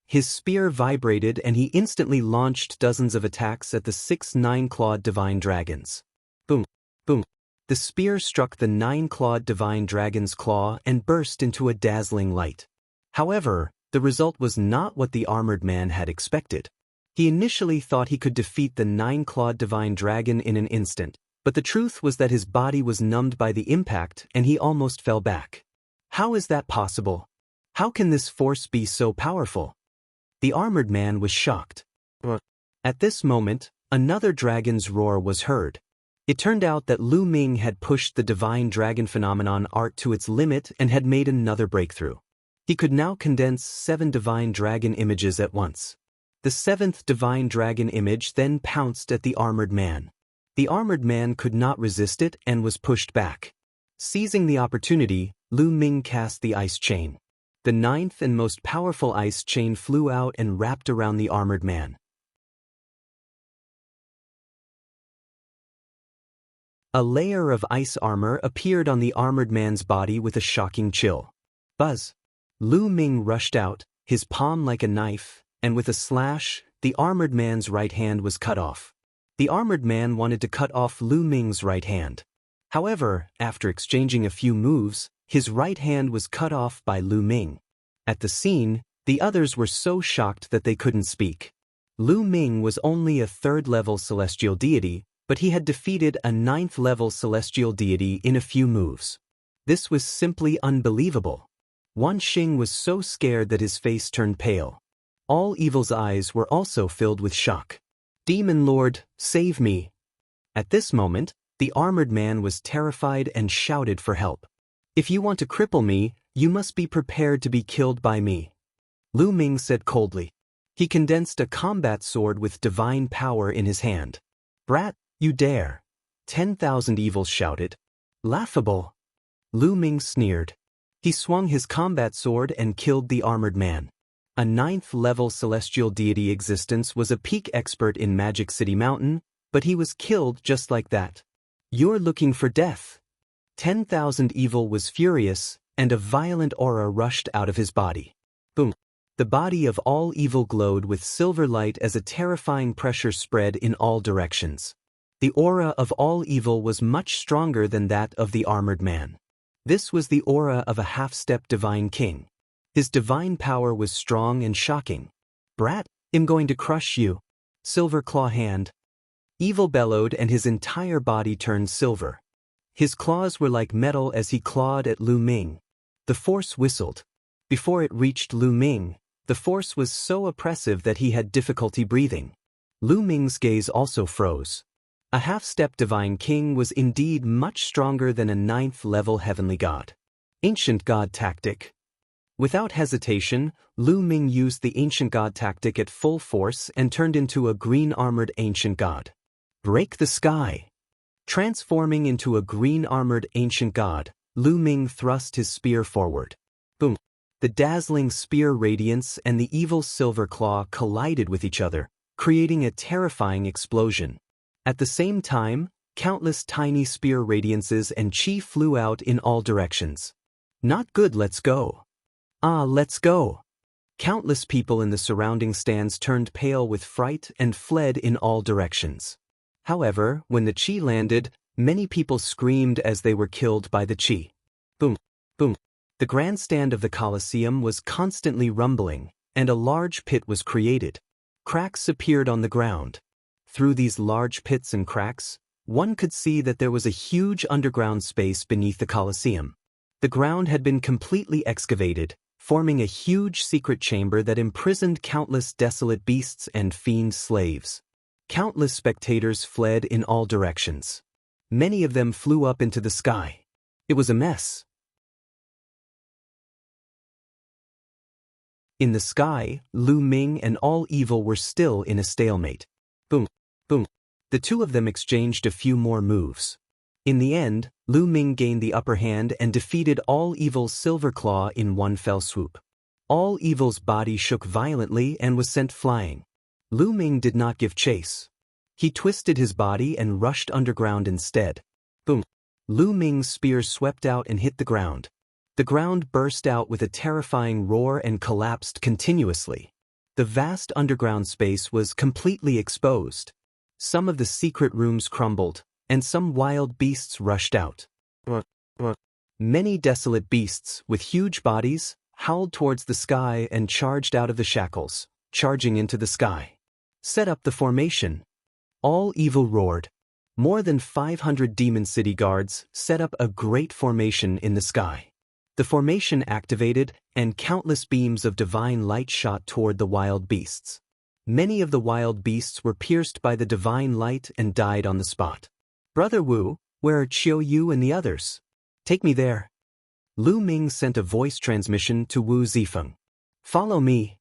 His spear vibrated and he instantly launched dozens of attacks at the 6 9-clawed divine dragons. Boom! Boom! The spear struck the 9-clawed divine dragon's claw and burst into a dazzling light. However, the result was not what the armored man had expected. He initially thought he could defeat the 9-clawed divine dragon in an instant, but the truth was that his body was numbed by the impact and he almost fell back. How is that possible? How can this force be so powerful? The armored man was shocked. At this moment, another dragon's roar was heard. It turned out that Lu Ming had pushed the divine dragon phenomenon art to its limit and had made another breakthrough. He could now condense 7 divine dragon images at once. The 7th divine dragon image then pounced at the armored man. The armored man could not resist it and was pushed back. Seizing the opportunity, Lu Ming cast the ice chain. The 9th and most powerful ice chain flew out and wrapped around the armored man. A layer of ice armor appeared on the armored man's body with a shocking chill. Buzz! Lu Ming rushed out, his palm like a knife, and with a slash, the armored man's right hand was cut off. The armored man wanted to cut off Lu Ming's right hand. However, after exchanging a few moves, his right hand was cut off by Lu Ming. At the scene, the others were so shocked that they couldn't speak. Lu Ming was only a 3rd-level celestial deity, but he had defeated a 9th-level celestial deity in a few moves. This was simply unbelievable. Wan Xing was so scared that his face turned pale. All evil's eyes were also filled with shock. Demon Lord, save me! At this moment, the armored man was terrified and shouted for help. If you want to cripple me, you must be prepared to be killed by me. Lu Ming said coldly. He condensed a combat sword with divine power in his hand. Brat, you dare! 10,000 evils shouted. Laughable! Lu Ming sneered. He swung his combat sword and killed the armored man. A 9th-level celestial deity existence was a peak expert in Magic City Mountain, but he was killed just like that. You're looking for death. 10,000 evil was furious, and a violent aura rushed out of his body. Boom! The body of all evil glowed with silver light as a terrifying pressure spread in all directions. The aura of all evil was much stronger than that of the armored man. This was the aura of a half-step divine king. His divine power was strong and shocking. Brat, I'm going to crush you. Silver claw hand. Evil bellowed and his entire body turned silver. His claws were like metal as he clawed at Lu Ming. The force whistled. Before it reached Lu Ming, the force was so oppressive that he had difficulty breathing. Lu Ming's gaze also froze. A half-step divine king was indeed much stronger than a 9th-level heavenly god. Ancient god tactic. Without hesitation, Lu Ming used the ancient god tactic at full force and turned into a green-armored ancient god. Break the sky! Transforming into a green-armored ancient god, Lu Ming thrust his spear forward. Boom! The dazzling spear radiance and the evil silver claw collided with each other, creating a terrifying explosion. At the same time, countless tiny spear radiances and chi flew out in all directions. Not good, let's go. Ah, let's go. Countless people in the surrounding stands turned pale with fright and fled in all directions. However, when the chi landed, many people screamed as they were killed by the chi. Boom, boom. The grandstand of the Colosseum was constantly rumbling, and a large pit was created. Cracks appeared on the ground. Through these large pits and cracks, one could see that there was a huge underground space beneath the Colosseum. The ground had been completely excavated, forming a huge secret chamber that imprisoned countless desolate beasts and fiend slaves. Countless spectators fled in all directions. Many of them flew up into the sky. It was a mess. In the sky, Lu Ming and all evil were still in a stalemate. Boom, boom. The two of them exchanged a few more moves. In the end, Lu Ming gained the upper hand and defeated All Evil's Silver Claw in one fell swoop. All Evil's body shook violently and was sent flying. Lu Ming did not give chase. He twisted his body and rushed underground instead. Boom! Lu Ming's spear swept out and hit the ground. The ground burst out with a terrifying roar and collapsed continuously. The vast underground space was completely exposed. Some of the secret rooms crumbled, and some wild beasts rushed out. Many desolate beasts, with huge bodies, howled towards the sky and charged out of the shackles, charging into the sky. Set up the formation. All evil roared. More than 500 demon city guards set up a great formation in the sky. The formation activated, and countless beams of divine light shot toward the wild beasts. Many of the wild beasts were pierced by the divine light and died on the spot. Brother Wu, where are Qiu Yu and the others? Take me there. Lu Ming sent a voice transmission to Wu Zifeng. Follow me.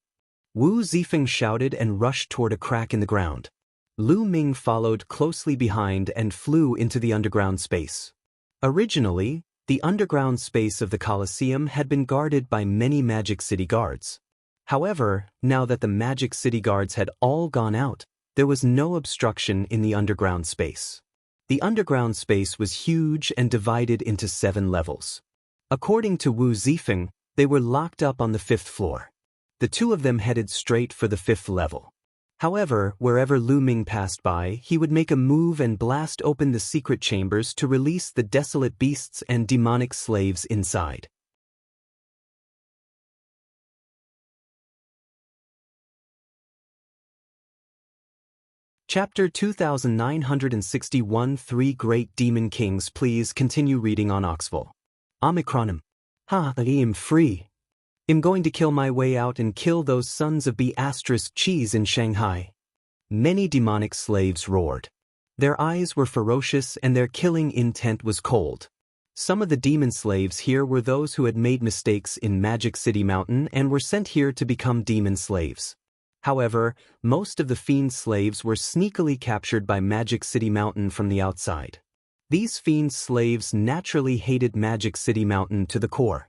Wu Zifeng shouted and rushed toward a crack in the ground. Lu Ming followed closely behind and flew into the underground space. Originally, the underground space of the Colosseum had been guarded by many Magic City guards. However, now that the Magic City guards had all gone out, there was no obstruction in the underground space. The underground space was huge and divided into 7 levels. According to Wu Zifeng, they were locked up on the 5th floor. The two of them headed straight for the 5th level. However, wherever Lu Ming passed by, he would make a move and blast open the secret chambers to release the desolate beasts and demonic slaves inside. Chapter 2961 Three Great Demon Kings. Please continue reading on Oxville. Omicronim. Ha, I am free. I'm going to kill my way out and kill those sons of B** cheese in Shanghai. Many demonic slaves roared. Their eyes were ferocious and their killing intent was cold. Some of the demon slaves here were those who had made mistakes in Magic City Mountain and were sent here to become demon slaves. However, most of the fiend slaves were sneakily captured by Magic City Mountain from the outside. These fiend slaves naturally hated Magic City Mountain to the core.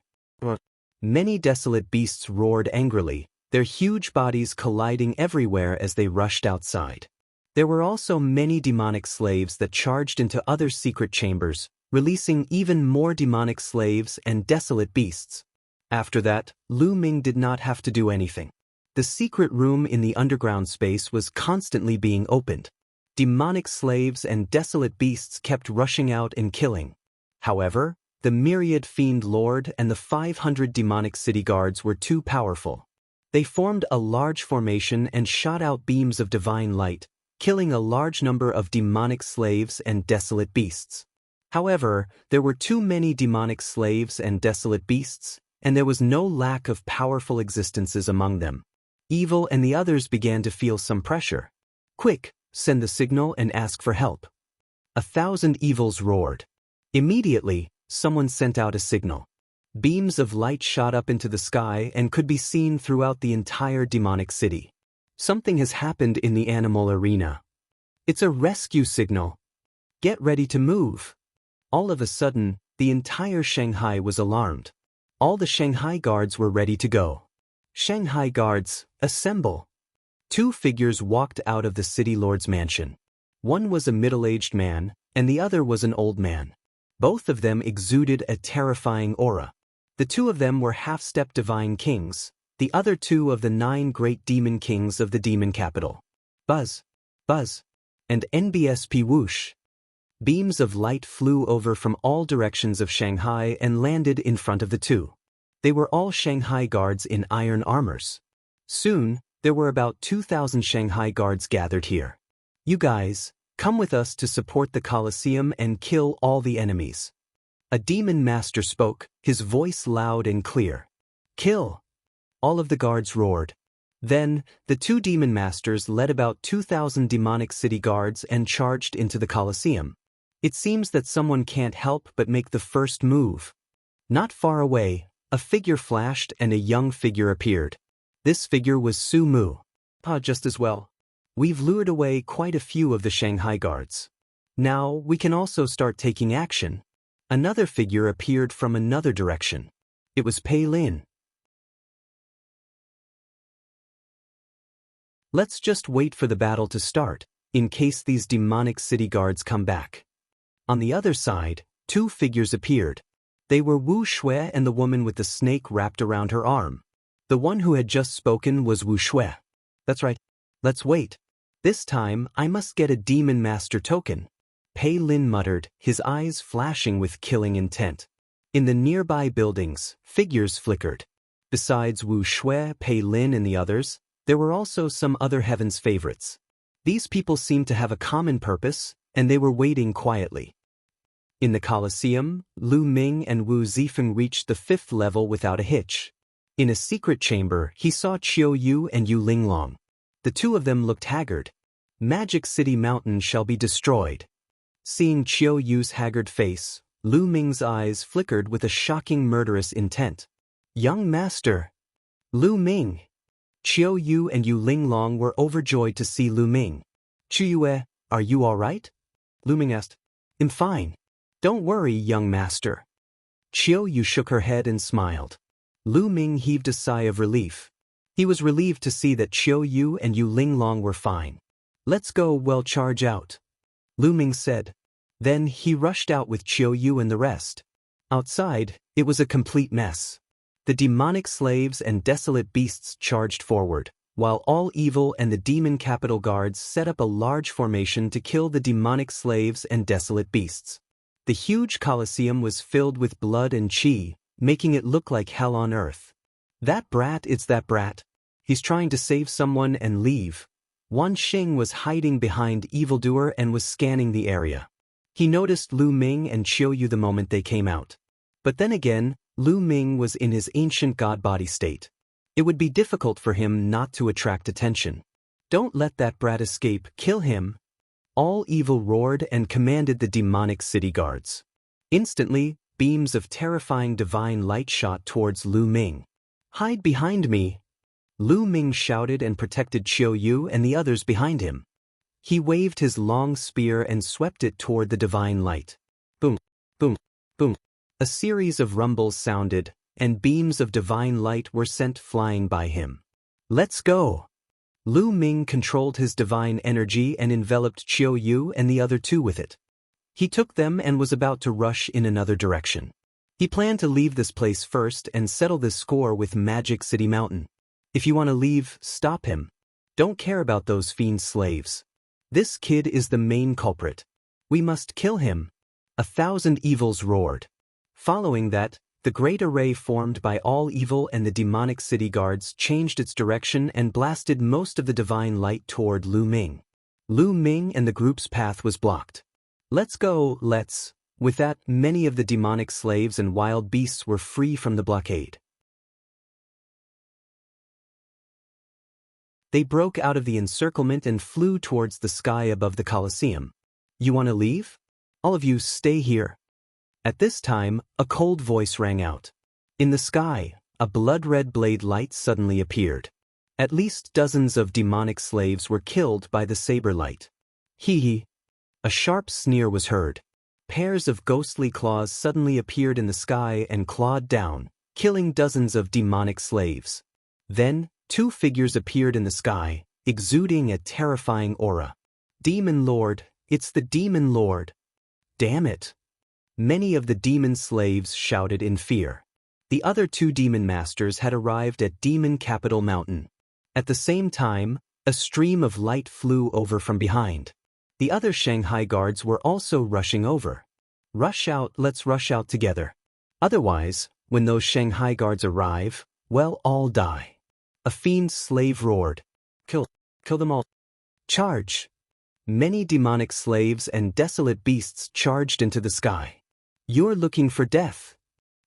Many desolate beasts roared angrily, their huge bodies colliding everywhere as they rushed outside. There were also many demonic slaves that charged into other secret chambers, releasing even more demonic slaves and desolate beasts. After that, Lu Ming did not have to do anything. The secret room in the underground space was constantly being opened. Demonic slaves and desolate beasts kept rushing out and killing. However, the myriad fiend lord and the 500 demonic city guards were too powerful. They formed a large formation and shot out beams of divine light, killing a large number of demonic slaves and desolate beasts. However, there were too many demonic slaves and desolate beasts, and there was no lack of powerful existences among them. Evil and the others began to feel some pressure. Quick, send the signal and ask for help. 1,000 evils roared. Immediately, someone sent out a signal. Beams of light shot up into the sky and could be seen throughout the entire demonic city. Something has happened in the animal arena. It's a rescue signal. Get ready to move. All of a sudden, the entire Shanghai was alarmed. All the Shanghai guards were ready to go. Shanghai guards, assemble. 2 figures walked out of the city lord's mansion. One was a middle-aged man, and the other was an old man. Both of them exuded a terrifying aura. The 2 of them were half-step divine kings, the other 2 of the 9 great demon kings of the demon capital. Buzz, buzz, and NBSP whoosh. Beams of light flew over from all directions of Shanghai and landed in front of the 2. They were all Shanghai guards in iron armors. Soon, there were about 2,000 Shanghai guards gathered here. You guys, come with us to support the Colosseum and kill all the enemies. A demon master spoke, his voice loud and clear. Kill! All of the guards roared. Then, the 2 demon masters led about 2,000 demonic city guards and charged into the Colosseum. It seems that someone can't help but make the first move. Not far away, a figure flashed and a young figure appeared. This figure was Su Mu. Just as well. We've lured away quite a few of the Shanghai guards. Now, we can also start taking action. Another figure appeared from another direction. It was Pei Lin. Let's just wait for the battle to start, in case these demonic city guards come back. On the other side, 2 figures appeared. They were Wu Shui and the woman with the snake wrapped around her arm. The one who had just spoken was Wu Shui. That's right. Let's wait. This time, I must get a demon master token. Pei Lin muttered, his eyes flashing with killing intent. In the nearby buildings, figures flickered. Besides Wu Shui, Pei Lin and the others, there were also some other heaven's favorites. These people seemed to have a common purpose, and they were waiting quietly. In the Colosseum, Lu Ming and Wu Zifeng reached the 5th level without a hitch. In a secret chamber, he saw Qiu Yu and Yu Linglong. The 2 of them looked haggard. Magic City Mountain shall be destroyed. Seeing Qiu Yu's haggard face, Lu Ming's eyes flickered with a shocking murderous intent. Young master! Lu Ming! Qiu Yu and Yu Linglong were overjoyed to see Lu Ming. Qiu Yue, are you all right? Lu Ming asked. I'm fine. Don't worry, young master. Qiu Yu shook her head and smiled. Lu Ming heaved a sigh of relief. He was relieved to see that Qiu Yu and Yu Linglong were fine. Let's go, well, charge out, Lu Ming said. Then he rushed out with Qiu Yu and the rest. Outside, it was a complete mess. The demonic slaves and desolate beasts charged forward, while all evil and the demon capital guards set up a large formation to kill the demonic slaves and desolate beasts. The huge Colosseum was filled with blood and qi, making it look like hell on earth. That brat, it's that brat. He's trying to save someone and leave. Wan Xing was hiding behind evildoer and was scanning the area. He noticed Lu Ming and Qiu Yu the moment they came out. But then again, Lu Ming was in his ancient god body state. It would be difficult for him not to attract attention. "Don't let that brat escape, kill him!" All evil roared and commanded the demonic city guards. Instantly, beams of terrifying divine light shot towards Lu Ming. "Hide behind me!" Lu Ming shouted and protected Qiu Yu and the others behind him. He waved his long spear and swept it toward the divine light. Boom, boom, boom. A series of rumbles sounded, and beams of divine light were sent flying by him. "Let's go!" Lu Ming controlled his divine energy and enveloped Qiu Yu and the other two with it. He took them and was about to rush in another direction. He planned to leave this place first and settle this score with Magic City Mountain. "If you want to leave, stop him. Don't care about those fiend slaves. This kid is the main culprit. We must kill him." 1,000 evils roared. Following that, the great array formed by all evil and the demonic city guards changed its direction and blasted most of the divine light toward Lu Ming. Lu Ming and the group's path was blocked. "Let's go, let's." With that, many of the demonic slaves and wild beasts were free from the blockade. They broke out of the encirclement and flew towards the sky above the Colosseum. "You want to leave? All of you stay here." At this time, a cold voice rang out. In the sky, a blood-red blade light suddenly appeared. At least dozens of demonic slaves were killed by the saber light. "Hee hee." A sharp sneer was heard. Pairs of ghostly claws suddenly appeared in the sky and clawed down, killing dozens of demonic slaves. Then, 2 figures appeared in the sky, exuding a terrifying aura. "Demon Lord, it's the Demon Lord." "Damn it." Many of the demon slaves shouted in fear. The other 2 demon masters had arrived at Demon Capital Mountain. At the same time, a stream of light flew over from behind. The other Shanghai guards were also rushing over. "Rush out, let's rush out together. Otherwise, when those Shanghai guards arrive, we'll all die." A fiend slave roared. Kill them all. Charge." Many demonic slaves and desolate beasts charged into the sky. "You're looking for death."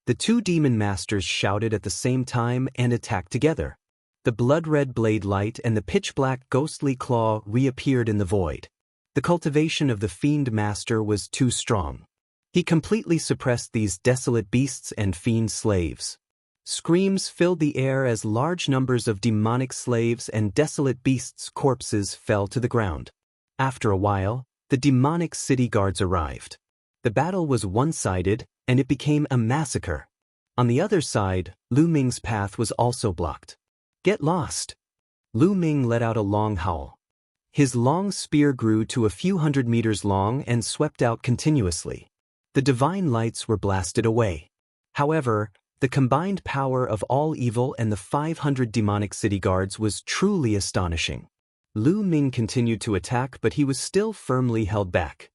The 2 demon masters shouted at the same time and attacked together. The blood-red blade light and the pitch-black ghostly claw reappeared in the void. The cultivation of the fiend master was too strong. He completely suppressed these desolate beasts and fiend slaves. Screams filled the air as large numbers of demonic slaves and desolate beasts' corpses fell to the ground. After a while, the demonic city guards arrived. The battle was one-sided, and it became a massacre. On the other side, Lu Ming's path was also blocked. "Get lost." Lu Ming let out a long howl. His long spear grew to a few hundred meters long and swept out continuously. The divine lights were blasted away. However, the combined power of all evil and the 500 demonic city guards was truly astonishing. Lu Ming continued to attack, but he was still firmly held back.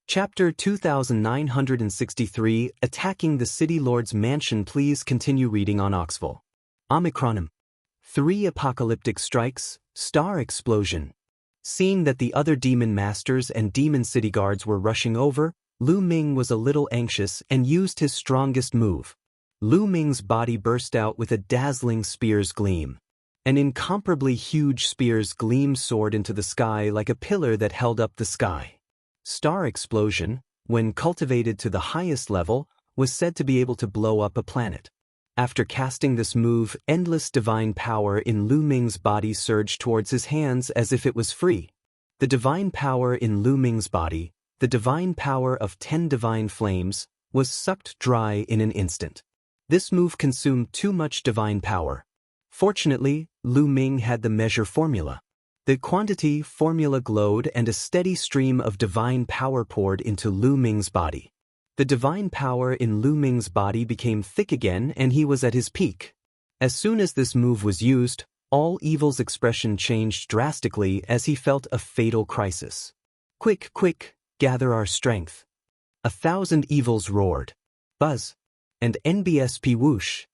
Chapter 2963, Attacking the City Lord's Mansion. Please continue reading on Oxful. Omicronim. 3 apocalyptic strikes, star explosion. Seeing that the other demon masters and demon city guards were rushing over, Lu Ming was a little anxious and used his strongest move. Lu Ming's body burst out with a dazzling spear's gleam. An incomparably huge spear's gleam soared into the sky like a pillar that held up the sky. Star explosion, when cultivated to the highest level, was said to be able to blow up a planet. After casting this move, endless divine power in Lu Ming's body surged towards his hands as if it was free. The divine power in Lu Ming's body, the divine power of 10 divine flames, was sucked dry in an instant. This move consumed too much divine power. Fortunately, Lu Ming had the measure formula. The quantity formula glowed and a steady stream of divine power poured into Lu Ming's body. The divine power in Lu Ming's body became thick again and he was at his peak. As soon as this move was used, all evil's expression changed drastically as he felt a fatal crisis. Quick, quick, gather our strength. 1,000 evils roared. Buzz. And NBSP whoosh.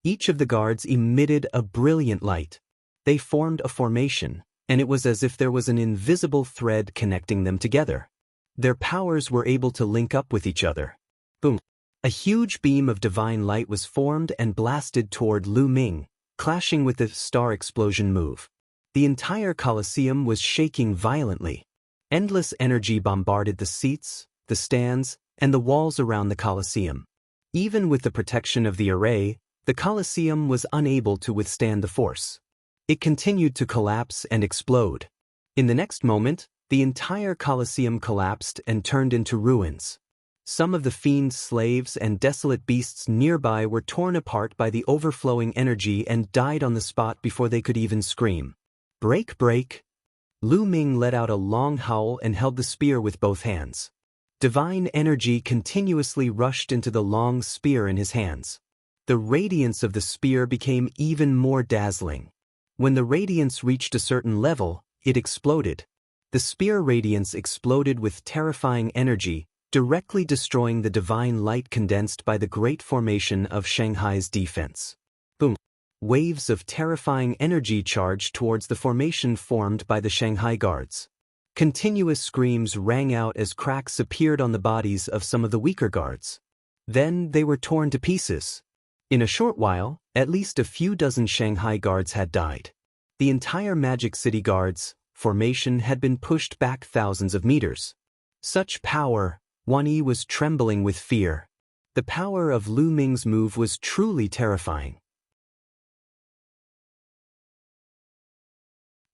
Each of the guards emitted a brilliant light. They formed a formation, and it was as if there was an invisible thread connecting them together. Their powers were able to link up with each other. Boom! A huge beam of divine light was formed and blasted toward Lu Ming, clashing with the star explosion move. The entire Colosseum was shaking violently. Endless energy bombarded the seats, the stands, and the walls around the Colosseum. Even with the protection of the array, the Colosseum was unable to withstand the force. It continued to collapse and explode. In the next moment, the entire Colosseum collapsed and turned into ruins. Some of the fiend slaves and desolate beasts nearby were torn apart by the overflowing energy and died on the spot before they could even scream. Break, break! Lu Ming let out a long howl and held the spear with both hands. Divine energy continuously rushed into the long spear in his hands. The radiance of the spear became even more dazzling. When the radiance reached a certain level, it exploded. The spear radiance exploded with terrifying energy, directly destroying the divine light condensed by the great formation of Shanghai's defense. Boom! Waves of terrifying energy charged towards the formation formed by the Shanghai guards. Continuous screams rang out as cracks appeared on the bodies of some of the weaker guards. Then they were torn to pieces. In a short while, at least a few dozen Shanghai guards had died. The entire Magic City Guards formation had been pushed back thousands of meters. Such power! Wan Yi was trembling with fear. The power of Lu Ming's move was truly terrifying.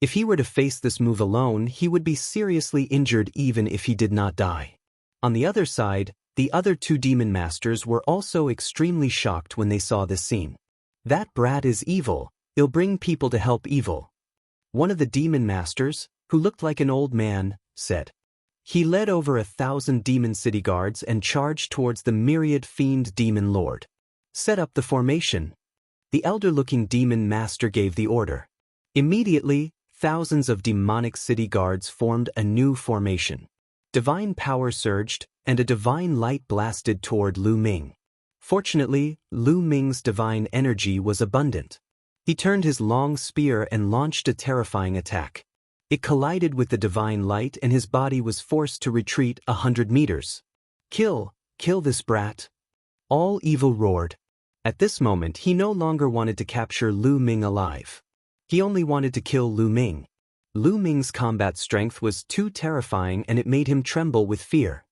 If he were to face this move alone, he would be seriously injured even if he did not die. On the other side, the other two demon masters were also extremely shocked when they saw this scene. That brat is evil, he'll bring people to help evil. One of the demon masters, who looked like an old man, said. He led over 1,000 demon city guards and charged towards the myriad fiend demon lord. Set up the formation. The elder-looking demon master gave the order. Immediately, thousands of demonic city guards formed a new formation. Divine power surged, and a divine light blasted toward Lu Ming. Fortunately, Lu Ming's divine energy was abundant. He turned his long spear and launched a terrifying attack. It collided with the divine light and his body was forced to retreat 100 meters. Kill this brat! All evil roared. At this moment he no longer wanted to capture Lu Ming alive. He only wanted to kill Lu Ming. Lu Ming's combat strength was too terrifying and it made him tremble with fear.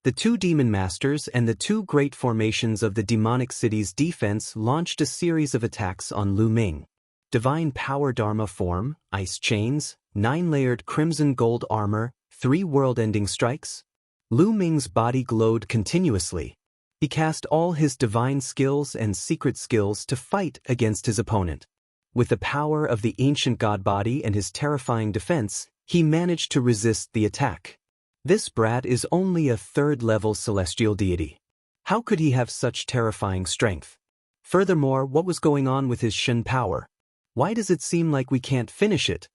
The two demon masters and the two great formations of the demonic city's defense launched a series of attacks on Lu Ming. Divine power Dharma form, ice chains, 9-layered crimson gold armor, 3 world-ending strikes. Lu Ming's body glowed continuously. He cast all his divine skills and secret skills to fight against his opponent. With the power of the ancient god body and his terrifying defense, he managed to resist the attack. This brat is only a 3rd-level celestial deity. How could he have such terrifying strength? Furthermore, what was going on with his Shen power? Why does it seem like we can't finish it?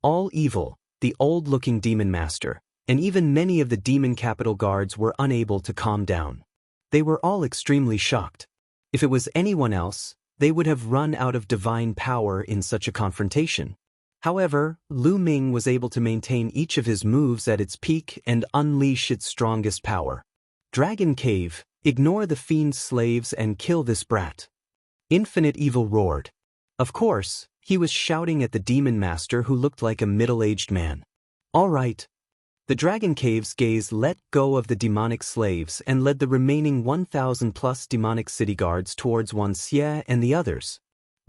All evil, the old-looking demon master, and even many of the demon capital guards were unable to calm down. They were all extremely shocked. If it was anyone else, they would have run out of divine power in such a confrontation. However, Lu Ming was able to maintain each of his moves at its peak and unleash its strongest power. Dragon Cave, ignore the fiend slaves and kill this brat. Infinite Evil roared. Of course, he was shouting at the demon master who looked like a middle-aged man. All right. The Dragon Cave's gaze let go of the demonic slaves and led the remaining 1,000+ demonic city guards towards Wuxia and the others.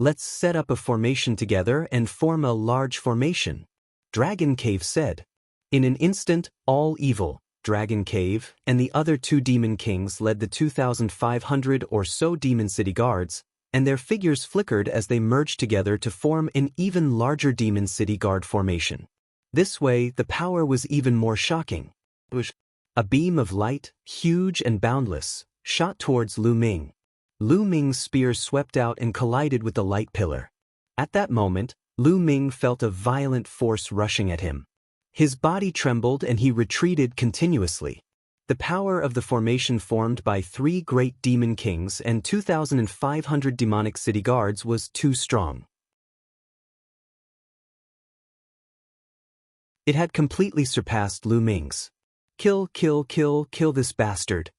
Let's set up a formation together and form a large formation, Dragon Cave said. In an instant, all evil, Dragon Cave, and the other 2 demon kings led the 2,500 or so demon city guards, and their figures flickered as they merged together to form an even larger demon city guard formation. This way, the power was even more shocking. A beam of light, huge and boundless, shot towards Lu Ming. Lu Ming's spear swept out and collided with the light pillar. At that moment, Lu Ming felt a violent force rushing at him. His body trembled and he retreated continuously. The power of the formation formed by 3 great demon kings and 2,500 demonic city guards was too strong. It had completely surpassed Lu Ming's. Kill, kill, kill, kill this bastard.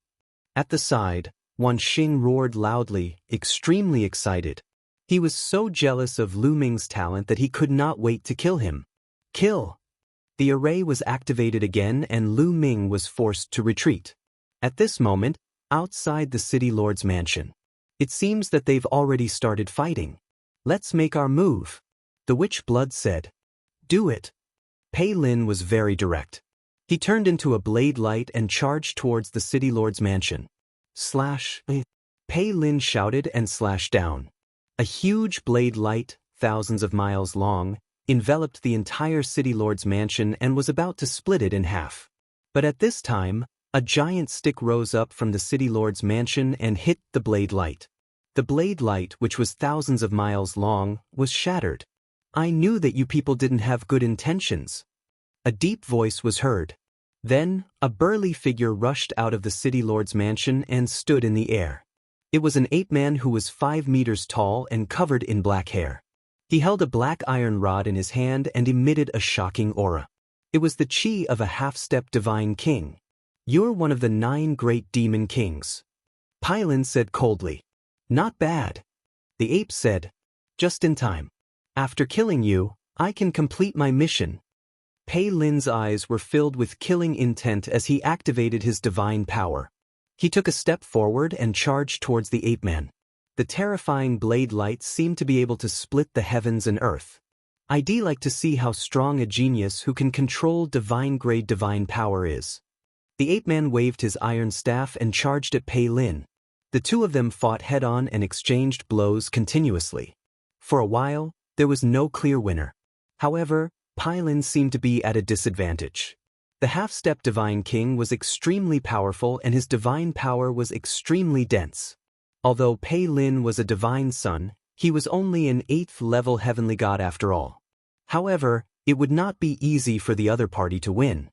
At the side, Wan Xing roared loudly, extremely excited. He was so jealous of Lu Ming's talent that he could not wait to kill him. Kill! The array was activated again and Lu Ming was forced to retreat. At this moment, outside the city lord's mansion, it seems that they've already started fighting. Let's make our move. The witch blood said. Do it. Pei Lin was very direct. He turned into a blade light and charged towards the city lord's mansion. Slash! Pei Lin shouted and slashed down. A huge blade light, thousands of miles long, enveloped the entire city lord's mansion and was about to split it in half. But at this time, a giant stick rose up from the city lord's mansion and hit the blade light. The blade light, which was thousands of miles long, was shattered. I knew that you people didn't have good intentions. A deep voice was heard. Then, a burly figure rushed out of the city lord's mansion and stood in the air. It was an ape-man who was 5 meters tall and covered in black hair. He held a black iron rod in his hand and emitted a shocking aura. It was the chi of a half-step divine king. You're one of the 9 great demon kings. Pei Lin said coldly. Not bad. The ape said. Just in time. After killing you, I can complete my mission. Pei Lin's eyes were filled with killing intent as he activated his divine power. He took a step forward and charged towards the ape-man. The terrifying blade light seemed to be able to split the heavens and earth. I'd like to see how strong a genius who can control divine-grade divine power is. The ape-man waved his iron staff and charged at Pei Lin. The two of them fought head-on and exchanged blows continuously. For a while, there was no clear winner. However, Pei Lin seemed to be at a disadvantage. The half-step divine king was extremely powerful and his divine power was extremely dense. Although Pei Lin was a divine son, he was only an 8th-level heavenly god after all. However, it would not be easy for the other party to win.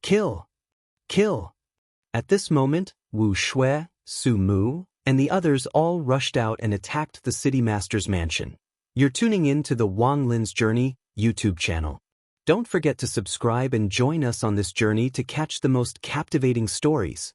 Kill! Kill! At this moment, Wu Shui, Su Mu, and the others all rushed out and attacked the city master's mansion. You're tuning in to the Wang Lin's Journey YouTube channel. Don't forget to subscribe and join us on this journey to catch the most captivating stories.